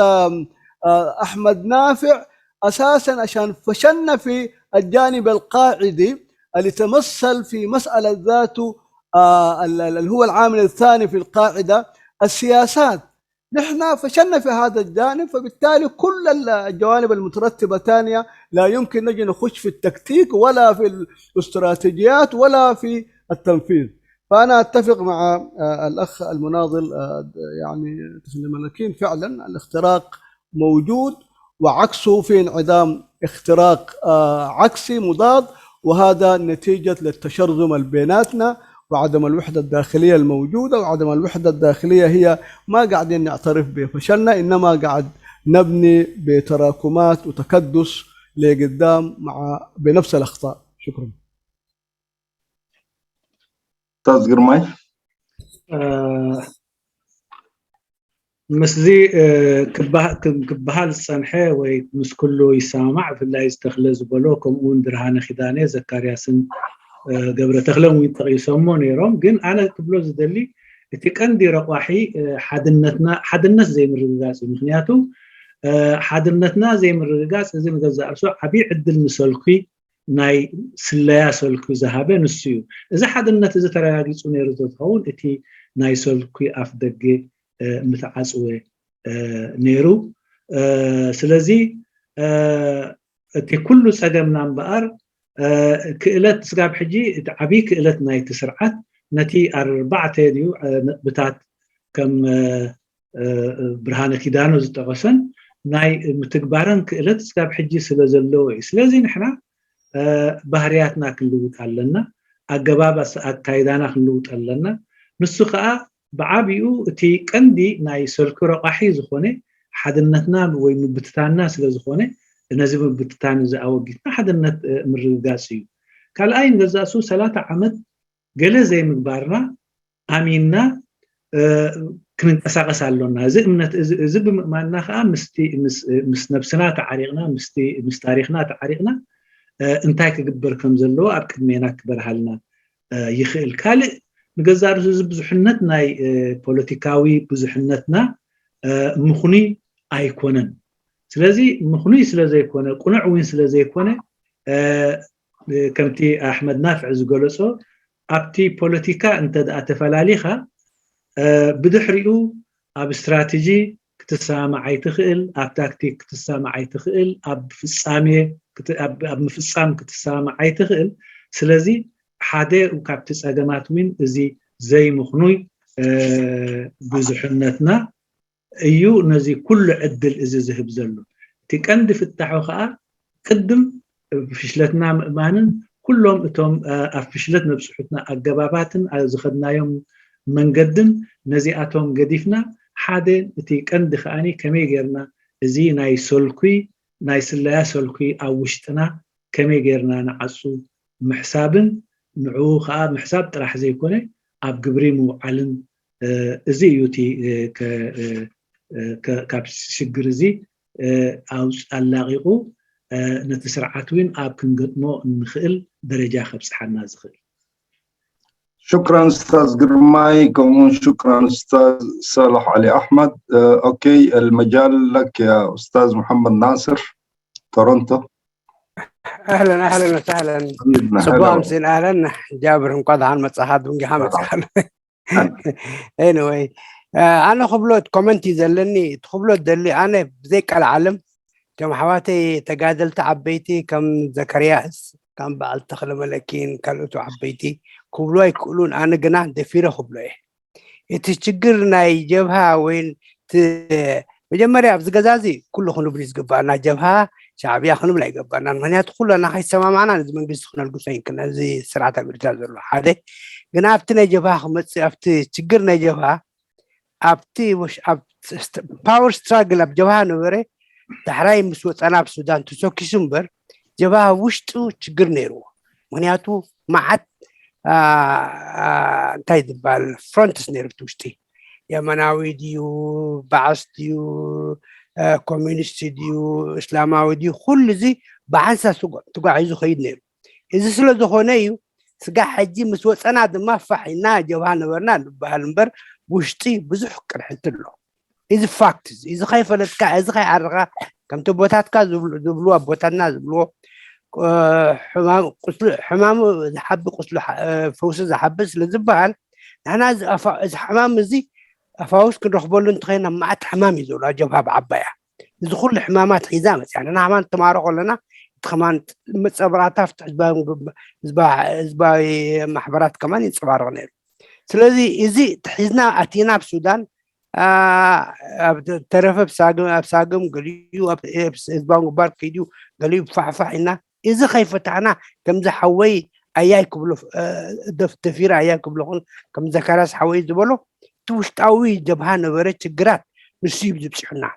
أحمد نافع، أساسا عشان فشلنا في الجانب القاعدي اللي تمثل في مسألة ذاته اللي هو العامل الثاني في القاعدة السياسات. نحن فشلنا في هذا الجانب، فبالتالي كل الجوانب المترتبة ثانية لا يمكن نجي نخش في التكتيك ولا في الاستراتيجيات ولا في التنفيذ. فأنا أتفق مع الأخ المناضل يعني الملكين، فعلا الاختراق موجود وعكسه في انعدام اختراق عكسي مضاد، وهذا نتيجة للتشرذم بيناتنا وعدم الوحدة الداخلية الموجودة. وعدم الوحدة الداخلية هي ما قاعدين نعترف بفشلنا، إنما قاعد نبني بتراكمات وتكدس لقدام مع بنفس الأخطاء. شكرا. أستاذ قرماي. مسزي كبهال الصنحة ومس كله يسامع في الله يستخلص بلوكم وندرهان خدانة زكارياسن قبل تخلون ويسمون يروم جن أنا كبلوز دلي تكندي رقاحي حدنت زي مرقاس مخنياتو حدنتنا زي مرقاس زي مجزء أرسو عبي عدل مسلقي ناي سلايا سلقي ذهبه نسيو إذا حدنت إذا ترى يجلسون يرزق هون إتي ناي سلقي أفدقي متعصوه نيرو سلازي إتي كله سجمنا بقر كإلت سقاب حجي عبي كإلت ناي تسرعت نتي 4 ديو بتاعت كم برهانة كيدانو زتغسن ناي متكبارن كإلت سقاب حجي سلازلوي سلازي نحنا بهرياتنا كلوت علنا أجبابس أكايدانا كلوت علنا نسخة بعابيو تي كندي ناي سلكرو قحي زخونه حدنتنا ويمبتتانا سلازخونه نزيب بتتان زاوجتنا حدنت مرقاسيو قال أين جزاسو 3 عمد قال زي مقبارنا آميننا كننقساقس علونا زب ما ناخا مس نفسنا تعريقنا مس تاريخنا تعريقنا انتاي كقبر كم زلو اب كدمينا كبر حالنا يخيل كالي نجزار بزحنت ناي بوليتيكاوي بزحنتنا مخني ايكونن سلازي مخني سلازي يكون قنع وين سلازي يكون كمتي احمد نافع زغلصو ابتي بوليتيكا انت اتفلاليخا بدحريو اب استراتيجي كتسامع يتخيل اب تاكتيك كتسامع يتخيل اب فصامي اب مفصام كتسامع يتخيل سلازي حاده وكابت صدمات وين زي زي مخنوي بزحنتنا ايو نزي كل عدل ازي زهب زلو تكند في التحوخه قدم فشلتنا مانن كلهم اتهم افشلتنا بصحتنا اجباباتن زخدنا يوم منقدم نزياتهم قديفنا حاده تي كند خاني كمي غيرنا زي ناي سلكي ناي سلا سلكي او وشتنا كمي غيرنا نعصو محسابن نعو خا محساب طرح زي كونه اب جبريمو علن زي يوتي كاب شجر زي او الاغيقو نتسرعاتوين اب كنقدمو نخيل درجه خبصحنا زخيل. شكرا استاذ قرماي كمان شكرا استاذ صالح علي احمد. اوكي المجال لك يا استاذ محمد ناصر تورونتو. اهلا اهلا وسهلا صباح مسين اهلا جابر مقاضي عن مصحات ونجي حمد anyway انا خبلت كومنتي زلني تخبلت دلي انا بذيك العالم كم حواتي تقادلت عبيتي كم زكرياس كم بعد تخلى ملكين كالوتو عبيتي خبلوا يقولون انا قناع دفيره خبلوا يتشجرنا يجبها وين مجمري ابز غزازي كله خنو بريز قبانا جبها شعبيه خنو لا يقبانا من يدخل انا هيسمع معنا لازم نجلس خنا القصين كنا زي سرعه الرجال زلو هذا قناع ابتنا جبها خمس ابتي تشجرنا جبها ابتي وش باور ستراجل اب جبها نوري تحراي مسوت انا بالسودان تسوكي سمبر جبها وشتو تشجر نيرو منياتو معت تايد بالفرونتس نيرو توشتي يمناوي ديو بعث ديو كوميونست ديو اسلاماوي ديو كل زي بعنسا تقعيزو خيد نيرو إذا سلو زخونيو سقا حجي مسوى أنا ما فحينا جوهانا برنان بهالمبر وشتي بزح كرحت له إذا فاكتز إذا خايف لتكا إذا خايف عرقا كم تبوتات كا زبلوا بوتاتنا زبلوا حمام قسلو حمام حب قسلو فوسز حبس لزبال أنا إذا حمام زي فوس كنروح بقول له انتخينا معت حمام يزول أجيبها بعبايا يدخل الحمامات خزامت يعني أنا عمان تمارق لنا كمان متصبراتها في زبا محبرات كمان يتصبروا نير سلذي إذا تحزنا أتينا بسودان ترف بساقم قليو زبا مبارك كيديو قليو بفحفحنا إذا خايفتنا كم زحوي أياك بلو دف تفير أياك بلو كم زكراس حوي زبلو توشتاوي جبهان وريت جرات نسيب زبسحنا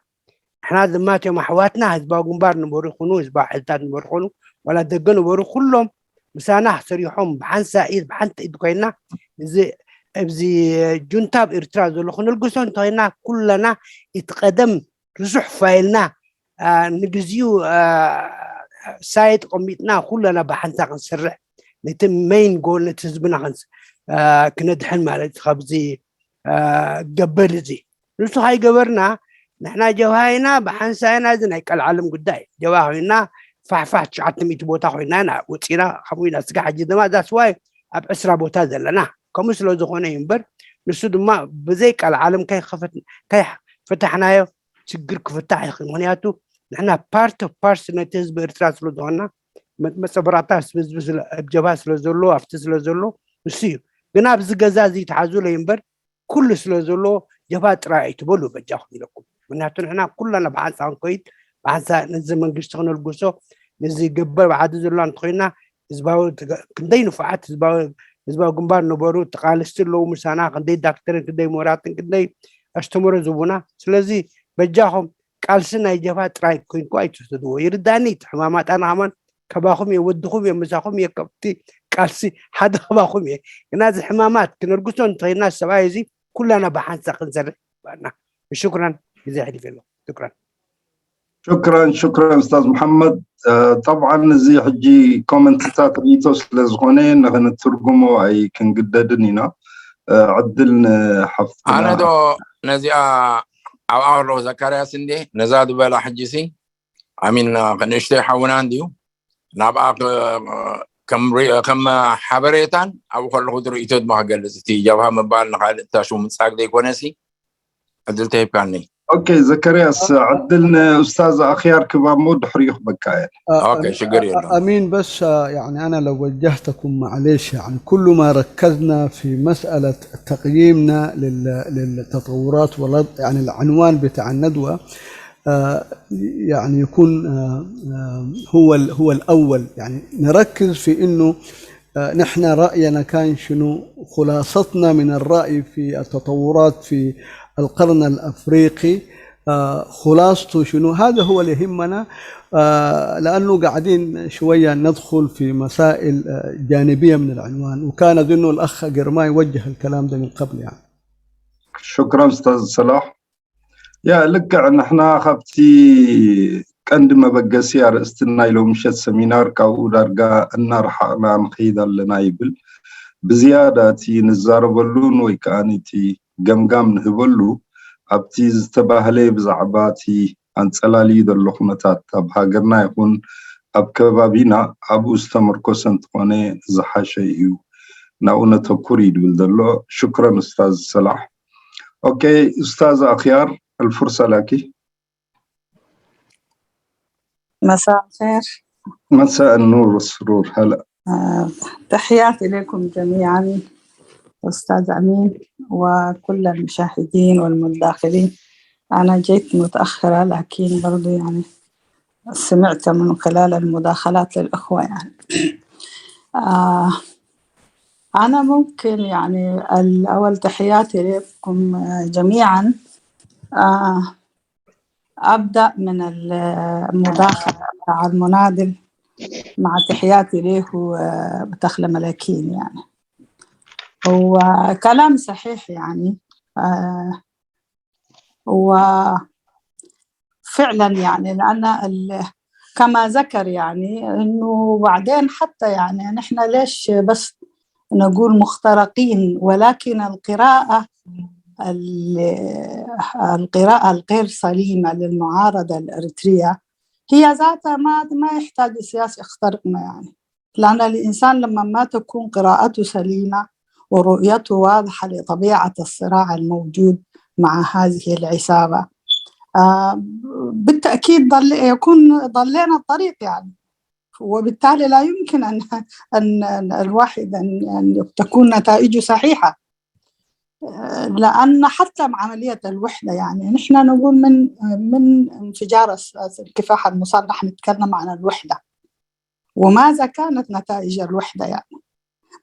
احنا ذمات يوم حواتنا هزبا قنبار نبوري خنو هزبا حلتات نبوري خنو ولا دقنو بوري كلهم مسانا سريحهم بحنسا إيد بحنت إيد كوينا زي جنتاب إرتراز ولو خنو القسون توينا كلنا يتقدم رسح فايلنا نجزيو سايد قميتنا كلنا بحنسا قنسرح نتم مين قول نتزبنا خنس كندحن مالت خبزي قبل زي نسو هاي قبرنا نحنا جواهينا بحنساينا زي نايك العالم قداي جواهينا فحفحت شعات نميت بوتا خوينا أنا وطينا خموينا سقاح جدا ما دا سواي أبعسرا بوتا زلنا كمسلو زخونا ينبر نسو دما بزيك العالم كي فتحنا سقر كفتح يخيمونياتو نحنا بارت اوف بارسونيتيز بإرتراس لو دونا مصبراتا بس بجباس لو زلو أفتس لو زلو نسيو قناب زقازازي تحازو لينبر كل سلو زلو جبات رأي تبولو بجاخذ لكم مناتو نحنا كلنا بحث عن كويت بحث نزل من قشتغن القصو نزل قبل بعد زلان تخينا زباو كندي نفعات زباو قنبار نبورو تقالستلو مسانا كندي دكتور كندي مراتن كندي اشتمر زبونا سلازي بجاهم قالسنا جبات رأي كوين كويت تدو يرداني حمامات أنا عمان كباخم يودخم يمساخم يكبتي قالسي حدا باخم ناز حمامات كنرقصون تخينا السوايزي كلنا بحث قنزر شكرا جزاك الله شكرا استاذ محمد. طبعا زي حجي كومنتات ريتوس لزغونين نغن ترجمو اي كنقددنينا عدلنا حفظنا انا دو نزي او زكريا سندي نزاد بلا حجسي امين قنشتي حونان ديو نابا كم حبريتان او خلو خدر يتود ما قلستي جابها مبال نقال تاشو مساق دي كونسي عدلتي باني اوكي زكرياس عدلنا استاذ اخيار كبامود حريق بكاير اوكي شكرا امين بس يعني انا لو وجهتكم معليش يعني كل ما ركزنا في مساله تقييمنا للتطورات يعني العنوان بتاع الندوه يعني يكون هو الأول يعني نركز في إنه نحن رأينا كان شنو خلاصتنا من الرأي في التطورات في القرن الأفريقي خلاصته شنو هذا هو اللي يهمنا لأنه قاعدين شوية ندخل في مسائل جانبية من العنوان وكان أظن الأخ قرماي وجه الكلام ده من قبل يعني. شكرا أستاذ صلاح. يا لك نحنا خبتي عندما بقى سيار استناي لو مشت سمينار كاو درجة النار حقنا نخيد لنايبل بزيادة تي نزاربلون ويكانتي جمجم نهبلو أبتي زتباهلي بزعباتي عن سلالي دلخمتات أبهاجرنا يكون أبكبابينا أبو استمر كوسنت قني زحاشيو ناونا تكوريد بالدلو. شكرا أستاذ صلاح. أوكي أستاذ أخيار الفرصة لك. مساء الخير. مساء النور والسرور. هلا. تحياتي لكم جميعا أستاذ أمين وكل المشاهدين والمداخلين. أنا جيت متأخرة لكن برضو يعني سمعت من خلال المداخلات للأخوة يعني أنا ممكن يعني الأول تحياتي لكم جميعا. أبدأ من المداخلة على المنادل مع تحياتي له بتخلى ملاكين. يعني هو كلام صحيح يعني وفعلا يعني لأن كما ذكر يعني إنه بعدين حتى يعني نحن ليش بس نقول مخترقين، ولكن القراءة الغير سليمة للمعارضة الأريترية هي ذاتها ما يحتاج السياسي يخترقنا يعني، لأن الإنسان لما ما تكون قراءته سليمة ورؤيته واضحة لطبيعة الصراع الموجود مع هذه العصابة بالتأكيد يكون ضلينا الطريق يعني، وبالتالي لا يمكن أن الواحد أن تكون نتائجه صحيحة. لأن حتى مع عملية الوحدة يعني نحن نقول من انفجار الكفاح المسلح نتكلم عن الوحدة، وماذا كانت نتائج الوحدة يعني.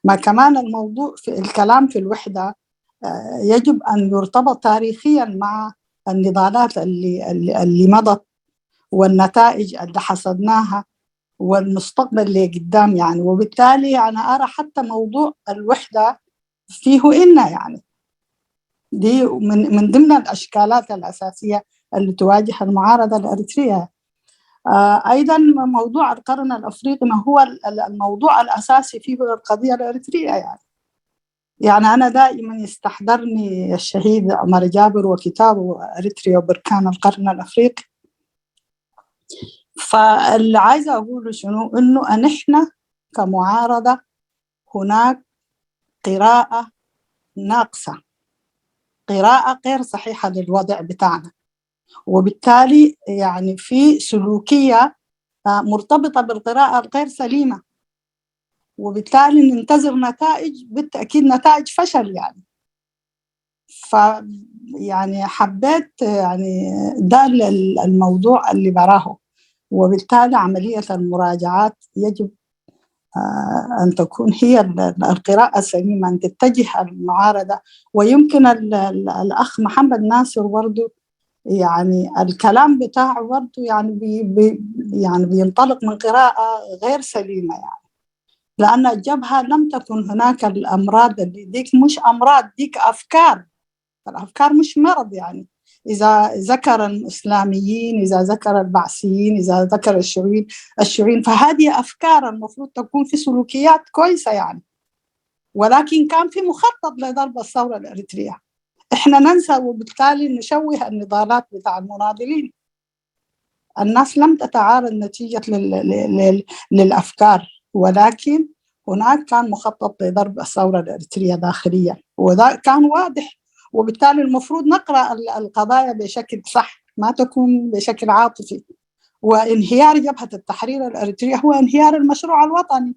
ما كمان الموضوع في الكلام في الوحدة يجب أن يرتبط تاريخيا مع النضالات اللي مضت والنتائج اللي حصدناها والمستقبل اللي قدام يعني. وبالتالي أنا أرى حتى موضوع الوحدة فيه يعني دي من ضمن الأشكالات الأساسية اللي تواجه المعارضة الأريترية. أيضا موضوع القرن الأفريقي ما هو الموضوع الأساسي فيه القضية الأريترية يعني أنا دائما يستحضرني الشهيد عمر جابر وكتابه أريتريا وبركان القرن الأفريقي. فاللي عايزة أقوله شنو إنه نحن كمعارضة هناك قراءة ناقصة، قراءة غير صحيحة للوضع بتاعنا، وبالتالي يعني في سلوكية مرتبطة بالقراءة الغير سليمة، وبالتالي ننتظر نتائج بالتأكيد نتائج فشل يعني. يعني حبيت يعني ده الموضوع اللي براه، وبالتالي عملية المراجعات يجب أن تكون هي القراءة السليمة، أن تتجه المعارضة. ويمكن الأخ محمد ناصر برضو يعني الكلام بتاعه برضو يعني يعني بينطلق من قراءة غير سليمة يعني، لأن الجبهة لم تكن هناك الأمراض اللي ديك مش أمراض، ديك أفكار، الأفكار مش مرض يعني. إذا ذكر الإسلاميين، إذا ذكر البعثيين، إذا ذكر الشيوعيين، فهذه أفكار المفروض تكون في سلوكيات كويسة يعني، ولكن كان في مخطط لضرب الثورة الأريترية. إحنا ننسى وبالتالي نشوه النضالات بتاع المناضلين. الناس لم تتعارض نتيجة للأفكار، ولكن هناك كان مخطط لضرب الثورة الأريترية داخليا، وذا كان واضح. وبالتالي المفروض نقرأ القضايا بشكل صح، ما تكون بشكل عاطفي. وانهيار جبهة التحرير الأريترية هو انهيار المشروع الوطني،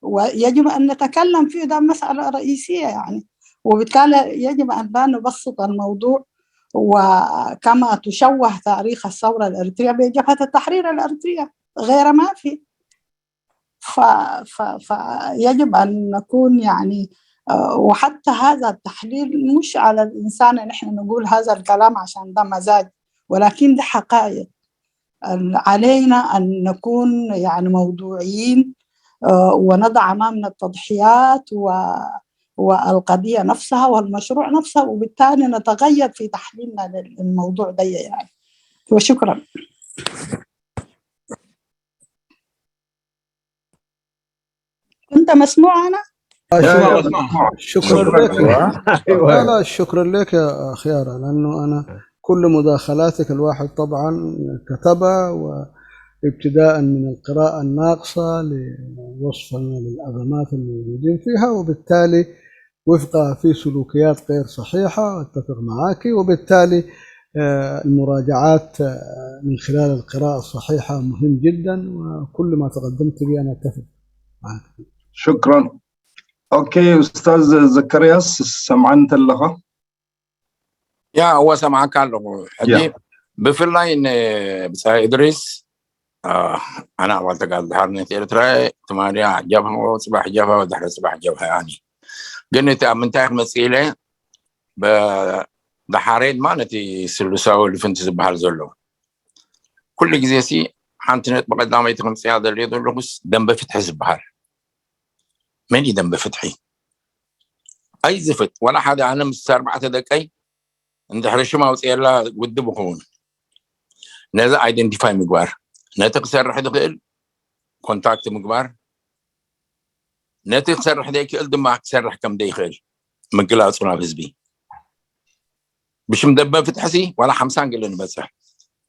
ويجب أن نتكلم فيه، ده مسألة رئيسية يعني. وبالتالي يجب أن لا نبسط الموضوع، وكما تشوه تاريخ الثورة الأريترية بجبهة التحرير الأريترية غير ما في. فيجب أن نكون يعني وحتى هذا التحليل مش على الإنسان ان احنا نقول هذا الكلام عشان ده مزاج، ولكن ده حقائق. علينا أن نكون يعني موضوعيين ونضع أمامنا التضحيات والقضية نفسها والمشروع نفسه، وبالتالي نتغير في تحليلنا للموضوع ده يعني. وشكرا. كنت مسموع أنا؟ شكرا لك. لا شكرا لك يا خيارة، لأنه أنا كل مداخلاتك الواحد طبعا كتبها، وابتداء من القراءة الناقصة لوصفنا للأزمات الموجودين فيها، وبالتالي وفقها في سلوكيات غير صحيحة، أتفق معك. وبالتالي المراجعات من خلال القراءة الصحيحة مهم جدا، وكل ما تقدمت به أنا أتفق معك. شكرا. اوكي استاذ زكرياس سمعنت اللغة يا هو سمعك له حجي بفلاين بسا إدريس أنا أول تقال ظهرني تيرتراي تماريا جبهة وصباح جبهة ودحر صباح جبهة يعني قلت من تاخ مسئلة بضحارين ما نتي سلساو اللي فنت زبهر زلو كل جزيسي حانتنت بقدامي يتخن سيادة اللي يدول بس دم بفتح زبهر ماني دم بفتحي اي زفت ولا حدا انا مستر 4 دقايق عند حرشما وصيلا ودب بخون نذا ايدنتيفاي مقبار نتقصر حدا قل كونتاكت مقبار نتقصر حدا يكل دماغ سرح كم ديخل مقلا صنع حزبي بش مدبه فتحسي ولا 50 قال لنا بس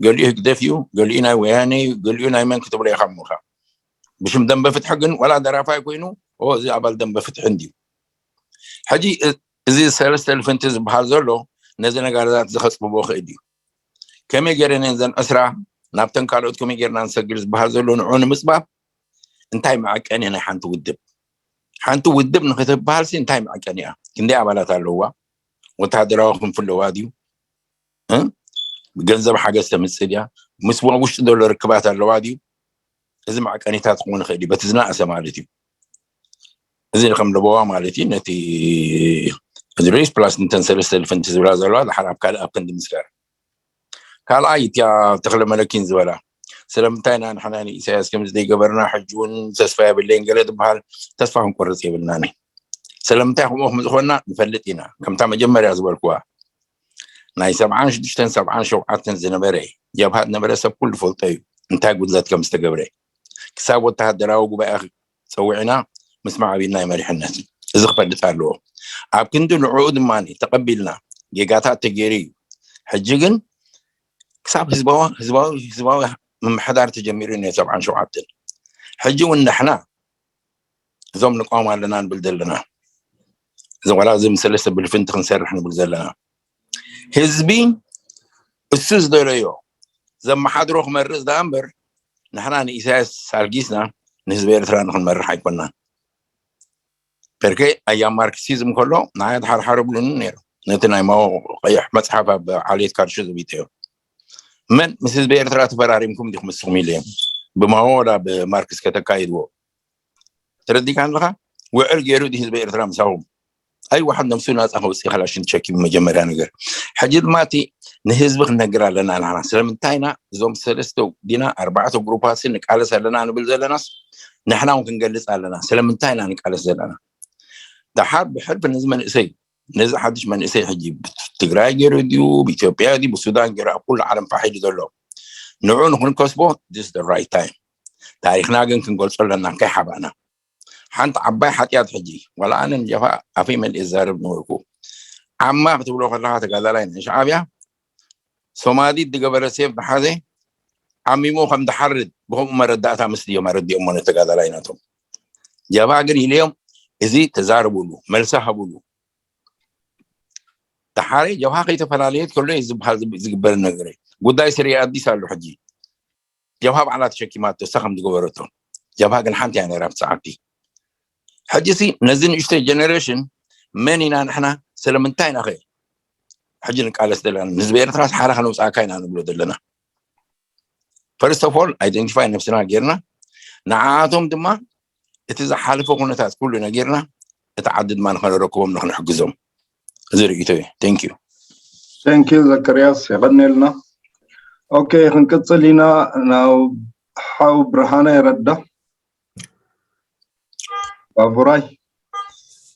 قال لي هدفيو قال لي انا وياني قال لي انا من كتب لي خمخه بش مدبه فتح ولا درافا كوينو او زي عبال دم بفتح عندي حجي زي 3000 فنتز بحال نزلنا قاعدات زخص ببوخ ايدي كم يجرنا نزل اسرع نابتن قالوت كم يجرنا نسجل بحال نعون مصباب انتهي معك انا حنت ودب نكتب بحال انتهي معك انا كندي عبالات اللوا وتهدراهم في اللواديو ها بجنزب حاجه استمسليا مسوا وش دول ركبات اللواديو اذا معك اني تاتقون خيدي بتزنا اسمالتي اذا رقم لبوا مالتي نتي الرئيس بلاس نتن 3000 فنتز ولا زلوا حرام قال ابكن مسكار قال ايت يا تخلى ملكين زولا سلامتنا نحناني اساس كم زي قبرنا حجون تسفى باللين قلت بحال تسفاهم قرصي بالناني سلامتهم هم اخونا نفلتينا كم تم جمر يا زبالكوا ناي 7 6 7 شوعات زنبري جاب هاد نبره سب كل فولتي انت قلت كم استقبري كساب وتهدراو بقى سوينا مسمع بينا مريح الناس اذا خفدت له عبكند العقود ماني تقبلنا جيجاتات تجيري حجيجن كساب هزباوي من حضار تجميرين 7 شوعات حجي ونحنا زوم نقوم على نبلدلنا زو لازم سلسة بالفنت نسرح نبلدلنا حزبي السوس دوليو زم حضروخ مرز دامبر نحنا اساس سالجيسنا نسبة إرثرا نمر حيكوننا بركي أيام ماركسيزم كله نايد حرب لنير نتنا ما قيح مصحف بعالية كارشوز بيتيو من مسز بإرثرا تفراريمكم دي 500 مليون بما هو لا بماركس كتكايدو تردي كان لها وعل جيرو دي حزب إرثرا مساوم أي واحد نمسو ناس أخو سيخل عشان تشكي مجمرة نقر حجد ماتي نهزبخ نقرأ لنا الحنا سلام انتاينا زوم سلستو دينا 4 جروبات سنك على سلنا نبلزل ناس نحنا ممكن نجلس على سلام انتاينا نك على سلنا ده حرب بحرب نزمن إسي نزع حدش من إسي حجي تجراي جيرو ديو بإثيوبيا دي بالسودان جرا كل العالم فحيل دولو نعون نكون كسبو this is the right time تاريخنا جن كنقول صلنا كحبنا حنت عباي حتيات حجي ولا أنا نجفا أفهم الإزار بنوركو عما بتقولوا خلاها تقالين شعبيا سومادي دقبر سيف بحاجة عمي مو خم تحرد بهم مرداتها مسلية مردي أمنا تقاليناتهم جفا قري اليوم إذا تزاربوا ملسها بولو تحاري جفا قيت فلاليات كله يزبر نقري قداي سريعات دي سالو حجي جفا على تشكيمات تستخدم دقبرتهم جفا قن حنتي يعني رابط ساعتي حجسي نزل اشتري جنريشن منينا نحنا سلمنتين اخي حجنك على سدلنا نسبه ارتراس حاله خلوص اكاينا نقولوا دلنا first of all identify نفسنا غيرنا نعاتهم دما اتذا حالفوا كنتات كلنا غيرنا اتعدد ما نخلو ركوبهم نحن نحجزهم زرقيتوي ثانك يو زكرياس يغني لنا اوكي نكتل لنا ناو حاو برهانه يرده بابوراي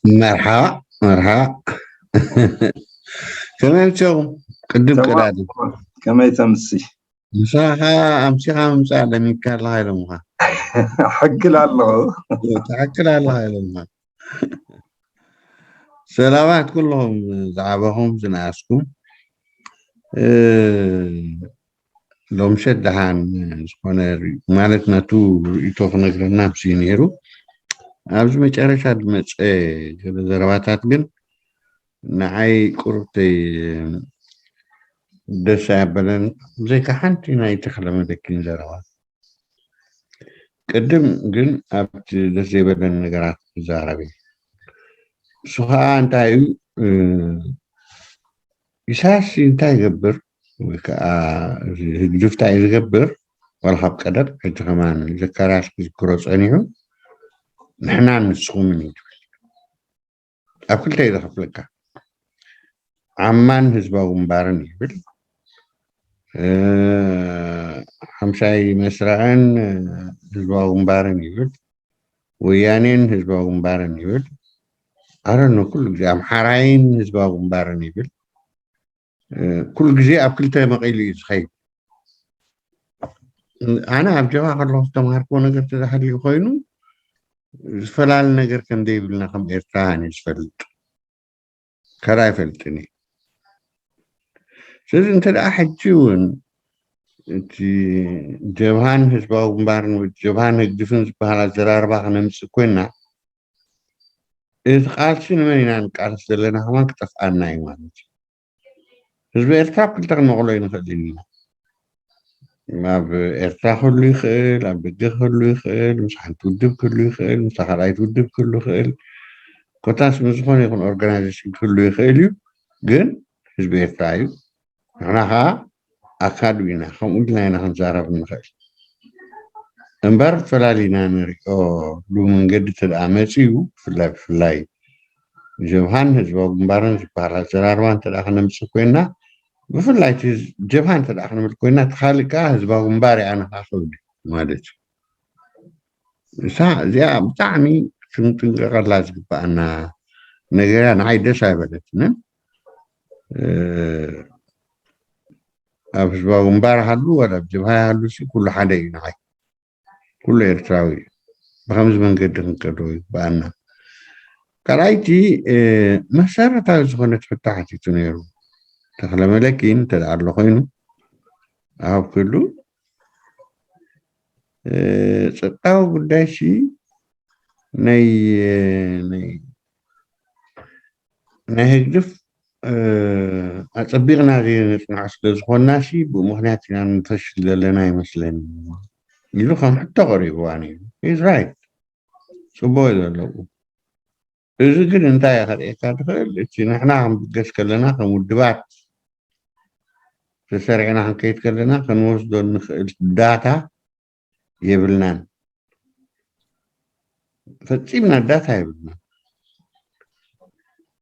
مرحبا كمان شو قدم كلادي كما تمسي مشاها امشيها مساعدة من كان لها يلمها حق الله تحكي لها يلمها سلامات كلهم زعبهم زناسكم لو مشد عن سكونر مالتنا تو رئيتوخ نقرنا بسينيرو أبز مجرش هاد زرباتات جن نعي قرطي دسا بلن زي كحنتي ناي تخلم دكين زربات قدم جن أبت دسا بلن نقرات زاربي سوها انتايو إساس انتاي يقبر جفتا يقبر والحب قدر حيث كمان ذكراش كروس أنيهم نحنا نسخو مني أكل تيدا خفلك عمان هزبا مبارن يبل حمشاي مسرعن هزبا مبارن يبل ويانين هزبا مبارن يبل أرنو كل جزء أمحارين هزبا مبارن يبل كل جزء أبكلته مقيلي يسخي أنا أبجوا الله تمهركو نجر تدخل يخوينو فلال نجر كان ديبلنا خم إرتاهن يسفلت كراي فلتني سيد انت أحد جون انتي جبهان هزبا مبارن وجبهان الدفنس بحالة زرار باقنا نمسكونا إذا قال شنو مني نكارس لنا هما كتفقنا يوانج هزبا إرتاح كل تغنى غلوين خلينينا ما بإرتاح كله يخيل ما بدخ كله يخيل مش حنتودب كله يخيل مش حراي تودب كله يخيل كتاس مزخون يكون أورجانيزيشن كله يخيل جن هزبا إرتاحيو نحن أكادوينا خم قلنا نحن زارب نخيل انبار فلالينا نري لو من قد تدعمسيو في اللاي جبهان هزبا مبارن جبهان زراربان تدعخنا مسكوينا بفلاي جبهان تدعخنا مسكوينا تخالقا هزبا مباري أنا خاصودي مالك زي بتعني سنتن غلاز بأنا نجران عايدة سايبلتنا هزبا مباري هلو ولا بجبهان هلو سي كل حدا ينعي كل إرتراوي بخمس من قد نكروي بأنا كرايتي مسارة تازغنة فتحتي تنيرو تخلى ملكين تدعلقين أو كله ستاو قداشي ني هجدف أطبقنا غير نتنعش لزغناشي بمهناتنا نفشل لنا مثلا يلوخم حتى غريب يعني he's right سبوي له إذا كنا نتاعي خلي كاتخيل إتي نحنا عم بقش كلنا كمدبات تسرعنا عن كيت كلنا كنوصل الداتا يبلنا فتسيبنا الداتا يبلنا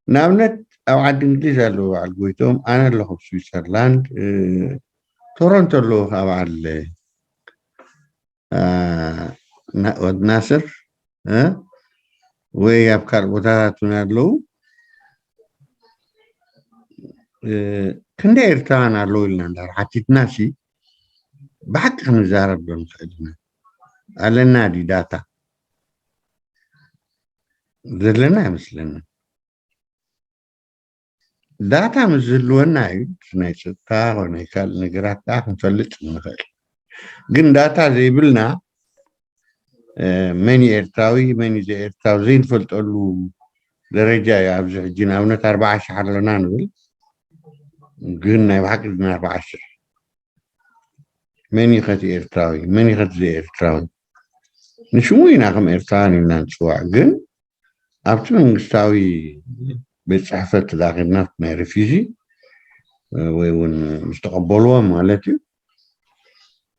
نامنت أو عاد إنجليز له على القويتهم أنا اللي في سويسرلاند تورنتو له أو على ود ناصر ويابكار بوتاتنا له كندير تانا له لنا حتى ناسي بحق نزارب بنخدمنا على النادي داتا ذلنا مثلنا داتا مزلونا نيستا ونيكال نقرات تاعهم فلت المخيل قن داتا زي بلنا ماني إرتاوي ماني زي إرتاو زين فلت أقول درجة يا أبزح الجنا ونت 4 شهر لنا نقول قلنا بحق لنا 4 شهر ماني خدي إرتاوي ماني خدي زي إرتاوي نشوين أخم إرتاني لنا نسوع قن أبتون نستاوي بصحفة داخلنا ما رفيجي وين مستقبلوها مالتي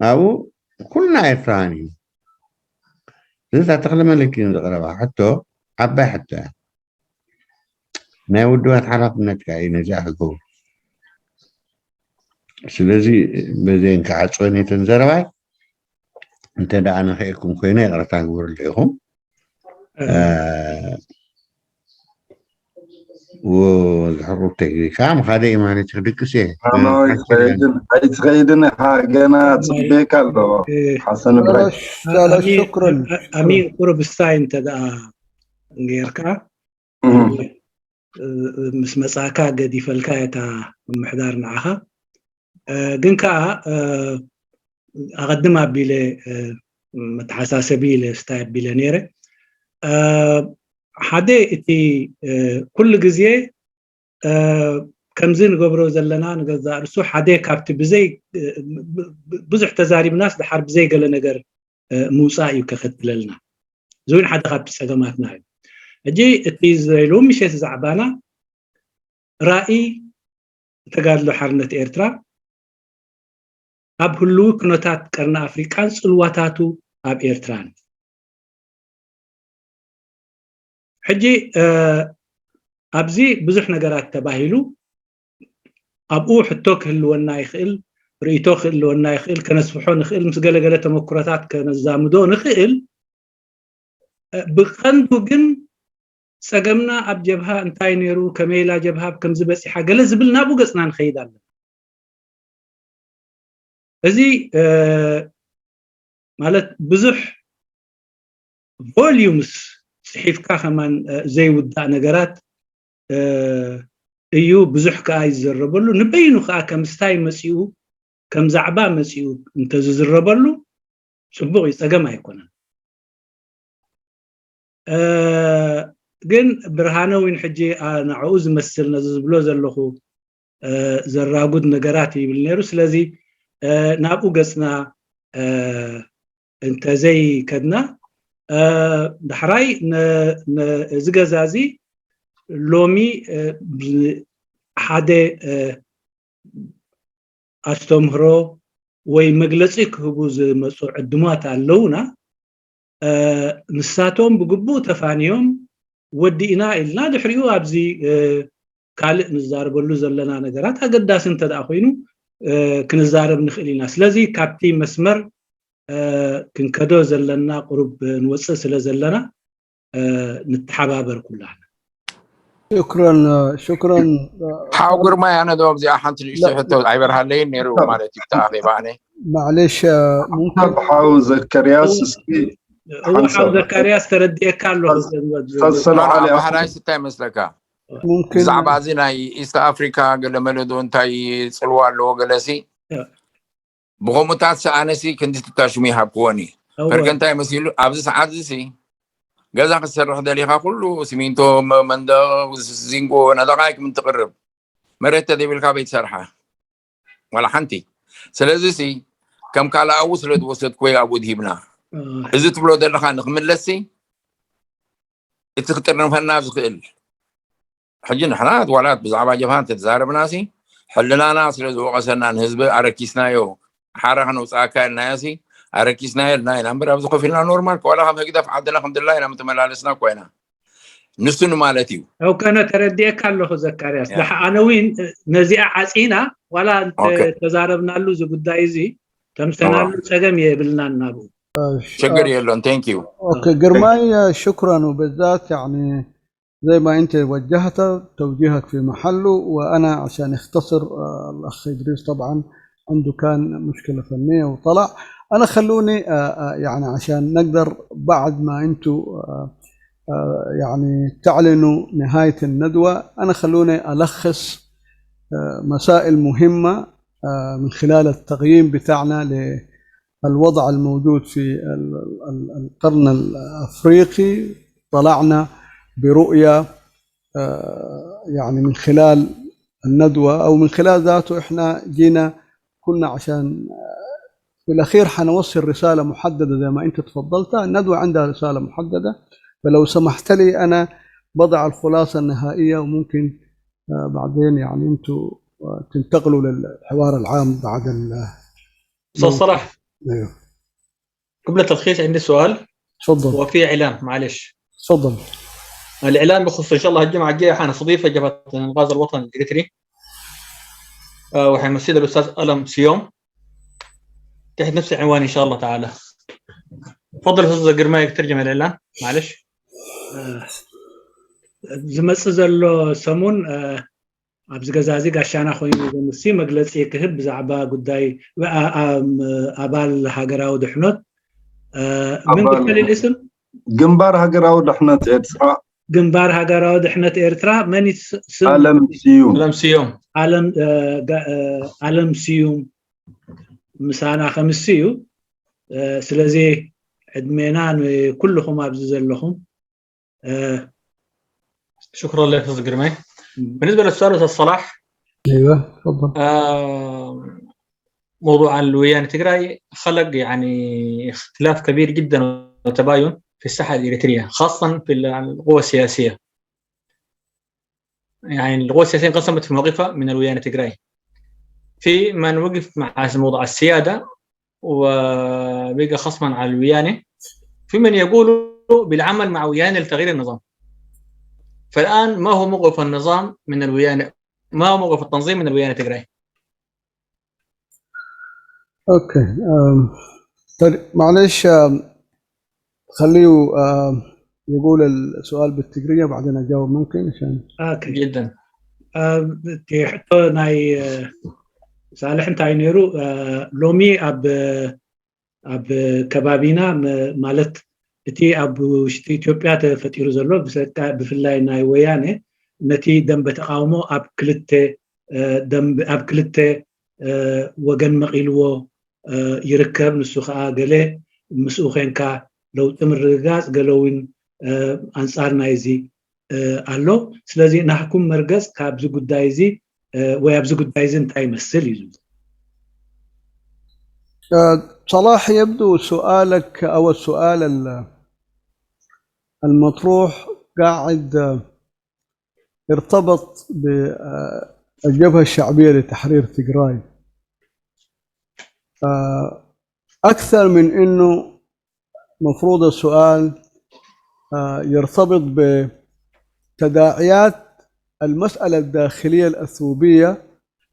أو كلنا إرتاني إذا تقلم لكن غربا حتى عبا حتى ما يودوا يتحرك منك أي نجاح يقول سلازي بزين كعصوني تنزرباي انت دا أنا خيكم خيني غرطان قول لهم والحروب تجري كام خادي إيماني تخدك سيه أنا يتغيدن حاجنا تصبيك الله حسن إبراهيم لا شكرا أمين قرب الساين تدا غيرك مس مساكا قد يفلكا تا محضار معها جنكا أقدمها بيلي متحساسبي لستايل بيلانيري حدا إتي كل جزية كم زين قبرو زلنا نجزا رسو حدا كابت بزي بزح تزاري بناس بحرب زي قال نجر موسى يكخت لنا زين حدا كابت سجماتنا أجي إتي زيلو مش زعبانة رأي تقال له حرنة إيرترا أب هلو كنوتات كرنا أفريقان سلواتاتو أب إيرتران حجي أبزي بزح نجارات تباهلو أبو حتوك هلونا يخيل ريتوك هلونا يخيل كنسفحون يخيل مسجلة جلة تمكرات كنزامدون يخيل بخندو جن سجمنا أب جبهة انتاي نيرو كميلا جبهة كم زبسي حاجة لزبلنا أبو قصنا نخيد على هذي مالت بزح فوليومز صحيف كمان زي ودع نجارات ايو بزح كاي زربلو نبينو خا كم ستاي مسيو كم زعبا مسيو انت زربلو صبغي سجما يكون جن برهانوين حجي انا عاوز مثلنا زبلو زلخو زراغود نجاراتي بالنيرو سلازي نابو قصنا انت زي كدنا دحراي زغزازي لومي حدا استمهرو ወይ መግለጽ ክህቡ ዝመጹ ዕድማት ኣለውና ንሳቶም ብግቡእ ተፋንዮም ወዲእና ኢልና ድሕሪኡ ኣብዚ ካልእ ንዛረበሉ ዘለና ነገራት ኣገዳሲ እንተዳ ኮይኑ ክንዛረብ ንኽእል ኢና ስለዚ ካብቲ መስመር ክንከዶ ዘለና ቁሩብ ንወፅእ ስለ ዘለና نتحابر كلنا شكرا حاضر ما انا دوم زي احنت حتى عبرها لي نيرو مالتي بتاعي باني معلش ممكن حاو زكرياس هو حاو زكرياس تردي كارلو فصل على هاي ستة مسلكا ممكن زعبازينا ايست افريكا قال ملدون تاي صلوا له جلسي بغمتات سانسي كنت تتاشمي حقوني فركنتاي مسيلو ابز ساعات زي جازا خسر دليخا كله سمينتو مندا زينغو ندقايق من تقرب مريت دي بالكابيت سرحه ولا حنتي سلازي كم كالا اوصلت وصلت كوي ابو ديبنا اذا تبلو دلخا نخملسي تخترنا فنا زقل حجنا حنات ولات بزعبا جبهان تتزارب ناسي حلنا ناس لزو قسنا حزب اركيسنايو حارخنا وصاكا ناسي أركيسنا لنا نمبر أبزق فينا نورمال ولا هم هكذا فعدنا الحمد لله نمت ملالسنا كوينا نسون مالتيو أو كان تردي كله زكرياس لح أنا وين نزيع عسينا ولا تزاربنا له زبدة إزي تمسنا له سجم يبلنا النابو شكرا يلون ثانك يو أوكي جرماي شكرا وبالذات يعني زي ما أنت وجهت توجيهك في محله وأنا عشان اختصر الأخ إدريس طبعا عنده كان مشكلة فنية وطلع أنا خلوني يعني عشان نقدر بعد ما أنتوا يعني تعلنوا نهاية الندوة أنا خلوني ألخص مسائل مهمة من خلال التقييم بتاعنا للوضع الموجود في القرن الأفريقي طلعنا برؤية يعني من خلال الندوة أو من خلال ذاته إحنا جينا كنا عشان في الأخير حنوصل رسالة محددة زي ما أنت تفضلت الندوة عندها رسالة محددة فلو سمحت لي أنا بضع الخلاصة النهائية وممكن بعدين يعني أنتوا تنتقلوا للحوار العام بعد أستاذ صلاح أيوه قبل التلخيص عندي سؤال تفضل وفي إعلان معلش تفضل الإعلان بخصوص إن شاء الله الجمعة الجاية حنستضيف جبهة إنقاذ الوطن الإريتري وحيمثلها الأستاذ ألم سيوم تحت نفس العنوان إن شاء الله تعالى. تفضل أستاذ قرماي ترجم الإعلان معلش. زمسزلو سمون أبز جزازي عشان أخوي مسي مجلس يكهب زعبا قداي أبال هاجراو دحنوت من قلت الاسم؟ جنبار هاجراو دحنوت إرترا. جنبار هاجراو دحنوت إرترا من اسم؟ ألم سيوم. ألم سيوم. ألم سيوم. مسانا خمسيو سلازي عدمينان كلهم أبزز لهم. شكرا لك أستاذ قرماي. بالنسبة للسؤال أستاذ صلاح ايوه تفضل موضوع الويان تجراي خلق يعني اختلاف كبير جدا وتباين في الساحة الإريترية خاصة في القوى السياسية يعني القوى السياسية انقسمت في موقفها من الويان تجراي في من وقف مع موضوع السيادة وبقى خصما على الويانة في من يقولوا بالعمل مع ويانة لتغيير النظام فالآن ما هو موقف النظام من الويانة ما هو موقف التنظيم من الويانة تجراي اوكي طيب معلش خليه يقول السؤال بالتقرية بعدين أجاوب ممكن عشان جدا حتى ناي صالح انت نيرو لومي اب كبابينا مالت اتي اب وشتي ኢትዮጵያ ተፈጢሩ ዘሎ ብፍላይ ናይ ወያኔ ነቲ ደንበ ተቃውሞ ኣብ ክልተ ወገን መቂልዎ ይርከብ ንሱ ከዓ ገለ ምስኡ ኮንካ ለውጢ ምርግጋጽ ገለውን አንጻር ናይዚ ኣሎ ስለዚ ናሕኩም መርገጽ ካብዚ ጉዳይ እዚ ወይ ኣብዚ ጉዳይ እዚ እንታይ ይመስል እዩ صلاح يبدو سؤالك أو السؤال المطروح قاعد ارتبط بالجبهة الشعبية لتحرير تيغراي أكثر من أنه مفروض السؤال يرتبط بتداعيات المسألة الداخلية الأثيوبية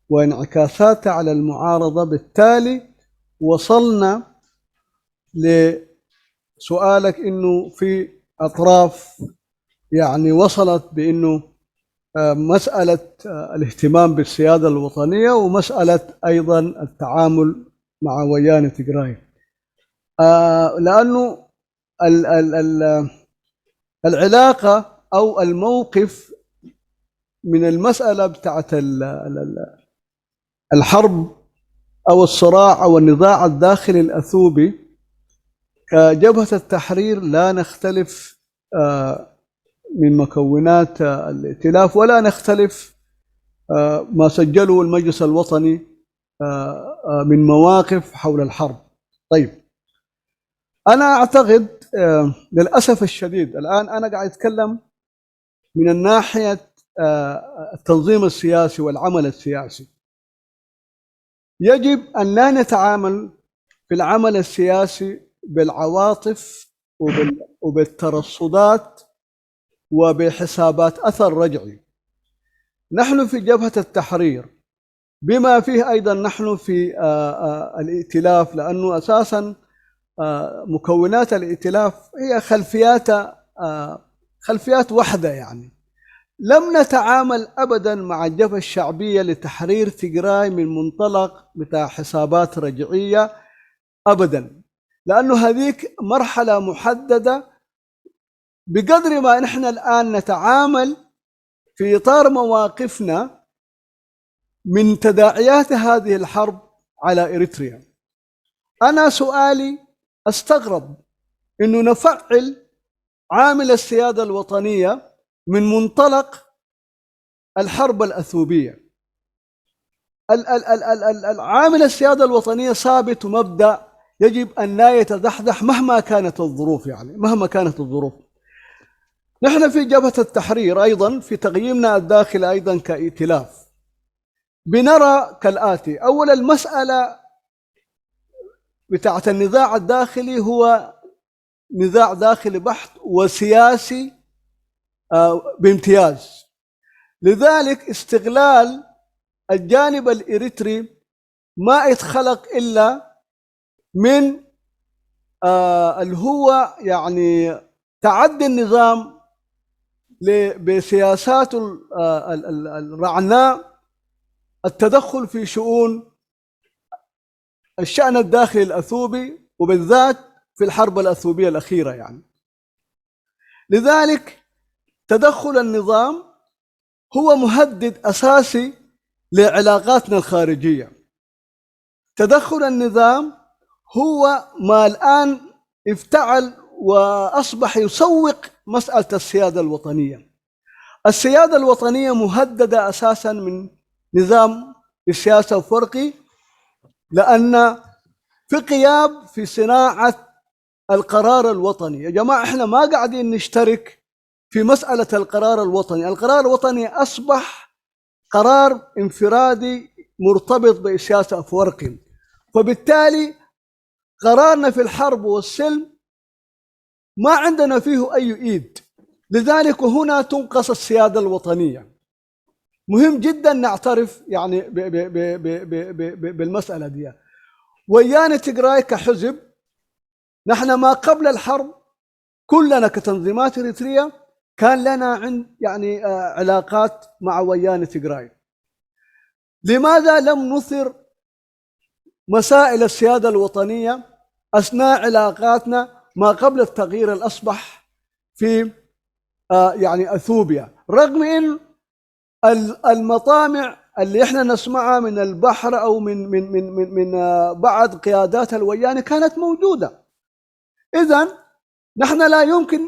وانعكاساتها على المعارضة. بالتالي وصلنا لسؤالك انه في اطراف يعني وصلت بانه مسألة الاهتمام بالسيادة الوطنية ومسألة ايضا التعامل مع ويان تيغراي لانه العلاقة او الموقف من المسألة بتاعت الحرب أو الصراع أو النزاع الداخلي الأثيوبي كجبهة التحرير لا نختلف من مكونات الائتلاف ولا نختلف ما سجله المجلس الوطني من مواقف حول الحرب. طيب أنا أعتقد للأسف الشديد الآن أنا قاعد أتكلم من الناحية التنظيم السياسي والعمل السياسي. يجب أن لا نتعامل في العمل السياسي بالعواطف وبالترصدات وبحسابات أثر رجعي. نحن في جبهة التحرير بما فيه أيضا نحن في الائتلاف لأنه أساسا مكونات الائتلاف هي خلفيات واحدة يعني. لم نتعامل أبدا مع الجبهة الشعبية لتحرير تيغراي من منطلق بتاع حسابات رجعية أبدا لأنه هذيك مرحلة محددة بقدر ما نحن الآن نتعامل في إطار مواقفنا من تداعيات هذه الحرب على إريتريا. أنا سؤالي أستغرب إنه نفعل عامل السيادة الوطنية من منطلق الحرب الأثيوبية. العامل السيادة الوطنية ثابت ومبدأ يجب أن لا يتدحدح مهما كانت الظروف يعني مهما كانت الظروف. نحن في جبهة التحرير أيضا في تقييمنا الداخلي أيضا كائتلاف بنرى كالآتي. أولا المسألة بتاعة النزاع الداخلي هو نزاع داخلي بحت وسياسي بامتياز. لذلك استغلال الجانب الإريتري ما يتخلق إلا من اللي هو يعني تعدي النظام بسياسات الرعناء التدخل في شؤون الشأن الداخلي الأثيوبي وبالذات في الحرب الأثيوبية الأخيرة يعني. لذلك تدخل النظام هو مهدد أساسي لعلاقاتنا الخارجية. تدخل النظام هو ما الآن افتعل وأصبح يسوق مسألة السيادة الوطنية. السيادة الوطنية مهددة أساسا من نظام السياسة الفرقي لأن في غياب في صناعة القرار الوطني. يا جماعة احنا ما قاعدين نشترك في مسألة القرار الوطني. القرار الوطني أصبح قرار انفرادي مرتبط بسياسة أفورقي، فبالتالي قرارنا في الحرب والسلم ما عندنا فيه أي إيد. لذلك هنا تنقص السيادة الوطنية. مهم جدا نعترف يعني بالمسألة دي. ويان تيغراي كحزب نحن ما قبل الحرب كلنا كتنظيمات إريتريا كان لنا عند يعني علاقات مع ويان تيغراي. لماذا لم نثر مسائل السيادة الوطنية أثناء علاقاتنا ما قبل التغيير الأصبح في يعني أثيوبيا، رغم أن المطامع اللي احنا نسمعها من البحر أو من بعض قيادات الويان كانت موجودة. إذن نحن لا يمكن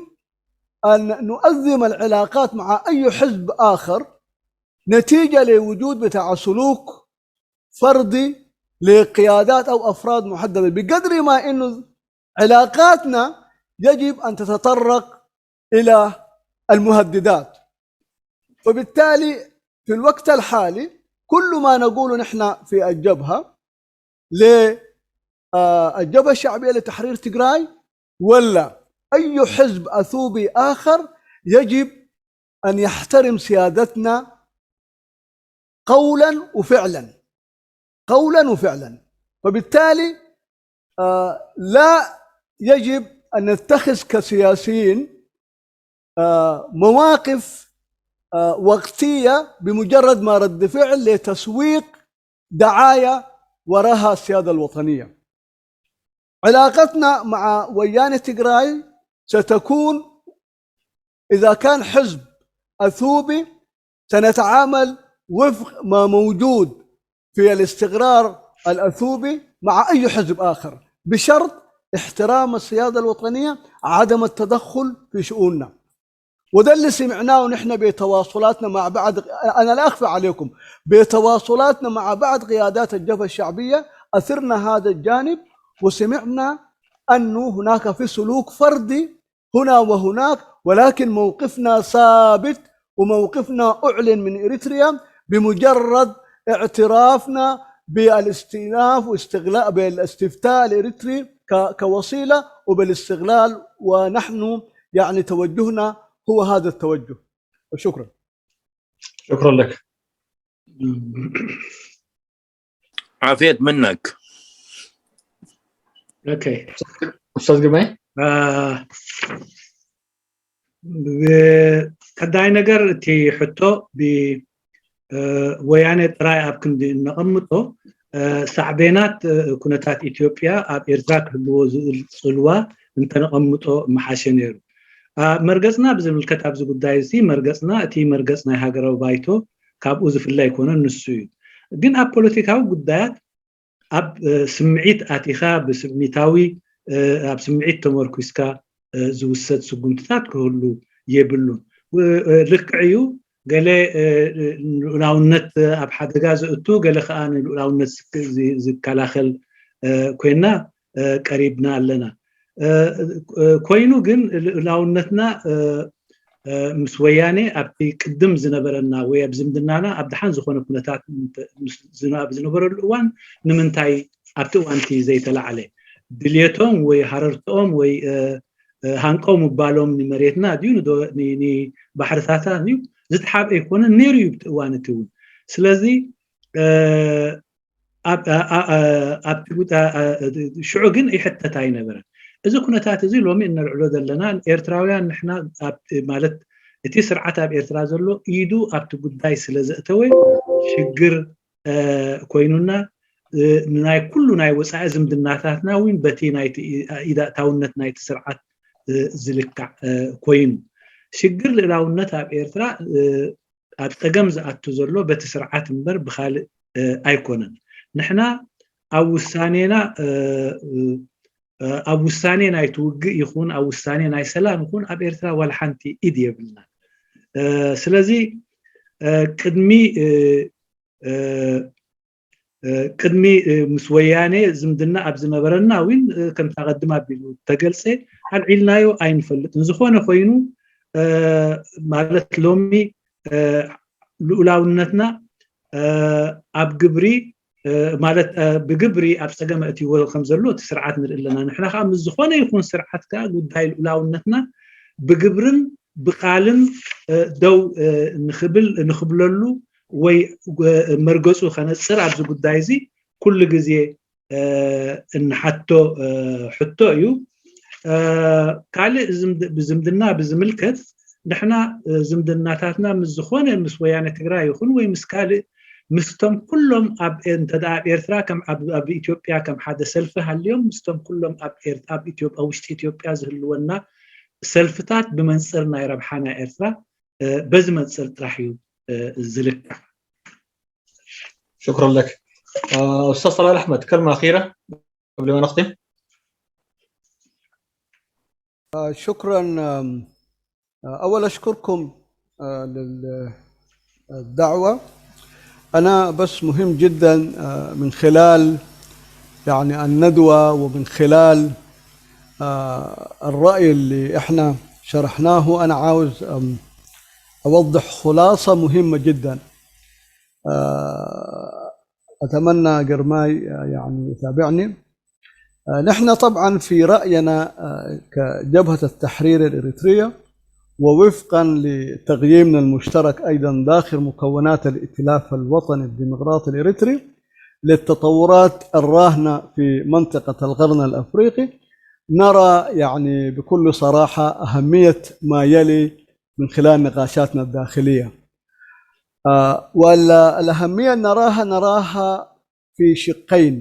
أن نؤذم العلاقات مع أي حزب آخر نتيجة لوجود بتاع سلوك فردي لقيادات أو أفراد محددة، بقدر ما أنه علاقاتنا يجب أن تتطرق إلى المهددات. وبالتالي في الوقت الحالي كل ما نقوله نحن في الجبهة للجبهة الشعبية لتحرير تيغراي ولا أي حزب أثيوبي آخر يجب أن يحترم سيادتنا قولا وفعلا، قولا وفعلا. فبالتالي لا يجب أن نتخذ كسياسيين مواقف وقتية بمجرد ما رد فعل لتسويق دعاية وراها السيادة الوطنية. علاقتنا مع ويان تيغراي ستكون إذا كان حزب أثيوبي سنتعامل وفق ما موجود في الاستقرار الأثيوبي مع أي حزب آخر، بشرط احترام السيادة الوطنية، عدم التدخل في شؤوننا. وده اللي سمعناه نحن بتواصلاتنا مع بعض، أنا لا أخفى عليكم، بتواصلاتنا مع بعض قيادات الجبهة الشعبية أثرنا هذا الجانب، وسمعنا أنه هناك في سلوك فردي هنا وهناك، ولكن موقفنا ثابت وموقفنا أعلن من إريتريا بمجرد اعترافنا بالاستئناف واستغلال بالاستفتاء الإريتري كوسيلة وبالاستغلال، ونحن يعني توجهنا هو هذا التوجه. وشكرا. شكرا لك. عافيت منك. اوكي استاذ جمعي. كداي نجر تي حطو ب ويانه راي اب كندي نقمطو سعبينات كونتات اثيوبيا اب ارزاق هو صلوا انت نقمطو محاشنير مرغصنا بزمل كتاب ز ጉዳይ ሲ مرغصنا እቲ مرغصنا ሃገራዊ ባይቶ ካብኡ ዝፍላይ ኮነ ንሱ ግን ኣብ ፖለቲካዊ ጉዳያት ኣብ ስምዒት ኣቲኻ ብስምዒታዊ ኣብ ስምዒት ተመርኩስካ ዝውሰድ ስጉምትታት ክህሉ የብሉን ልክዕዩ ገለ ሉላውነት ኣብ ሓደጋ ዝእቱ ገለ ከዓ ሉላውነት ዝከላኸል ኮይና ቀሪብና ኣለና ኮይኑ ግን ሉላውነትና ምስ ወያኔ ኣብቲ ቅድም ዝነበረና ወይ ኣብ ዝምድናና ኣብ ድሓን ዝኾነ ኩነታት ዝነበረሉ እዋን ንምንታይ ኣብቲ እዋንቲ ዘይተላዓለ ድልየቶም ወይ ሃረርቶም ወይ ሃንቆም ባሎም ንመሬትና ድዩ ኒ ባሕርታታ ንዩ ዝተሓበ ይኮነ ነይሩ ይብት እዋንቲ እውን ስለዚ ኣብቲ ጉዳ ሽዑ ግን ይሕተት ኣይነበረ እዚ ኩነታት እዚ ሎሚ እንርዕሎ ዘለና ኤርትራውያን ንሕና ማለት እቲ ስርዓት ኣብ ኤርትራ ዘሎ ኢዱ ኣብቲ ጉዳይ ስለ ዘእተወ ሽግር ኮይኑና ናይ ኩሉ ናይ ወፃኢ ዝምድናታትና እውን በቲ ናይ ኢዳታውነት ናይ ስርዓት ዝልክዕ ኮይኑ ሽግር ልዕላውነት ኣብ ኤርትራ ኣብ ፀገም ዝኣቱ ዘሎ በቲ ስርዓት እምበር ብኻልእ ኣይኮነን ንሕና ኣብ ውሳኔና ኣብ ውሳኔ ናይ ትውግእ ይኹን ኣብ ውሳኔ ናይ ሰላም ይኹን ኣብ ኤርትራ ዋላ ሓንቲ ኢድ የብልና ስለዚ ቅድሚ ምስ ወያኔ ዝምድና ኣብ ዝነበረና እውን ከም ተቀድማ ቢሉ ተገልጸ ኣልዒልናዮ ኣይንፈልጥን ዝኾነ ኮይኑ ማለት ሎሚ ልኡላውነትና ኣብ ግብሪ ማለት ብግብሪ ኣብ ፀገም እትይዎ ከም ዘሎ እቲ ስርዓት ንርኢ ኣለና ንሕና ከዓ ምስ ዝኾነ ይኹን ስርዓት ከዓ ጉዳይ ልኡላውነትና ብግብርን ብቃልን ደው ንኽብለሉ ወይ መርገፁ ከነፅር ኣብዚ ጉዳይ እዚ ኩሉ ግዜ እንሓቶ ሕቶ እዩ ካልእ ብዝምድና ብዝምልከት ንሕና ዝምድናታትና ምስ ዝኾነ ምስ ወያነ ትግራይ ይኹን ወይ ምስ ካልእ ምስቶም ኩሎም ኣብ እንተደኣ ኤርትራ ከም ኣብ ኢትዮጵያ ከም ሓደ ሰልፊ ሃልዮም ምስቶም ኩሎም ኣብ ኢትዮጵያ ውሽጢ ኢትዮጵያ ዝህልወና ሰልፍታት ብመንፅር ናይ ረብሓና ኤርትራ በዚ መንፅር ጥራሕ እዩ ዝልክዕ። شكرا لك. أستاذ طلال أحمد كلمة أخيرة قبل ما نختم. شكرا. أول أشكركم للدعوة. أنا بس مهم جدا من خلال يعني الندوة ومن خلال الرأي اللي إحنا شرحناه أنا عاوز أوضح خلاصة مهمة جدا. أتمنى قرماي يعني يتابعني. نحن طبعا في رأينا كجبهة التحرير الإريترية ووفقا لتقييمنا المشترك أيضا داخل مكونات الائتلاف الوطني الديمقراطي الإريتري للتطورات الراهنة في منطقة القرن الأفريقي، نرى يعني بكل صراحة أهمية ما يلي من خلال نقاشاتنا الداخلية. والأهمية نراها في شقين.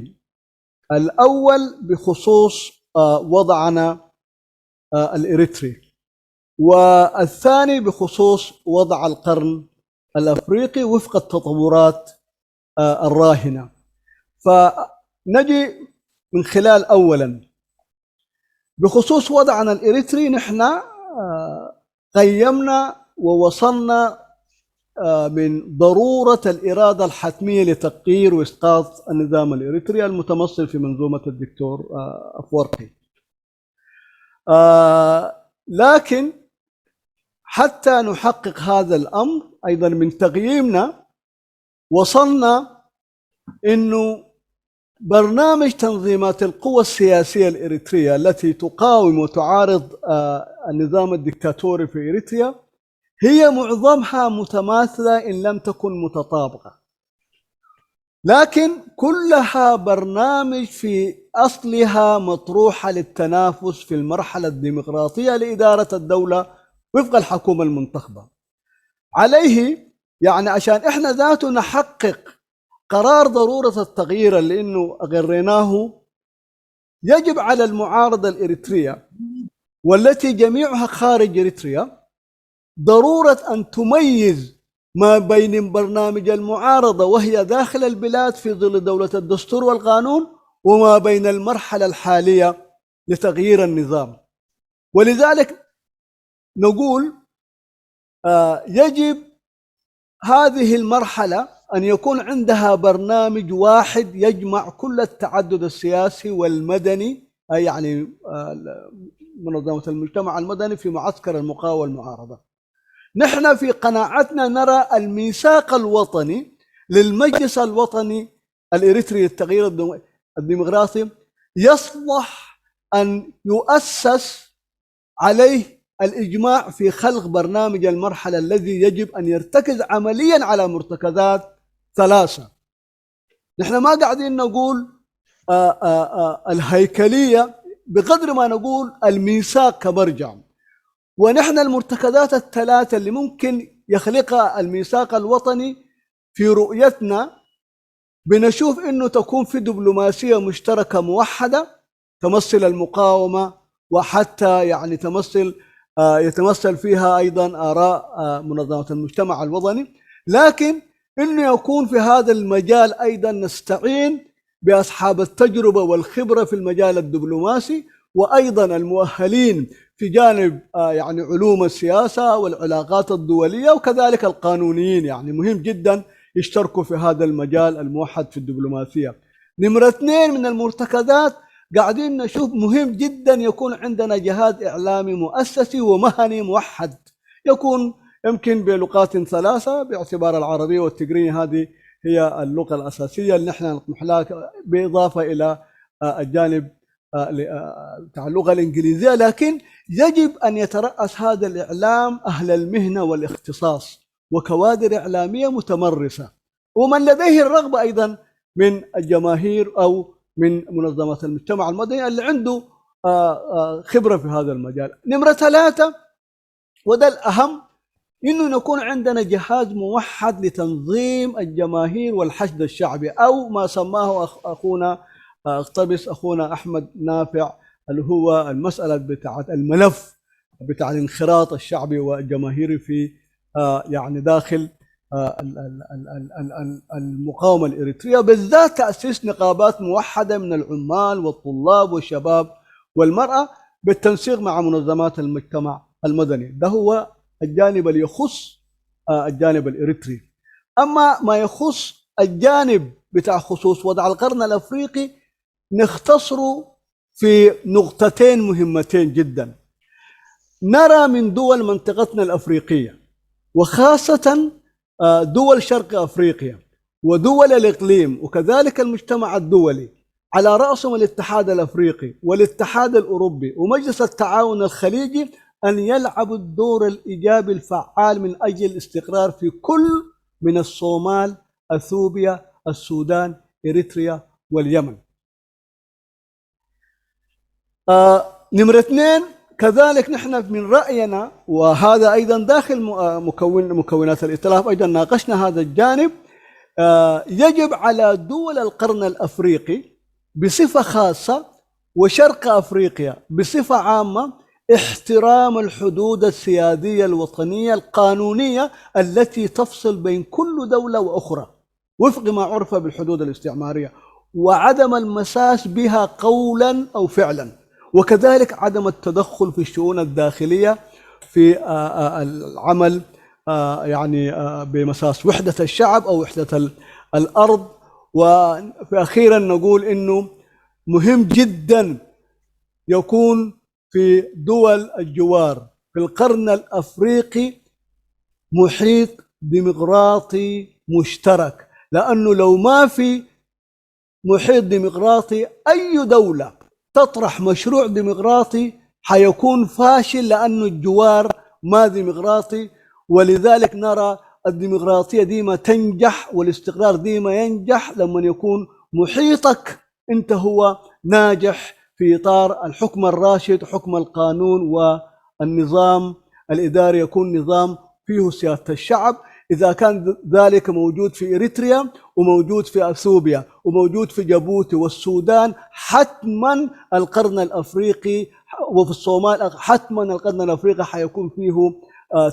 الأول بخصوص وضعنا الإريتري، والثاني بخصوص وضع القرن الأفريقي وفق التطورات الراهنة. فنجي من خلال أولا بخصوص وضعنا الإريتري، نحن قيمنا ووصلنا من ضرورة الإرادة الحتمية لتغيير وإسقاط النظام الإريتري المتمثل في منظومة الدكتور أفورقي. لكن حتى نحقق هذا الأمر أيضا من تقييمنا وصلنا إنه برنامج تنظيمات القوى السياسية الإريترية التي تقاوم وتعارض النظام الدكتاتوري في إريتريا هي معظمها متماثلة إن لم تكن متطابقة، لكن كلها برنامج في أصلها مطروحة للتنافس في المرحلة الديمقراطية لإدارة الدولة وفق الحكومة المنتخبة. عليه يعني عشان إحنا ذاته نحقق قرار ضرورة التغيير اللي إنه أقريناه، يجب على المعارضة الإريترية والتي جميعها خارج إريتريا ضرورة أن تميز ما بين برنامج المعارضة وهي داخل البلاد في ظل دولة الدستور والقانون وما بين المرحلة الحالية لتغيير النظام. ولذلك نقول يجب هذه المرحلة أن يكون عندها برنامج واحد يجمع كل التعدد السياسي والمدني، أي يعني منظمة المجتمع المدني في معسكر المقاومة والمعارضة. نحن في قناعتنا نرى الميثاق الوطني للمجلس الوطني الإريتري للتغيير الديمقراطي يصلح أن يؤسس عليه الإجماع في خلق برنامج المرحلة الذي يجب أن يرتكز عمليا على مرتكزات ثلاثة. نحن ما قاعدين نقول الهيكلية بقدر ما نقول الميثاق كمرجع. ونحن المرتكزات الثلاثة اللي ممكن يخلقها الميثاق الوطني في رؤيتنا بنشوف إنه تكون في دبلوماسية مشتركة موحدة تمثل المقاومة وحتى يعني يتمثل فيها أيضا آراء منظمة المجتمع الوطني، لكن إنه يكون في هذا المجال أيضا نستعين بأصحاب التجربة والخبرة في المجال الدبلوماسي وأيضا المؤهلين في جانب يعني علوم السياسة والعلاقات الدولية وكذلك القانونيين، يعني مهم جدا يشتركوا في هذا المجال الموحد في الدبلوماسية. نمرة 2 من المرتكزات قاعدين نشوف مهم جدا يكون عندنا جهاز إعلامي مؤسسي ومهني موحد، يكون يمكن بلغات 3 باعتبار العربية والتجريني هذه هي اللغة الأساسية اللي نحن نطمح لها، بالإضافة إلى الجانب بتاع اللغة الإنجليزية. لكن يجب أن يترأس هذا الإعلام أهل المهنة والاختصاص وكوادر إعلامية متمرسة، ومن لديه الرغبة أيضا من الجماهير أو من منظمة المجتمع المدني اللي عنده خبرة في هذا المجال. نمرة 3 وده الأهم، إنه نكون عندنا جهاز موحد لتنظيم الجماهير والحشد الشعبي، أو ما سماه أخونا اقتبس أخونا أحمد نافع، اللي هو المسألة بتاعت الملف بتاع الانخراط الشعبي والجماهيري في يعني داخل المقاومة الإريترية، بالذات تأسيس نقابات موحدة من العمال والطلاب والشباب والمرأة بالتنسيق مع منظمات المجتمع المدني. ده هو الجانب اللي يخص الجانب الإريتري. أما ما يخص الجانب بتاع خصوص وضع القرن الأفريقي نختصره في نقطتين مهمتين جدا. نرى من دول منطقتنا الأفريقية وخاصة دول شرق أفريقيا ودول الإقليم وكذلك المجتمع الدولي على رأسهم الاتحاد الأفريقي والاتحاد الأوروبي ومجلس التعاون الخليجي أن يلعبوا الدور الإيجابي الفعال من أجل الاستقرار في كل من الصومال، أثيوبيا، السودان، إريتريا واليمن. نمرة 2 كذلك نحن من رأينا، وهذا أيضا داخل مكونات الائتلاف أيضا ناقشنا هذا الجانب، يجب على دول القرن الأفريقي بصفة خاصة وشرق أفريقيا بصفة عامة احترام الحدود السيادية الوطنية القانونية التي تفصل بين كل دولة وأخرى وفق ما عرف بالحدود الاستعمارية، وعدم المساس بها قولا أو فعلا، وكذلك عدم التدخل في الشؤون الداخلية في العمل يعني بمساس وحدة الشعب أو وحدة الأرض. وفي أخيرا نقول إنه مهم جدا يكون في دول الجوار في القرن الأفريقي محيط ديمقراطي مشترك، لأنه لو ما في محيط ديمقراطي أي دولة تطرح مشروع ديمقراطي حيكون فاشل، لأنه الجوار ما ديمقراطي. ولذلك نرى الديمقراطية ديما تنجح والاستقرار ديما ينجح لما يكون محيطك أنت هو ناجح في إطار الحكم الراشد، حكم القانون، والنظام الإداري يكون نظام فيه سيادة الشعب. إذا كان ذلك موجود في إريتريا وموجود في أثيوبيا وموجود في جيبوتي والسودان، حتما القرن الأفريقي وفي الصومال حتما القرن الأفريقي حيكون فيه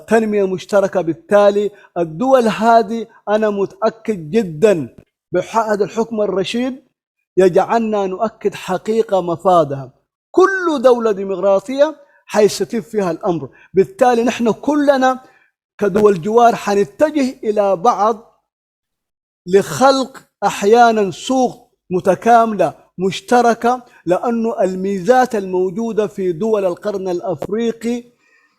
تنمية مشتركة. بالتالي الدول هذه أنا متأكد جدا بهذا الحكم الرشيد يجعلنا نؤكد حقيقة مفادها. كل دولة ديمقراطية حيستتب فيها الأمر، بالتالي نحن كلنا كدول جوار حنتجه إلى بعض لخلق أحيانا سوق متكاملة مشتركة، لأنه الميزات الموجودة في دول القرن الأفريقي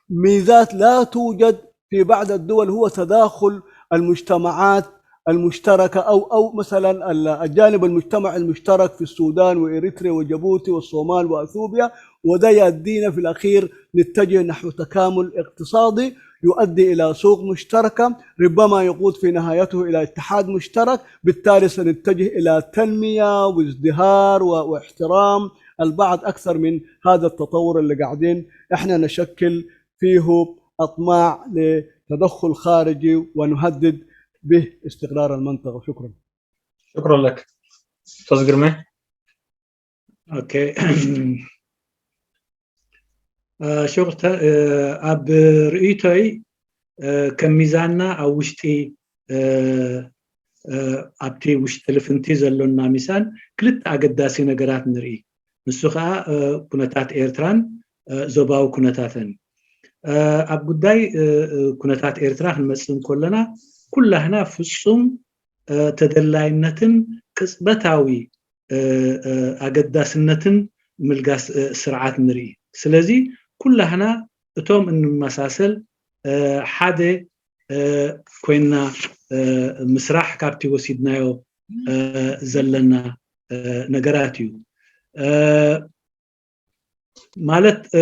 ميزات لا توجد في بعض الدول، هو تداخل المجتمعات المشتركة أو مثلا الجانب المجتمع المشترك في السودان وإريتريا وجيبوتي والصومال وأثيوبيا، وده يؤدينا في الأخير نتجه نحو تكامل اقتصادي يؤدي إلى سوق مشتركة ربما يقود في نهايته إلى اتحاد مشترك. بالتالي سنتجه إلى تنمية وازدهار واحترام البعض أكثر من هذا التطور اللي قاعدين إحنا نشكل فيه أطماع لتدخل خارجي ونهدد به استقرار المنطقة. شكرا. شكرا لك أستاذ قرمي. اوكي شغل اب رئيتي كم ميزاننا او وشتي ابتي وشت تلفنتي زلونا ميسان كلت اقداسي نقرات نرئي نسوخا كونتات ايرتران زوباو كونتاتن اب قداي كونتات ايرتران المسلم كلنا هنا فصم تدلاينتن كسبتاوي اقداسنتن ملقاس سرعات نرئي سلازي كلنا اتوم ان مساسل حدا كوينا مسرح كابتي وسيدنايو زلنا نقراتيو مالت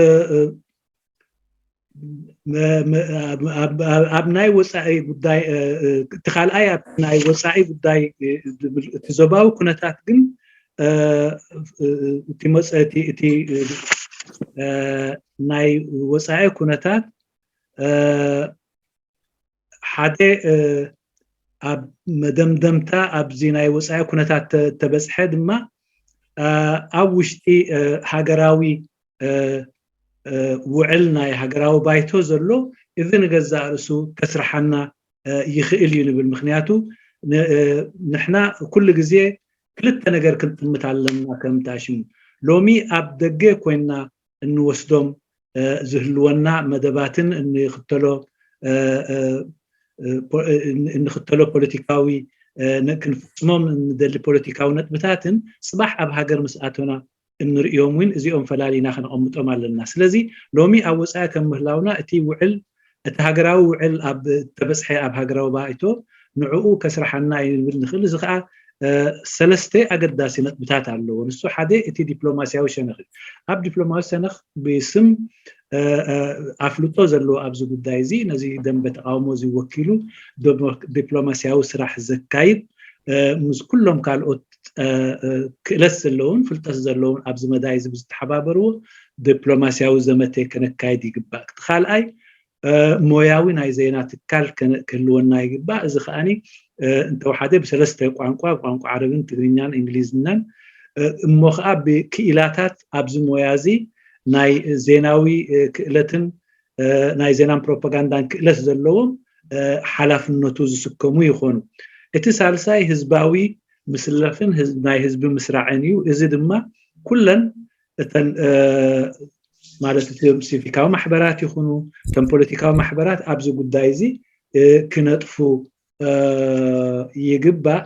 ابناي وصاي قداي تخال اي ابناي وصاي قداي تزباو كنتات جن እቲ መፅአቲ እቲ ናይ ወፃኢ ኩነታት ሓደ ኣብ መደምደምታ ኣብዚ ናይ ወፃኢ ኩነታት ተበፅሐ ድማ ኣብ ውሽጢ ሃገራዊ ውዕል ናይ ሃገራዊ ባይቶ ዘሎ እዚ ንገዛእ ርእሱ ከስርሐና ይኽእል እዩ ንብል ምክንያቱ ንሕና ኩሉ ግዜ ክልተ ነገር ክንጥምት ኣለና ከም ታሽሙ ሎሚ ኣብ ደገ ኮይና እንወስዶም ዝህልወና መደባትን እንኽተሎ ፖለቲካዊ ክንፍፅሞም እንደሊ ፖለቲካዊ ነጥብታትን ፅባሕ ኣብ ሃገር ምስኣቶና እንሪኦም ውን እዚኦም ፈላሊና ክንቐምጦም ኣለና ስለዚ ሎሚ ኣብ ወፃኢ ከም ምህላውና እቲ ውዕል እቲ ሃገራዊ ውዕል ኣብ ተበፅሐ ኣብ ሃገራዊ ባይቶ ንዕኡ ከስርሐና ይብል ንኽእል እዚ ከዓ ሰለስተ ኣገዳሲ ነጥብታት ኣለዎ ንሱ ሓደ እቲ ዲፕሎማስያዊ ሸነኽ ኣብ ዲፕሎማስያዊ ሸነኽ ብስም ኣፍልጦ ዘለዎ ኣብዚ ጉዳይ እዚ ነዚ ደንበ ተቃውሞ ዝወኪሉ ዲፕሎማስያዊ ስራሕ ዘካይድ ምስ ኩሎም ካልኦት ክእለት ዘለውን ፍልጠት ዘለውን ኣብዚ መዳይ ዝተሓባበርዎ ዲፕሎማስያዊ ዘመተ ከነካይድ ይግባእ ካልኣይ ሞያዊ ናይ ዜና ትካል ክህልወና ይግባእ እዚ ከዓኒ እንተወሓደ ብሰለስተ ቋንቋ ዓረብን ትግርኛን እንግሊዝኛን እሞ ከዓ ብክኢላታት ኣብዚ ሞያ እዚ ናይ ዜናዊ ክእለትን ናይ ዜናን ፕሮፓጋንዳን ክእለት ዘለዎም ሓላፍነቱ ዝስከሙ ይኾኑ እቲ ሳልሳይ ህዝባዊ ምስለፍን ናይ ህዝቢ ምስራዕን እዩ እዚ ድማ ኩለን እተን ማለት ሲቪካዊ ማሕበራት ይኹኑ እተን ፖለቲካዊ ማሕበራት ኣብዚ ጉዳይ እዚ ክነጥፉ ይግባእ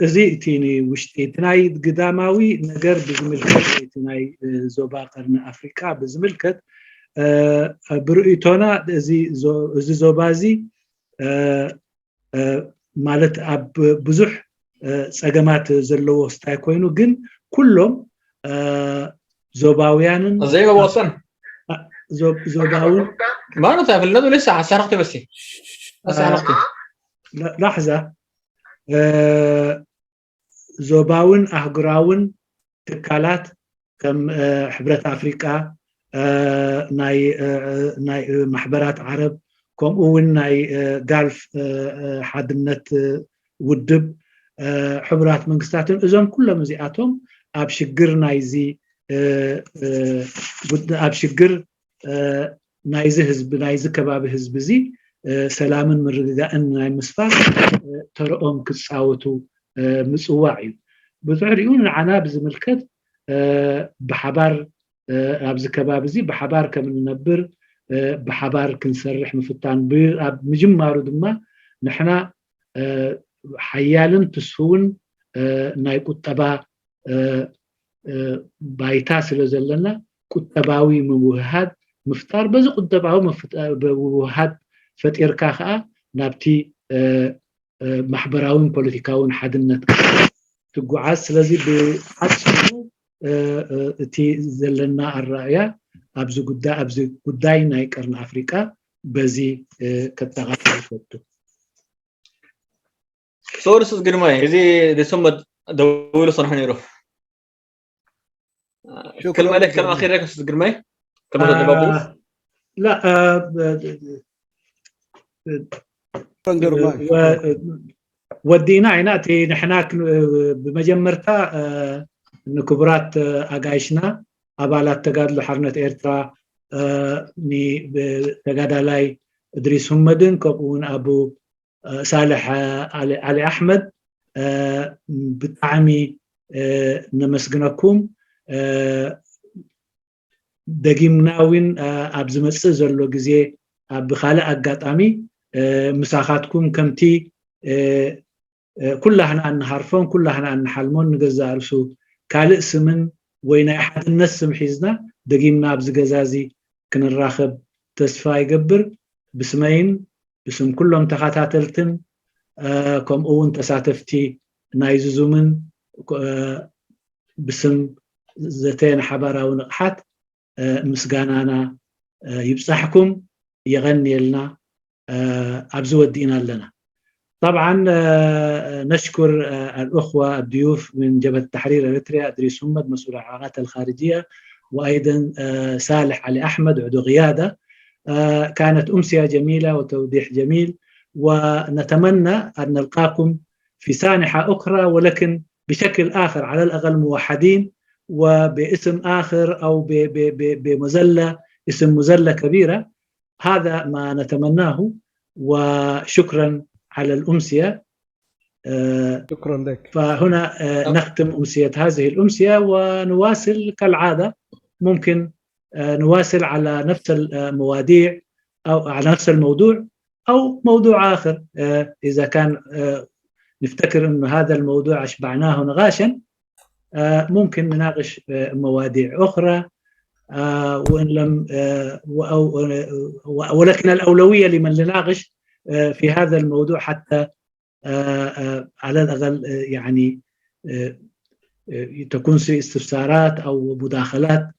እዚ እቲ ውሽጢ እቲ ናይ ግዳማዊ ነገር ብዝምልከት እቲ ናይ ዞባ ቀርኒ ኣፍሪካ ብዝምልከት ብርእቶና እዚ ዞባ እዚ ማለት ኣብ ብዙሕ ፀገማት ዘለዎ ስታይ ኮይኑ ግን ኩሎም ዞባውያንን زي ما وصلنا ዞባውን ما انا تعرف النادي لسه حسرقت بس لحظه ዞባውን ኣህጉራውን ትካላት ከም ሕብረት ኣፍሪካ ናይ ማሕበራት ዓረብ ከምኡ ውን ናይ ጋልፍ ሓድነት ውድብ ሕብራት መንግስታትን እዞም ኩሎም እዚኣቶም ኣብ ሽግር ናይዚ ኣብ ሽግር ናይዚ ህዝቢ ናይዚ ከባቢ ህዝቢ እዚ ሰላምን ምርግጋእን ናይ ምስፋር ተርኦም ክፃወቱ ምፅዋዕ እዩ ብድሕሪኡ ንዓና ብዝምልከት ብሓባር ኣብዚ ከባቢ እዚ ብሓባር ከም እንነብር ብሓባር ክንሰርሕ ምፍታን ኣብ ምጅማሩ ድማ ንሕና ሓያልን ትስውን ናይ ቁጠባ ባይታ ስለ ዘለና ቁጠባዊ ምውህሃድ ምፍጣር በዚ ቁጠባዊ ምውህሃድ ፈጢርካ ከዓ ናብቲ ማሕበራውን ፖለቲካውን ሓድነት ትጓዓዝ ስለዚ ብሓፂሩ እቲ ዘለና ኣረኣያ ኣብዚ ጉዳይ ናይ ቀርኒ ኣፍሪካ በዚ ከተቃለል ፈቱ صورس ግርማይ እዚ ደሰመድ ደውሉ صنح نيرو كلمة لك كلمة أخيرة أستاذ جرماي كلمة تبابوس لا ودينا عيناتي نحنا بمجمرتا نكبرات أجايشنا أبالات تجادل حرنة إيرترا ني تجادلاي إدريس همدن كون أبو صالح علي أحمد بتعمي نمسجنكم دقيمناوين أب زمص زلو غزي أب خالق أقاطامي مساخاتكم كمتي كلنا نعرفون كلنا نحلمون نجزا رسو كالق سمن وين أحد الناس سمحيزنا دقيمنا أب زغزازي كنراخب تسفا يقبر بسمين بسم كلهم تخاتاتلتن كم أون تساتفتي نايزومن بسم زتين حبارة ونقحات مسجانانا يبصحكم يغني لنا أبزو الدين لنا طبعا نشكر الأخوة الضيوف من جبهة التحرير إريتريا، إدريس همد مسؤول العلاقات الخارجية، وأيضا صالح علي أحمد عضو قيادة. كانت أمسية جميلة وتوضيح جميل، ونتمنى أن نلقاكم في سانحة أخرى ولكن بشكل آخر، على الأقل موحدين وباسم آخر أو بمزلة، اسم مزلة كبيرة. هذا ما نتمناه، وشكرا على الأمسية. شكرا لك. فهنا نختم أمسية هذه الأمسية ونواصل كالعادة. ممكن نواصل على نفس المواضيع أو على نفس الموضوع أو موضوع آخر، إذا كان نفتكر أن هذا الموضوع أشبعناه نقاشا ممكن نناقش مواضيع أخرى، وإن لم ولكن الأولوية لمن نناقش في هذا الموضوع حتى على الأقل يعني تكون في استفسارات أو مداخلات،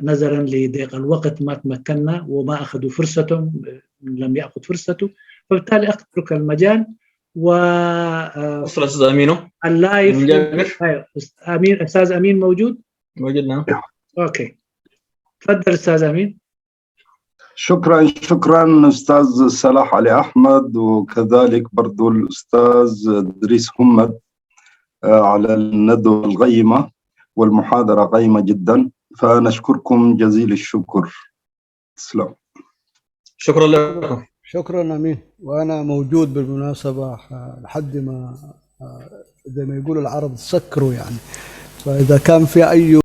نظرا لضيق الوقت ما تمكنا وما أخذوا فرصتهم، لم يأخذ فرصته، فبالتالي أترك المجال. أستاذ أمينو اللايف أمين، أستاذ أمين موجود؟ موجود نعم. أوكي تفضل أستاذ أمين. شكرا أستاذ صلاح علي أحمد، وكذلك برضو الأستاذ إدريس همد على الندوة القيمة والمحاضرة قيمة جدا، فنشكركم جزيل الشكر. تسلم. شكرا لكم. شكرا أمين، وأنا موجود بالمناسبة لحد ما زي ما يقولوا العرب تسكروا يعني، فإذا كان في أي